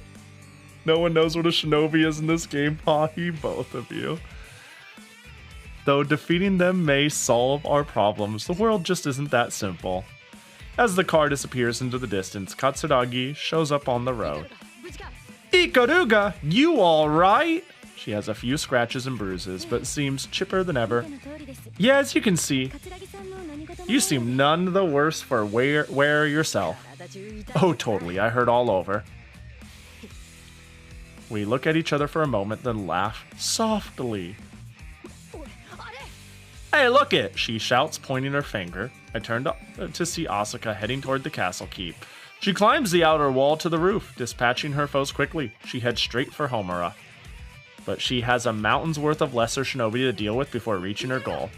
No one knows what a shinobi is in this game, Pahi, both of you. Though defeating them may solve our problems, the world just isn't that simple. As the car disappears into the distance, Katsuragi shows up on the road. Ikaruga, you alright? She has a few scratches and bruises, but seems chipper than ever. Yeah, as you can see, you seem none the worse for wear yourself. Oh, totally, I heard all over. We look at each other for a moment, then laugh softly. Hey, look it! She shouts, pointing her finger. I turn to see Asuka heading toward the castle keep. She climbs the outer wall to the roof, dispatching her foes quickly. She heads straight for Homura. But she has a mountain's worth of lesser shinobi to deal with before reaching her goal.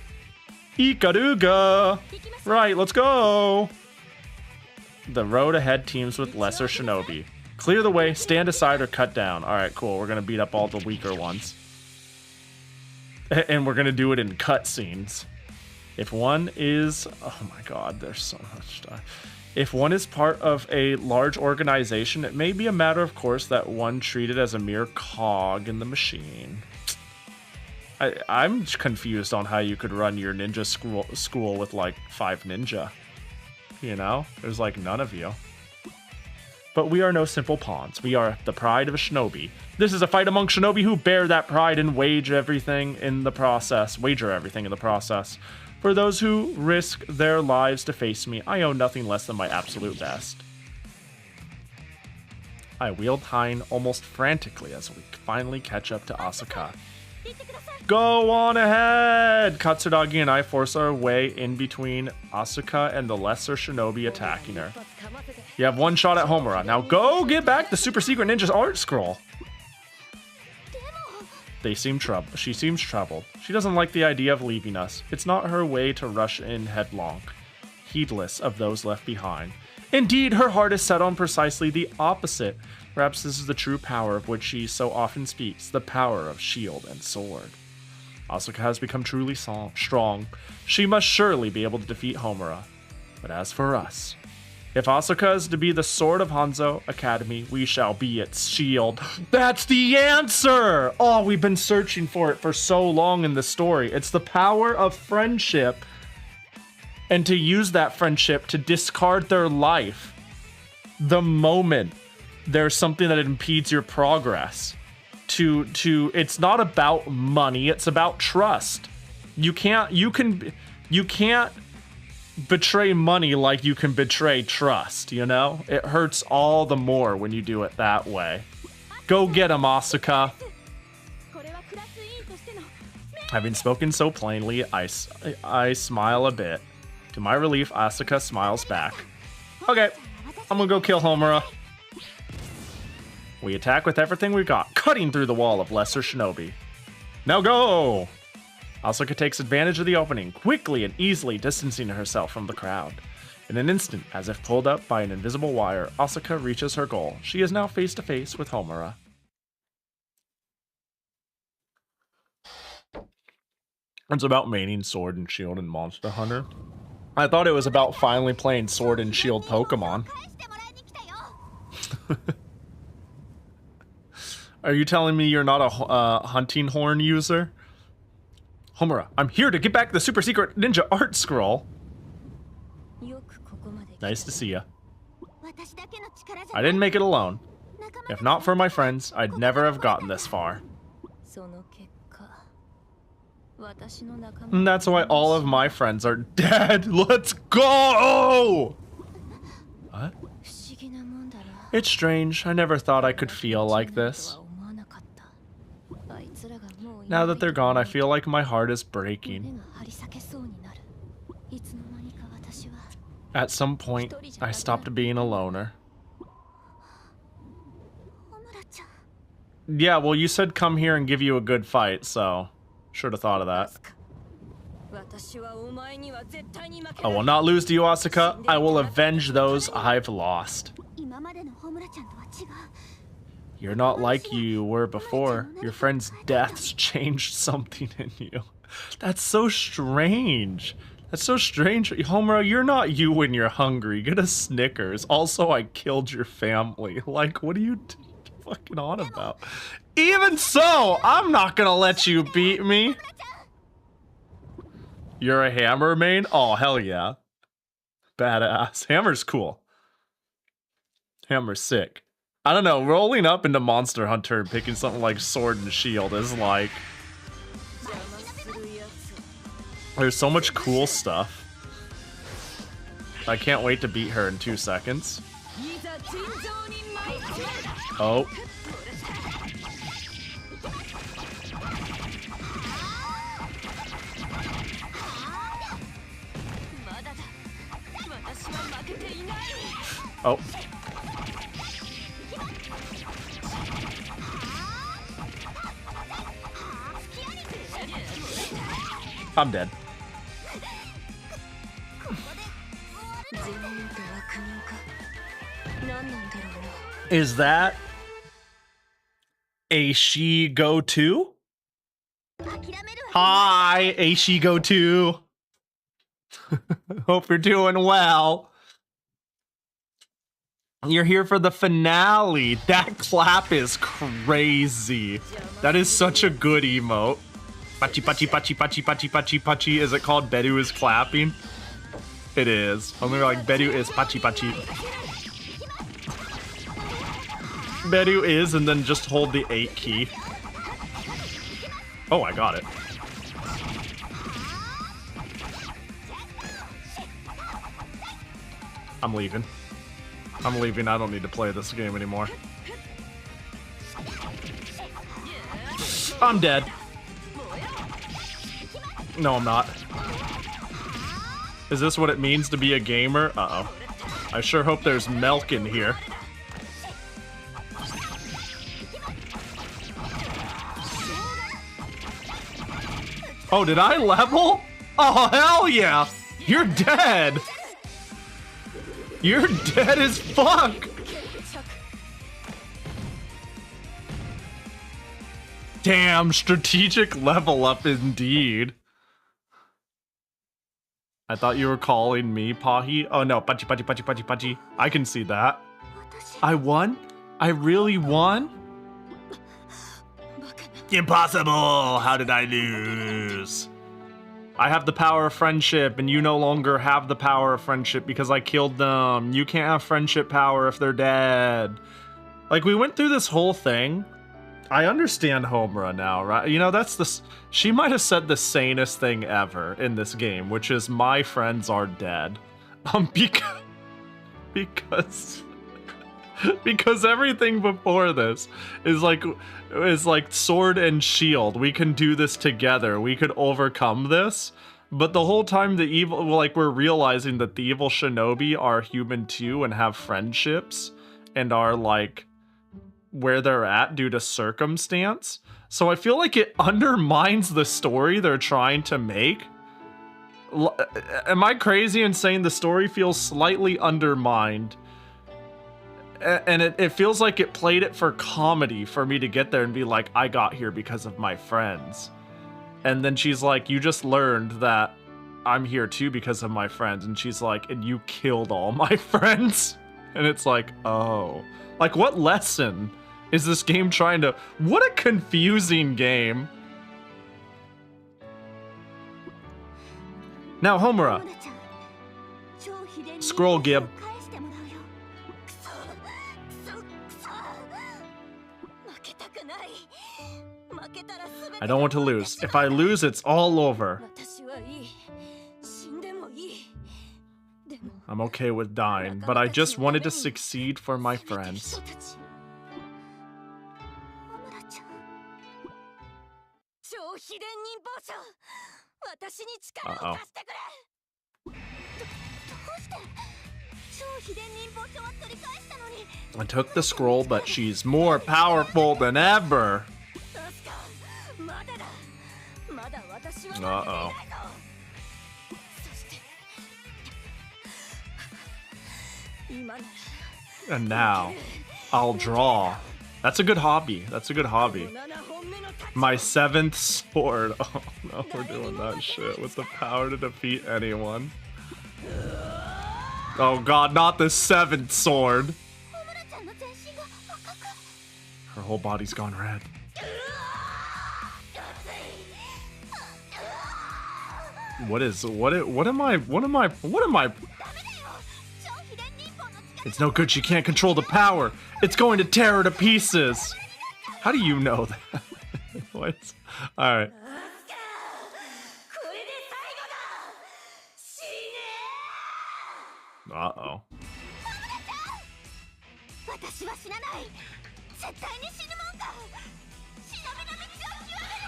Ikaruga! Right, let's go! The road ahead teams with lesser shinobi. Clear the way, stand aside, or cut down. Alright, cool. We're gonna beat up all the weaker ones. And we're gonna do it in cutscenes. If one is... Oh my god, there's so much stuff. If one is part of a large organization, it may be a matter of course that one treated as a mere cog in the machine. I'm confused on how you could run your ninja school with like 5 ninja. You know? There's like none of you. But we are no simple pawns. We are the pride of a shinobi. This is a fight among shinobi who bear that pride and wager everything in the process. For For those who risk their lives to face me, I owe nothing less than my absolute best. I wield Hein almost frantically as we finally catch up to Asuka. Go on ahead! Katsuragi and I force our way in between Asuka and the lesser shinobi attacking her. You have one shot at Homura. Now go get back the super secret ninja's art scroll. She seems troubled. She doesn't like the idea of leaving us. It's not her way to rush in headlong, heedless of those left behind. Indeed, her heart is set on precisely the opposite. Perhaps this is the true power of which she so often speaks, the power of shield and sword. Asuka has become truly strong. She must surely be able to defeat Homura. But as for us, if Asuka is to be the sword of Hanzo Academy, we shall be its shield. That's the answer! Oh, we've been searching for it for so long in the story. It's the power of friendship, and to use that friendship to discard their life the moment there's something that impedes your progress. It's not about money, it's about trust. You can't betray money like you can betray trust, you know? It hurts all the more when you do it that way. Go get him, Asuka. Having spoken so plainly, I smile a bit. To my relief, Asuka smiles back. Okay, I'm gonna go kill Homura. We attack with everything we've got, cutting through the wall of lesser shinobi. Now go! Asuka takes advantage of the opening, quickly and easily distancing herself from the crowd. In an instant, as if pulled up by an invisible wire, Asuka reaches her goal. She is now face to face with Homura. It's about maining Sword and Shield and Monster Hunter. I thought it was about finally playing Sword and Shield Pokemon. Are you telling me you're not a hunting horn user? Homura, I'm here to get back the super secret ninja art scroll. Nice to see ya. I didn't make it alone. If not for my friends, I'd never have gotten this far. And that's why all of my friends are dead. Let's go! What? It's strange. I never thought I could feel like this. Now that they're gone, I feel like my heart is breaking. At some point, I stopped being a loner. Yeah, well, you said come here and give you a good fight, so should have thought of that. I will not lose to you, Asuka. I will avenge those I've lost. You're not like you were before. Your friend's deaths changed something in you. That's so strange. That's so strange. Homura, you're not you when you're hungry. Get a Snickers. Also, I killed your family. Like, what are you fucking on about? Even so, I'm not gonna let you beat me. You're a Hammer main? Oh, hell yeah. Badass. Hammer's cool. Hammer's sick. I don't know, rolling up into Monster Hunter and picking something like Sword and Shield is like... There's so much cool stuff. I can't wait to beat her in 2 seconds. Oh. Oh. I'm dead. Is that a she go to? Hi, a she go to. Hope you're doing well. You're here for the finale. That clap is crazy. That is such a good emote. Pachi pachi pachi pachi pachi pachi pachi. Is it called Bedu is clapping? It is. I'm gonna be like Bedu is pachi pachi. Bedu is, and then just hold the 8 key. Oh, I got it. I'm leaving. I'm leaving. I don't need to play this game anymore. I'm dead. No, I'm not. Is this what it means to be a gamer? Uh-oh. I sure hope there's milk in here. Oh, did I level? Oh, hell yeah! You're dead! You're dead as fuck! Damn, strategic level up indeed. I thought you were calling me Pahi. Oh no, Pachi, Pachi, Pachi, Pachi, Pachi. I can see that. I won? I really won? Impossible! How did I lose? I have the power of friendship, and you no longer have the power of friendship because I killed them. You can't have friendship power if they're dead. Like, we went through this whole thing. I understand Homura now, right? You know, that's the... She might have said the sanest thing ever in this game, which is, my friends are dead. Because everything before this is like sword and shield. We can do this together. We could overcome this. But the whole time the evil, like, we're realizing that the evil shinobi are human too and have friendships and are like where they're at due to circumstance. So I feel like it undermines the story they're trying to make. Am I crazy in saying the story feels slightly undermined? And it feels like it played it for comedy for me to get there and be like, I got here because of my friends. And then she's like, you just learned that I'm here too because of my friends. And she's like, and you killed all my friends. And it's like, oh. Like, what lesson is this game trying to... What a confusing game. Now, Homura. Scroll, Gib. I don't want to lose. If I lose, it's all over. I'm okay with dying, but I just wanted to succeed for my friends. Uh-oh. I took the scroll, but she's more powerful than ever. Uh-oh. And now, I'll draw. That's a good hobby. That's a good hobby. My 7th sword. Oh no, we're doing that shit with the power to defeat anyone. Oh god, not the 7th sword. Her whole body's gone red. What am I? It's no good, she can't control the power. It's going to tear her to pieces. How do you know that? What? Alright. Uh-oh.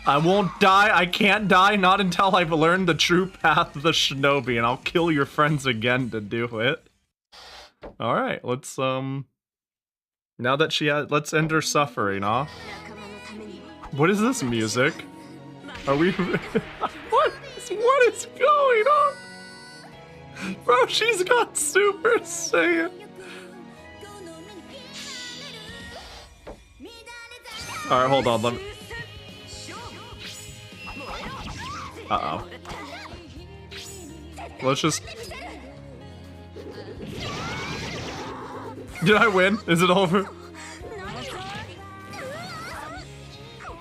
I won't die. I can't die, not until I've learned the true path of the shinobi, and I'll kill your friends again to do it. Alright, let's, now that she has, let's end her suffering, huh? What is this music? Are we... What is going on? Bro, she's got Super Saiyan. Alright, hold on, let me... Uh-oh. Let's just... Did I win? Is it over?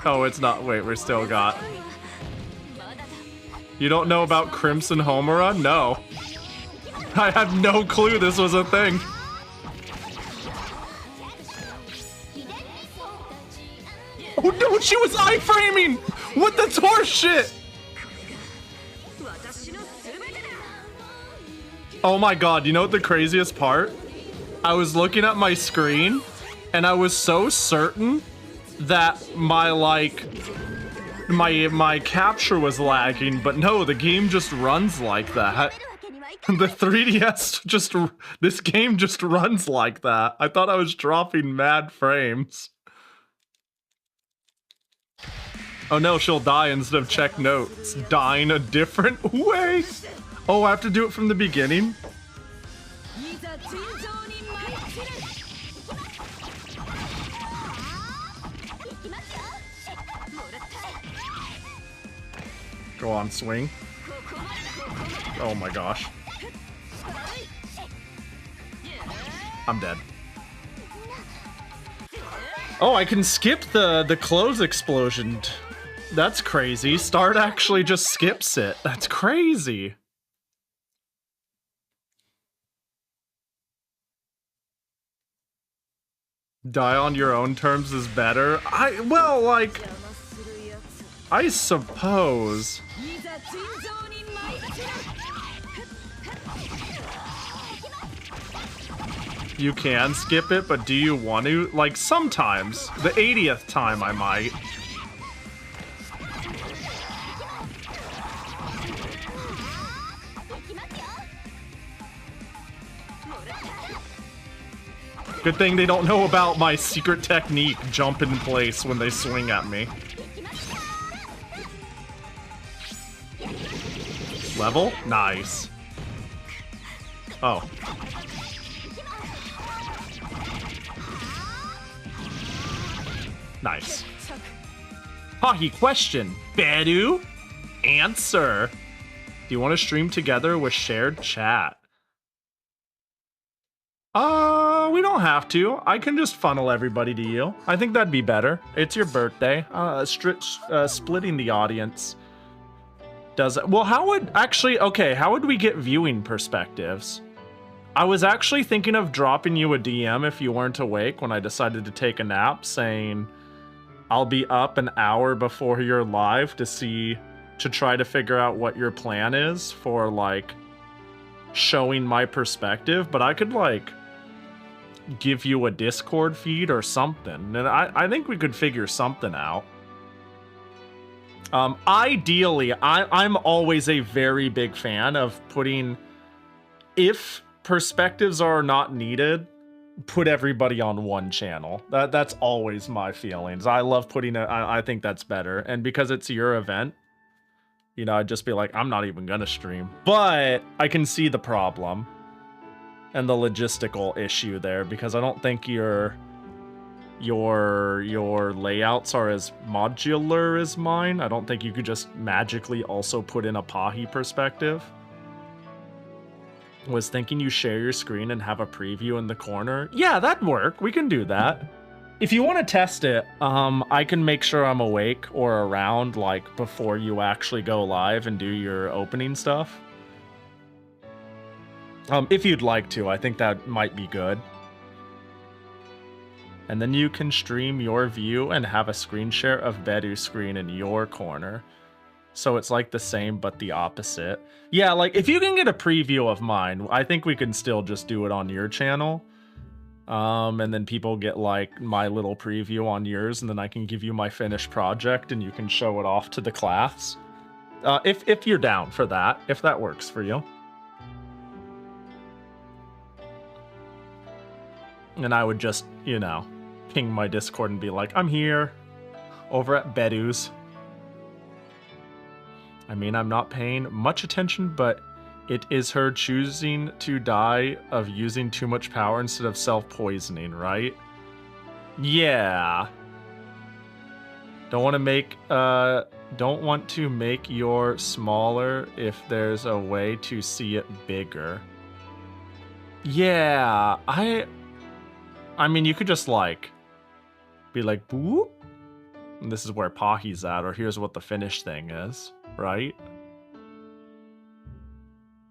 Oh, it's not. Wait, we're still got... You don't know about Crimson Homura? No. I had no clue this was a thing. Oh no, she was iframing! What the horse shit? Oh my god, you know what the craziest part? I was looking at my screen and I was so certain that my my capture was lagging, but no, the game just runs like that. The 3DS this game just runs like that. I thought I was dropping mad frames. Oh no, she'll die instead of check notes. Dying a different way. Oh, I have to do it from the beginning? Go on, swing. Oh my gosh. I'm dead. Oh, I can skip the clothes explosion. That's crazy. Start actually just skips it. That's crazy. Die on your own terms is better. Well, like, I suppose. You can skip it, but do you want to? Like, sometimes. The 80th time I might. Good thing they don't know about my secret technique, jump in place when they swing at me. Level? Nice. Oh. Nice. Pahi question. Bedu? Answer. Do you want to stream together with shared chat? We don't have to. I can just funnel everybody to you. I think that'd be better. It's your birthday. Splitting the audience does it. Well, how would we get viewing perspectives? I was actually thinking of dropping you a DM if you weren't awake when I decided to take a nap, saying I'll be up an hour before you're live to try to figure out what your plan is for, like, showing my perspective, but I could, like, give you a Discord feed or something, and I think we could figure something out. Ideally, I'm always a very big fan of putting, if perspectives are not needed, put everybody on one channel. That's always my feelings. I love putting it. I think that's better, and because it's your event, you know, I'd just be like, I'm not even gonna stream. But I can see the problem and the logistical issue there, because I don't think your layouts are as modular as mine. I don't think you could just magically also put in a Pahi perspective. Was thinking you share your screen and have a preview in the corner. Yeah, that'd work. We can do that. If you want to test it, I can make sure I'm awake or around, like, before you actually go live and do your opening stuff. If you'd like to, I think that might be good. And then you can stream your view and have a screen share of Bedu's screen in your corner. So it's like the same, but the opposite. Yeah, like, if you can get a preview of mine, I think we can still just do it on your channel. And then people get, like, my little preview on yours, and then I can give you my finished project, and you can show it off to the class. If you're down for that, if that works for you. And I would just, you know, ping my Discord and be like, I'm here, over at Bedu's. I mean, I'm not paying much attention, but it is her choosing to die of using too much power instead of self-poisoning, right? Yeah. Don't want to make your smaller if there's a way to see it bigger. Yeah, I mean, you could just, like, be like, boop. And this is where Pahi's at, or here's what the finished thing is, right?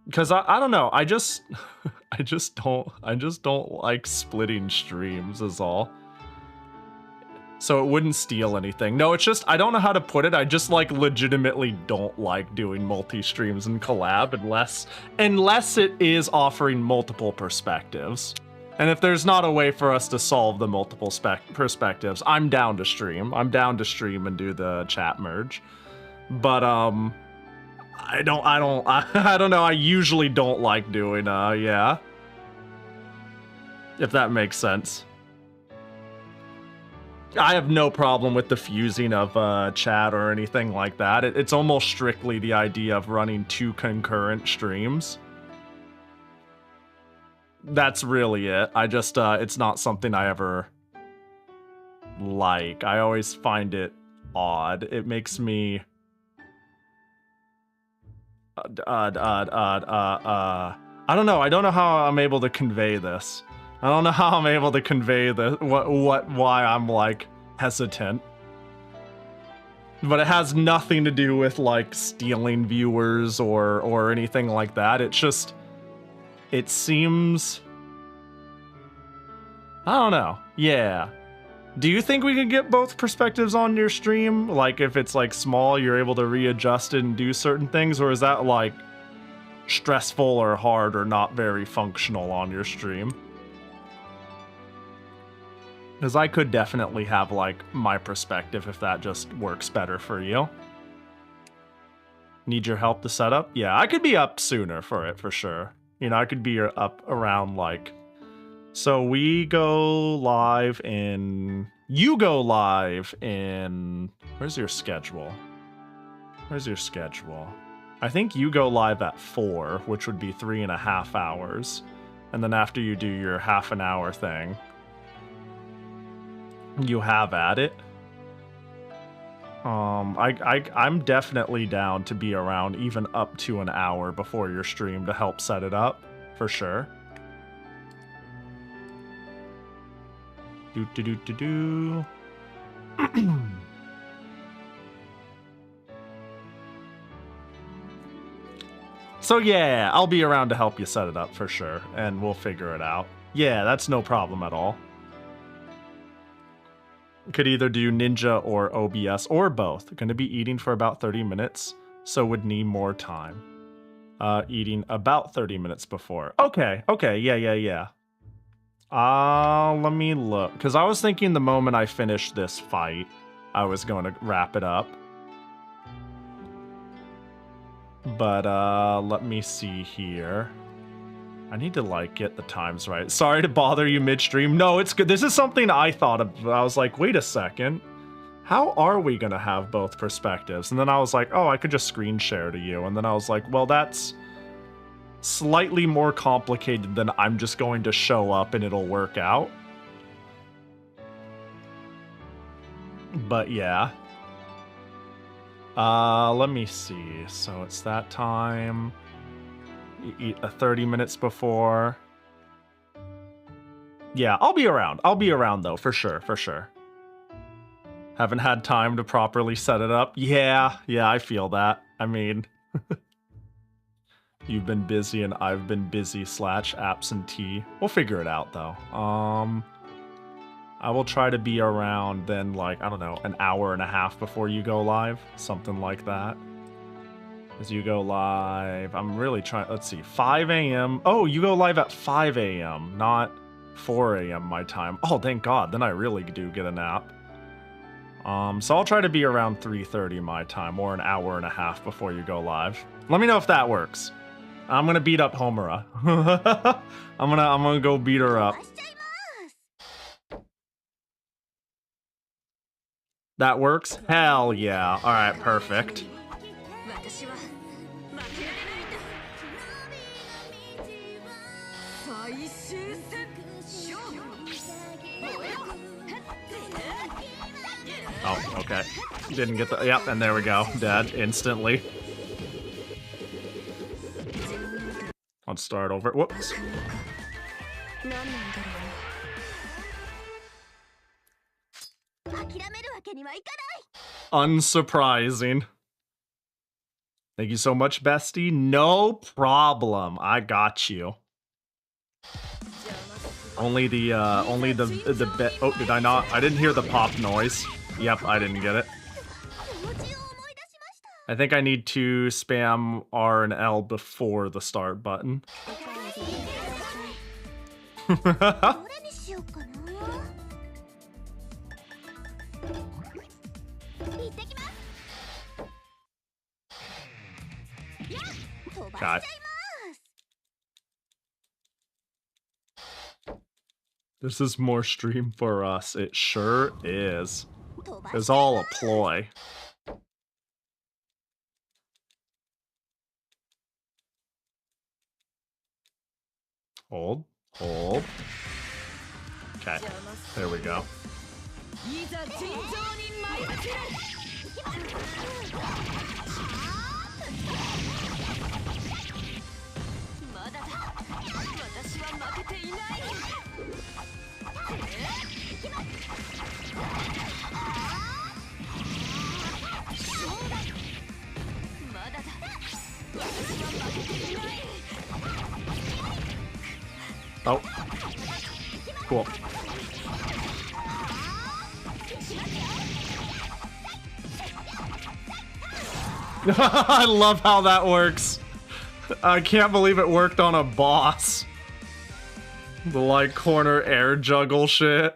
Because I don't know, I just don't like splitting streams is all. So it wouldn't steal anything. No, it's just, I don't know how to put it. I just like legitimately don't like doing multi-streams and collab unless it is offering multiple perspectives. And if there's not a way for us to solve the multiple perspectives, I'm down to stream. I'm down to stream and do the chat merge. But I don't know. I usually don't like doing yeah. If that makes sense. I have no problem with the fusing of chat or anything like that. It's almost strictly the idea of running 2 concurrent streams. That's really it. I just, it's not something I ever like. I always find it odd. It makes me... I don't know. I don't know how I'm able to convey this. I don't know how I'm able to convey the why I'm like hesitant. But it has nothing to do with like stealing viewers or anything like that. It's just, it seems, I don't know. Yeah. Do you think we can get both perspectives on your stream? Like if it's like small, you're able to readjust it and do certain things, or is that like stressful or hard or not very functional on your stream? Because I could definitely have, like, my perspective if that just works better for you. Need your help to set up? Yeah, I could be up sooner for it, for sure. You know, I could be up around, like... So we go live in... You go live in... Where's your schedule? Where's your schedule? I think you go live at 4, which would be 3.5 hours. And then after you do your half-an-hour thing... You have at it. I'm definitely down to be around even up to an hour before your stream to help set it up, for sure. Do. So yeah, I'll be around to help you set it up for sure, and we'll figure it out. Yeah, that's no problem at all. Could either do Ninja or OBS or both. Going to be eating for about 30 minutes, so would need more time. Eating about 30 minutes before. Okay, yeah. Let me look. Because I was thinking the moment I finished this fight, I was going to wrap it up. But, let me see here. I need to, like, get the times right. Sorry to bother you midstream. No, it's good. This is something I thought of. I was like, wait a second. How are we going to have both perspectives? And then I was like, oh, I could just screen share to you. And then I was like, well, that's slightly more complicated than I'm just going to show up and it'll work out. But yeah. Let me see. So it's that time. Eat 30 minutes before. Yeah, I'll be around. I'll be around though, for sure, for sure. Haven't had time to properly set it up. Yeah, I feel that. I mean, you've been busy and I've been busy / absentee. We'll figure it out though. I will try to be around then, like, I don't know, an hour and a half before you go live. Something like that. As you go live, I'm really trying, let's see, 5 a.m. Oh, you go live at 5 a.m., not 4 a.m. my time. Oh, thank God, then I really do get a nap. So I'll try to be around 3:30 my time, or an hour and a half before you go live. Let me know if that works. I'm gonna beat up Homura. I'm gonna go beat her up. That works? Hell yeah. Alright, perfect. Oh, okay. Didn't get the... Yep, and there we go. Dead instantly. Let's start over. Whoops. Unsurprising. Thank you so much, bestie. No problem. I got you. Only the oh, did I not? I didn't hear the pop noise. Yep, I didn't get it. I think I need to spam R and L before the start button. God. This is more stream for us. It sure is. It's all a ploy. Hold. Hold. Okay. There we go. Oh. Cool. I love how that works. I can't believe it worked on a boss. The like corner air juggle shit.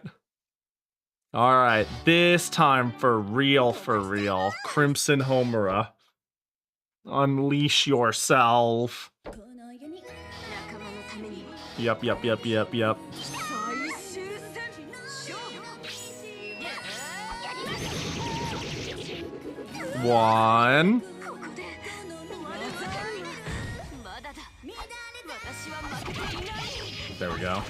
Alright, this time for real, Crimson Homura. Unleash yourself. Yep. One. There we go.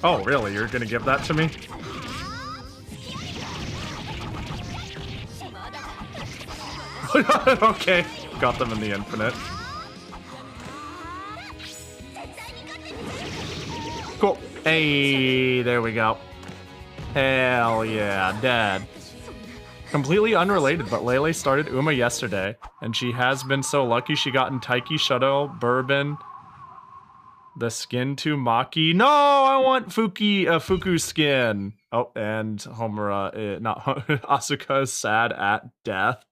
Oh, really? You're gonna give that to me? Okay, got them in the infinite. Cool. Hey, there we go. Hell yeah, dead. Completely unrelated, but Lele started Uma yesterday, and she has been so lucky she got in Taiki, Shuttle, Bourbon, the skin to Maki. No, I want Fuku's skin. Oh, and Homura, not Asuka is sad at death.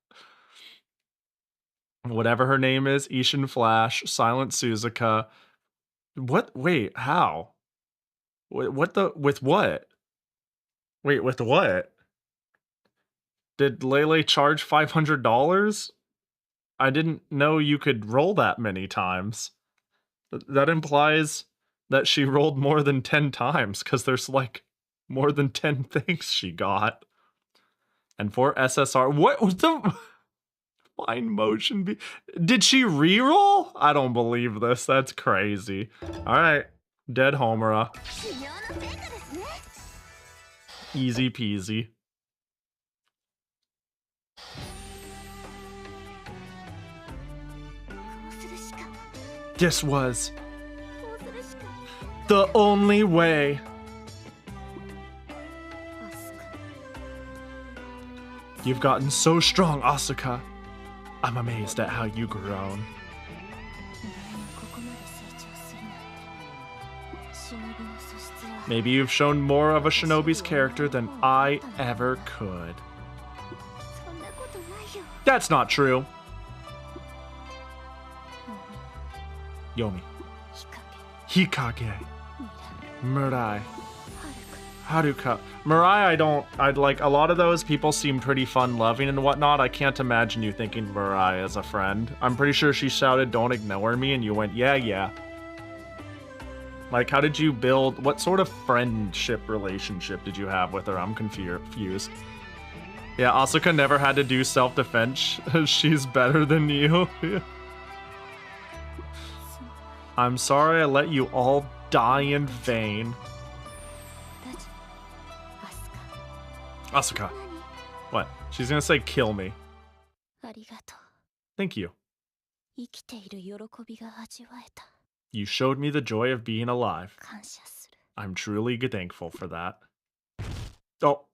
Whatever her name is, Ishin Flash, Silent Suzuka. What? Wait, how? What the? With what? Wait, with what? Did Lele charge $500? I didn't know you could roll that many times. That implies that she rolled more than 10 times, because there's like more than 10 things she got. And for SSR, what was the fine motion be? Did she reroll? I don't believe this. That's crazy. All right, dead Homura. Easy peasy. This was the only way. You've gotten so strong, Asuka. I'm amazed at how you've grown. Maybe you've shown more of a shinobi's character than I ever could. That's not true. Yomi. Hikage. Mirai. Haruka. Mirai, I'd like, a lot of those people seem pretty fun-loving and whatnot. I can't imagine you thinking Mirai as a friend. I'm pretty sure she shouted, "Don't ignore me," and you went, yeah. Like, how did you build, what sort of friendship relationship did you have with her? I'm confused. Yeah, Asuka never had to do self-defense. She's better than you. I'm sorry I let you all die in vain. Asuka. What? She's gonna say kill me. Thank you. You showed me the joy of being alive. I'm truly thankful for that. Oh.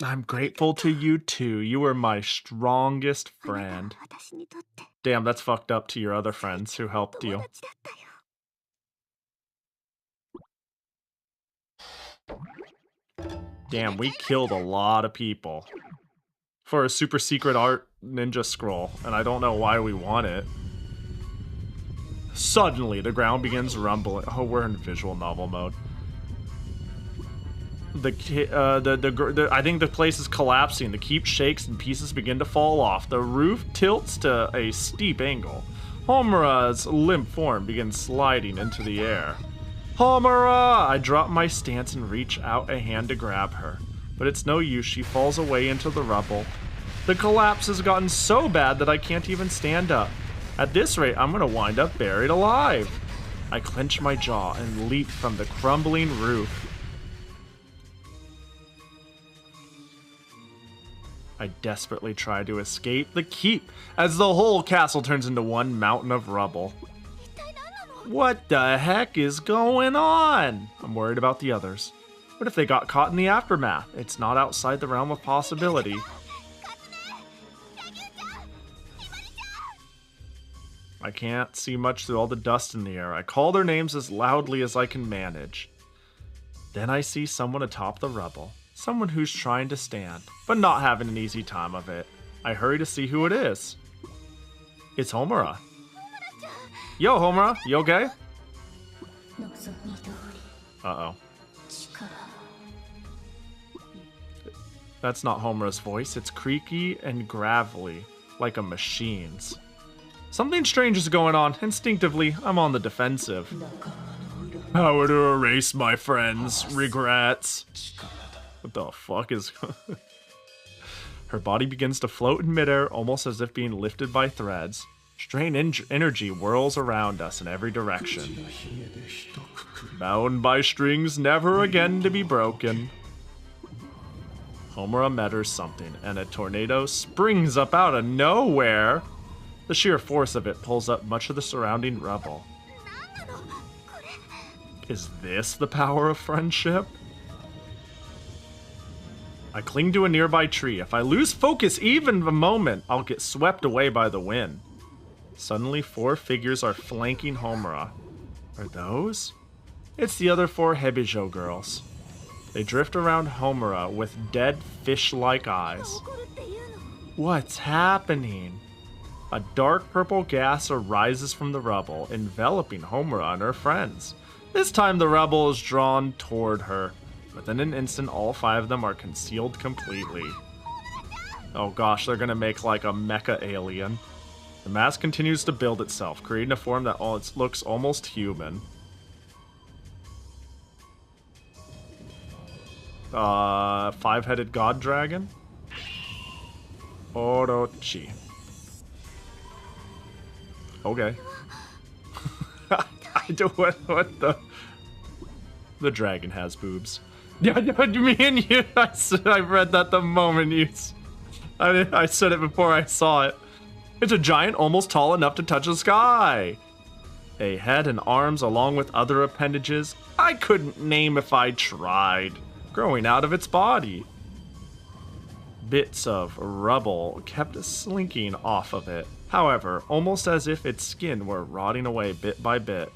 I'm grateful to you too. You were my strongest friend. Damn, that's fucked up to your other friends who helped you. Damn, we killed a lot of people for a super secret art ninja scroll, and I don't know why we want it. Suddenly, the ground begins rumbling. Oh, we're in visual novel mode. I think the place is collapsing. The keep shakes and pieces begin to fall off. The roof tilts to a steep angle. Homura's limp form begins sliding into the air. Homura! I drop my stance and reach out a hand to grab her. But it's no use, she falls away into the rubble. The collapse has gotten so bad that I can't even stand up. At this rate, I'm gonna wind up buried alive. I clench my jaw and leap from the crumbling roof. I desperately try to escape the keep as the whole castle turns into one mountain of rubble. What the heck is going on? I'm worried about the others. What if they got caught in the aftermath? It's not outside the realm of possibility. I can't see much through all the dust in the air. I call their names as loudly as I can manage. Then I see someone atop the rubble. Someone who's trying to stand, but not having an easy time of it. I hurry to see who it is. It's Homura. Yo, Homura, you okay? Uh-oh. That's not Homura's voice. It's creaky and gravelly, like a machine's. Something strange is going on. Instinctively, I'm on the defensive. Power to erase my friends' regrets. What the fuck is... Her body begins to float in midair, almost as if being lifted by threads. Strange energy whirls around us in every direction. Bound by strings never again to be broken. Homura mutters something, and a tornado springs up out of nowhere. The sheer force of it pulls up much of the surrounding rubble. Is this the power of friendship? I cling to a nearby tree. If I lose focus even a moment, I'll get swept away by the wind. Suddenly, 4 figures are flanking Homura. Are those? It's the other 4 Hebijo girls. They drift around Homura with dead fish-like eyes. What's happening? A dark purple gas arises from the rubble, enveloping Homura and her friends. This time the rubble is drawn toward her. Within an instant, all 5 of them are concealed completely. Oh gosh, they're gonna make like a mecha alien. The mask continues to build itself, creating a form that looks almost human. Five-headed god dragon? Orochi. Okay. I don't what the... The dragon has boobs. Yeah, me and you, I read that the moment you... I said it before I saw it. It's a giant almost tall enough to touch the sky. A head and arms along with other appendages I couldn't name if I tried, growing out of its body. Bits of rubble kept slinking off of it, however, almost as if its skin were rotting away bit by bit.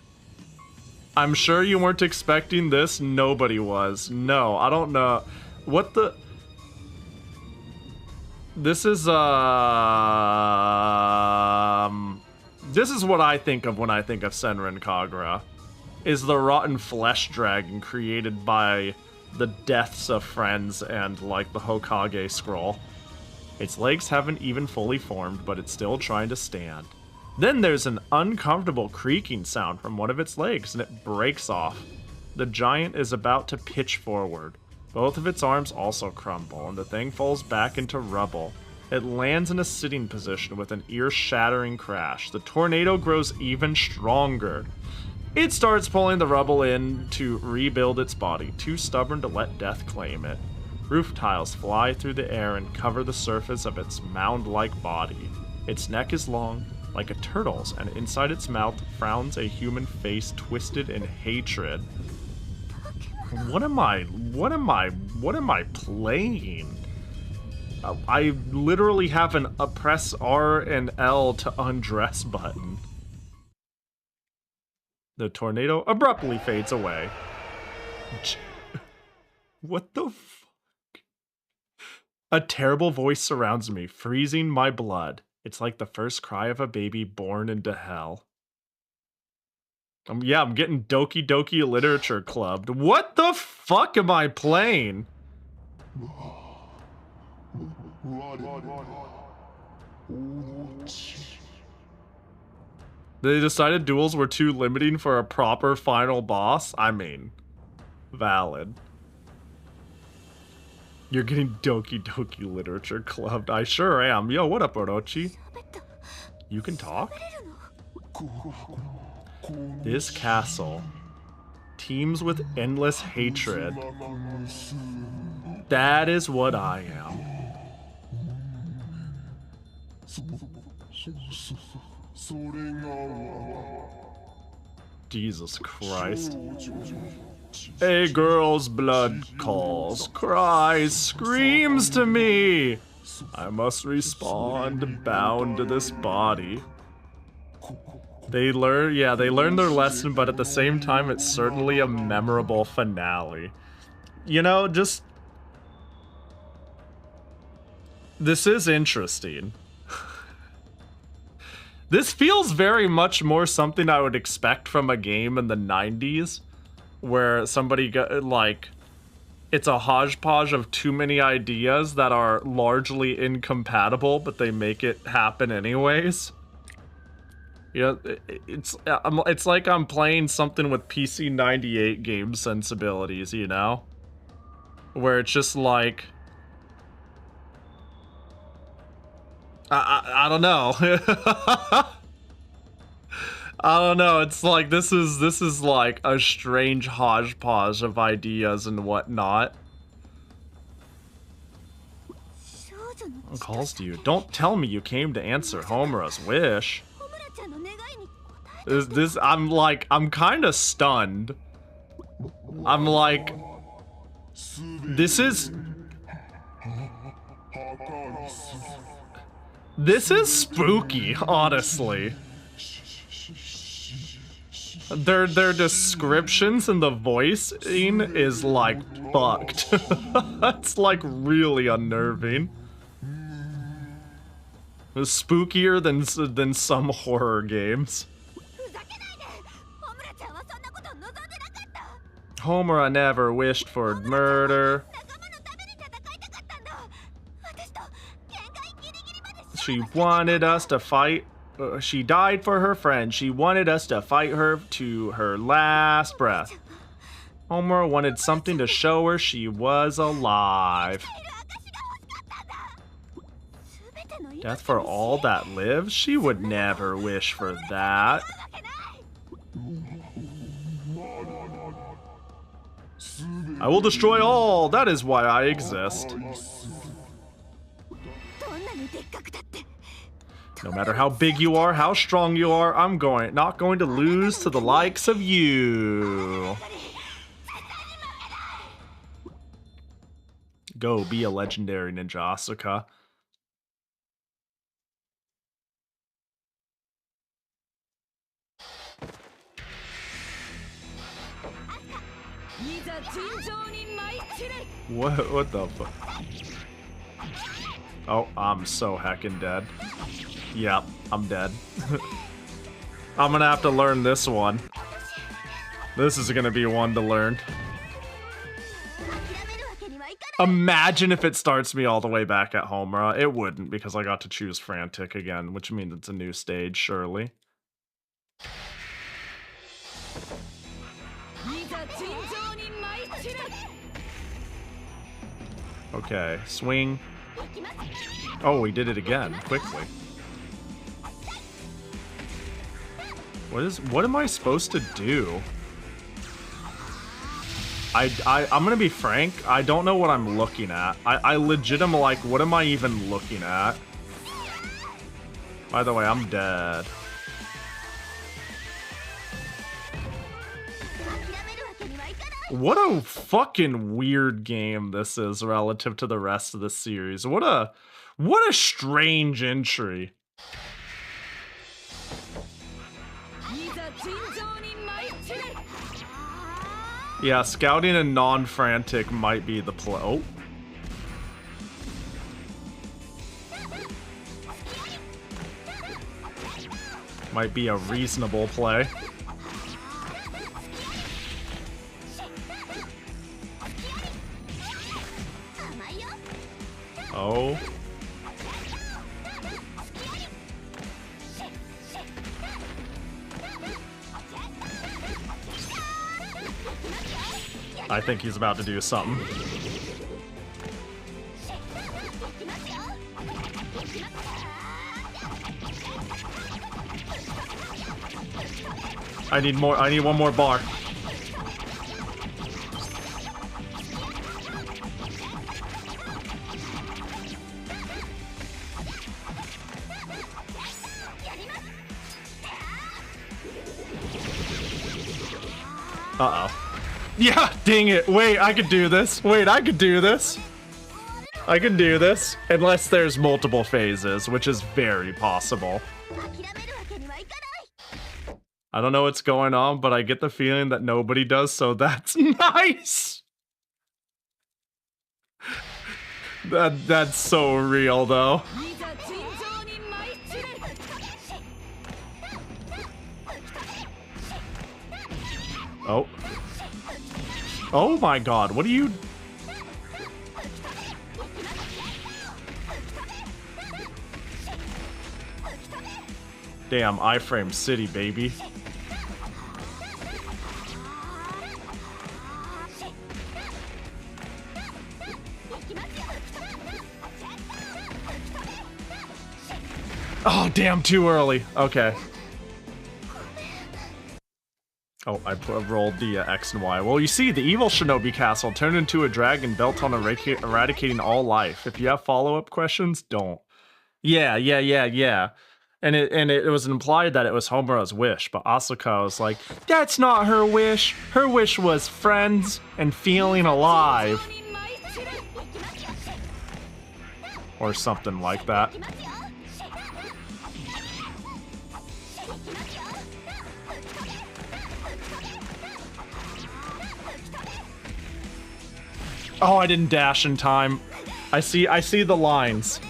I'm sure you weren't expecting this. Nobody was. No, I don't know. What the... This is what I think of when I think of Senran Kagura. Is the rotten flesh dragon created by the deaths of friends and, like, the Hokage scroll. Its legs haven't even fully formed, but it's still trying to stand. Then there's an uncomfortable creaking sound from one of its legs, and it breaks off. The giant is about to pitch forward. Both of its arms also crumble, and the thing falls back into rubble. It lands in a sitting position with an ear-shattering crash. The tornado grows even stronger. It starts pulling the rubble in to rebuild its body, too stubborn to let death claim it. Roof tiles fly through the air and cover the surface of its mound-like body. Its neck is long, like a turtle's, and inside its mouth frowns a human face twisted in hatred. What am I playing? I literally have a press R and L to undress button. The tornado abruptly fades away. What the fuck? A terrible voice surrounds me, freezing my blood. It's like the first cry of a baby born into hell. Yeah, I'm getting Doki Doki Literature Clubbed. What the fuck am I playing? They decided duels were too limiting for a proper final boss? I mean, valid. You're getting Doki Doki Literature Clubbed. I sure am. Yo, what up, Orochi? You can talk? This castle teems with endless hatred. That is what I am. Jesus Christ. A girl's blood calls, cries, screams to me. I must respond, bound to this body. They learn their lesson, but at the same time, it's certainly a memorable finale. You know, just... This is interesting. This feels very much more something I would expect from a game in the 90s, where somebody got, like, it's a hodgepodge of too many ideas that are largely incompatible, but they make it happen anyways. You know, it's like I'm playing something with PC 98 game sensibilities, you know? Where it's just like... I don't know. I don't know. It's like this is like a strange hodgepodge of ideas and whatnot. What calls to you? Don't tell me you came to answer Homura's wish. I'm kind of stunned. I'm like, this is spooky, honestly. Their descriptions and the voicing is like fucked. It's like really unnerving. It's spookier than some horror games. Homura never wished for murder. She wanted us to fight. She died for her friend. She wanted us to fight her to her last breath. Homura wanted something to show her she was alive. Death for all that lives? She would never wish for that. I will destroy all. That is why I exist. No matter how big you are, how strong you are, I'm not going to lose to the likes of you. Go be a legendary ninja, Asuka. What the fuck? Oh, I'm so heckin' dead. Yep, I'm dead. I'm gonna have to learn this one. This is gonna be one to learn. Imagine if it starts me all the way back at Homura. It wouldn't, because I got to choose Frantic again, which means it's a new stage, surely. Okay, swing. Oh, we did it again, quickly. What am I supposed to do? I'm gonna be frank, I don't know what I'm looking at. I legit am like, what am I even looking at? By the way, I'm dead. What a fucking weird game this is relative to the rest of the series. What a strange entry. Yeah, scouting and non-frantic might be the play. Oh. Might be a reasonable play. Oh. I think he's about to do something. I need more. I need one more bar. Uh-oh. Yeah, dang it. Wait, I could do this. Wait, I could do this. I can do this. Unless there's multiple phases, which is very possible. I don't know what's going on, but I get the feeling that nobody does, so that's nice. That's so real, though. Oh. Oh my god, what are you... Damn, iframe city, baby. Oh, damn, too early. Okay. Oh, I rolled the X and Y. Well, you see, the evil shinobi castle turned into a dragon bent on eradicating all life. If you have follow-up questions, don't. Yeah. And it was implied that it was Homura's wish, but Asuka was like, that's not her wish. Her wish was friends and feeling alive. Or something like that. Oh, I didn't dash in time. I see the lines.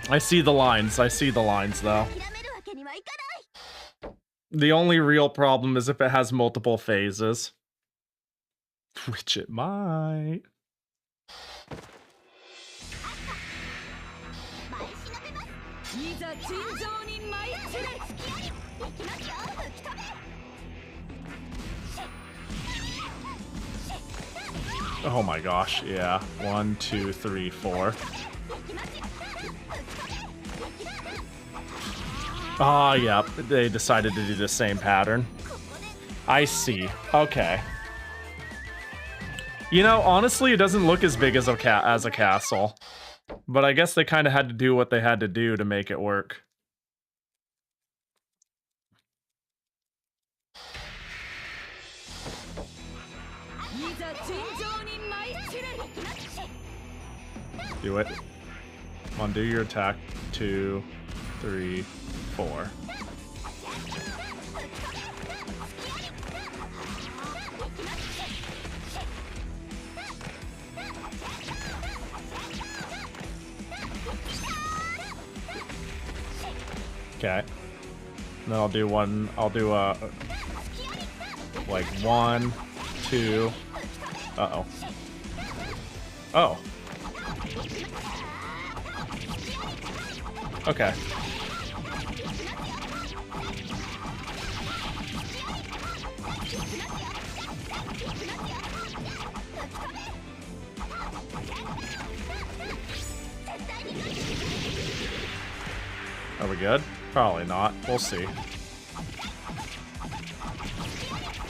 I see the lines, though. The only real problem is if it has multiple phases. Which it might. Oh my gosh, yeah. 1, 2, 3, 4. Ah, yep. They decided to do the same pattern. I see. Okay. You know, honestly, it doesn't look as big as a castle. But I guess they kind of had to do what they had to do to make it work. Do it. Come on, do your attack. 2, 3, 4. Okay. Then I'll do one. I'll do like 1, 2. Uh-oh. Oh. Okay. Are we good? Probably not. We'll see.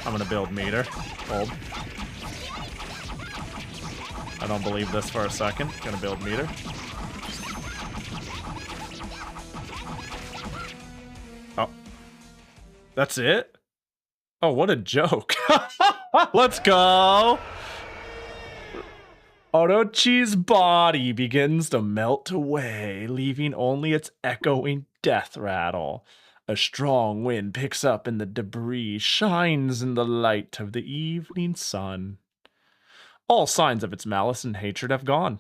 I'm gonna build meter. Hold. I don't believe this for a second. Gonna build meter. Oh. That's it? Oh, what a joke. Let's go. Orochi's body begins to melt away, leaving only its echoing death rattle. A strong wind picks up and the debris shines in the light of the evening sun. All signs of its malice and hatred have gone.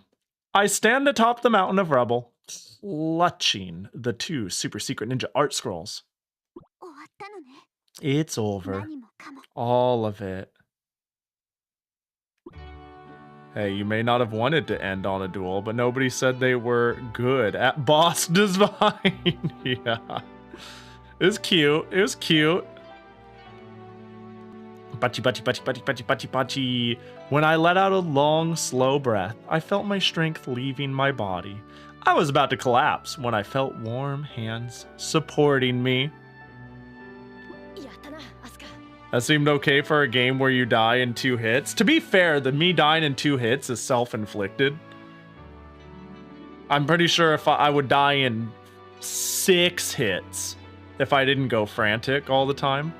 I stand atop the mountain of rubble, clutching the 2 super secret ninja art scrolls. It's over. All of it. Hey, you may not have wanted to end on a duel, but nobody said they were good at boss design. Yeah. It was cute. It was cute. Bachi, bachi, bachi, bachi, bachi, bachi, bachi. When I let out a long, slow breath, I felt my strength leaving my body. I was about to collapse when I felt warm hands supporting me. That seemed okay for a game where you die in 2 hits. To be fair, me dying in 2 hits is self-inflicted. I'm pretty sure if I would die in 6 hits if I didn't go frantic all the time.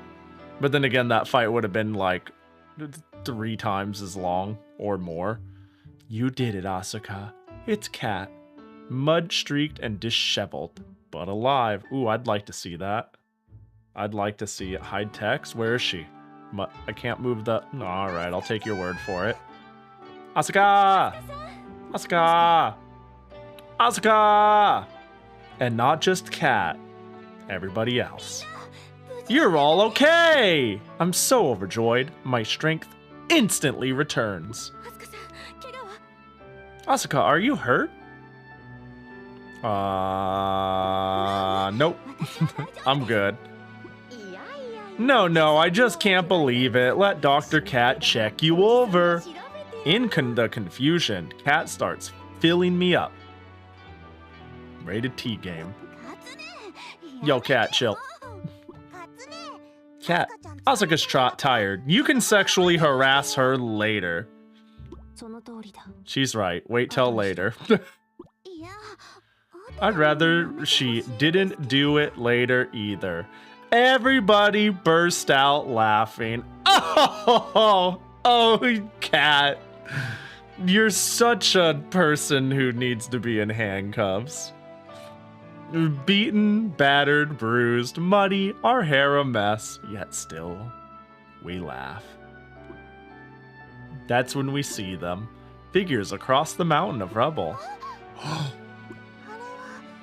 But then again, that fight would have been like 3 times as long or more. You did it, Asuka. It's Cat. Mud-streaked and disheveled, but alive. Ooh, I'd like to see that. I'd like to see it. Hide text. Where is she? I can't move the... Alright, I'll take your word for it. Asuka! Asuka! Asuka! And not just Cat. Everybody else. You're all okay! I'm so overjoyed. My strength instantly returns. Asuka, are you hurt? Nope. I'm good. No, I just can't believe it. Let Dr. Cat check you over. In the confusion, Cat starts filling me up. Rated T game. Yo, Cat, chill. Cat, Asuka's tired. You can sexually harass her later. She's right. Wait till later. I'd rather she didn't do it later either. Everybody burst out laughing. Oh, Cat. You're such a person who needs to be in handcuffs. Beaten, battered, bruised, muddy, our hair a mess, yet still, we laugh. That's when we see them. Figures across the mountain of rubble.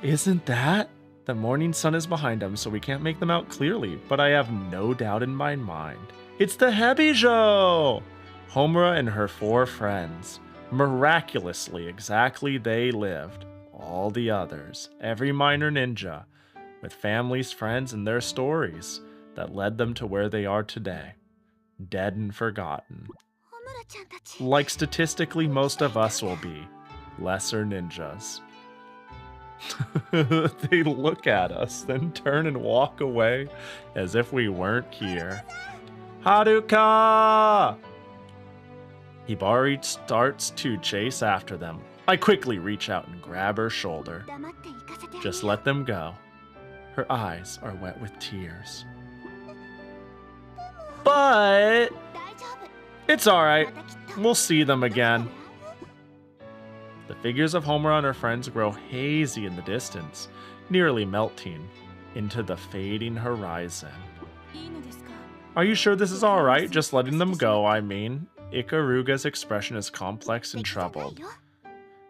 Isn't that? The morning sun is behind them, so we can't make them out clearly, but I have no doubt in my mind. It's the Hebijo! Homura and her 4 friends. Miraculously, exactly they lived. All the others, every minor ninja, with families, friends, and their stories that led them to where they are today. Dead and forgotten. Like statistically most of us will be. Lesser ninjas. They look at us, then turn and walk away as if we weren't here. Haruka! Hibari starts to chase after them. I quickly reach out and grab her shoulder. Just let them go. Her eyes are wet with tears. But it's alright. We'll see them again. The figures of Homura and her friends grow hazy in the distance, nearly melting into the fading horizon. Are you sure this is alright? Just letting them go, I mean. Ikaruga's expression is complex and troubled.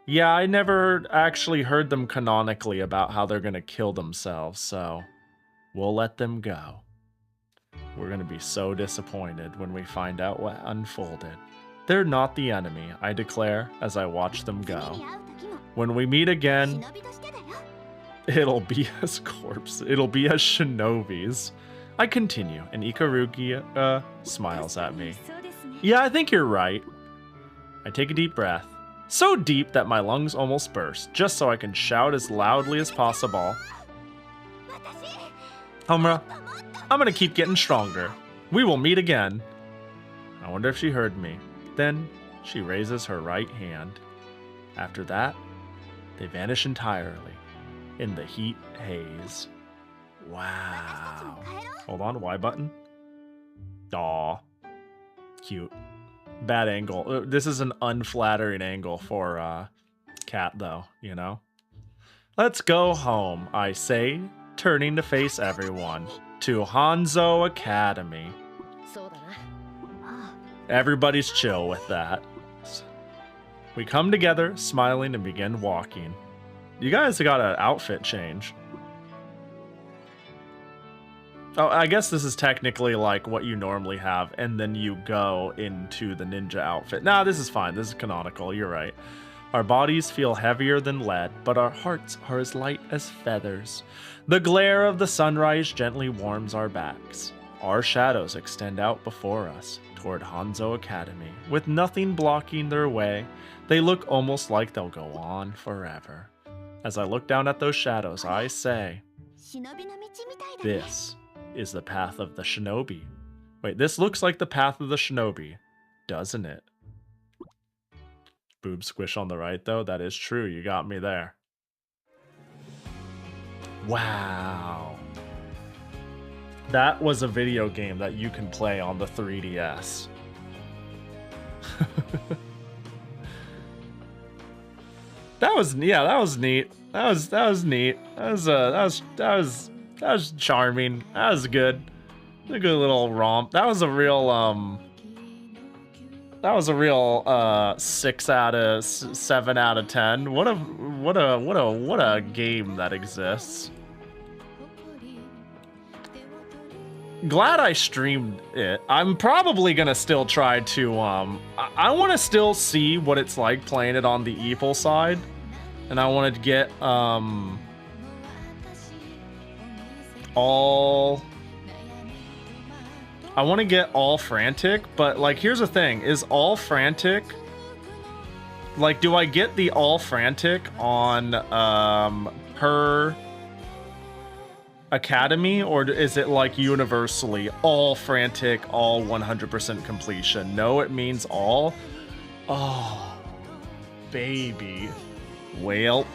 Yeah, I never actually heard them canonically about how they're gonna kill themselves, so we'll let them go. We're gonna be so disappointed when we find out what unfolded. They're not the enemy, I declare as I watch them go. When we meet again, it'll be as corpses. It'll be as shinobis. I continue, and Ikaruga smiles at me. Yeah, I think you're right. I take a deep breath. So deep that my lungs almost burst, just so I can shout as loudly as possible. Homura, I'm gonna keep getting stronger. We will meet again. I wonder if she heard me. Then she raises her right hand. After that, they vanish entirely in the heat haze. Wow. Hold on, Y button. Aw. Cute. Bad angle. This is an unflattering angle for Cat, though, you know? Let's go home, I say, turning to face everyone. To Hanzo Academy. Everybody's chill with that. We come together, smiling, and begin walking. You guys got an outfit change. Oh, I guess this is technically like what you normally have, and then you go into the ninja outfit. Nah, this is fine. This is canonical. You're right. Our bodies feel heavier than lead, but our hearts are as light as feathers. The glare of the sunrise gently warms our backs. Our shadows extend out before us, toward Hanzo Academy. With nothing blocking their way, they look almost like they'll go on forever. As I look down at those shadows, I say, this is the path of the shinobi. Wait, this looks like the path of the shinobi, doesn't it? Boob squish on the right, though. That is true. You got me there. Wow. That was a video game that you can play on the 3DS. That was neat. That was neat. That was charming. That was good. A good little romp. That was a real 6 out of 7 out of 10. What a game that exists. Glad I streamed it. I'm probably gonna still try to I want to still see what it's like playing it on the evil side, and I want to get all frantic, but like here's the thing, is all frantic, like do I get the all frantic on per academy, or is it like universally all frantic, all 100% completion? No, it means all. Oh baby. Well,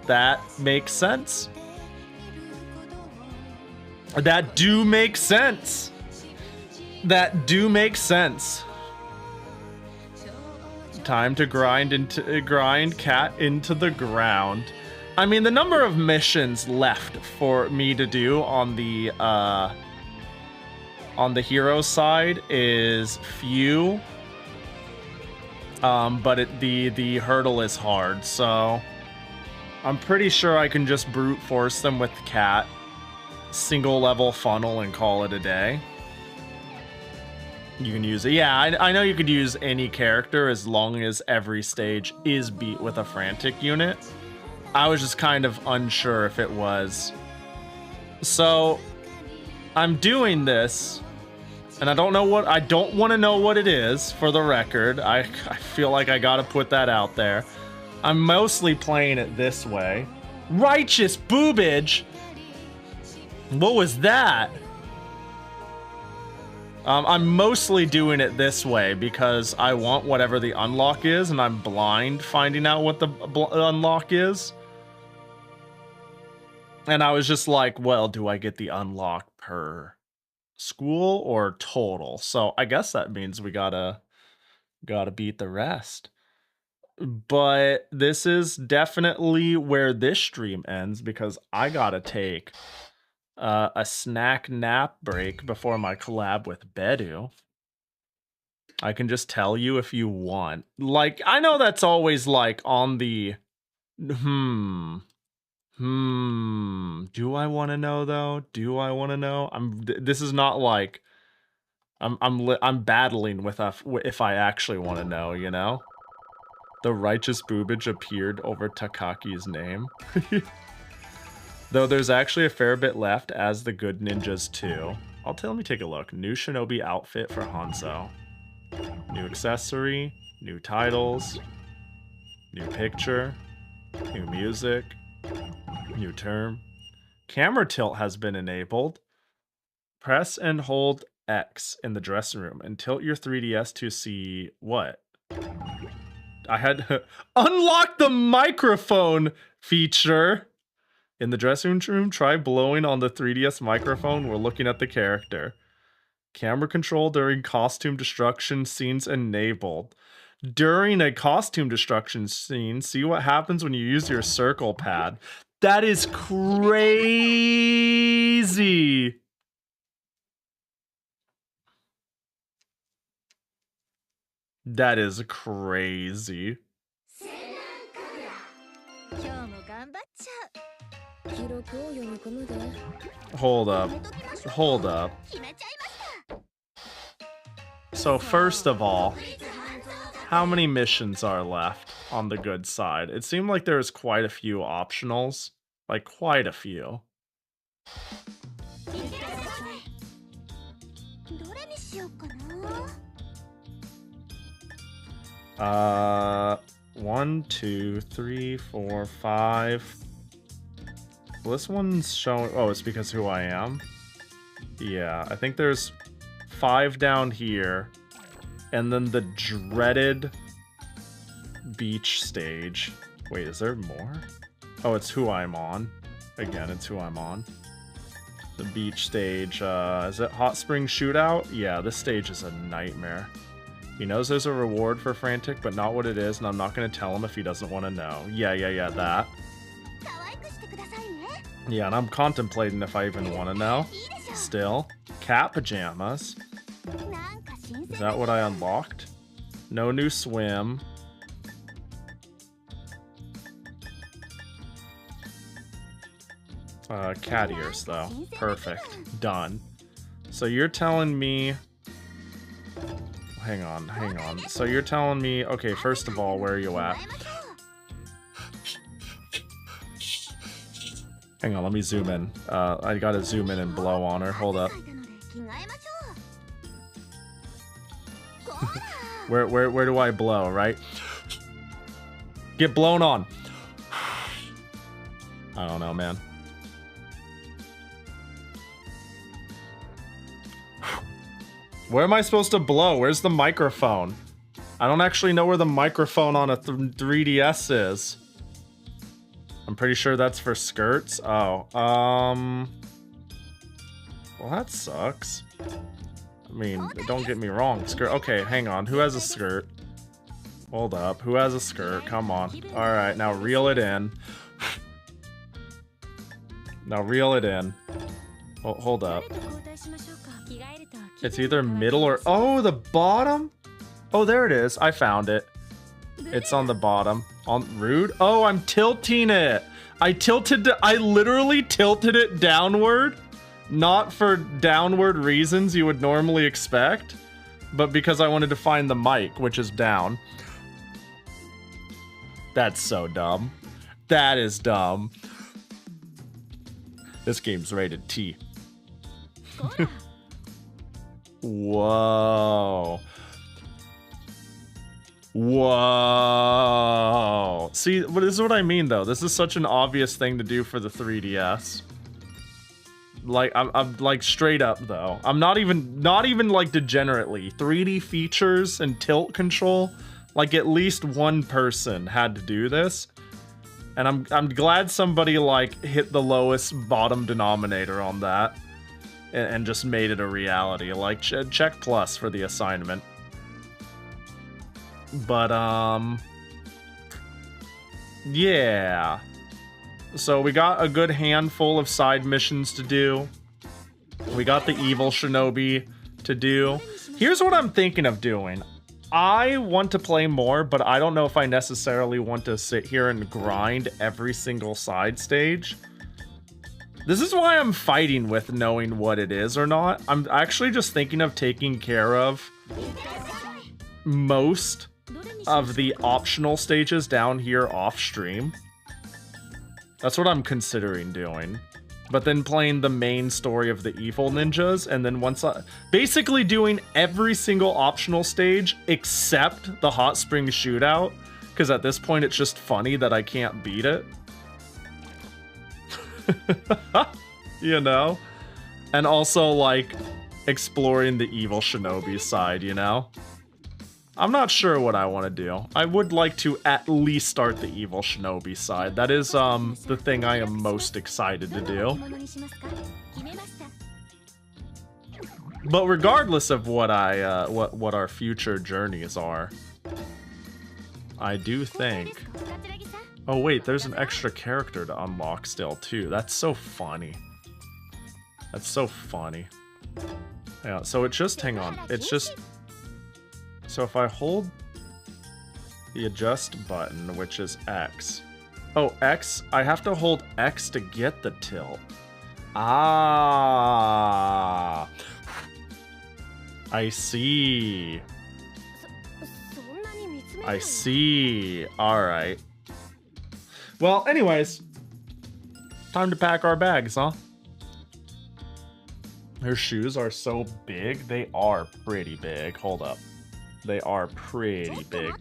that makes sense. That do make sense. Time to grind Cat into the ground. I mean, the number of missions left for me to do on the hero side is few. But the hurdle is hard, so I'm pretty sure I can just brute force them with Cat, single level funnel, and call it a day. You can use it. Yeah, I know you could use any character as long as every stage is beat with a frantic unit. I was just kind of unsure if it was. So I'm doing this, and I don't want to know what it is, for the record. I feel like I gotta put that out there. I'm mostly playing it this way. Righteous boobage! What was that? I'm mostly doing it this way because I want whatever the unlock is, and I'm blind finding out what the unlock is. And I was just like, well, do I get the unlock per school or total? So I guess that means we gotta beat the rest. But this is definitely where this stream ends, because I gotta take a snack nap break before my collab with Bedu. I can just tell you if you want. Like, I know that's always like on the do I want to know though? Do I want to know? This is not like I'm battling with if I actually want to know, you know? The righteous boobage appeared over Takaki's name. Though there's actually a fair bit left as the good ninjas too. Let me take a look. New shinobi outfit for Hanzo. New accessory, new titles, new picture, new music, new term. Camera tilt has been enabled. Press and hold X in the dressing room and tilt your 3DS to see what? I had unlock the microphone feature. In the dressing room, try blowing on the 3DS microphone while looking at the character. Camera control during costume destruction scenes enabled. During a costume destruction scene, see what happens when you use your circle pad. That is crazy. That is crazy. Hold up. Hold up. So first of all, how many missions are left on the good side? It seemed like there was quite a few optionals. Like, quite a few. One, two, three, four, five. Well, this one's showing... Oh, it's because who I am? Yeah, I think there's 5 down here. And then the dreaded beach stage. Wait, is there more? Oh, it's who I'm on. Again, it's who I'm on. The beach stage. Is it Hot Spring Shootout? Yeah, this stage is a nightmare. He knows there's a reward for Frantic, but not what it is, and I'm not going to tell him if he doesn't want to know. Yeah, that. Yeah, and I'm contemplating if I even want to know. Still. Cat pajamas. Is that what I unlocked? No new swim. Cat ears, though. Perfect. Done. So you're telling me... Hang on. So you're telling me... Okay, first of all, where are you at? Hang on, let me zoom in. I gotta zoom in and blow on her. Hold up. Where do I blow, right? Get blown on. I don't know, man. Where am I supposed to blow? Where's the microphone? I don't actually know where the microphone on a 3DS is. I'm pretty sure that's for skirts. Oh, well, that sucks. I mean, don't get me wrong. Skirt. Okay, hang on. Who has a skirt? Hold up. Who has a skirt? Come on. All right, now reel it in. Now reel it in. Oh, hold up. It's either middle or... Oh, the bottom? Oh, there it is. I found it. It's on the bottom. On rude? Oh, I'm tilting it. I literally tilted it downward. Not for downward reasons you would normally expect, but because I wanted to find the mic, which is down. That's so dumb. That is dumb. This game's rated T. Whoa. Whoa. See, this is what I mean, though. This is such an obvious thing to do for the 3DS. Like, I'm like straight up, though. I'm not even like degenerately. 3D features and tilt control. Like, at least one person had to do this. And I'm glad somebody, like, hit the lowest bottom denominator on that. And just made it a reality. Like, check plus for the assignment. But, yeah. So we got a good handful of side missions to do. We got the evil shinobi to do. Here's what I'm thinking of doing. I want to play more, but I don't know if I necessarily want to sit here and grind every single side stage. This is why I'm fighting with knowing what it is or not. I'm actually just thinking of taking care of most of the optional stages down here off stream. That's what I'm considering doing. But then playing the main story of the evil ninjas, and then basically doing every single optional stage except the hot spring shootout, because at this point it's just funny that I can't beat it. You know? And also, like, exploring the evil shinobi side, you know? I'm not sure what I want to do. I would like to at least start the evil shinobi side. That is the thing I am most excited to do. But regardless of what what our future journeys are, I do think. Oh wait, there's an extra character to unlock still too. That's so funny. That's so funny. Yeah. So it's just hang on. It's just. So if I hold the adjust button, which is X. Oh, X. I have to hold X to get the tilt. Ah. I see. I see. All right. Well, anyways, time to pack our bags, huh? Her shoes are so big. They are pretty big. Hold up. They are pretty big.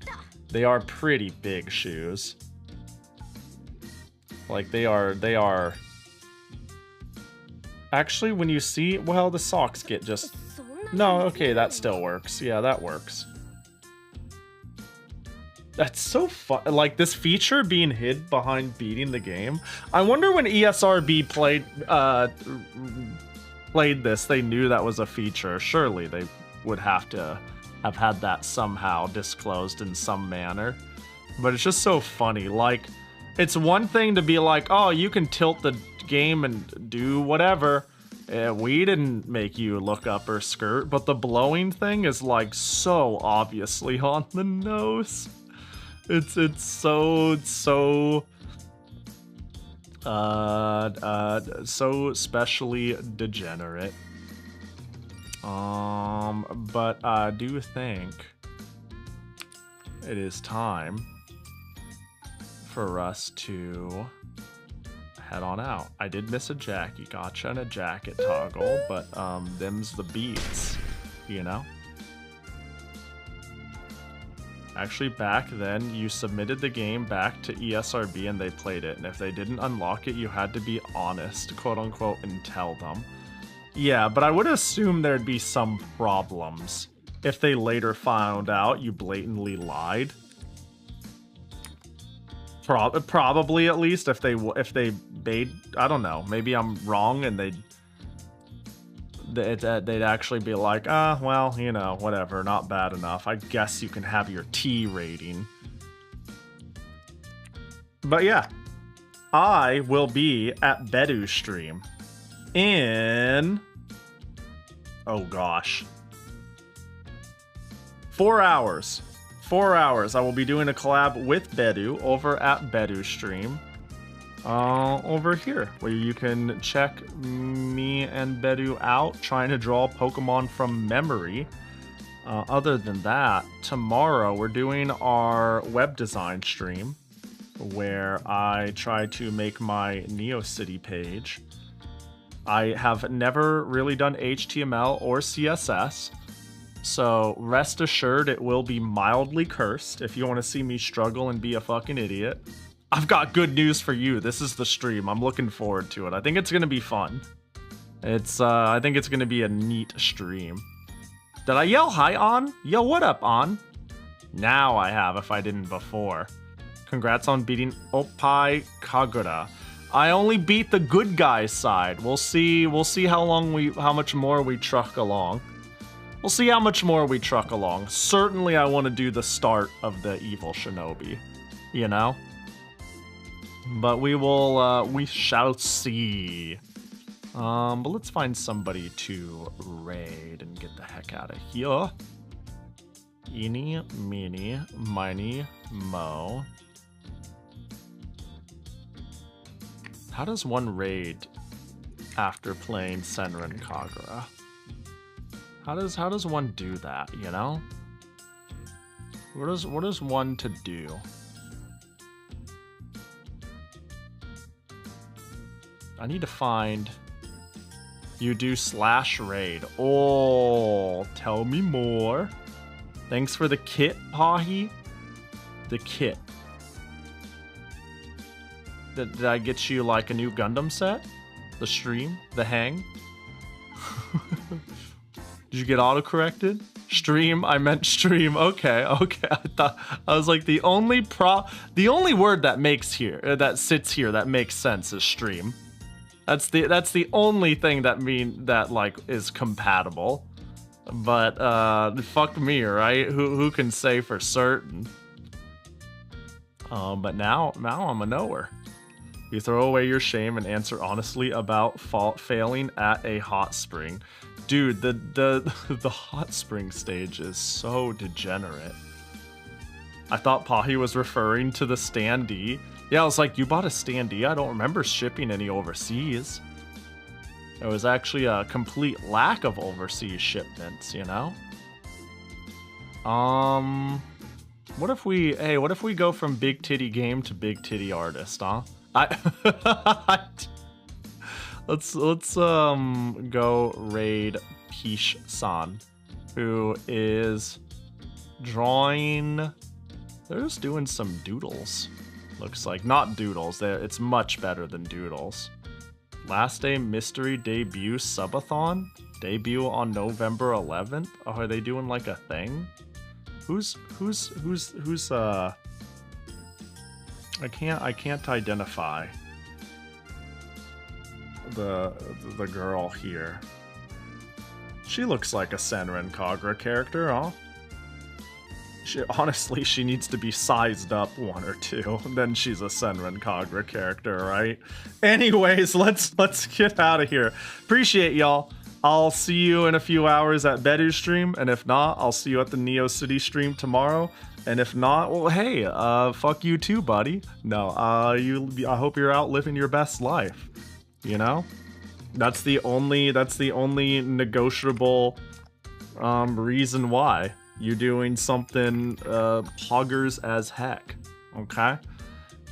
They are pretty big shoes. Like they are. Actually, when you see, well, the socks get just. No, okay, that still works. Yeah, that works. That's so fun. Like this feature being hid behind beating the game. I wonder when ESRB played this, they knew that was a feature. Surely they would have to have had that somehow disclosed in some manner. But it's just so funny. Like, it's one thing to be like, oh, you can tilt the game and do whatever. We didn't make you look up or skirt. But the blowing thing is like so obviously on the nose. It's so specially degenerate. But I do think it is time for us to head on out. I did miss a Jackie gotcha and a jacket toggle, but them's the beats, you know? Actually, back then, you submitted the game back to ESRB and they played it, and if they didn't unlock it, you had to be honest, quote-unquote, and tell them. Yeah, but I would assume there'd be some problems if they later found out you blatantly lied. Probably, at least, if they made, I don't know, maybe I'm wrong and they'd actually be like, well, you know, whatever, not bad enough. I guess you can have your T rating. But yeah, I will be at Bedu's stream in, oh gosh, 4 hours. 4 hours. I will be doing a collab with Bedu over at Bedu's stream. Over here, where you can check me and Bedu out trying to draw Pokemon from memory. Other than that, tomorrow we're doing our web design stream where I try to make my NeoCity page. I have never really done HTML or CSS, so rest assured it will be mildly cursed if you want to see me struggle and be a fucking idiot. I've got good news for you. This is the stream. I'm looking forward to it. I think it's gonna be fun. I think it's gonna be a neat stream. Did I yell hi, On? Yo, what up, On? Now I have, if I didn't before. Congrats on beating Oiivae Kagura. I only beat the good guy's side. We'll see how much more we truck along. We'll see how much more we truck along. Certainly I want to do the start of the evil shinobi, you know? But we shall see. But let's find somebody to raid and get the heck out of here. Eeny, meeny, miny, mo. How does one raid after playing Senran Kagura? How does one do that, you know? What is one to do? I need to find you do /raid. Oh, tell me more. Thanks for the kit, Pahi. The kit. Did I get you like a new Gundam set? The stream? The hang? Did you get auto-corrected? Stream, I meant stream. Okay. I was like the only word that makes here that sits here that makes sense is stream. That's the only thing that like is compatible. But fuck me, right? Who can say for certain? But now I'm a knower. You throw away your shame and answer honestly about failing at a hot spring. Dude, the hot spring stage is so degenerate. I thought Pahi was referring to the standee. Yeah, I was like, you bought a standee? I don't remember shipping any overseas. There was actually a complete lack of overseas shipments, you know? What if we go from big titty game to big titty artist, huh? Let's go raid Peach-san, who is drawing. They're just doing some doodles. Looks like not doodles. It's much better than doodles. Last day mystery debut subathon. Debut on November 11th. Oh, are they doing like a thing? Who's I can't identify the girl here. She looks like a Senran Kagura character, huh? Honestly, she needs to be sized up 1 or 2. Then she's a Senran Kagura character, right? Anyways, let's get out of here. Appreciate y'all. I'll see you in a few hours at Bedu's stream, and if not, I'll see you at the Neo City stream tomorrow. And if not, well, hey, fuck you too, buddy. No, I hope you're out living your best life. You know, that's the only negotiable reason why you're doing something poggers as heck. Okay.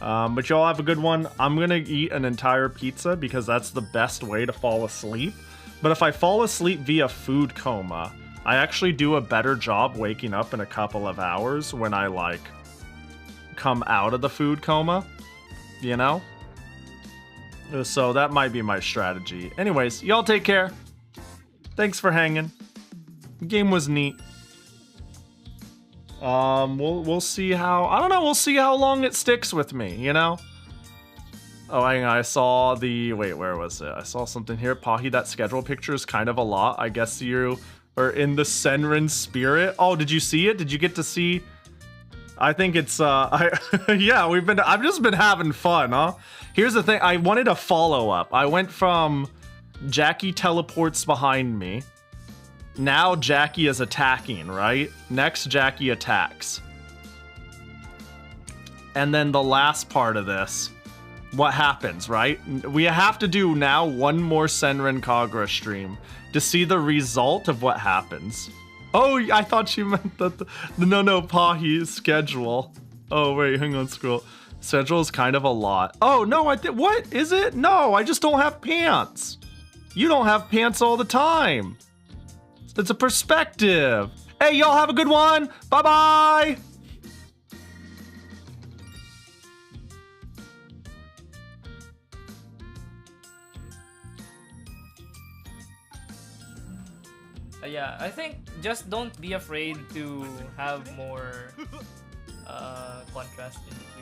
But y'all have a good one. I'm gonna eat an entire pizza because that's the best way to fall asleep. But if I fall asleep via food coma, I actually do a better job waking up in a couple of hours when I like come out of the food coma, you know? So that might be my strategy. Anyways, y'all take care. Thanks for hanging. The game was neat. We'll see how, I don't know, we'll see how long it sticks with me, you know? Oh, hang on, I saw the, wait, where was it? I saw something here. Pahi, that schedule picture is kind of a lot. I guess you are in the Senran spirit. Oh, did you see it? Did you get to see? I think it's, yeah, I've just been having fun, huh? Here's the thing, I wanted a follow-up. I went from Jackie teleports behind me. Now Jackie is attacking, right? Next, Jackie attacks. And then the last part of this, what happens, right? We have to do now one more Senran Kagura stream to see the result of what happens. Oh, I thought you meant that no, Pahi's schedule. Oh, wait, hang on, scroll. Schedule is kind of a lot. Oh, no, what is it? No, I just don't have pants. You don't have pants all the time. It's a perspective. Hey, y'all have a good one. Bye-bye. Yeah, I think just don't be afraid to have more contrast in between.